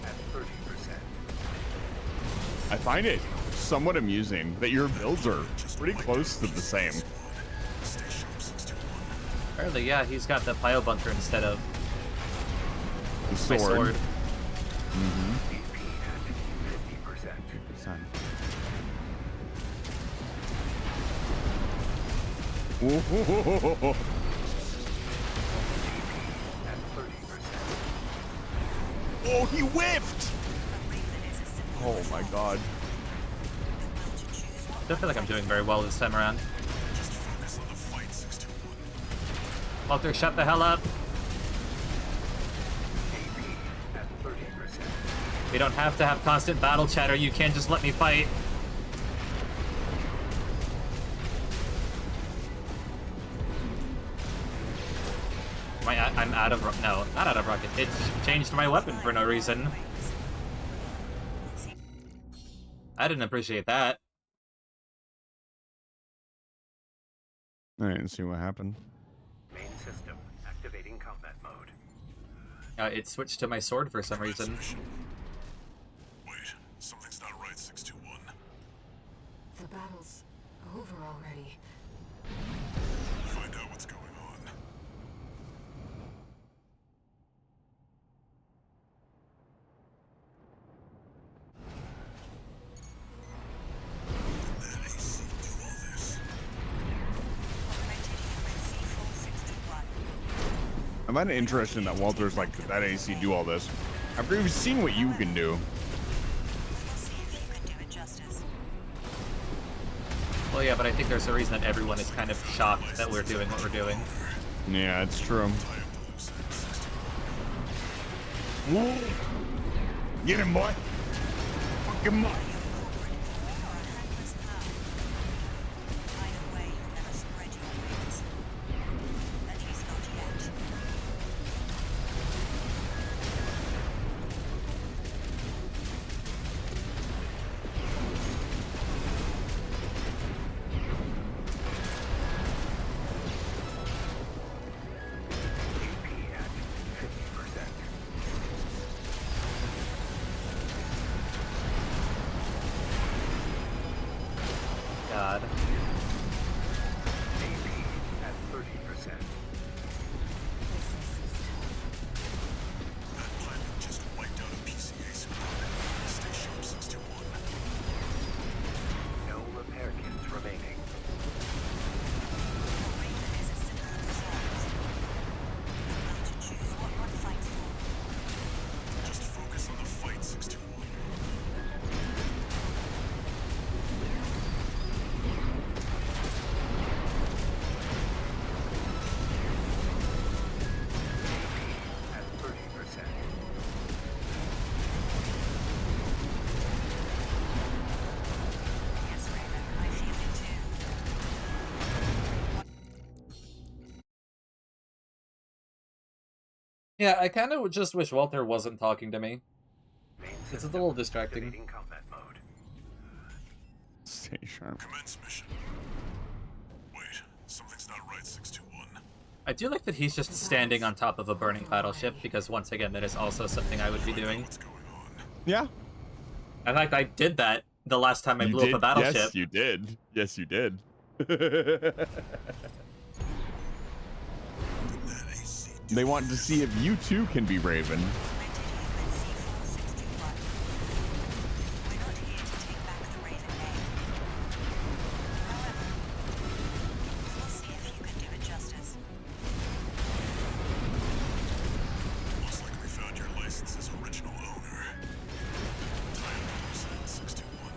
at 30%. I find it somewhat amusing that your builds are pretty close to the same. Stay sharp, 621. Apparently, yeah, he's got the pile bunker instead of The my sword. AP at 50%. Ooh. At 30%. Oh, he whiffed! A raven is a symbol Oh of my resolve. god. The will to choose what I don't feel like I'm doing very well this time around. Just focus on the fight, 621. Walter, shut the hell up. AP at 30%. We don't have to have constant battle chatter. You can't just let me fight. I'm out of... No, not out of rocket. It changed my weapon for no reason. I didn't appreciate that. I didn't see what happened. Main system activating combat mode. It switched to my sword for some reason. Wait, something's not right, 621. The battle's over already. Find out what's going on. Did that AC do all this? Augmented human C4621. I find it interesting that Walter's like, did that AC do all this? After we've seen what you can do. We will see if you can do it justice. Well, yeah, but I think there's a reason that everyone is kind of shocked that we're doing what we're doing. Yeah, it's true. Tie up the loose end, 621. Whoa. Get him, boy. Fuck him up. Corporate pawn or a hapless hound? Either way, you'll never spread your wings. At least not yet. AP at 50%. Yeah, I kind of just wish Walter wasn't talking to me. Main It's a system little distracting. activating combat mode. Stay sharp. Commence mission. Wait, something's not right, 621. I do like that he's just standing on top of a burning battleship, because once again, that is also something I would be doing. What's going on? Yeah. In fact, I did that the last time I You blew did. up a battleship. Yes, you did. Yes, you did. They want to see if you too can be Raven. Looks like we found your license's original owner. Time 621.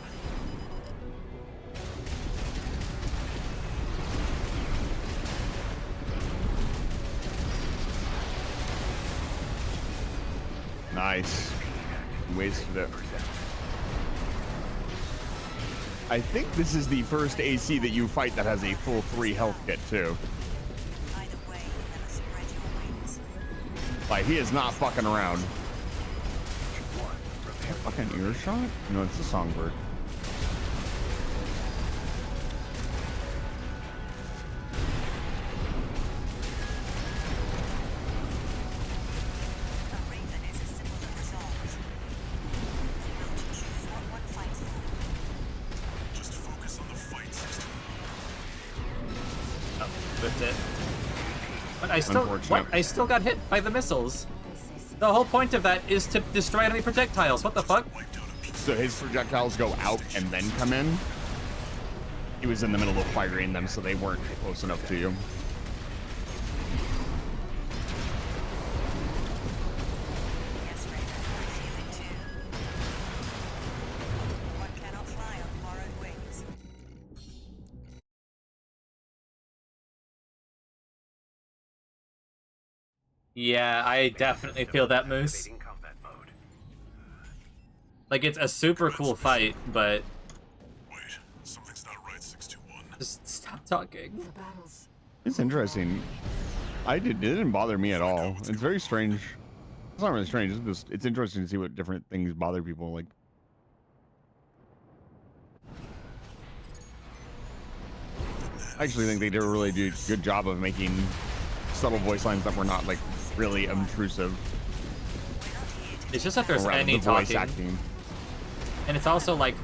Nice. Wasted it. I think this is the first AC that you fight that has a full 3 health kit too. Like, he is not fucking around. Fucking earshot? No, it's a songbird. Just focus on the fight, 621. Oh, that's it. But I still, Unfortunate. what? I still got hit by the missiles. The whole point of that is to destroy enemy projectiles. What the fuck? So his projectiles go out and then come in. He was in the middle of firing them, so they weren't close enough to you. Yeah, I definitely feel that, Moose. Activating combat mode. Like, it's a super cool fight, but Wait, something's not right, 621. just stop talking. The battles. It's interesting. It didn't bother me at all. It's very strange. It's not really strange. It's just, it's interesting to see what different things bother people. Like, I actually think they did a really good job of making subtle voice lines that were not like really intrusive. It's just that there's around any the voice talking, acting. and it's also like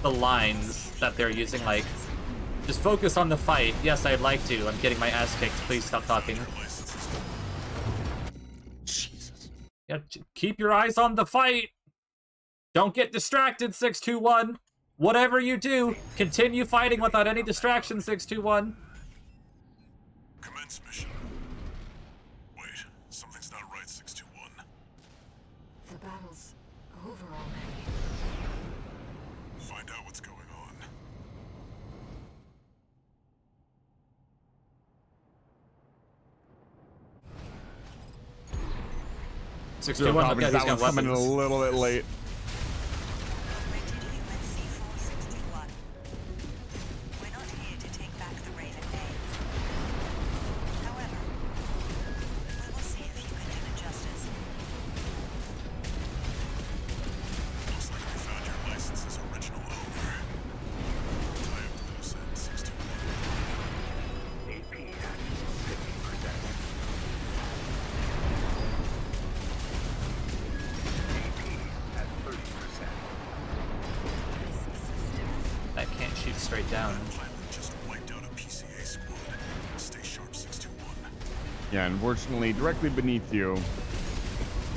the lines that they're using, like, just focus on the fight. Yes, I'd like to. I'm getting my ass kicked. Please stop talking. Jesus. Yeah, keep your eyes on the fight. Don't get distracted, 621. Whatever you do, continue fighting without any distraction, 621. Commence mission. Wait, something's not right, 621. The battle's over already. Find out what's going on. Six Zero two one. confidence, that one's coming in a little bit late. Looks like we found your license's original owner. Time 621. AP at 50%. AP at 30%. That can't shoot straight down. Pilot just wiped out a PCA squad. Stay sharp, 621. Yeah, unfortunately, directly beneath you,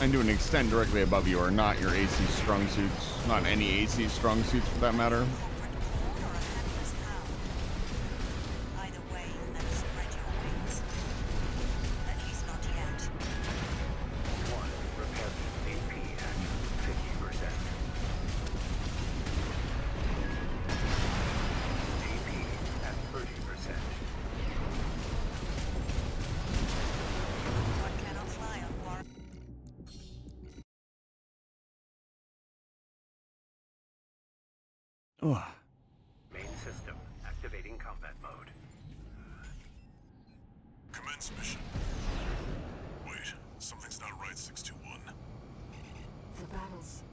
and to an extent directly above you, are not your AC strong suits. Not any AC strong suits for that matter. One, repair AP at 50%. AP at 30%. Ugh. Main system activating combat mode. Commence mission. Wait, something's not right, 621. The battle's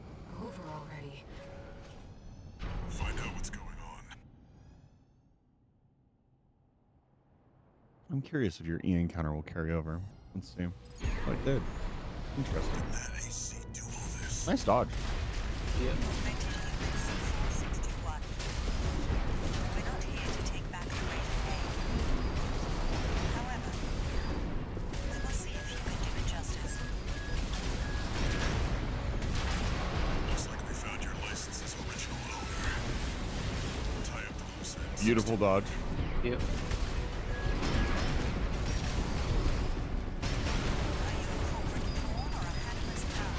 over already. Find out what's going on. I'm curious if your E encounter will carry over. Let's see. Oh, it did. Interesting. That AC do all this. Nice dodge. Yeah. We're not here to take back the Raven name. However, we will see if you can do it justice. Looks like we found your license's original owner. Tie up the loose ends. Beautiful dodge. Yep. Are you a corporate pawn or a hapless power?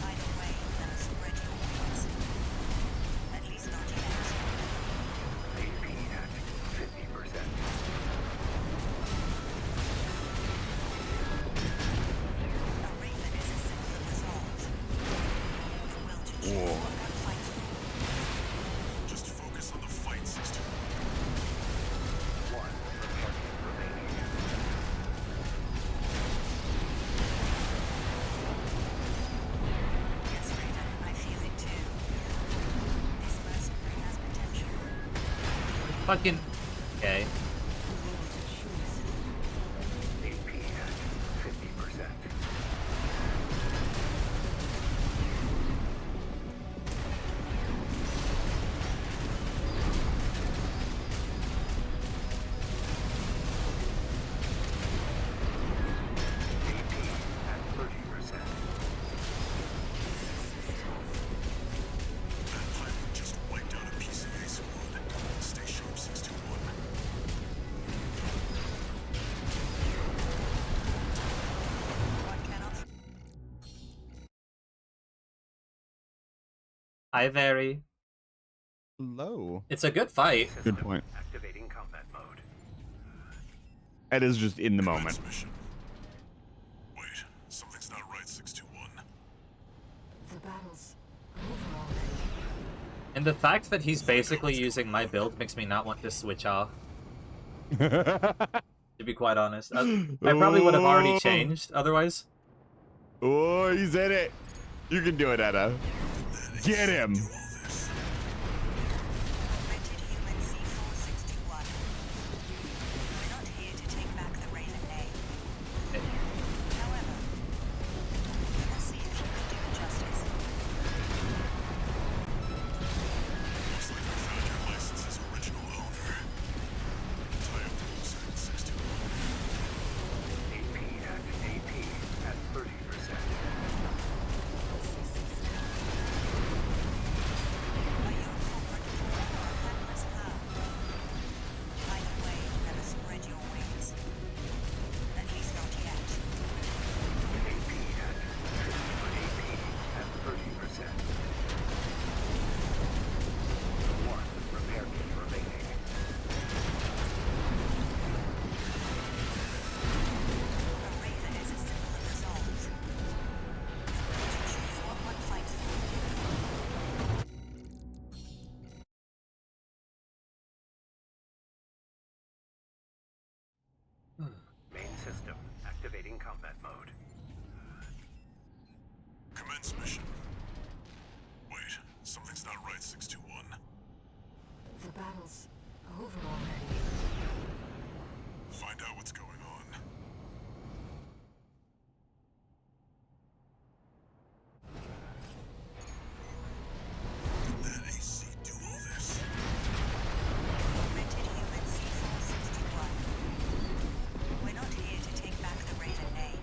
Either way, let us spread your wings. At least not yet. AP at 50%. A Raven is a symbol of resolve. The will to choose what one fights for. Just focus on the fight, 621. One Republican remaining. Yes, Raven, I feel it too. This mercenary has potential. Fucking. Okay. AP at 50%. AP at 30%. That pilot just wiped out a PCA squad. Stay sharp, 621. One cannot Hi, Very. Low. It's a good fight. System Good point. activating combat mode. That is just in the moment. Commence mission. Wait, something's not right, 621. The battle's over already. And the fact that he's basically using my build makes me not want to switch off, to be quite honest. I probably would have already changed otherwise. Oh, he's in it. You can do it, Edda. Get him. rented human C461. We're not here to take back the Raven name. However, we will see if you can do it justice. Looks like we found your license's original owner. Tie up the loose ends, 621. AP at 30%. Are you a corporate pawn or a hapless power? Either way, let us spread your wings. At least not yet. AP at 30%. One repair kit remaining. A Raven is a symbol of resolve. The will to choose what one fights for. Main system activating combat mode. Commence mission. Wait, something's not right, 621. The battle's over already. Find out what's going on. Did that AC do all this? Rented human C461. We're not here to take back the Raven name.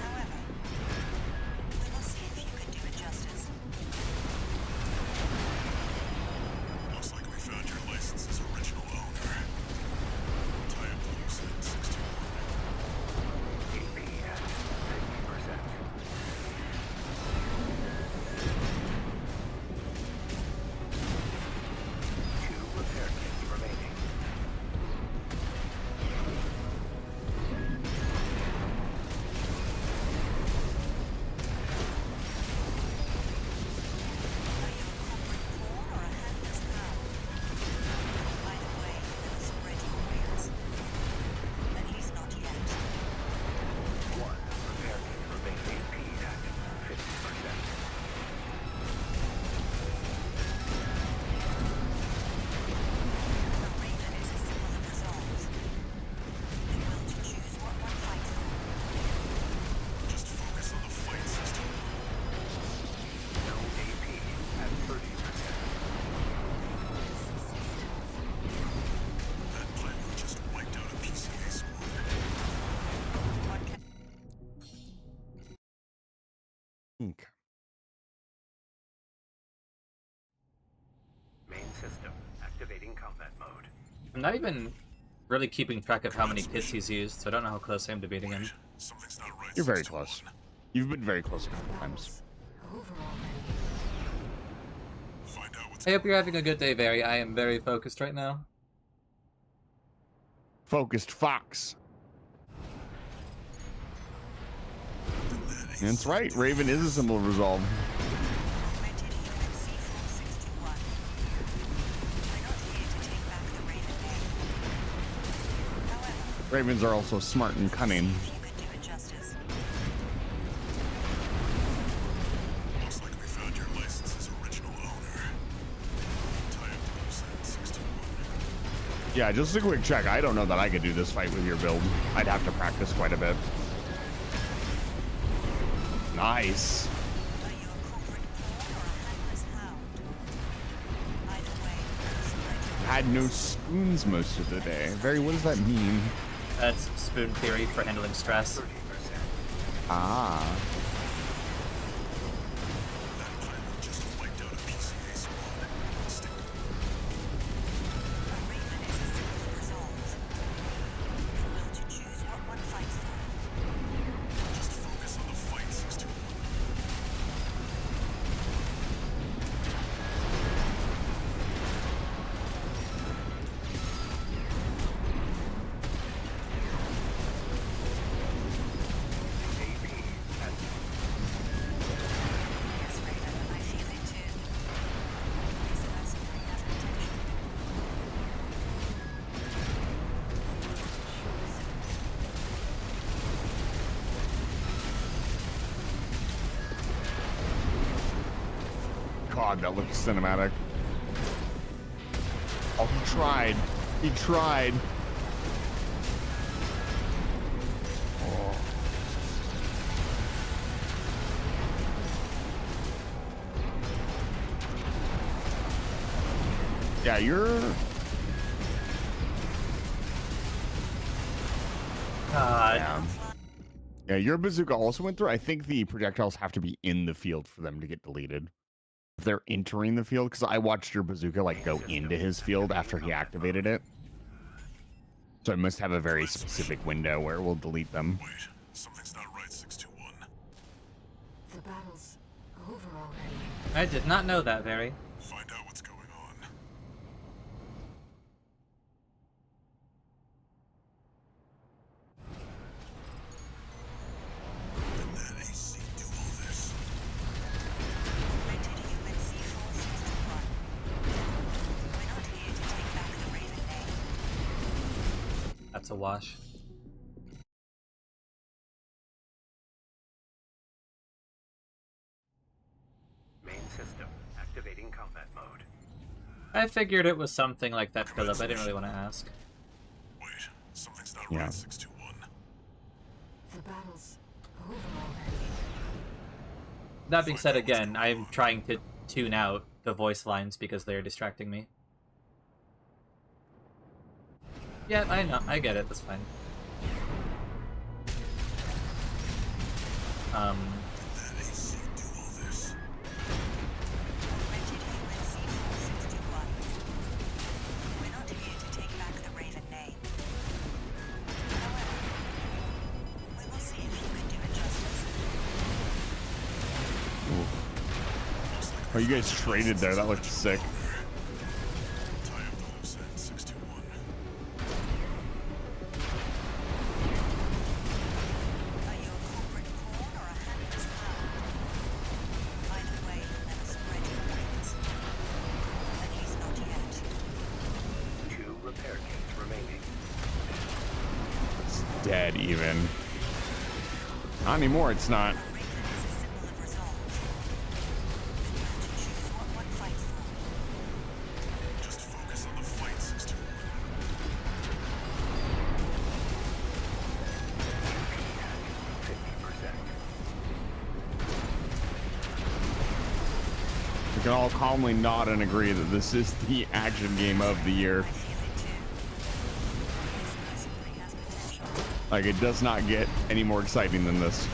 However, we will Okay. Main system activating combat mode. I'm not even really keeping track of how many kits he's used, so I don't know how close I am to beating him. Something's not right. You're very 621. close. You've been very close a couple times. Overall ready. Find out what's I hope you're having a good day, Barry. I am very focused right now. Focused Fox. That's right. Raven is a symbol of resolve. Augmented human C-461. We're not here to take back the Raven name. However, Ravens are also smart and cunning. if you could do it justice. Looks like we found your license's original owner. Tie up the loose end, 621. Yeah, just a quick check. I don't know that I could do this fight with your build. I'd have to practice quite a bit. Nice. Are you a corporate pawn or a handless hound? Either way, spread your Had no spoons most of the day. Very, what does that mean? That's spoon theory for handling stress. 30%. Ah. That pilot just wiped out a PCA squad. Stick A Raven is a symbol of resolve. The will to choose what one fights for. Just focus on the fight, 621. AB has Yes, Raven, I feel it too. This mercenary has potential. God, that looks cinematic. Oh, he tried. He tried. Oh. Yeah, you're... God. Yeah. Yeah, your bazooka also went through. I think the projectiles have to be in the field for them to get deleted. If they're entering the field, because I watched your bazooka like go into his field after he activated it. So it must have a very specific window where it will delete them. Wait, something's not right, 621. The battle's over already. I did not know that, Barry. Find out what's going on. Did that AC do all this? Augmented human C-461. We're not here to take back the Raven name. That's a wash. main system activating combat mode. I figured it was something like that, Philip. I didn't really want to ask. Wait, something's not Yeah. right, 621. The battle's over already. That being said, again, I'm trying to tune out the voice lines because they're distracting me. Yeah, I know. I get it. That's fine. Did that AC do all this? Augmented human C-461. We're not here to take back the Raven name. However, we will see if you can do it justice. Oh, you guys traded there. That looked sick. Tie up the loose end, 621. Are you a corporate pawn or a handless hound? Either way, never spread your wings. At least not yet. 2 repair kits remaining. It's dead even. Not anymore, it's not. A Raven is a symbol of resolve. The will to choose what one fights for. Just focus on the fight, 621. We can all calmly nod and agree that this is the action game of the year. I feel it too. This mercenary has potential. Like, it does not get any more exciting than this.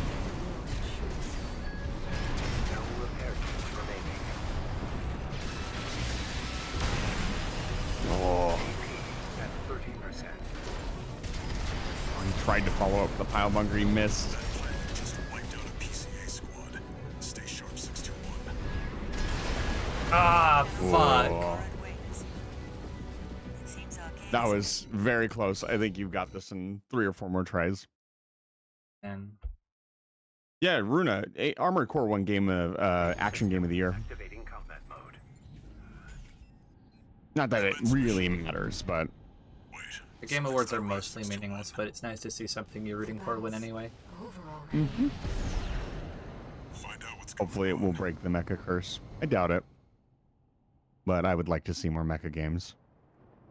tried to follow up the pile bunker, he missed. Just wiped out a PCA squad. Stay sharp, 621. Ah, fuck. Whoa. That was very close. I think you've got this in 3 or 4 more tries. And Yeah, Runa, Armored Core won game of action game of the year. Activating combat mode. Not that it really matters, but the Game Awards are mostly meaningless, but it's nice to see something you're rooting for win anyway. Overall, Find out what's hopefully it will break the mecha curse. I doubt it, but I would like to see more mecha games.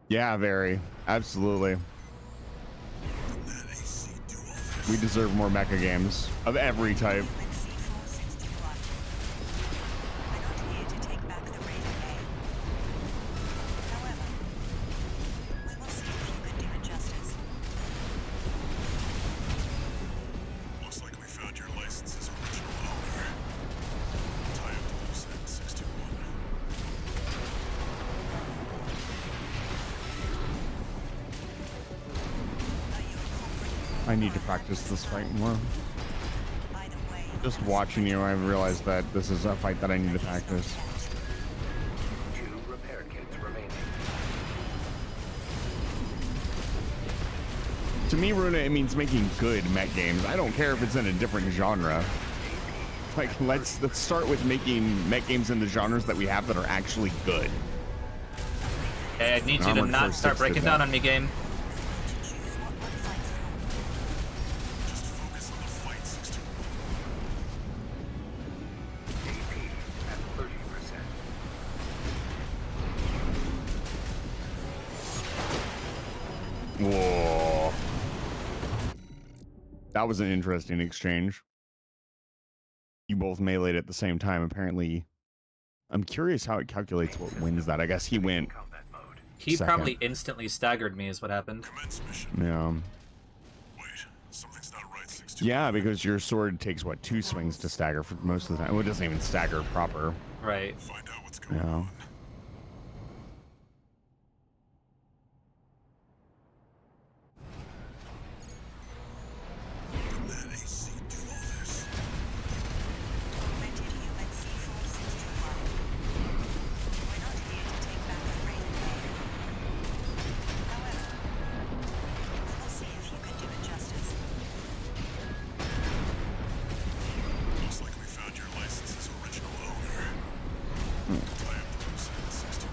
Yeah, very. Absolutely. We deserve more mecha games of every type. Looks like we found your license's original owner. Tie up the loose end, 621. I need to practice this fight more. Just watching you, I've realized that this is a fight that I need to practice. 2 repair kits remaining. To me, Runa, it means making good mech games. I don't care if it's in a different genre. Like, let's start with making mech games in the genres that we have that are actually good. Hey, I need you to not start breaking down on me, game. Just focus on the fight, 621. AP at 30%. Whoa. That was an interesting exchange. You both meleeed at the same time, apparently. I'm curious how it calculates what wins that. I guess he went. Combat mode. He Second. probably instantly staggered me is what happened. Commence mission. Yeah. Wait, something's not right, 621. Yeah, because your sword takes, what, 2 swings to stagger for most of the time. Well, it doesn't even stagger proper. Right. Find out what's going Yeah. on. Did that AC do all this? Looks like we found your license's original owner. Tie up the loose end, 621.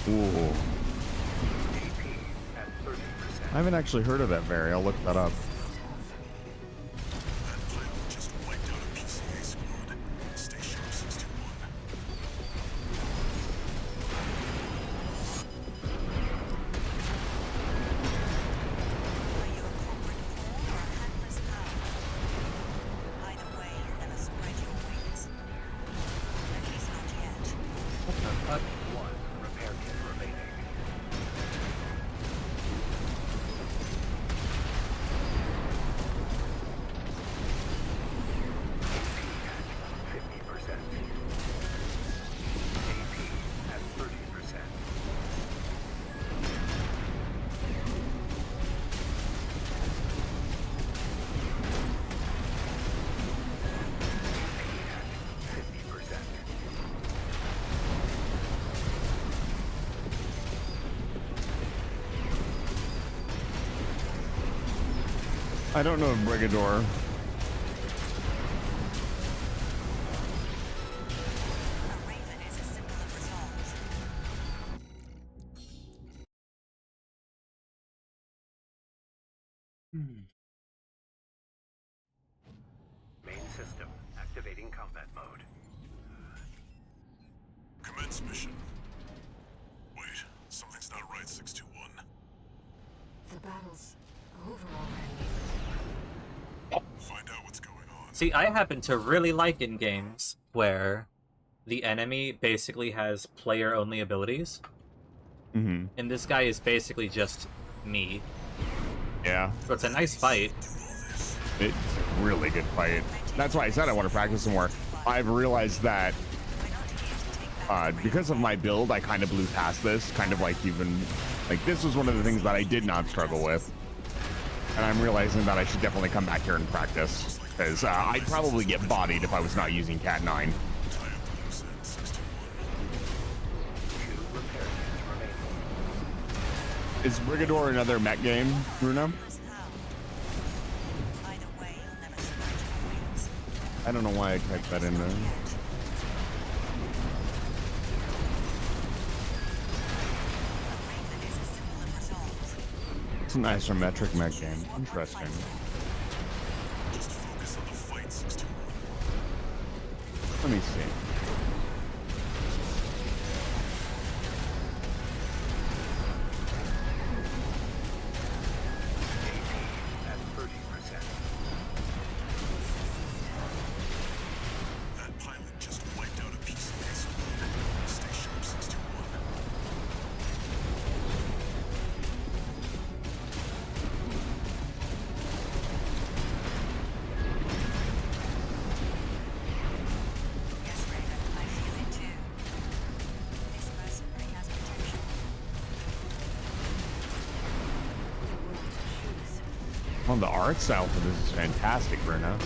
Ooh. AP at 30%. I haven't actually heard of that Very. I'll look that up. That pilot just wiped out a PCA squad. Stay sharp, 621. Fuck. 1 repair kit remaining. AP at 30%. I don't know Brigador. Main system activating combat mode. Commence mission. Wait, something's not right, 621. the battle's over already. Find out what's going on. See, I happen to really like in games where the enemy basically has player-only abilities. Mm-hmm. And this guy is basically just me. Yeah. So it's a nice fight. It's a really good fight. That's why I said I want to practice some more. I've realized that because of my build, I kind of blew past this. Kind of like this was one of the things that I did not struggle with. And I'm realizing that I should definitely come back here and practice. Because I'd probably get bodied if I was not using Cat 9. Is Brigador another mech game, Bruno? I don't know why I typed that in there. It's an isometric mech game. Interesting. Let me see. Oh, the art style for this is fantastic, Bruno.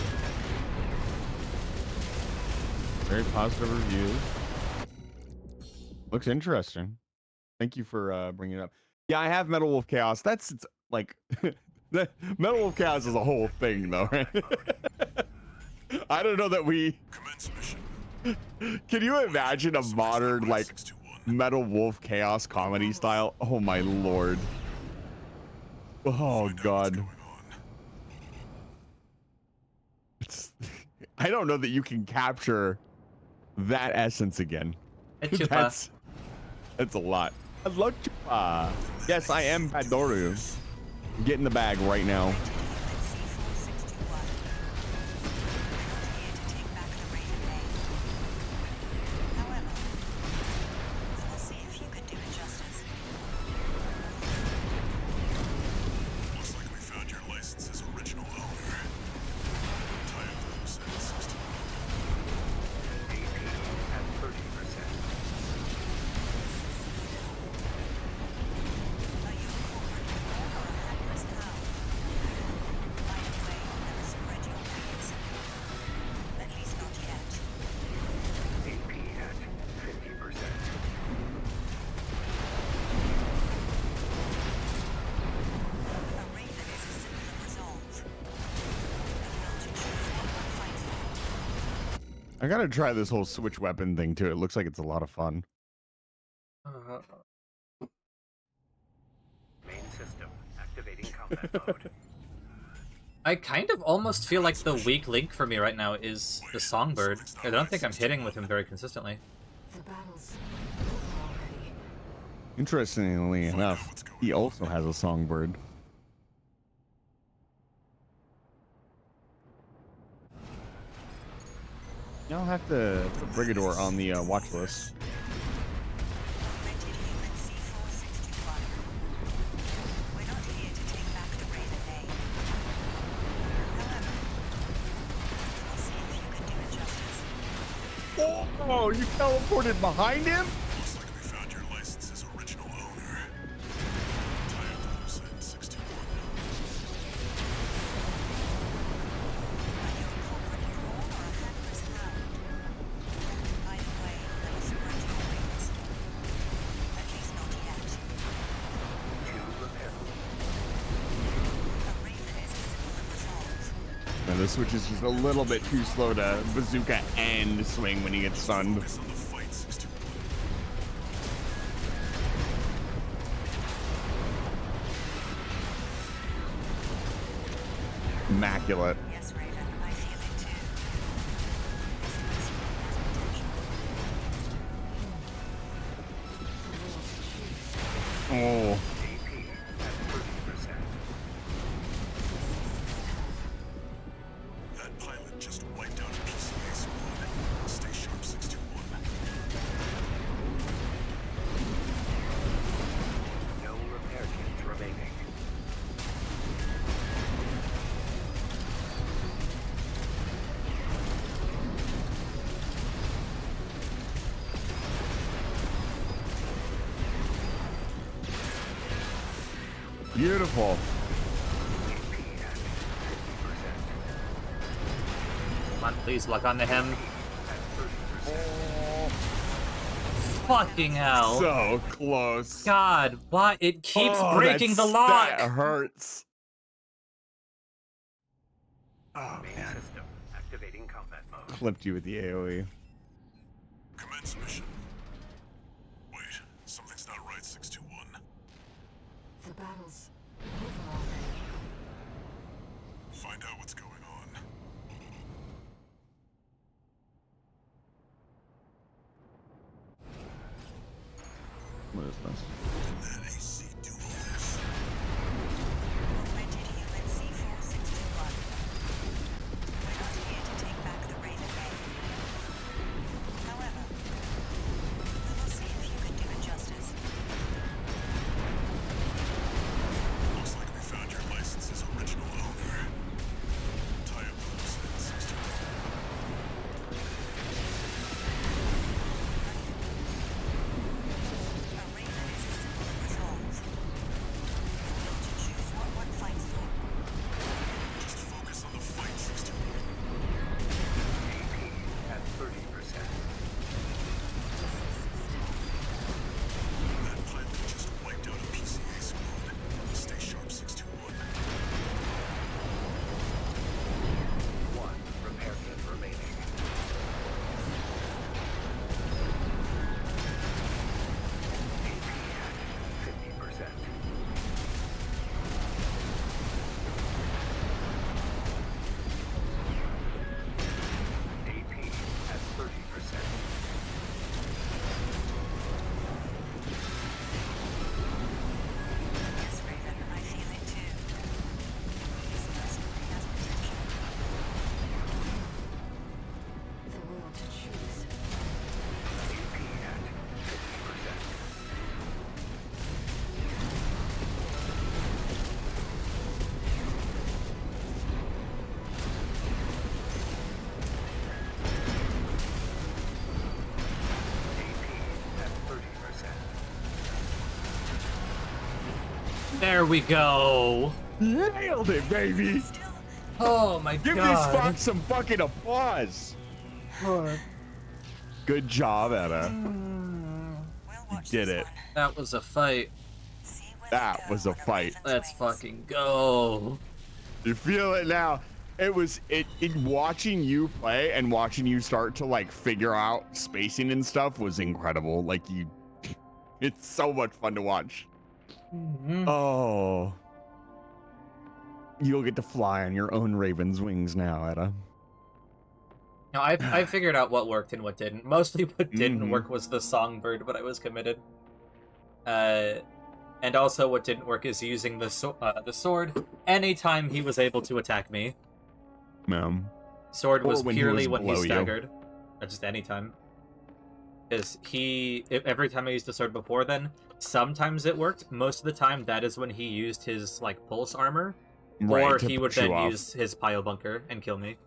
Very positive reviews. Looks interesting. Thank you for bringing it up. Yeah, I have Metal Wolf Chaos. That's like the Metal Wolf Chaos is a whole thing, though, right? I don't know that we. Can you imagine a modern like Metal Wolf Chaos comedy style? Oh my lord. Oh god. I don't know that you can capture that essence again. That's a lot. Hello, Chupa. Yes, I am Padoru. Get in the bag right now. I gotta try this whole switch weapon thing too. It looks like it's a lot of fun. Main system activating combat mode. I kind of almost feel like the weak link for me right now is the Songbird. I don't think I'm hitting with him very consistently. The battle's over already. Interestingly enough, he also has a Songbird. Y'all have to put Brigador on the watch list. Oh, you teleported behind him? Looks like we found your license's original owner. Type 621. And the switch is just a little bit too slow to bazooka and swing when he gets stunned. Immaculate. Yes, Raven, I feel it too. Oh. That pilot just wiped out a PCA squad. Stay sharp, 621. No repair kits remaining. Beautiful. Come on, please lock onto him. Fucking hell. So close. God, why? It keeps Oh, breaking the that's- lock! That hurts. Oh, man. System activating combat mode. Clipped you with the AoE. Commence mission. Wait, something's not right, 621. The battle's over already. Find out what's going on. What is this? Can that AC do all this? Rigid human C4621. We're not here to take back the Raven name. However, we will see if you can do it justice. Looks like we found your license's original owner. Tie up the loose ends, 621. A Raven is a symbol of resolve. You've got to choose what one fights for. Just focus on the fight, 621. AP at 30%. That pilot just wiped out a PCA squad. Stay sharp, 621. One repair kit remaining. AP at 50%. AP at 30%. Yes, Raven, I feel it too. This mercenary has potential. The will to choose. AP at 50%. AP at 30%. There we go. Nailed it, baby. Still, Oh my Give these god. fucks some fucking applause. Good job, Etta. we'll You watch did this it. one. That was a fight. See where That they go was a on fight. Raven's Let's wings. fucking go. You feel it now. It was in watching you play and watching you start to like figure out spacing and stuff was incredible. Like you, it's so much fun to watch. Oh, you'll get to fly on your own raven's wings now, Etta. No, I figured out what worked and what didn't. Mostly what didn't Mhm. work was the songbird, but I was committed. And also what didn't work is using the sword anytime he was able to attack me. Ma'am. Sword Or was when he purely was when he below you. staggered. Or just anytime. Because every time I used the sword before then, sometimes it worked. Most of the time, that is when he used his, like, pulse armor. Right, or to he would push you then off. use his pile bunker and kill me.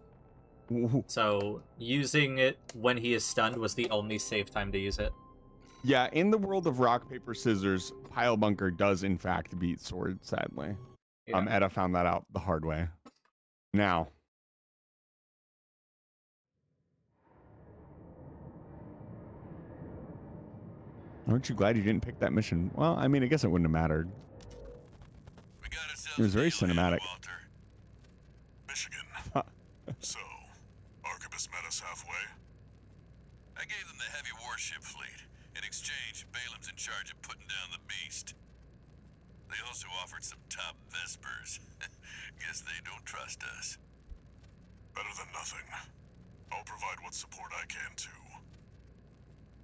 Ooh. So, using it when he is stunned was the only safe time to use it. Yeah, in the world of rock, paper, scissors, pile bunker does in fact beat sword, sadly. Yeah. Etta found that out the hard way. Now. Aren't you glad you didn't pick that mission? Well, I mean, I guess it wouldn't have mattered. We got ourselves It was very a deal here, cinematic. Walter. Michigan. So, Arquebus met us halfway. I gave them the heavy warship fleet. In exchange, Balaam's in charge of putting down the beast. They also offered some top Vespers. Guess they don't trust us. Better than nothing. I'll provide what support I can, too.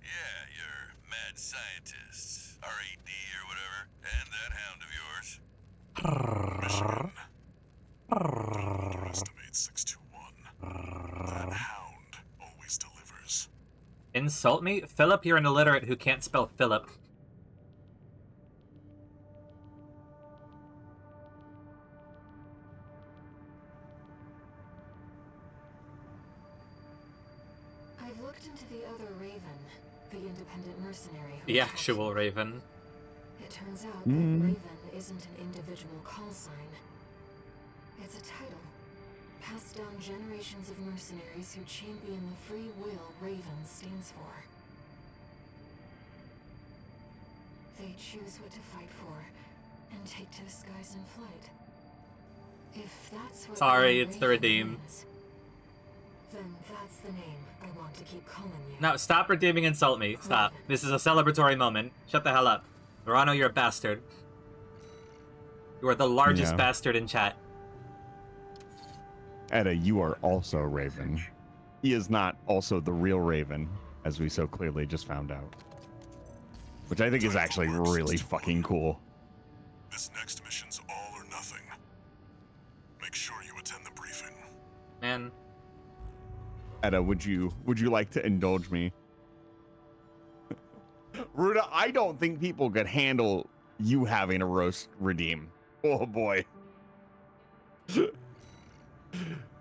Yeah, your mad scientists, RED or whatever, and that hound of yours. Michigan. Don't underestimate 621. That hound always delivers. Insult me? Philip, you're an illiterate who can't spell Philip. I've looked into the other Raven, the independent mercenary. who The attacked actual you. Raven. It turns out Mhm. that Raven isn't an individual call sign. It's a title, passed down generations of mercenaries who champion the free will Raven stands for. They choose what to fight for, and take to the skies in flight. If that's what Sorry, being it's the Raven redeem. means, then that's the name I want to keep calling you. No, stop redeeming insult me. Stop. This is a celebratory moment. Shut the hell up. Verano, you're a bastard. You are the largest Yeah. bastard in chat. Edda, you are also Raven. He is not also the real Raven, as we so clearly just found out. Which I think is actually really fucking cool. This next mission's all or nothing. Make sure you attend the briefing. Man, Edda, would you like to indulge me? Ruda, I don't think people could handle you having a roast redeem. Oh boy.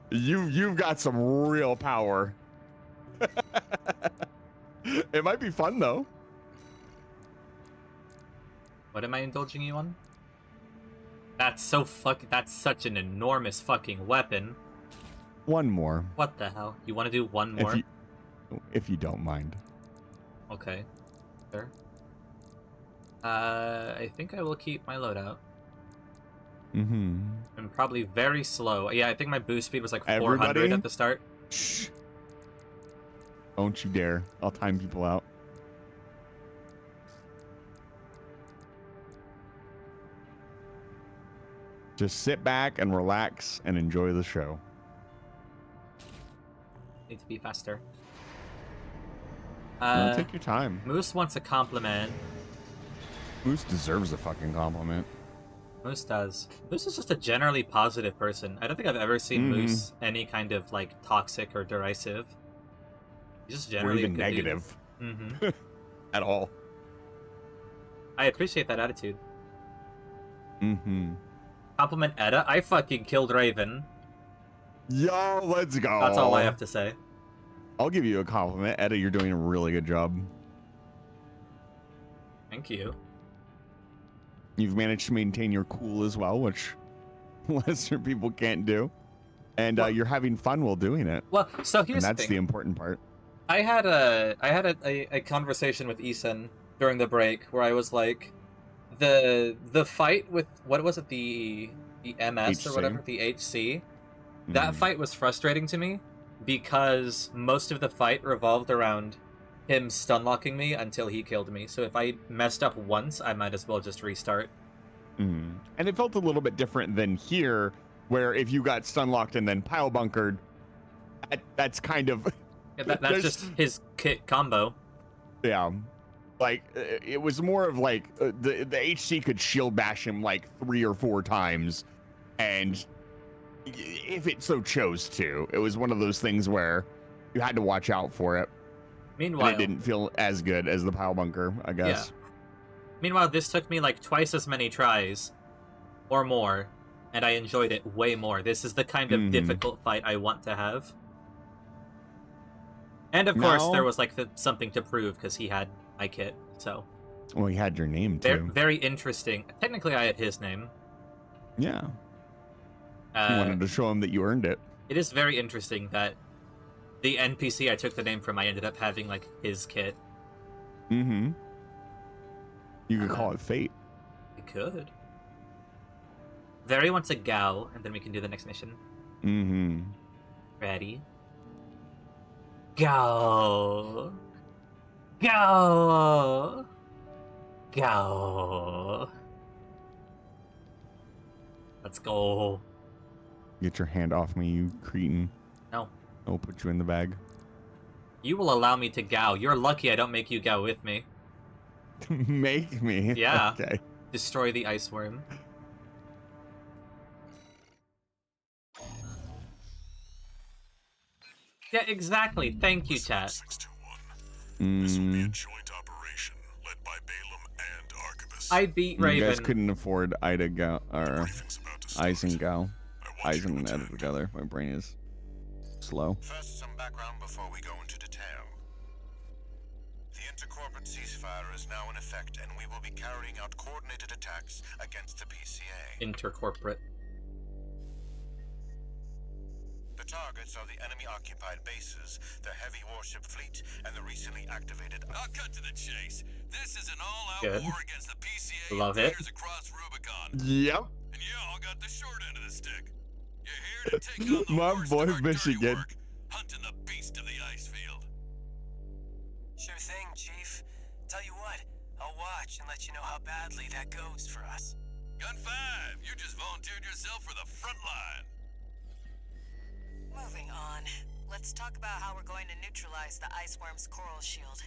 You've got some real power. It might be fun though. what am I indulging you on? That's such an enormous fucking weapon. One more. What the hell? You want to do one more? If you don't mind. Okay. Sure. I think I will keep my loadout. Mm-hmm. I'm probably very slow. Yeah, I think my boost speed was like 400 Everybody? at the start. Shh. Don't you dare. I'll time people out. Just sit back and relax and enjoy the show. Need to be faster. Take your time. Moose wants a compliment. Moose deserves a fucking compliment. Moose does. Moose is just a generally positive person. I don't think I've ever seen Moose any kind of like toxic or derisive. He's just Or generally even a good negative. Mm-hmm. At all. I appreciate that attitude. Mm-hmm. Compliment Edda. I fucking killed Raven. Yo, let's go. That's all I have to say. I'll give you a compliment. Edda, you're doing a really good job. Thank you. You've managed to maintain your cool as well, which lesser people can't do. And you're having fun while doing it. Well, so here's And that's the the thing. important part. I had a conversation with Ethan during the break where I was like, the fight with what was it, the MS or whatever, the HC. That fight was frustrating to me because most of the fight revolved around him stun locking me until he killed me. So if I messed up once, I might as well just restart. And it felt a little bit different than here, where if you got stun locked and then pile bunkered, that's kind of Yeah, that's just his kit combo. Yeah, like it was more of like the HC could shield bash him like 3 or 4 times, and if it so chose to, it was one of those things where you had to watch out for it. Meanwhile, and it didn't feel as good as the pile bunker, I guess. Yeah. Meanwhile, this took me like twice as many tries or more, and I enjoyed it way more. This is the kind of difficult fight I want to have. And of course, there was like something to prove because he had my kit, so. Well, he had your name too. Very interesting. Technically, I had his name. Yeah. You wanted to show him that you earned it. It is very interesting that the NPC I took the name from, I ended up having like his kit. You could call it fate. I could. Very wants a Gao, and then we can do the next mission. Ready? Go! Go! Go! Let's go. Get your hand off me, you cretin. No. I'll put you in the bag. You will allow me to Gao. You're lucky I don't make you Gao with me. Make me? Yeah. Okay. Destroy the ice worm. Yeah, exactly. Thank you, chat. 621. This will be a joint operation led by Balaam and Archivist. I beat Raven. You guys couldn't afford Ida Gao or Eisen Gao. Eisen and Ida together. My brain is slow. First, some background before we go into detail. The intercorporate ceasefire is now in effect, and we will be carrying out coordinated attacks against the PCA. Intercorporate. The targets are the enemy-occupied bases, the heavy warship fleet, and the recently activated... I'll cut to the chase. This is an all-out Good. war against the PCA Love it. invaders across Rubicon. Yep. And y'all got the short end of the stick. You're here to take on the My worst boy of our dirty Michigan. work, hunting the beast of the ice field. Sure thing, Chief. Tell you what, I'll watch and let you know how badly that goes for us. Gun 5, you just volunteered yourself for the front line. Moving on. Let's talk about how we're going to neutralize the Iceworm's coral shield.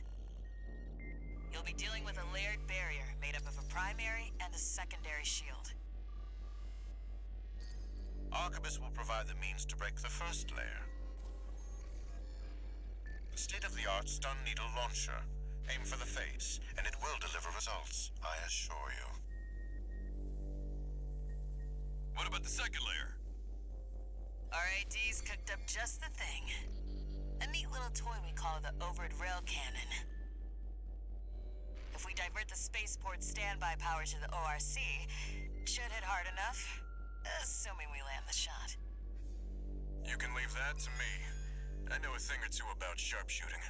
You'll be dealing with a layered barrier made up of a primary and a secondary shield. Arquebus will provide the means to break the first layer. The state-of-the-art stun needle launcher. Aim for the face, and it will deliver results, I assure you. What about the second layer? RAD's cooked up just the thing. A neat little toy we call the Overed Rail Cannon. If we divert the spaceport standby power to the ORC, it should hit hard enough, assuming we land the shot. You can leave that to me. I know a thing or two about sharpshooting.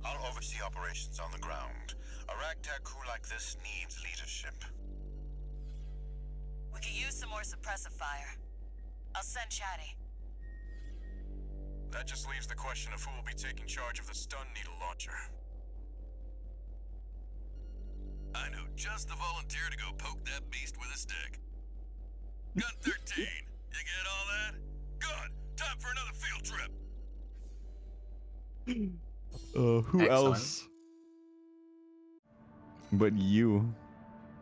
I'll oversee operations on the ground. A ragtag crew like this needs leadership. We could use some more suppressive fire. I'll send Chatty. That just leaves the question of who will be taking charge of the stun needle launcher. I know just the volunteer to go poke that beast with a stick. Gun 13, you get all that? Good. Time for another field trip. Who Excellent. else but you?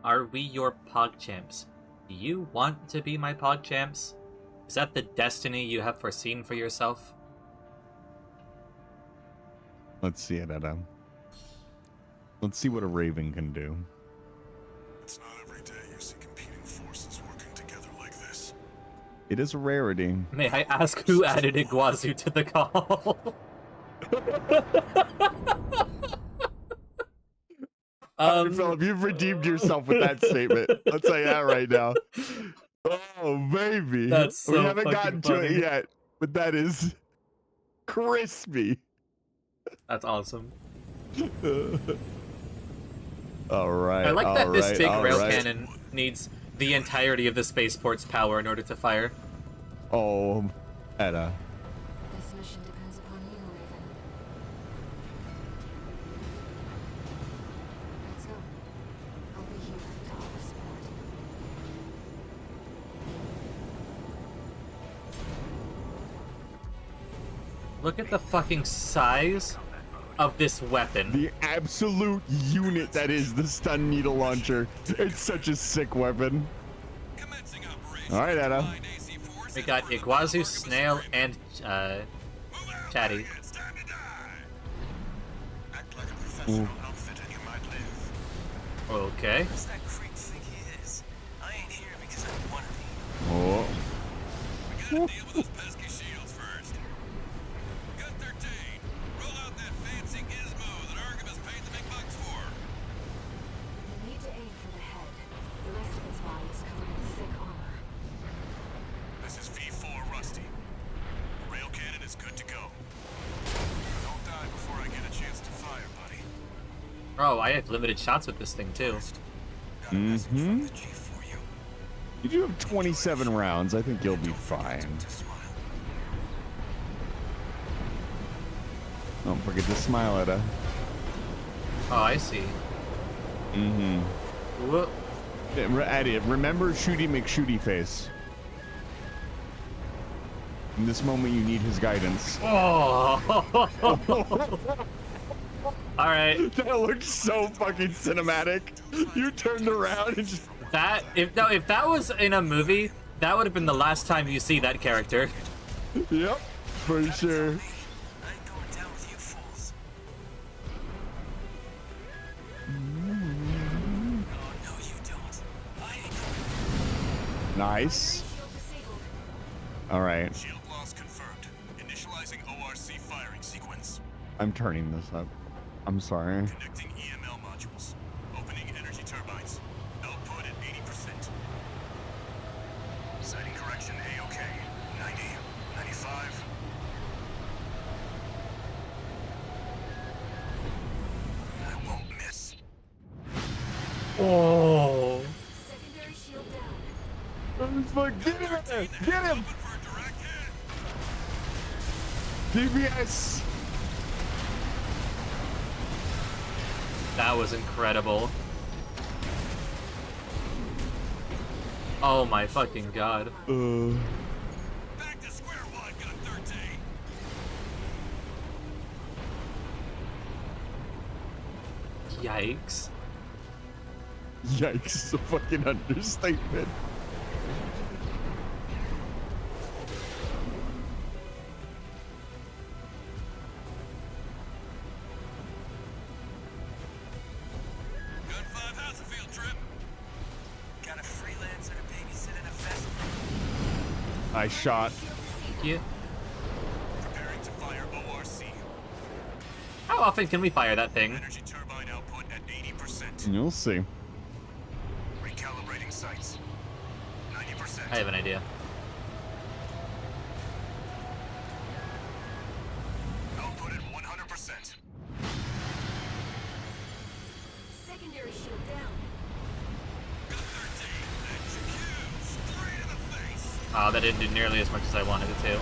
Are we your PogChamps? Do you want to be my PogChamps? Is that the destiny you have foreseen for yourself? Let's see it, Adam. Let's see what a Raven can do. It's not every day you see competing forces working together like this. It is a rarity. May I ask who added Iguazu to the call? Philip, you've redeemed yourself with that statement. I'll tell you that right now. Oh, baby. That's so we haven't gotten to funny. it yet, but that is crispy. That's awesome. All right. I like that this big rail right. cannon needs the entirety of the spaceport's power in order to fire. Oh, Edda. This mission depends upon you, Raven. Let's go. I'll be here to offer support. Look at the fucking size of this weapon. The absolute unit that is the stun needle launcher. It's such a sick weapon. All right, Edda. We got Iguazu, Snail, and Chatty. Act like a professional outfit and you might live. Okay. What's that creep think he is? I ain't here because I want to be. Oh. We gotta deal with those pesky shields first. Gun 13, roll out that fancy gizmo that Archibus paid the big bucks for. You need to aim for the head. The rest of its body is covered in thick armor. This is V4 Rusty. Rail cannon is good to go. Don't die before I get a chance to fire, buddy. Oh, I have limited shots with this thing too. Got a message from the chief for you. You do have 27 rounds. I think you'll be fine. To smile. Don't forget to smile, Edda. Oh, I see. Mm-hmm. Whoa. Eddie, remember Shooty McShooty face. In this moment, you need his guidance. Oh. All right. That looked so fucking cinematic. You turned around and just... That if that was in a movie, that would have been the last time you see that character. Yep, for sure. I ain't going down with you fools. Oh, no, you don't. I ain't going. Nice. Shield disabled. All right. Shield loss confirmed. Initializing ORC firing sequence. I'm turning this up. I'm sorry. Connecting EML modules. Opening energy turbines. Output at 80%. Sighting correction A-OK. 90, 95. I won't miss. Oh. Secondary shield down. Get him in there! Get him! Open for a direct hit. DPS! That was incredible. Oh my fucking god. Back to square one, got 13. Yikes. Yikes is a fucking understatement. Good 5,000 field trip. Got a freelancer to babysit in a festival. Nice shot. Thank you. Preparing to fire ORC. How often can we fire that thing? Energy turbine output at 80%. You'll see. Recalibrating sights. 90%. I have an idea. Output at 100%. Secondary shield down. Got 13. Execute. Straight in the face. Oh, that didn't do nearly as much as I wanted it to.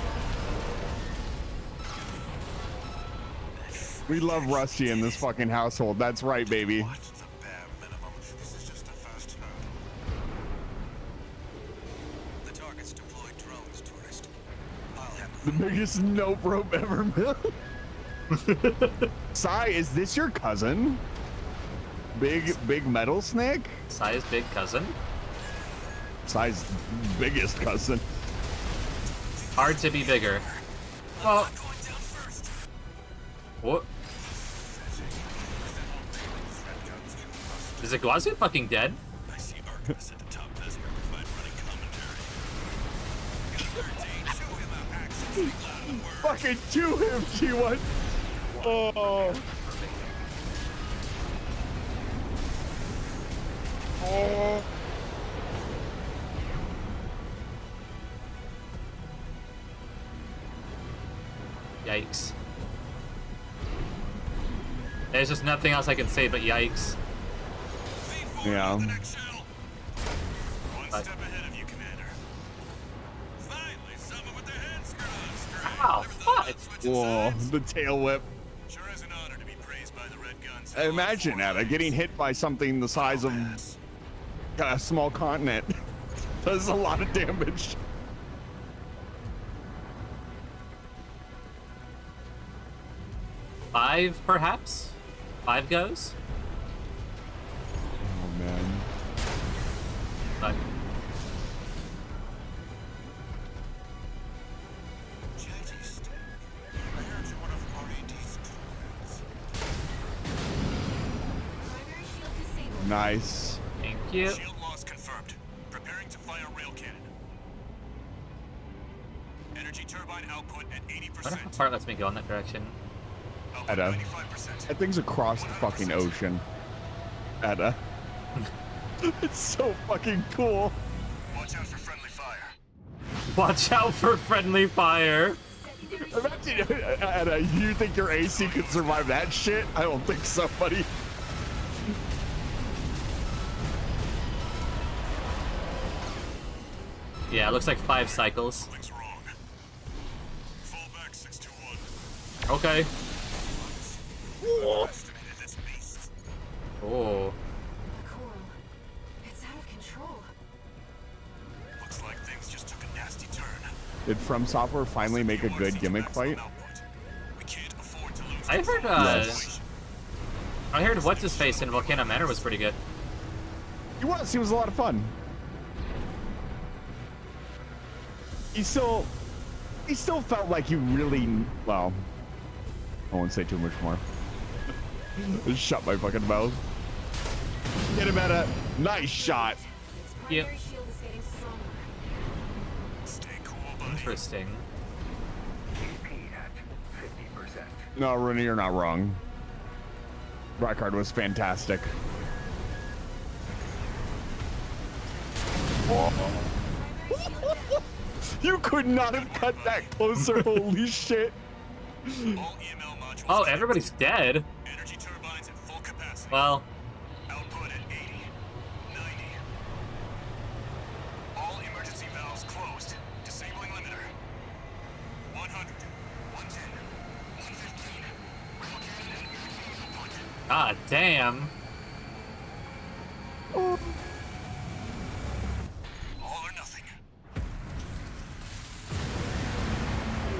We love Rusty in this fucking household. That's right, baby. What's the bare minimum? This is just a first hurdle. The target's deployed drones, tourist. I'll handle The biggest nope rope ever built. Sai, is this your cousin? Big metal snake? Sai's big cousin? Sai's biggest cousin. Hard to be bigger. Well, what? Is Iguazu fucking dead? I see Archivist at the top desk provide running commentary. Got 13. Chew him out, Axel. Speak louder than words. Fucking chew him, G1. Oh. Oh. Yikes. There's just nothing else I can say but yikes. Yeah. One step ahead of you, Commander. Finally, someone with their head screwed on. Ow, fuck! Whoa, the tail whip. Sure is an honor to be praised by the Red Guns. Imagine that, getting hit by something the size of a small continent. Does a lot of damage. Five, perhaps? 5 goes? Oh, man. But Primary shield disabled. Nice. thank you. Shield loss confirmed. Preparing to fire rail cannon. Energy turbine output at I wonder how 80%. far it lets me go in that direction. Output Edda. 95%. That thing's across the fucking ocean. Edda. It's so fucking cool. Watch out for friendly fire. Watch out for friendly fire. Imagine, Edda, you think your AC could survive that shit? I don't think so, buddy. Yeah, it looks like 5 cycles. Something's wrong. Fall back 621. Okay. Estimated this beast. Oh. Coral. It's out of control. Looks like things just took a nasty turn. Did From Software finally make a good gimmick fight? We can't afford to lose. I heard, Yes. I heard what's his face in Volcano Manor was pretty good. He was a lot of fun. He still felt like you really, well, I won't say too much more. Just shut my fucking mouth. Get him at a nice shot. Its Yep. primary shield is getting stronger. Stay cool, buddy. Interesting. HP at 50%. No, Rooney, you're not wrong. Rykard was fantastic. You could not have cut that closer. Holy shit. Oh, everybody's dead. Energy turbines at full capacity. Well, Output at 80, 90. All emergency valves closed. Disabling limiter. 100, 110, 115. Relocating and input. god damn. All or nothing.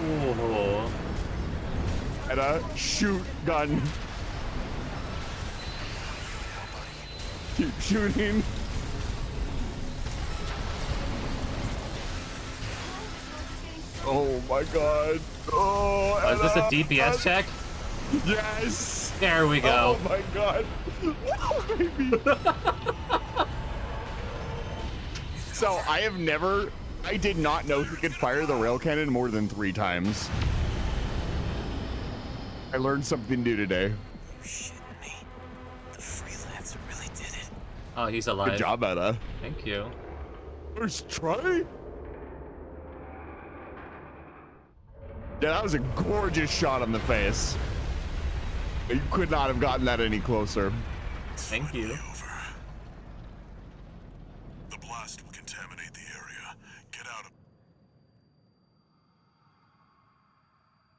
Ooh. And a shoot gun. Keep shooting. Oh my god. Oh, Oh, is this a Anna, DPS check? Yes. There we go. Oh my god. Oh, baby. So I did not know he could fire the rail cannon more than 3 times. I learned something new today. You shitting me? The freelancer really did it. Oh, he's alive. Good job, Etta. Thank you. First try? Yeah, that was a gorgeous shot on the face. You could not have gotten that any closer. Thank you. Over. The blast will contaminate the area. Get out of.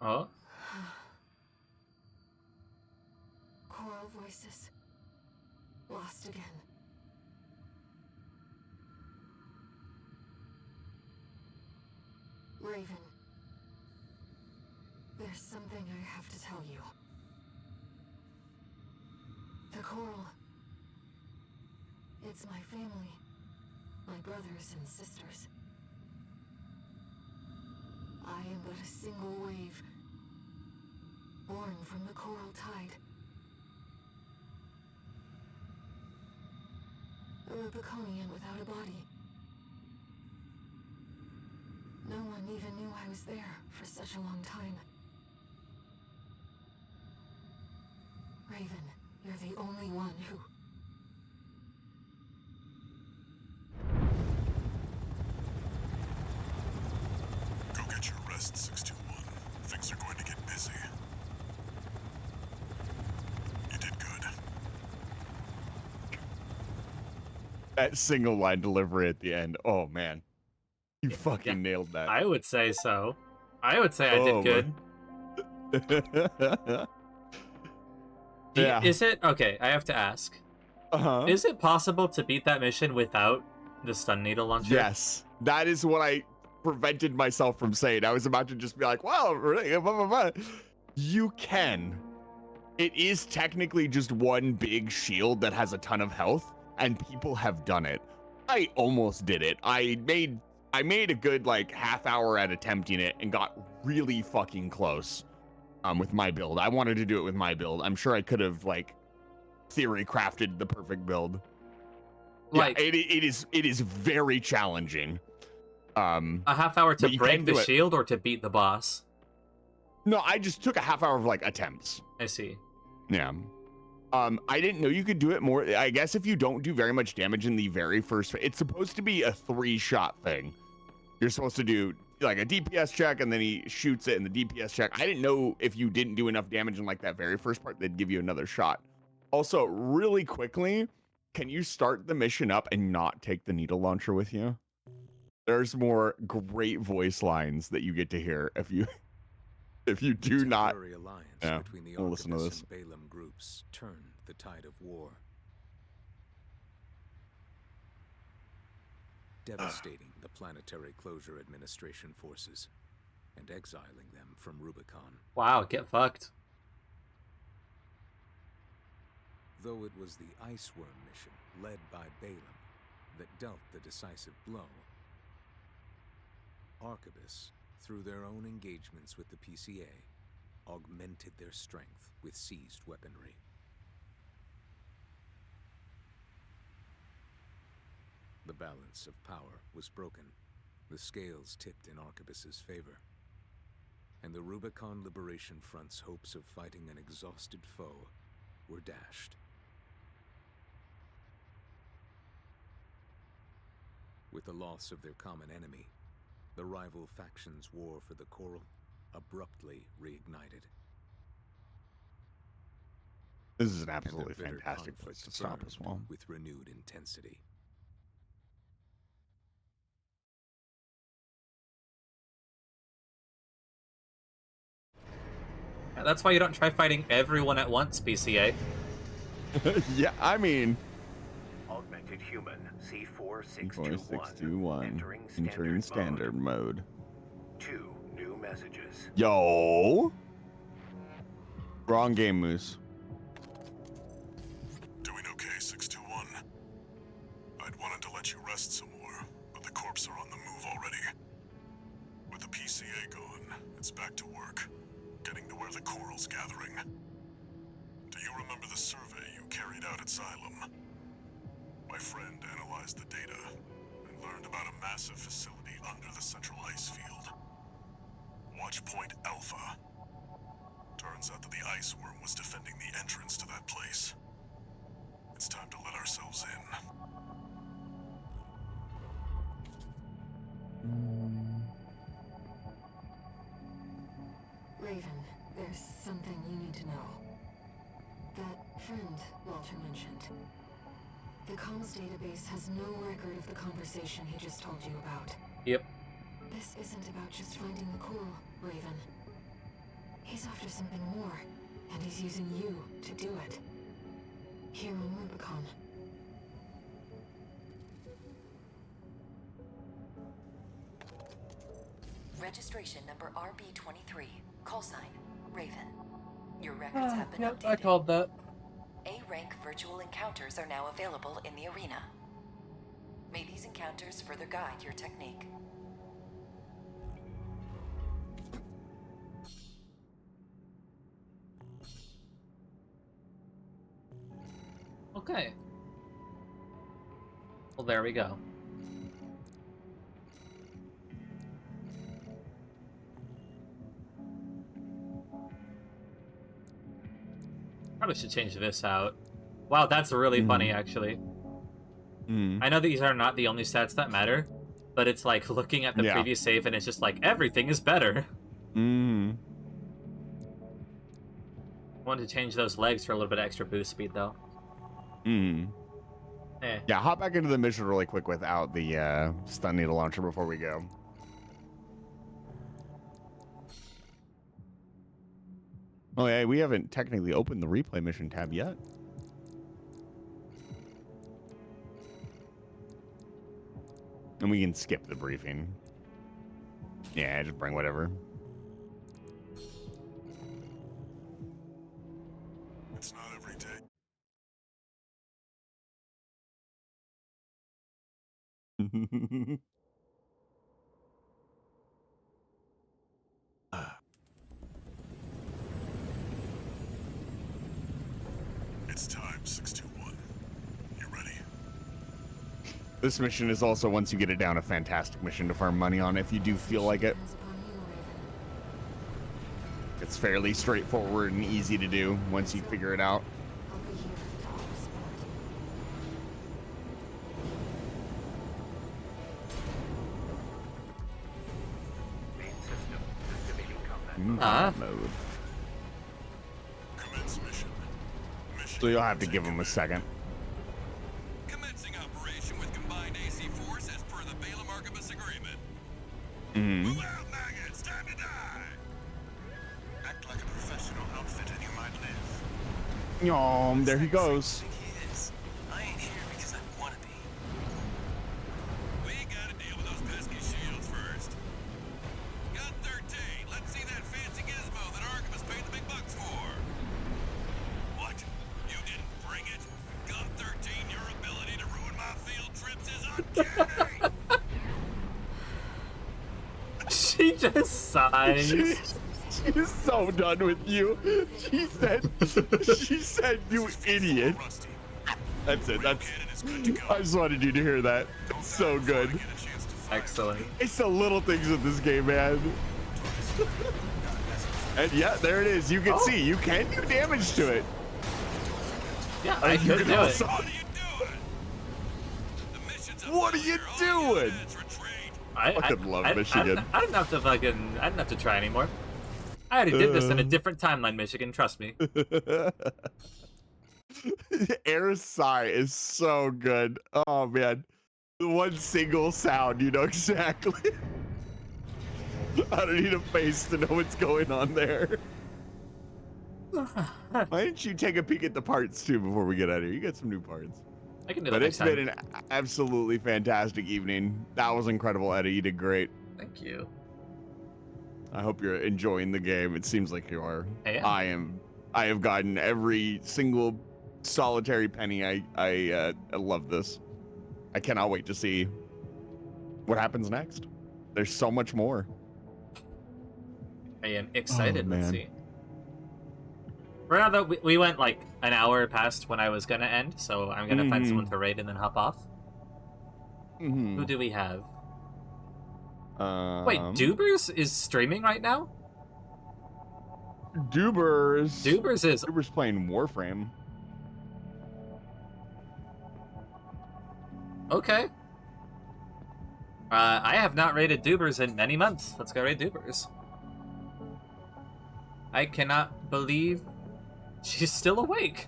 Oh, Choral voices. Lost again. Raven. There's something I have to tell you. The Coral. It's my family. My brothers and sisters. I am but a single wave. Born from the Coral Tide. A Rubiconian without a body. No one even knew I was there for such a long time. Raven, you're the only one who... Go get your rest, 621. Things are going to get busy. You did good. That single line delivery at the end. Oh man. You fucking Yeah. nailed that. I would say so. I would say I Oh, did good. Yeah. Is it okay? I have to ask. Uh-huh. Is it possible to beat that mission without the stun needle launcher? Yes. That is what I prevented myself from saying. I was about to just be like, well, really? Blah, blah, blah. You can. It is technically just one big shield that has a ton of health, and people have done it. I almost did it. I made a good like half hour at attempting it and got really fucking close with my build. I wanted to do it with my build. I'm sure I could have like theory crafted the perfect build. Like yeah, it is very challenging. a half hour to but you break can the do it. shield or to beat the boss? No, I just took a half hour of like attempts. I see. Yeah. I didn't know you could do it more. I guess if you don't do very much damage in the very first, it's supposed to be a 3-shot thing. You're supposed to do like a DPS check and then he shoots it in the DPS check. I didn't know if you didn't do enough damage in like that very first part, they'd give you another shot. Also, really quickly, can you start the mission up and not take the needle launcher with you? There's more great voice lines that you get to hear if you do not. Temporary alliance Yeah, between the we'll listen to Arquebus this. and Balaam groups turned the tide of war, devastating the Planetary Closure Administration forces and exiling them from Rubicon. Wow, get fucked. Though it was the Iceworm mission led by Balaam that dealt the decisive blow, Arquebus, through their own engagements with the PCA, augmented their strength with seized weaponry. The balance of power was broken. The scales tipped in Arquebus's favor. and the Rubicon Liberation Front's hopes of fighting an exhausted foe were dashed. With the loss of their common enemy, the rival factions' war for the Coral abruptly reignited. This is an And absolutely their bitter fantastic place conflict to stop as burned well. with renewed intensity. Yeah, that's why you don't try fighting everyone at once, PCA. Yeah, I mean, Augmented human C4621 4621 entering standard mode. 2 new messages. Yo, wrong game, Moose. Doing okay, 621. I'd wanted to let you rest some more, but the corps are on the move already. With the PCA gone, it's back to work, getting to where the Coral's gathering. Do you remember the survey you carried out at Xylem? My friend analyzed the data and learned about a massive facility under the central ice field. Watch Point Alpha. Turns out that the ice worm was defending the entrance to that place. It's time to let ourselves in. Raven, there's something you need to know. That friend Walter mentioned. The comms database has no record of the conversation he just told you about. Yep. This isn't about just finding the Coral, Raven. He's after something more, and he's using you to do it. Here on Rubicon. Registration number RB23. Call sign, Raven. Your records have been updated. I called that. A-rank virtual encounters are now available in the arena. May these encounters further guide your technique. Okay. Well, there we go. Probably should change this out. Wow, that's really funny, actually. I know these are not the only stats that matter, but it's like looking at the previous save and it's just like, everything is better. I wanted to change those legs for a little bit of extra boost speed, though. Yeah, hop back into the mission really quick without the stun needle launcher before we go. Oh yeah, we haven't technically opened the replay mission tab yet. And we can skip the briefing. Yeah, just bring whatever. It's not every day. It's time, 621. You ready? This mission is also, once you get it down, a fantastic mission to farm money on if you do feel like it. It's fairly straightforward and easy to do once you figure it out. I'll be here to all respond. Main system activating combat. Mode. Commence mission. So you'll have to give him a second. Commencing operation with combined AC force as per the Balaam Archibus agreement. Move out, maggots! Time to die! Act like a professional outfit and you might live. There he goes. I ain't here because I want to be. We gotta deal with those pesky shields first. Gun 13, let's see that fancy gizmo that Archibus paid the big bucks for. What? You didn't bring it? Gun 13, your ability to ruin my field trips is uncanny! She just sighs. She's so done with you. She said, you idiot. That's it. I just wanted you to hear that. It's so good. Excellent. It's the little things in this game, man. And yeah, there it is. You can see. You can do damage to it. Yeah, I you could can do also... it. What are you doing? I fucking love Michigan. I didn't have to fucking. I didn't have to try anymore. I already did this in a different timeline, Michigan. Trust me. Air's sigh is so good. Oh man, the one single sound, you know exactly. I don't need a face to know what's going on there. Why don't you take a peek at the parts too before we get out of here? You got some new parts. I can do But that it's next been time. an absolutely fantastic evening. That was incredible, Eddie. You did great. Thank you. I hope you're enjoying the game. It seems like you are. I am. I have gotten every single solitary penny. I love this. I cannot wait to see what happens next. There's so much more. I am excited. Oh, Let's man. see. Right now, though, we went like an hour past when I was gonna end, so I'm gonna find someone to raid and then hop off. Who do we have? Wait, Dubers is streaming right now? Dubers playing Warframe. Okay. I have not raided Dubers in many months. Let's go raid Dubers. I cannot believe she's still awake.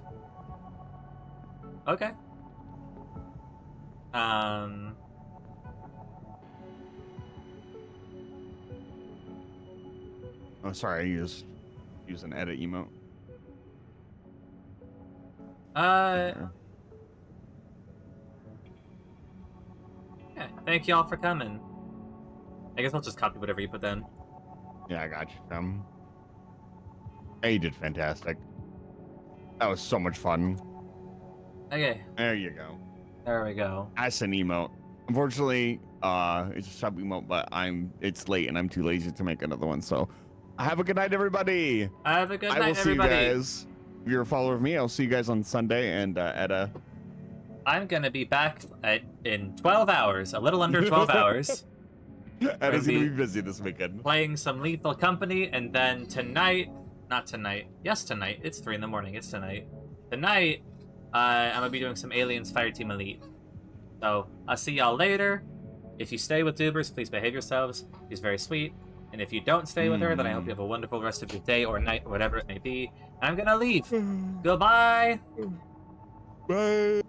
Okay. Oh, sorry. I just use an edit emote. Yeah, thank y'all for coming. I guess I'll just copy whatever you put in. Yeah, I got you. Hey, you did fantastic. That was so much fun. Okay. There you go. There we go. That's an emote. Unfortunately, it's a sub emote, but it's late and I'm too lazy to make another one. So, have a good night, everybody. Have a good night, I will see everybody. you guys. If you're a follower of me, I'll see you guys on Sunday and Edda. I'm gonna be back in 12 hours, a little under 12 hours. Edda's gonna be busy this weekend. Playing some Lethal Company, and then tonight, not tonight, yes tonight, it's 3 in the morning, it's tonight. Tonight, I'm gonna be doing some Aliens Fireteam Elite. So, I'll see y'all later. If you stay with Dubers, please behave yourselves. She's very sweet. And if you don't stay with her, then I hope you have a wonderful rest of your day or night, or whatever it may be. I'm gonna leave. Goodbye! Bye.